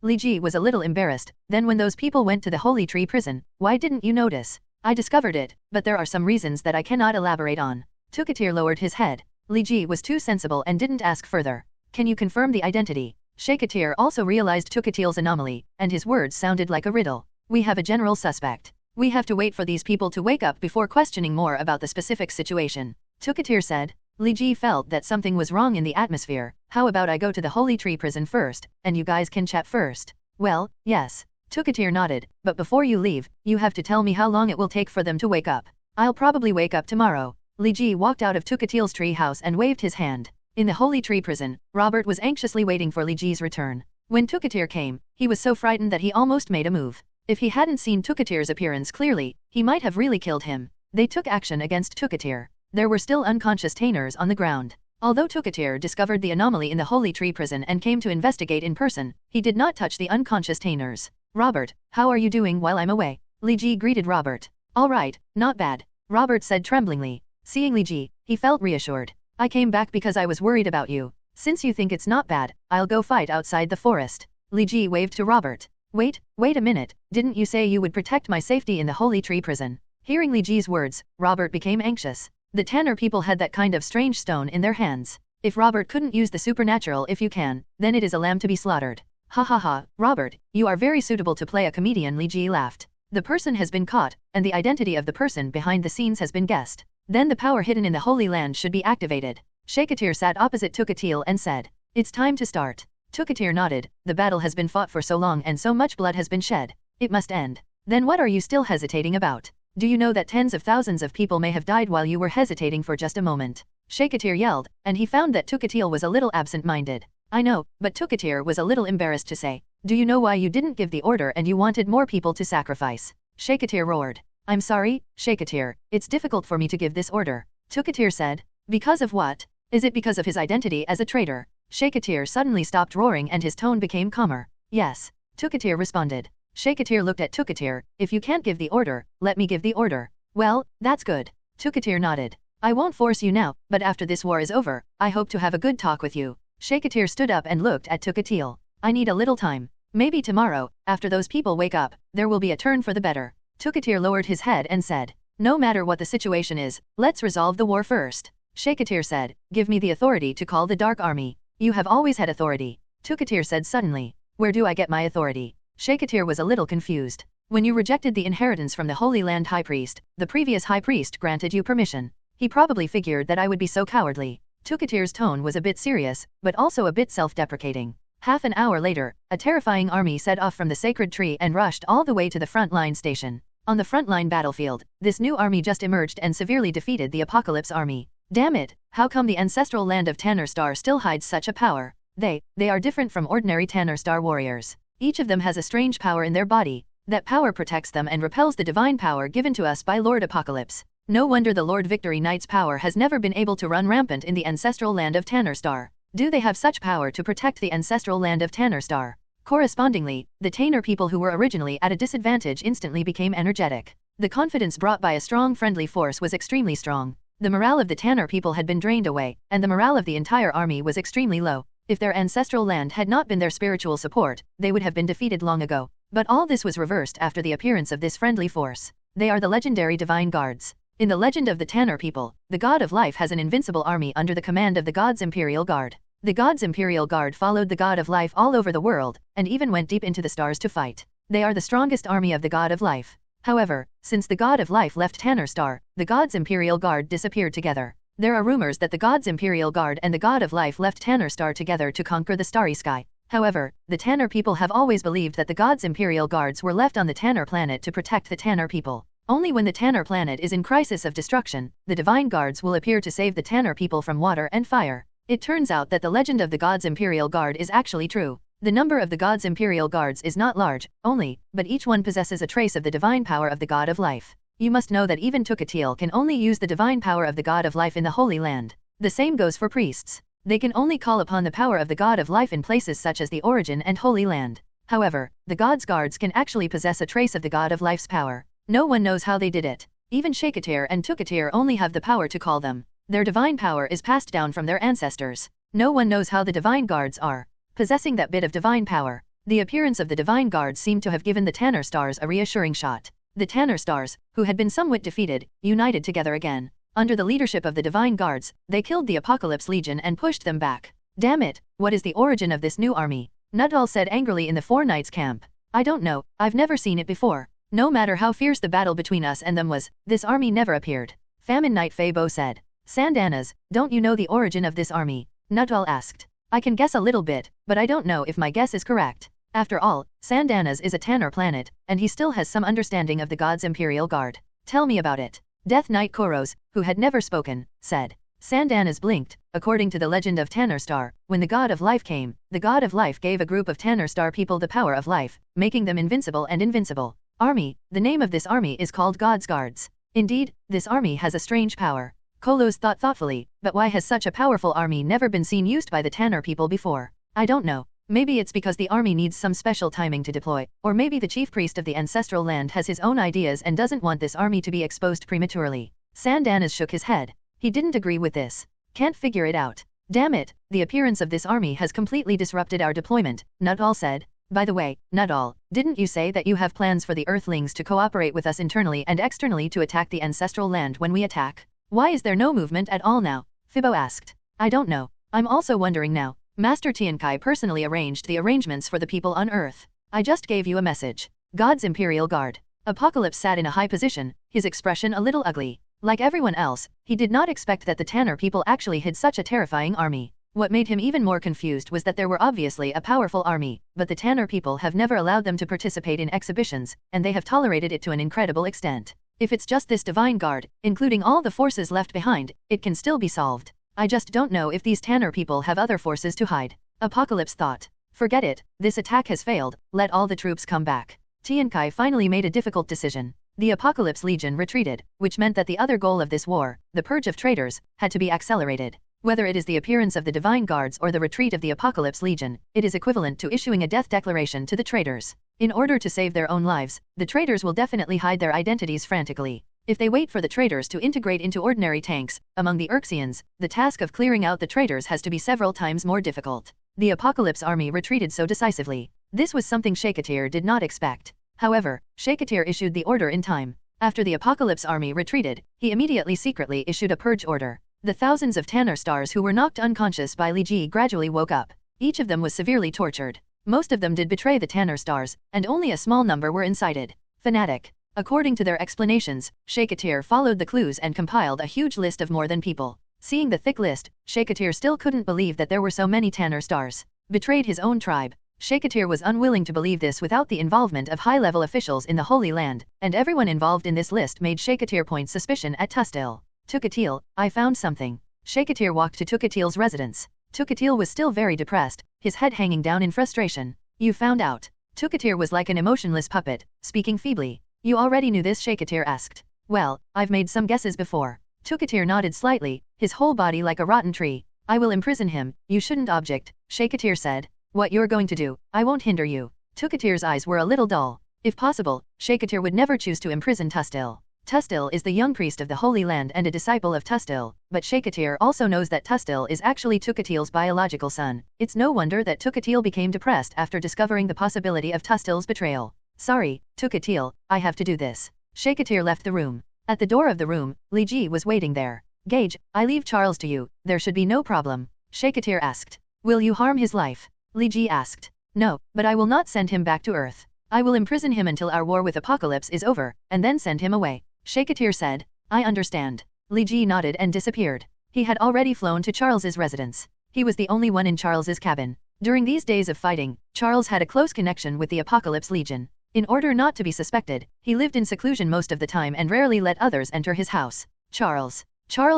[SPEAKER 4] Li Ji was a little embarrassed. Then when those people went to the Holy Tree prison, why didn't you notice? I discovered it, but there are some reasons that I cannot elaborate on. Tukatir lowered his head. Li Ji was too sensible and didn't ask further. Can you confirm the identity? Shakatir also realized Tukatil's anomaly, and his words sounded like a riddle. We have a general suspect. We have to wait for these people to wake up before questioning more about the specific situation. Tukatir said. Li Ji felt that something was wrong in the atmosphere. How about I go to the Holy Tree prison first, and you guys can chat first? Well, yes. Tukatir nodded, but before you leave, you have to tell me how long it will take for them to wake up. I'll probably wake up tomorrow. Li Ji walked out of Tukatil's tree house and waved his hand. In the Holy Tree prison, Robert was anxiously waiting for Li Ji's return. When Tukatir came, he was so frightened that he almost made a move. If he hadn't seen Tukatir's appearance clearly, he might have really killed him. They took action against Tukatir. There were still unconscious Tainers on the ground. Although Tukatir discovered the anomaly in the Holy Tree prison and came to investigate in person, he did not touch the unconscious Tainers. Robert, how are you doing while I'm away? Li Ji greeted Robert. All right, not bad. Robert said tremblingly. Seeing Li Ji, he felt reassured. I came back because I was worried about you. Since you think it's not bad, I'll go fight outside the forest. Li Ji waved to Robert. Wait a minute, didn't you say you would protect my safety in the Holy Tree prison? Hearing Li Ji's words, Robert became anxious. The Tanner people had that kind of strange stone in their hands. If Robert couldn't use the supernatural if you can, then it is a lamb to be slaughtered. Ha ha ha, Robert, you are very suitable to play a comedian. Li Ji laughed. The person has been caught, and the identity of the person behind the scenes has been guessed. Then the power hidden in the Holy Land should be activated. Shakatir sat opposite Tukatil and said, it's time to start. Tukatir nodded, the battle has been fought for so long and so much blood has been shed. It must end. Then what are you still hesitating about? Do you know that tens of thousands of people may have died while you were hesitating for just a moment? Shakatir yelled, and he found that Tukatil was a little absent-minded. I know, but Tukatir was a little embarrassed to say. Do you know why you didn't give the order and you wanted more people to sacrifice? Shakatir roared. I'm sorry, Shakatir, it's difficult for me to give this order. Tukatir said. Because of what? Is it because of his identity as a traitor? Shakatir suddenly stopped roaring and his tone became calmer. Yes. Tukatir responded. Shakatir looked at Tukatir. If you can't give the order, let me give the order. Well, that's good. Tukatir nodded. I won't force you now, but after this war is over, I hope to have a good talk with you. Shakatir stood up and looked at Tukatil. I need a little time. Maybe tomorrow, after those people wake up, there will be a turn for the better. Tukatir lowered his head and said. No matter what the situation is, let's resolve the war first. Shakatir said. Give me the authority to call the Dark Army. You have always had authority. Tukatir said suddenly. Where do I get my authority? Shakatir was a little confused. When you rejected the inheritance from the Holy Land High Priest, the previous High Priest granted you permission. He probably figured that I would be so cowardly. Tukatir's tone was a bit serious, but also a bit self-deprecating. Half an hour later, a terrifying army set off from the sacred tree and rushed all the way to the front line station. On the frontline battlefield, this new army just emerged and severely defeated the Apocalypse army. Damn it, how come the ancestral land of Tanner Star still hides such a power? They are different from ordinary Tanner Star warriors. Each of them has a strange power in their body. That power protects them and repels the divine power given to us by Lord Apocalypse. No wonder the Lord Victory Knight's power has never been able to run rampant in the ancestral land of Tanner Star. Do they have such power to protect the ancestral land of Tanner Star? Correspondingly, the Tanner people who were originally at a disadvantage instantly became energetic. The confidence brought by a strong friendly force was extremely strong. The morale of the Tanner people had been drained away, and the morale of the entire army was extremely low. If their ancestral land had not been their spiritual support, they would have been defeated long ago. But all this was reversed after the appearance of this friendly force. They are the legendary Divine Guards. In the legend of the Tanner people, the God of Life has an invincible army under the command of the God's Imperial Guard. The God's Imperial Guard followed the God of Life all over the world, and even went deep into the stars to fight. They are the strongest army of the God of Life. However, since the God of Life left Tanner Star, the God's Imperial Guard disappeared together. There are rumors that the God's Imperial Guard and the God of Life left Tanner Star together to conquer the starry sky. However, the Tanner people have always believed that the God's Imperial Guards were left on the Tanner planet to protect the Tanner people. Only when the Tanner planet is in crisis of destruction, the Divine Guards will appear to save the Tanner people from water and fire. It turns out that the legend of the God's Imperial Guard is actually true. The number of the God's Imperial Guards is not large, only, but each one possesses a trace of the divine power of the God of Life. You must know that even Tukatil can only use the divine power of the God of Life in the Holy Land. The same goes for priests. They can only call upon the power of the God of Life in places such as the Origin and Holy Land. However, the God's Guards can actually possess a trace of the God of Life's power. No one knows how they did it. Even Shakatir and Tukatir only have the power to call them. Their divine power is passed down from their ancestors. No one knows how the Divine Guards are possessing that bit of divine power. The appearance of the Divine Guards seemed to have given the Tanner Stars a reassuring shot. The Tanner Stars, who had been somewhat defeated, united together again. Under the leadership of the Divine Guards, they killed the Apocalypse Legion and pushed them back. Damn it, what is the origin of this new army? Nuttall said angrily in the Four Knights camp. I don't know, I've never seen it before. No matter how fierce the battle between us and them was, this army never appeared. Famine Knight Fabo said. Sandanas, don't you know the origin of this army? Nuttall asked. I can guess a little bit, but I don't know if my guess is correct. After all, Sandanas is a Tanner planet, and he still has some understanding of the God's Imperial Guard. Tell me about it. Death Knight Koros, who had never spoken, said. Sandanas blinked. According to the legend of Tanner Star, when the God of Life came, the God of Life gave a group of Tanner Star people the power of life, making them invincible and invincible. Army, the name of this army is called God's Guards. Indeed, this army has a strange power. Kolos thought thoughtfully, but why has such a powerful army never been seen used by the Tanner people before? I don't know. Maybe it's because the army needs some special timing to deploy, or maybe the chief priest of the ancestral land has his own ideas and doesn't want this army to be exposed prematurely. Sandanas shook his head. He didn't agree with this. Can't figure it out. Damn it, the appearance of this army has completely disrupted our deployment, Nuttall said. By the way, Nuttall, didn't you say that you have plans for the Earthlings to cooperate with us internally and externally to attack the ancestral land when we attack? Why is there no movement at all now? Fibo asked. I don't know. I'm also wondering now. Master Tiankai personally arranged the arrangements for the people on Earth. I just gave you a message. God's Imperial Guard. Apocalypse sat in a high position, his expression a little ugly. Like everyone else, he did not expect that the Tanner people actually hid such a terrifying army. What made him even more confused was that there were obviously a powerful army, but the Tanner people have never allowed them to participate in exhibitions, and they have tolerated it to an incredible extent. If it's just this Divine Guard, including all the forces left behind, it can still be solved. I just don't know if these Tanner people have other forces to hide. Apocalypse thought. Forget it, this attack has failed, let all the troops come back. Tiankai finally made a difficult decision. The Apocalypse Legion retreated, which meant that the other goal of this war, the purge of traitors, had to be accelerated. Whether it is the appearance of the Divine Guards or the retreat of the Apocalypse Legion, it is equivalent to issuing a death declaration to the traitors. In order to save their own lives, the traitors will definitely hide their identities frantically. If they wait for the traitors to integrate into ordinary tanks, among the Urxians, the task of clearing out the traitors has to be several times more difficult. The Apocalypse army retreated so decisively. This was something Shakatir did not expect. However, Shakatir issued the order in time. After the Apocalypse army retreated, he immediately secretly issued a purge order. The thousands of Tanner Stars who were knocked unconscious by Li Ji gradually woke up. Each of them was severely tortured. Most of them did betray the Tanner Stars, and only a small number were incited. Fanatic. According to their explanations, Shakatir followed the clues and compiled a huge list of more than people. Seeing the thick list, Shakatir still couldn't believe that there were so many Tanner stars. Betrayed his own tribe. Shakatir was unwilling to believe this without the involvement of high-level officials in the Holy Land, and everyone involved in this list made Shakatir point suspicion at Tustil. Tukatil, I found something. Shakatir walked to Tukatil's residence. Tukatil was still very depressed, his head hanging down in frustration. You found out. Tukatir was like an emotionless puppet, speaking feebly. You already knew this, Shakatir asked. Well, I've made some guesses before. Tukatir nodded slightly, his whole body like a rotten tree. I will imprison him, you shouldn't object, Shakatir said. What you're going to do, I won't hinder you. Tukatir's eyes were a little dull. If possible, Shakatir would never choose to imprison Tustil. Tustil is the young priest of the Holy Land and a disciple of Tustil, but Shakatir also knows that Tustil is actually Tukatil's biological son. It's no wonder that Tukatil became depressed after discovering the possibility of Tustil's betrayal. Sorry, Tukatil, I have to do this. Shakatir left the room. At the door of the room, Li Ji was waiting there. Gage, I leave Charles to you, there should be no problem. Shakatir asked. Will you harm his life? Li Ji asked. No, but I will not send him back to Earth. I will imprison him until our war with Apocalypse is over, and then send him away. Shakatir said. I understand. Li Ji nodded and disappeared. He had already flown to Charles's residence. He was the only one in Charles's cabin. During these days of fighting, Charles had a close connection with the Apocalypse Legion. In order not to be suspected, he lived in seclusion most of the time and rarely let others enter his house. Charles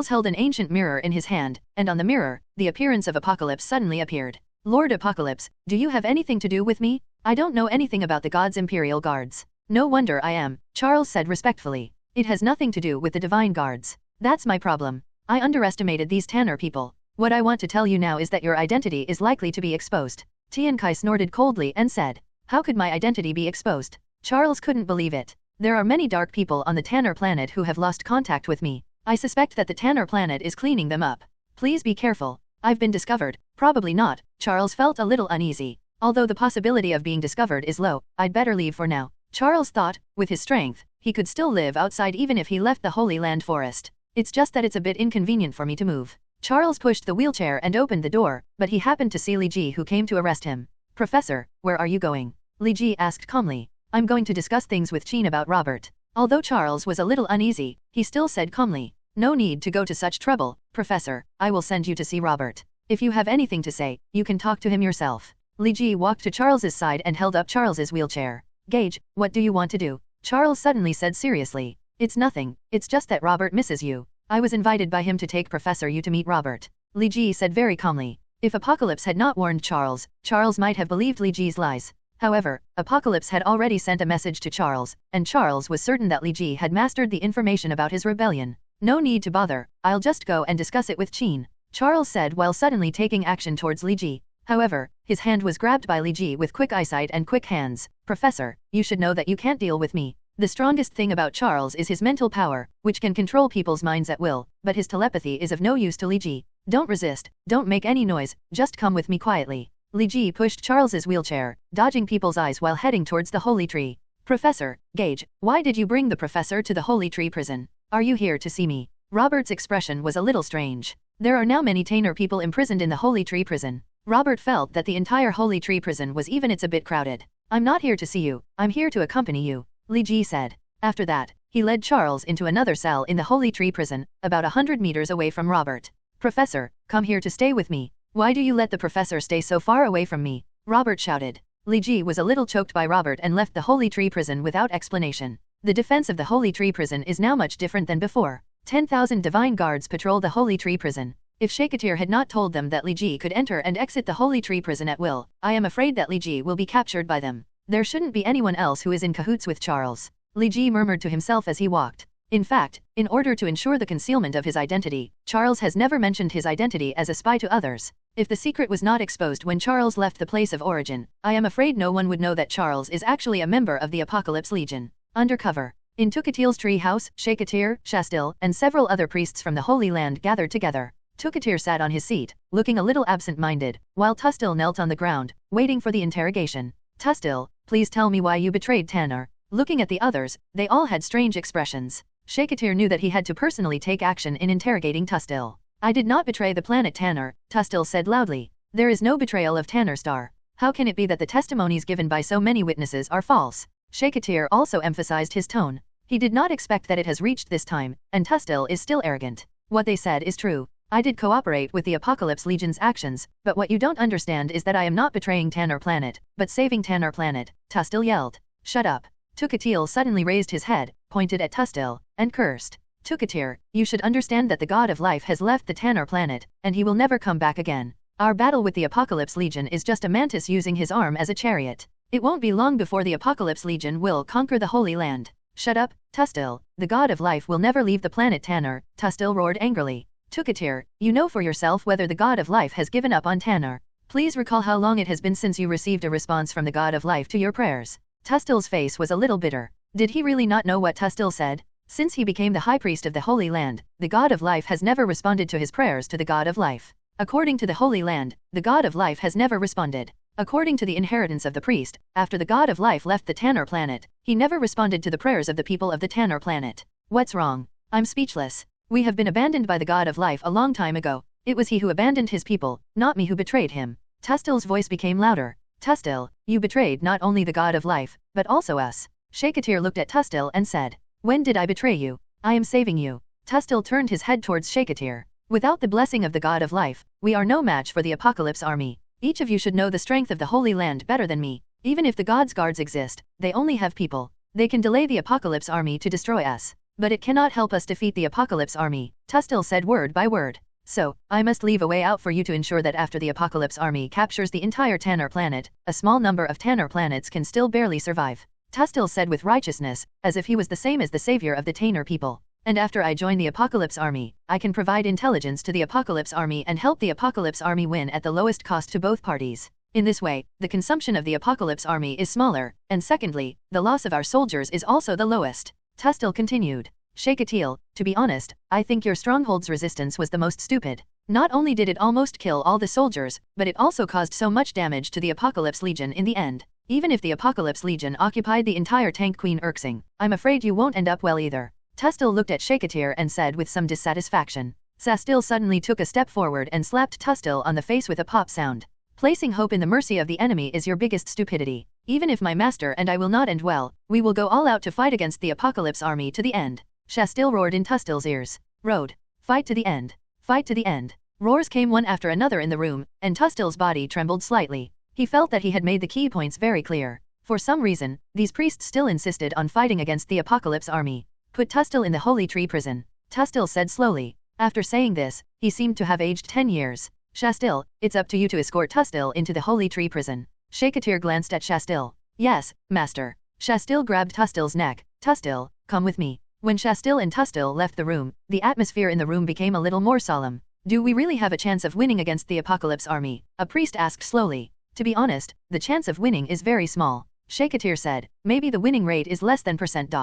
[SPEAKER 4] held an ancient mirror in his hand, and on the mirror, the appearance of Apocalypse suddenly appeared. Lord Apocalypse, do you have anything to do with me? I don't know anything about the gods' imperial guards. No wonder I am, Charles said respectfully. It has nothing to do with the divine guards. That's my problem. I underestimated these Tanner people. What I want to tell you now is that your identity is likely to be exposed. Tian Kai snorted coldly and said. How could my identity be exposed? Charles couldn't believe it. There are many dark people on the Tanner planet who have lost contact with me. I suspect that the Tanner planet is cleaning them up. Please be careful. I've been discovered. Probably not. Charles felt a little uneasy. Although the possibility of being discovered is low, I'd better leave for now. Charles thought, with his strength, he could still live outside even if he left the Holy Land forest. It's just that it's a bit inconvenient for me to move. Charles pushed the wheelchair and opened the door, but he happened to see Li Ji who came to arrest him. Professor, where are you going? Li Ji asked calmly. I'm going to discuss things with Qin about Robert. Although Charles was a little uneasy, he still said calmly. No need to go to such trouble, Professor, I will send you to see Robert. If you have anything to say, you can talk to him yourself. Li Ji walked to Charles's side and held up Charles's wheelchair. Gage, what do you want to do? Charles suddenly said seriously. It's nothing, it's just that Robert misses you. I was invited by him to take Professor Yu to meet Robert. Li Ji said very calmly. If Apocalypse had not warned Charles, Charles might have believed Li Ji's lies. However, Apocalypse had already sent a message to Charles, and Charles was certain that Li Ji had mastered the information about his rebellion. No need to bother, I'll just go and discuss it with Qin, Charles said while suddenly taking action towards Li Ji. However, his hand was grabbed by Li Ji with quick eyesight and quick hands. Professor, you should know that you can't deal with me. The strongest thing about Charles is his mental power, which can control people's minds at will, but his telepathy is of no use to Li Ji. Don't resist, don't make any noise, just come with me quietly. Li Ji pushed Charles's wheelchair, dodging people's eyes while heading towards the Holy Tree. Professor, Gage, why did you bring the professor to the Holy Tree prison? Are you here to see me? Robert's expression was a little strange. There are now many Tanner people imprisoned in the Holy Tree prison. Robert felt that the entire Holy Tree prison was even it's a bit crowded. I'm not here to see you, I'm here to accompany you, Li Ji said. After that, he led Charles into another cell in the Holy Tree prison, about 100 meters away from Robert. Professor, come here to stay with me. Why do you let the professor stay so far away from me? Robert shouted. Li Ji was a little choked by Robert and left the Holy Tree prison without explanation. The defense of the Holy Tree prison is now much different than before. 10,000 divine guards patrol the Holy Tree prison. If Shakatir had not told them that Li Ji could enter and exit the Holy Tree prison at will, I am afraid that Li Ji will be captured by them. There shouldn't be anyone else who is in cahoots with Charles. Li Ji murmured to himself as he walked. In fact, in order to ensure the concealment of his identity, Charles has never mentioned his identity as a spy to others. If the secret was not exposed when Charles left the place of origin, I am afraid no one would know that Charles is actually a member of the Apocalypse Legion. Undercover. In Tukatil's tree house, Shakatir, Shastil, and several other priests from the Holy Land gathered together. Tukatir sat on his seat, looking a little absent-minded, while Tustil knelt on the ground, waiting for the interrogation. Tustil, please tell me why you betrayed Tanner. Looking at the others, they all had strange expressions. Shakatir knew that he had to personally take action in interrogating Tustil. I did not betray the planet Tanner, Tustil said loudly. There is no betrayal of Tanner Star. How can it be that the testimonies given by so many witnesses are false? Shakatir also emphasized his tone. He did not expect that it has reached this time, and Tustil is still arrogant. What they said is true. I did cooperate with the Apocalypse Legion's actions, but what you don't understand is that I am not betraying Tanner Planet, but saving Tanner Planet, Tustil yelled. Shut up. Tukatil suddenly raised his head, pointed at Tustil, and cursed. Tukatir, you should understand that the God of Life has left the Tanner Planet, and he will never come back again. Our battle with the Apocalypse Legion is just a mantis using his arm as a chariot. It won't be long before the Apocalypse Legion will conquer the Holy Land. Shut up, Tustil, the God of Life will never leave the planet Tanner, Tustil roared angrily. Tukatir, you know for yourself whether the God of Life has given up on Tanner. Please recall how long it has been since you received a response from the God of Life to your prayers. Tustil's face was a little bitter. Did he really not know what Tustil said? Since he became the High Priest of the Holy Land, the God of Life has never responded to his prayers to the God of Life. According to the Holy Land, the God of Life has never responded. According to the inheritance of the priest, after the God of Life left the Tanner Planet, he never responded to the prayers of the people of the Tanner Planet. What's wrong? I'm speechless. We have been abandoned by the God of Life a long time ago. It was he who abandoned his people, not me who betrayed him. Tustil's voice became louder. Tustil, you betrayed not only the God of Life, but also us. Shakatir looked at Tustil and said, when did I betray you? I am saving you. Tustil turned his head towards Shakatir. Without the blessing of the God of Life, we are no match for the Apocalypse Army. Each of you should know the strength of the Holy Land better than me. Even if the God's guards exist, they only have people. They can delay the Apocalypse Army to destroy us. But it cannot help us defeat the Apocalypse Army, Tustil said word by word. So, I must leave a way out for you to ensure that after the Apocalypse Army captures the entire Tanner Planet, a small number of Tanner planets can still barely survive. Tustil said with righteousness, as if he was the same as the savior of the Tanner people. And after I join the Apocalypse Army, I can provide intelligence to the Apocalypse Army and help the Apocalypse Army win at the lowest cost to both parties. In this way, the consumption of the Apocalypse Army is smaller, and secondly, the loss of our soldiers is also the lowest. Tustil continued. Shakatil, to be honest, I think your stronghold's resistance was the most stupid. Not only did it almost kill all the soldiers, but it also caused so much damage to the Apocalypse Legion in the end. Even if the Apocalypse Legion occupied the entire tank Queen Urksing, I'm afraid you won't end up well either. Tustil looked at Shakatir and said with some dissatisfaction. Sastil suddenly took a step forward and slapped Tustil on the face with a pop sound. Placing hope in the mercy of the enemy is your biggest stupidity. Even if my master and I will not end well, we will go all out to fight against the Apocalypse Army to the end. Shastil roared in Tustil's ears. Road. Fight to the end. Fight to the end. Roars came one after another in the room, and Tustil's body trembled slightly. He felt that he had made the key points very clear. For some reason, these priests still insisted on fighting against the Apocalypse Army. Put Tustil in the Holy Tree prison. Tustil said slowly. After saying this, he seemed to have aged 10 years. Shastil, it's up to you to escort Tustil into the Holy Tree prison. Shakatir glanced at Shastil. Yes, master. Shastil grabbed Tustil's neck. Tustil, come with me. When Shastil and Tustil left the room, the atmosphere in the room became a little more solemn. Do we really have a chance of winning against the Apocalypse Army? A priest asked slowly. To be honest, the chance of winning is very small. Shakatir said, maybe the winning rate is less than percent.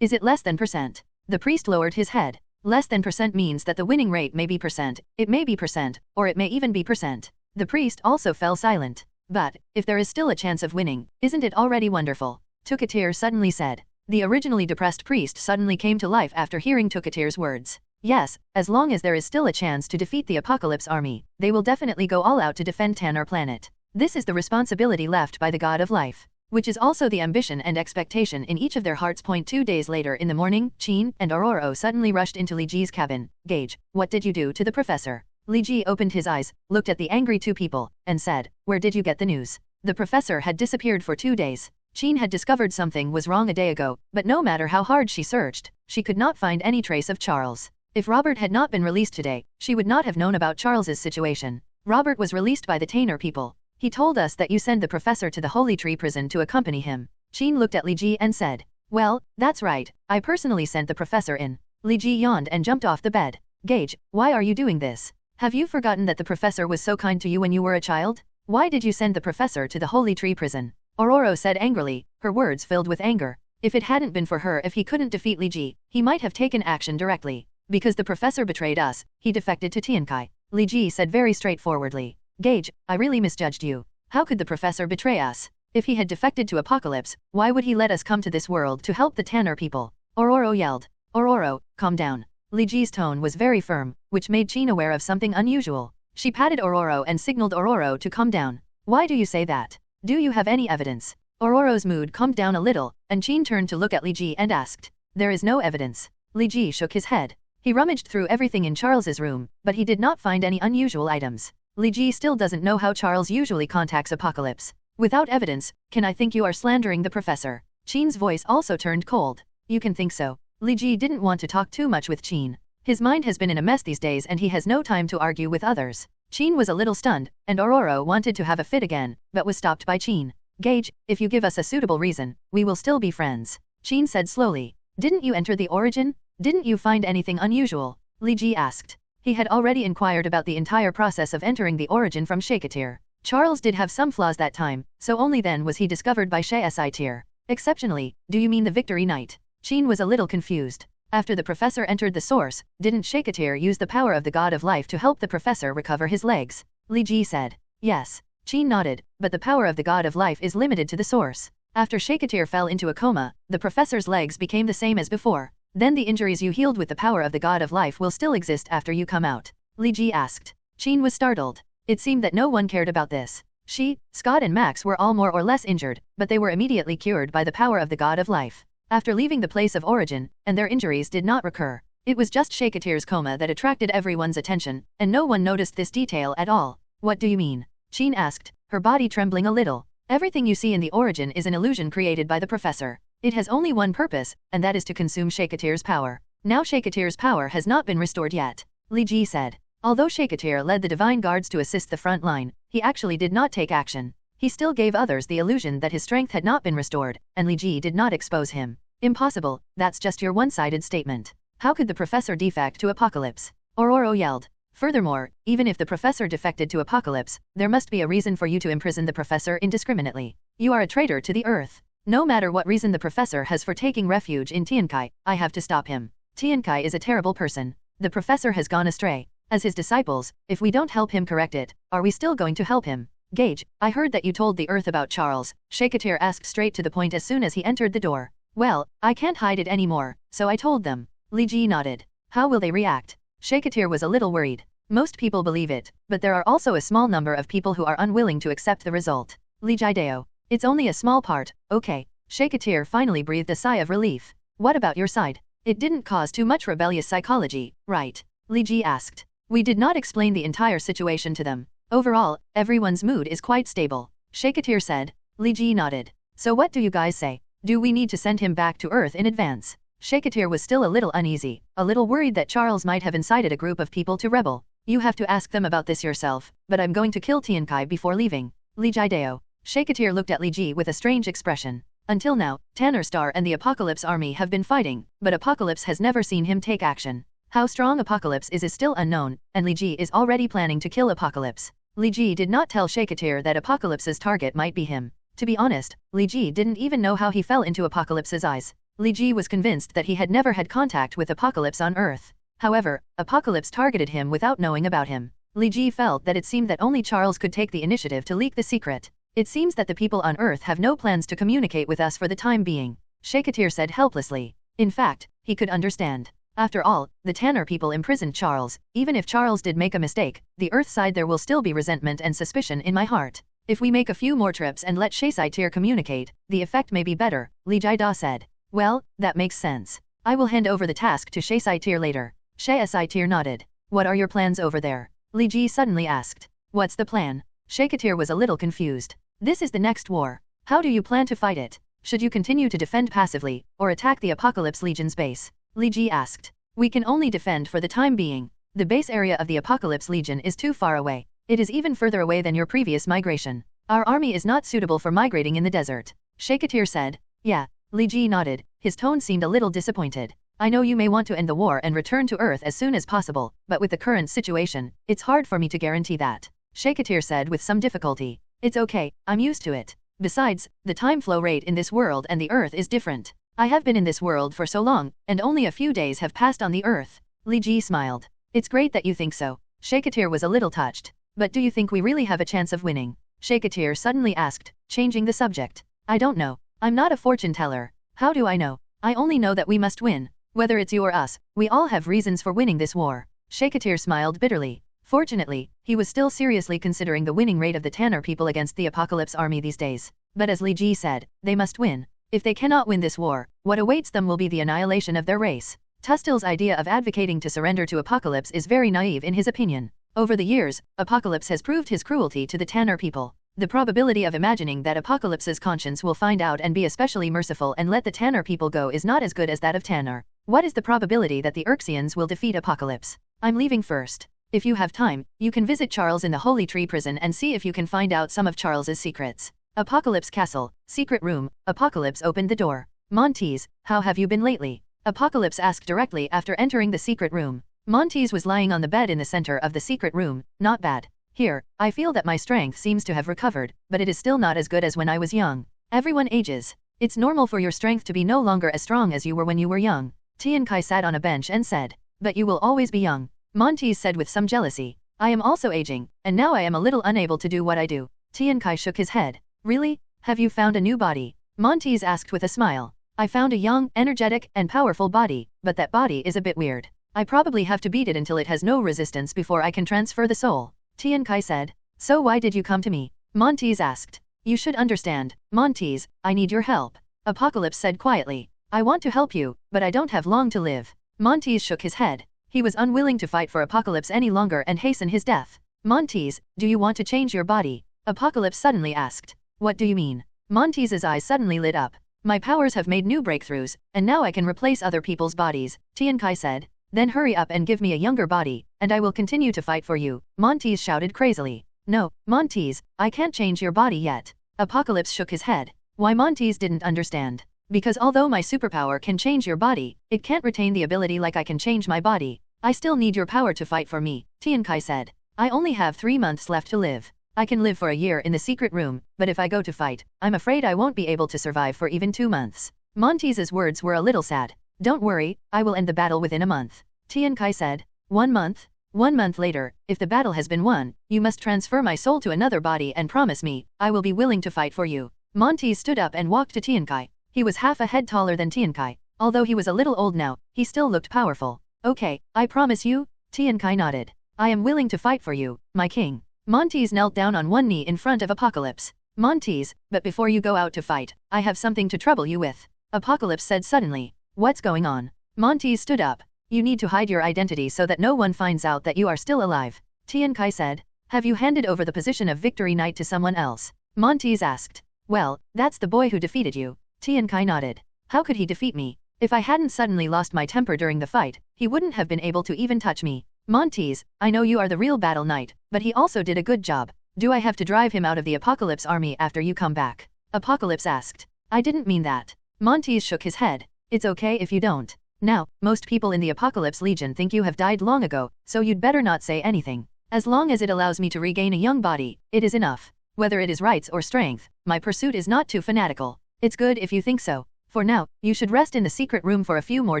[SPEAKER 4] Is it less than percent? The priest lowered his head. Less than percent means that the winning rate may be percent, it may be percent, or it may even be percent. The priest also fell silent. But, if there is still a chance of winning, isn't it already wonderful? Tukatir suddenly said. The originally depressed priest suddenly came to life after hearing Tukatir's words. Yes, as long as there is still a chance to defeat the Apocalypse Army, they will definitely go all out to defend Tanner Planet. This is the responsibility left by the God of Life, which is also the ambition and expectation in each of their hearts. 2 days later in the morning, Chin and Aurora suddenly rushed into Li Ji's cabin. Gage, what did you do to the professor? Li Ji opened his eyes, looked at the angry two people, and said, where did you get the news? The professor had disappeared for 2 days. Chin had discovered something was wrong a day ago, but no matter how hard she searched, she could not find any trace of Charles. If Robert had not been released today, she would not have known about Charles's situation. Robert was released by the Tanner people. He told us that you send the professor to the Holy Tree prison to accompany him. Chin looked at Li Ji and said, well, that's right, I personally sent the professor in. Li Ji yawned and jumped off the bed. Gage, why are you doing this? Have you forgotten that the professor was so kind to you when you were a child? Why did you send the professor to the Holy Tree prison? Aurora said angrily, her words filled with anger. If it hadn't been for her, if he couldn't defeat Li Ji, he might have taken action directly. Because the professor betrayed us, he defected to Tiankai. Li Ji said very straightforwardly. Gage, I really misjudged you. How could the professor betray us? If he had defected to Apocalypse, why would he let us come to this world to help the Tanner people? Aurora yelled. Aurora, calm down. Li Ji's tone was very firm, which made Chin aware of something unusual. She patted Aurora and signaled Aurora to calm down. Why do you say that? Do you have any evidence? Ororo's mood calmed down a little, and Qin turned to look at Li Ji and asked, "There is no evidence." Li Ji shook his head. He rummaged through everything in Charles's room, but he did not find any unusual items. Li Ji still doesn't know how Charles usually contacts Apocalypse. Without evidence, can I think you are slandering the professor? Qin's voice also turned cold. You can think so. Li Ji didn't want to talk too much with Qin. His mind has been in a mess these days and he has no time to argue with others. Qin was a little stunned, and Ororo wanted to have a fit again, but was stopped by Qin. Gage, if you give us a suitable reason, we will still be friends. Qin said slowly. Didn't you enter the origin? Didn't you find anything unusual? Li Ji asked. He had already inquired about the entire process of entering the origin from Shaketeer. Charles did have some flaws that time, so only then was he discovered by Shaketeer. Exceptionally, do you mean the Victory Knight? Qin was a little confused. After the professor entered the source, didn't Shaketeer use the power of the God of Life to help the professor recover his legs? Li Ji said. Yes. Qin nodded, but the power of the God of Life is limited to the source. After Shaketeer fell into a coma, the professor's legs became the same as before. Then the injuries you healed with the power of the God of Life will still exist after you come out. Li Ji asked. Qin was startled. It seemed that no one cared about this. She, Scott and Max were all more or less injured, but they were immediately cured by the power of the God of Life. After leaving the place of origin, and their injuries did not recur. It was just Shaketeer's coma that attracted everyone's attention, and no one noticed this detail at all. What do you mean? Qin asked, her body trembling a little. Everything you see in the origin is an illusion created by the professor. It has only one purpose, and that is to consume Shaketeer's power. Now Shaketeer's power has not been restored yet. Li Ji said. Although Shaketeer led the Divine Guards to assist the front line, he actually did not take action. He still gave others the illusion that his strength had not been restored, and Li Ji did not expose him. Impossible, that's just your one-sided statement. How could the professor defect to Apocalypse? Ororo yelled. Furthermore, even if the professor defected to Apocalypse, there must be a reason for you to imprison the professor indiscriminately. You are a traitor to the Earth. No matter what reason the professor has for taking refuge in Tiankai, I have to stop him. Tiankai is a terrible person. The professor has gone astray. As his disciples, if we don't help him correct it, are we still going to help him? Gage, I heard that you told the Earth about Charles. Shaketeer asked straight to the point as soon as he entered the door. Well, I can't hide it anymore, so I told them. Li Ji nodded. How will they react? Shaketeer was a little worried. Most people believe it, but there are also a small number of people who are unwilling to accept the result. Li Jideo. It's only a small part, okay. Shaketeer finally breathed a sigh of relief. What about your side? It didn't cause too much rebellious psychology, right? Li Ji asked. We did not explain the entire situation to them. Overall, everyone's mood is quite stable. Shaketeer said. Li Ji nodded. So what do you guys say? Do we need to send him back to Earth in advance? Shaketeer was still a little uneasy, a little worried that Charles might have incited a group of people to rebel. You have to ask them about this yourself, but I'm going to kill Tiankai before leaving. Li Jideo. Shaketeer looked at Li Ji with a strange expression. Until now, Tanner Star and the Apocalypse army have been fighting, but Apocalypse has never seen him take action. How strong Apocalypse is still unknown, and Li Ji is already planning to kill Apocalypse. Li Ji did not tell Shaketeer that Apocalypse's target might be him. To be honest, Li Ji didn't even know how he fell into Apocalypse's eyes. Li Ji was convinced that he had never had contact with Apocalypse on Earth. However, Apocalypse targeted him without knowing about him. Li Ji felt that it seemed that only Charles could take the initiative to leak the secret. It seems that the people on Earth have no plans to communicate with us for the time being. Shaketeer said helplessly. In fact, he could understand. After all, the Tanner people imprisoned Charles. Even if Charles did make a mistake, the Earth side there will still be resentment and suspicion in my heart. If we make a few more trips and let Shaketeer communicate, the effect may be better, Li Jida said. Well, that makes sense. I will hand over the task to Shaketeer later. Shaketeer nodded. What are your plans over there? Li Ji suddenly asked. What's the plan? Shaketeer was a little confused. This is the next war. How do you plan to fight it? Should you continue to defend passively, or attack the Apocalypse Legion's base? Li Ji asked. We can only defend for the time being. The base area of the Apocalypse Legion is too far away. It is even further away than your previous migration. Our army is not suitable for migrating in the desert. Shaketeer said. Yeah. Li Ji nodded. His tone seemed a little disappointed. I know you may want to end the war and return to Earth as soon as possible, but with the current situation, it's hard for me to guarantee that. Shaketeer said with some difficulty. It's okay, I'm used to it. Besides, the time flow rate in this world and the Earth is different. I have been in this world for so long, and only a few days have passed on the Earth. Li Ji smiled. It's great that you think so. Shaketeer was a little touched. But do you think we really have a chance of winning? Shaketeer suddenly asked, changing the subject. I don't know. I'm not a fortune teller. How do I know? I only know that we must win. Whether it's you or us, we all have reasons for winning this war. Shaketeer smiled bitterly. Fortunately, he was still seriously considering the winning rate of the Tanner people against the Apocalypse army these days. But as Li Ji said, they must win. If they cannot win this war, what awaits them will be the annihilation of their race. Tustil's idea of advocating to surrender to Apocalypse is very naive in his opinion. Over the years, Apocalypse has proved his cruelty to the Tanner people. The probability of imagining that Apocalypse's conscience will find out and be especially merciful and let the Tanner people go is not as good as that of Tanner. What is the probability that the Urxians will defeat Apocalypse? I'm leaving first. If you have time, you can visit Charles in the Holy Tree prison and see if you can find out some of Charles's secrets. Apocalypse Castle, secret room. Apocalypse opened the door. Montes, how have you been lately? Apocalypse asked directly after entering the secret room. Montes was lying on the bed in the center of the secret room. Not bad. Here, I feel that my strength seems to have recovered, but it is still not as good as when I was young. Everyone ages. It's normal for your strength to be no longer as strong as you were when you were young. Tian Kai sat on a bench and said, but you will always be young. Montes said with some jealousy. I am also aging, and now I am a little unable to do what I do. Tian Kai shook his head. Really? Have you found a new body? Montes asked with a smile. I found a young, energetic, and powerful body, but that body is a bit weird. I probably have to beat it until it has no resistance before I can transfer the soul. Tian Kai said. So why did you come to me? Montes asked. You should understand, Montes, I need your help. Apocalypse said quietly. I want to help you, but I don't have long to live. Montes shook his head. He was unwilling to fight for Apocalypse any longer and hasten his death. Montes, do you want to change your body? Apocalypse suddenly asked. What do you mean? Montes's eyes suddenly lit up. My powers have made new breakthroughs, and now I can replace other people's bodies, Tian Kai said. Then hurry up and give me a younger body, and I will continue to fight for you, Montes shouted crazily. No, Montes, I can't change your body yet. Apocalypse shook his head. Why Montes didn't understand. Because although my superpower can change your body, it can't retain the ability like I can change my body. I still need your power to fight for me, Tian Kai said. I only have 3 months left to live. I can live for a year in the secret room, but if I go to fight, I'm afraid I won't be able to survive for even 2 months. Montes's words were a little sad. Don't worry, I will end the battle within a month. Tian Kai said. 1 month? 1 month later, if the battle has been won, you must transfer my soul to another body and promise me, I will be willing to fight for you. Montes stood up and walked to Tian Kai. He was half a head taller than Tian Kai. Although he was a little old now, he still looked powerful. Okay, I promise you, Tian Kai nodded. I am willing to fight for you, my king. Montes knelt down on one knee in front of Apocalypse. Montes, but before you go out to fight, I have something to trouble you with. Apocalypse said suddenly. What's going on? Montes stood up. You need to hide your identity so that no one finds out that you are still alive. Tian Kai said. Have you handed over the position of Victory Knight to someone else? Montes asked. Well, that's the boy who defeated you. Tian Kai nodded. How could he defeat me? If I hadn't suddenly lost my temper during the fight, he wouldn't have been able to even touch me. Montes, I know you are the real battle knight, but he also did a good job. Do I have to drive him out of the Apocalypse army after you come back? Apocalypse asked. I didn't mean that. Montes shook his head. It's okay if you don't. Now, most people in the Apocalypse Legion think you have died long ago, so you'd better not say anything. As long as it allows me to regain a young body, it is enough. Whether it is rights or strength, my pursuit is not too fanatical. It's good if you think so. For now, you should rest in the secret room for a few more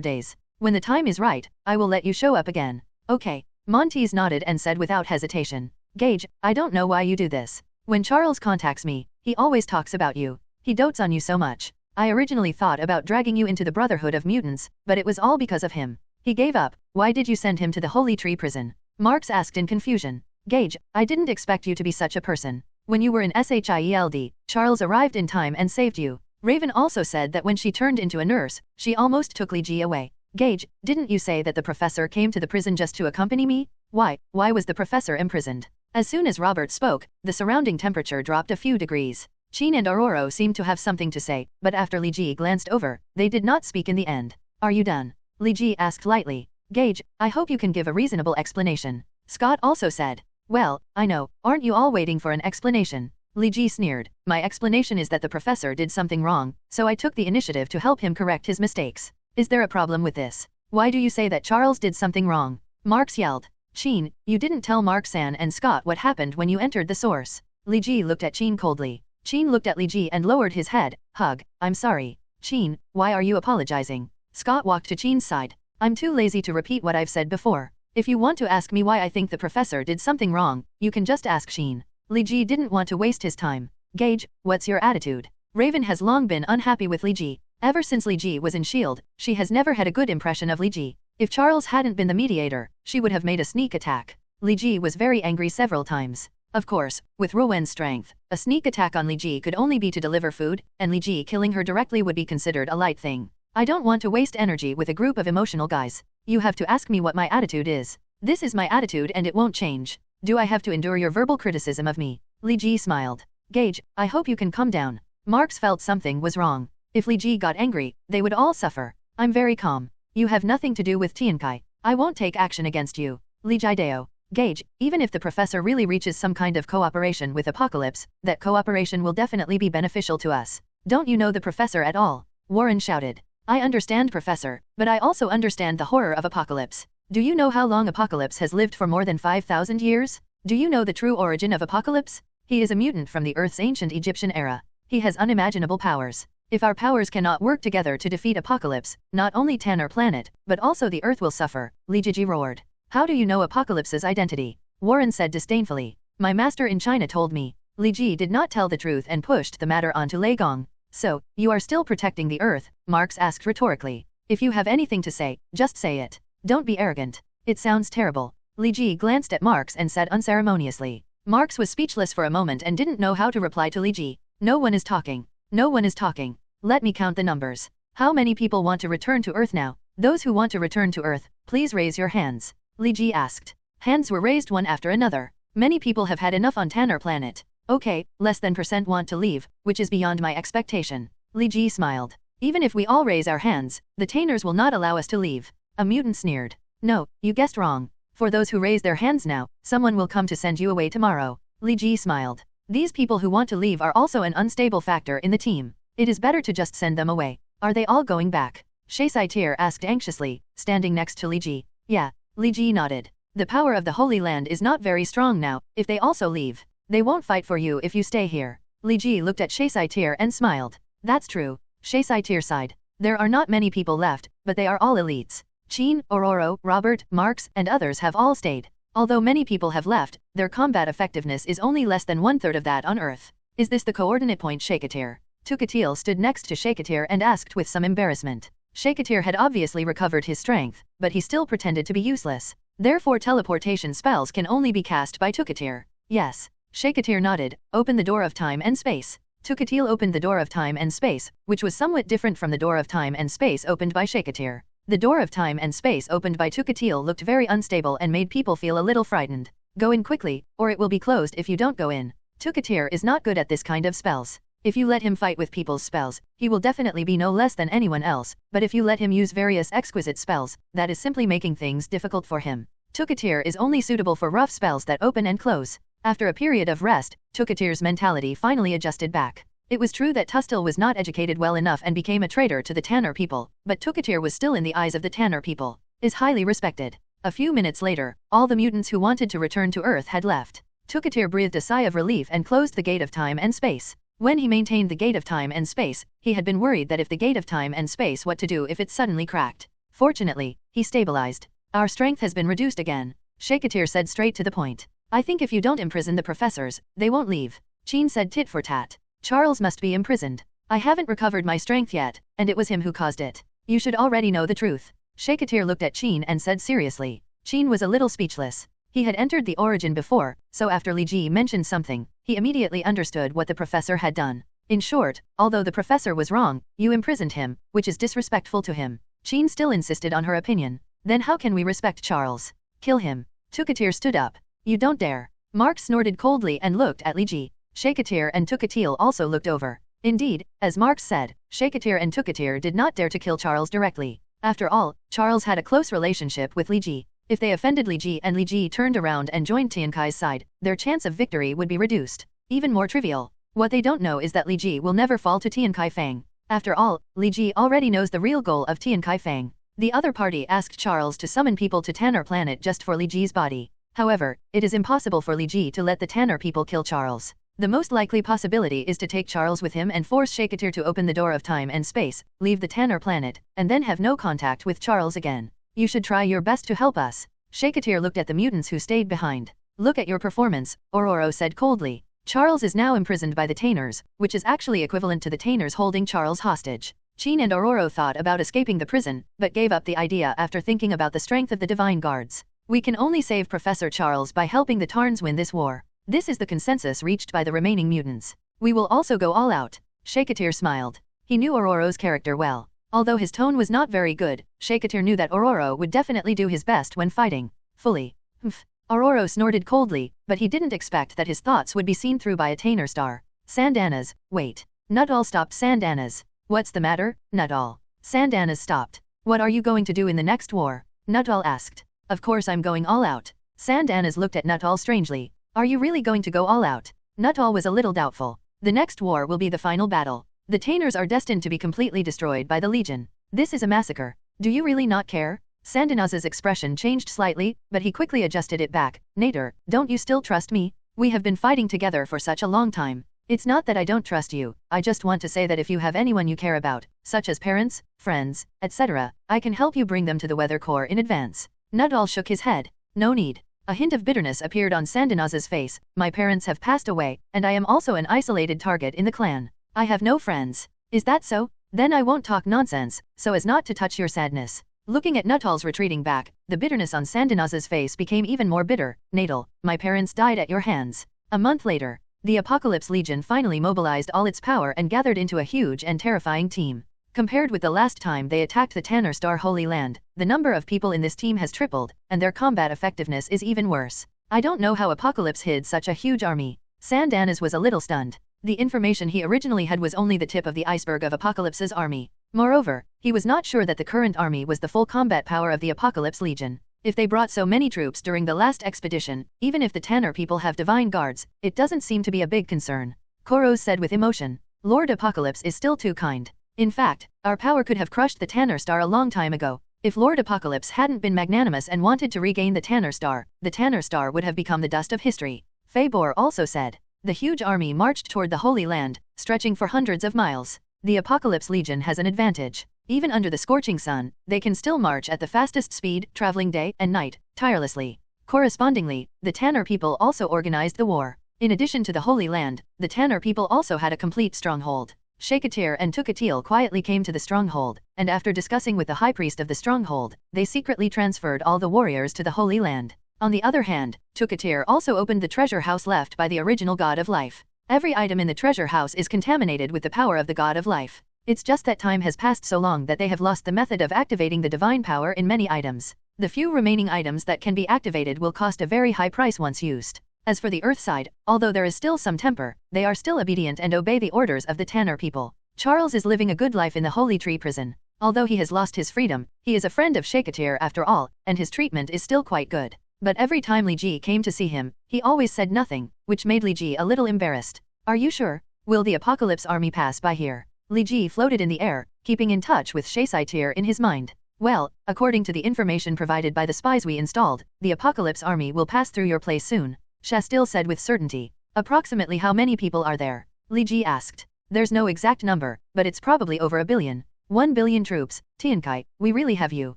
[SPEAKER 4] days. When the time is right, I will let you show up again. Okay. Montes nodded and said without hesitation. Gage, I don't know why you do this. When Charles contacts me, he always talks about you. He dotes on you so much. I originally thought about dragging you into the Brotherhood of Mutants, but it was all because of him. He gave up. Why did you send him to the Holy Tree prison? Marx asked in confusion. Gage, I didn't expect you to be such a person. When you were in SHIELD, Charles arrived in time and saved you. Raven also said that when she turned into a nurse, she almost took Li Ji away. Gage, didn't you say that the professor came to the prison just to accompany me? Why was the professor imprisoned? As soon as Robert spoke, the surrounding temperature dropped a few degrees. Chin and Aurora seemed to have something to say, but after Li Ji glanced over, they did not speak in the end. Are you done? Li Ji asked lightly. Gage, I hope you can give a reasonable explanation. Scott also said. Well, I know, aren't you all waiting for an explanation? Li Ji sneered. My explanation is that the professor did something wrong, so I took the initiative to help him correct his mistakes. Is there a problem with this? Why do you say that Charles did something wrong? Marx yelled. Chin, you didn't tell Mark-san and Scott what happened when you entered the source. Li Ji looked at Chin coldly. Chin looked at Li Ji and lowered his head. Hug, I'm sorry. Chin, why are you apologizing? Scott walked to Chin's side. I'm too lazy to repeat what I've said before. If you want to ask me why I think the professor did something wrong, you can just ask Chin. Li Ji didn't want to waste his time. Gage, what's your attitude? Raven has long been unhappy with Li Ji. Ever since Li Ji was in S.H.I.E.L.D., she has never had a good impression of Li Ji. If Charles hadn't been the mediator, she would have made a sneak attack. Li Ji was very angry several times. Of course, with Rowen's strength, a sneak attack on Li Ji could only be to deliver food, and Li Ji killing her directly would be considered a light thing. I don't want to waste energy with a group of emotional guys. You have to ask me what my attitude is. This is my attitude and it won't change. Do I have to endure your verbal criticism of me? Li Ji smiled. Gage, I hope you can calm down. Marx felt something was wrong. If Li Ji got angry, they would all suffer. I'm very calm. You have nothing to do with Tiankai. I won't take action against you. Li Jideo. Gage, even if the professor really reaches some kind of cooperation with Apocalypse, that cooperation will definitely be beneficial to us. Don't you know the professor at all? Warren shouted. I understand, Professor, but I also understand the horror of Apocalypse. Do you know how long Apocalypse has lived for more than 5,000 years? Do you know the true origin of Apocalypse? He is a mutant from the Earth's ancient Egyptian era. He has unimaginable powers. If our powers cannot work together to defeat Apocalypse, not only Tanner planet, but also the Earth will suffer, Li Jiji roared. How do you know Apocalypse's identity? Warren said disdainfully. My master in China told me. Li Ji did not tell the truth and pushed the matter onto Lei Gong. So, you are still protecting the Earth? Marx asked rhetorically. If you have anything to say, just say it. Don't be arrogant. It sounds terrible. Li Ji glanced at Marx and said unceremoniously. Marx was speechless for a moment and didn't know how to reply to Li Ji. No one is talking. No one is talking. Let me count the numbers. How many people want to return to Earth now? Those who want to return to Earth, please raise your hands. Li Ji asked. Hands were raised one after another. Many people have had enough on Tanner planet. Okay, less than % want to leave, which is beyond my expectation. Li Ji smiled. Even if we all raise our hands, the Tanners will not allow us to leave. A mutant sneered. No, you guessed wrong. For those who raise their hands now, someone will come to send you away tomorrow. Li Ji smiled. These people who want to leave are also an unstable factor in the team. It is better to just send them away. Are they all going back? Shaisai asked anxiously, standing next to Li Ji. Yeah. Li Ji nodded. The power of the Holy Land is not very strong now. If they also leave, they won't fight for you if you stay here. Li Ji looked at Shaisai and smiled. That's true. Shaisai sighed. There are not many people left, but they are all elites. Qin, Ororo, Robert, Marx, and others have all stayed. Although many people have left, their combat effectiveness is only less than 1/3 of that on Earth. Is this the coordinate point? Shaikatir. Tukatil stood next to Shaikatir and asked with some embarrassment. Shaikatir had obviously recovered his strength, but he still pretended to be useless. Therefore teleportation spells can only be cast by Tukatir. Yes. Shaikatir nodded. Open the door of time and space. Tukatil opened the door of time and space, which was somewhat different from the door of time and space opened by Shaikatir. The door of time and space opened by Tukatil looked very unstable and made people feel a little frightened. Go in quickly, or it will be closed if you don't go in. Tukatir is not good at this kind of spells. If you let him fight with people's spells, he will definitely be no less than anyone else, but if you let him use various exquisite spells, that is simply making things difficult for him. Tukatir is only suitable for rough spells that open and close. After a period of rest, Tukatir's mentality finally adjusted back. It was true that Tustil was not educated well enough and became a traitor to the Tanner people, but Tukatir was still in the eyes of the Tanner people, is highly respected. A few minutes later, all the mutants who wanted to return to Earth had left. Tukatir breathed a sigh of relief and closed the gate of time and space. When he maintained the gate of time and space, he had been worried that if the gate of time and space what to do if it suddenly cracked. Fortunately, he stabilized. Our strength has been reduced again. Shaikatir said straight to the point. I think if you don't imprison the professors, they won't leave. Qin said tit for tat. Charles must be imprisoned. I haven't recovered my strength yet, and it was him who caused it. You should already know the truth. Shaikatir looked at Qin and said seriously. Qin was a little speechless. He had entered the origin before, so after Li Ji mentioned something, he immediately understood what the professor had done. In short, although the professor was wrong, you imprisoned him, which is disrespectful to him. Qin still insisted on her opinion. Then how can we respect Charles? Kill him. Tukatir stood up. You don't dare. Marx snorted coldly and looked at Li Ji. Shaikatir and Tukatil also looked over. Indeed, as Marx said, Shaikatir and Tukatir did not dare to kill Charles directly. After all, Charles had a close relationship with Li Ji. If they offended Li Ji and Li Ji turned around and joined Tiankai's side, their chance of victory would be reduced. Even more trivial. What they don't know is that Li Ji will never fall to Tiankai Fang. After all, Li Ji already knows the real goal of Tiankai Fang. The other party asked Charles to summon people to Tanner planet just for Li Ji's body. However, it is impossible for Li Ji to let the Tanner people kill Charles. The most likely possibility is to take Charles with him and force Shaikatir to open the door of time and space, leave the Tanner planet, and then have no contact with Charles again. You should try your best to help us. Shaikatir looked at the mutants who stayed behind. Look at your performance, Ororo said coldly. Charles is now imprisoned by the Tanners, which is actually equivalent to the Tanners holding Charles hostage. Qin and Ororo thought about escaping the prison, but gave up the idea after thinking about the strength of the Divine Guards. We can only save Professor Charles by helping the Tarns win this war. This is the consensus reached by the remaining mutants. We will also go all out. Shakatir smiled. He knew Ororo's character well. Although his tone was not very good, Shakatir knew that Ororo would definitely do his best when fighting. Fully. Humph. Ororo snorted coldly, but he didn't expect that his thoughts would be seen through by a Tainer star. Sandanas, wait. Nuttall stopped Sandanas. What's the matter, Nuttall? Sandanas stopped. What are you going to do in the next war? Nuttall asked. Of course I'm going all out. Sandanas looked at Nuttall strangely. Are you really going to go all out? Nuttall was a little doubtful. The next war will be the final battle. The Tainers are destined to be completely destroyed by the Legion. This is a massacre. Do you really not care? Sandanaz's expression changed slightly, but he quickly adjusted it back. Nader, don't you still trust me? We have been fighting together for such a long time. It's not that I don't trust you, I just want to say that if you have anyone you care about, such as parents, friends, etc., I can help you bring them to the Weather Corps in advance. Nuttall shook his head. No need. A hint of bitterness appeared on Sandanaz's face. My parents have passed away, and I am also an isolated target in the clan. I have no friends. Is that so? Then I won't talk nonsense, so as not to touch your sadness. Looking at Nuttall's retreating back, the bitterness on Sandanaz's face became even more bitter. Natal, my parents died at your hands. A month later, the Apocalypse Legion finally mobilized all its power and gathered into a huge and terrifying team. Compared with the last time they attacked the Tanner Star Holy Land, the number of people in this team has tripled, and their combat effectiveness is even worse. I don't know how Apocalypse hid such a huge army. Sandanas was a little stunned. The information he originally had was only the tip of the iceberg of Apocalypse's army. Moreover, he was not sure that the current army was the full combat power of the Apocalypse Legion. If they brought so many troops during the last expedition, even if the Tanner people have divine guards, it doesn't seem to be a big concern. Koros said with emotion. Lord Apocalypse is still too kind. In fact, our power could have crushed the Tanner Star a long time ago. If Lord Apocalypse hadn't been magnanimous and wanted to regain the Tanner Star would have become the dust of history. Fabor also said. The huge army marched toward the Holy Land, stretching for hundreds of miles. The Apocalypse Legion has an advantage. Even under the scorching sun, they can still march at the fastest speed, traveling day and night, tirelessly. Correspondingly, the Tanner people also organized the war. In addition to the Holy Land, the Tanner people also had a complete stronghold. Shakatir and Tukatil quietly came to the stronghold, and after discussing with the high priest of the stronghold, they secretly transferred all the warriors to the Holy Land. On the other hand, Tukatir also opened the treasure house left by the original God of Life. Every item in the treasure house is contaminated with the power of the God of Life. It's just that time has passed so long that they have lost the method of activating the divine power in many items. The few remaining items that can be activated will cost a very high price once used. As for the Earth side, although there is still some temper, they are still obedient and obey the orders of the Tanner people. Charles is living a good life in the Holy Tree prison. Although he has lost his freedom, he is a friend of Shakatir after all, and his treatment is still quite good. But every time Li Ji came to see him, he always said nothing, which made Li Ji a little embarrassed. Are you sure? Will the Apocalypse army pass by here? Li Ji floated in the air, keeping in touch with Shaitir in his mind. Well, according to the information provided by the spies we installed, the Apocalypse army will pass through your place soon. Shastil said with certainty. Approximately how many people are there? Li Ji asked. There's no exact number, but it's probably over 1 billion. 1 billion troops, Tiankai, we really have you.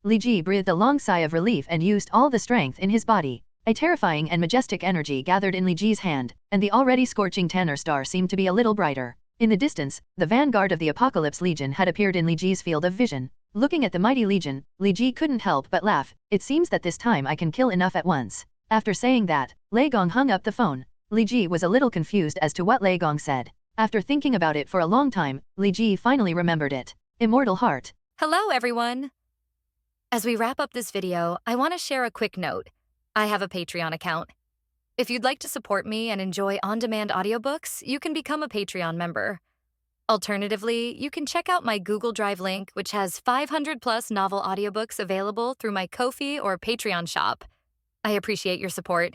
[SPEAKER 4] Li Ji breathed a long sigh of relief and used all the strength in his body. A terrifying and majestic energy gathered in Li Ji's hand, and the already scorching Tanner Star seemed to be a little brighter. In the distance, the vanguard of the Apocalypse Legion had appeared in Li Ji's field of vision. Looking at the mighty Legion, Li Ji couldn't help but laugh. It seems that this time I can kill enough at once. After saying that, Lei Gong hung up the phone. Li Ji was a little confused as to what Lei Gong said. After thinking about it for a long time, Li Ji finally remembered it. Immortal Heart.
[SPEAKER 5] Hello, everyone! As we wrap up this video, I want to share a quick note. I have a Patreon account. If you'd like to support me and enjoy on-demand audiobooks, you can become a Patreon member. Alternatively, you can check out my Google Drive link, which has 500+ novel audiobooks available through my Ko-fi or Patreon shop. I appreciate your support.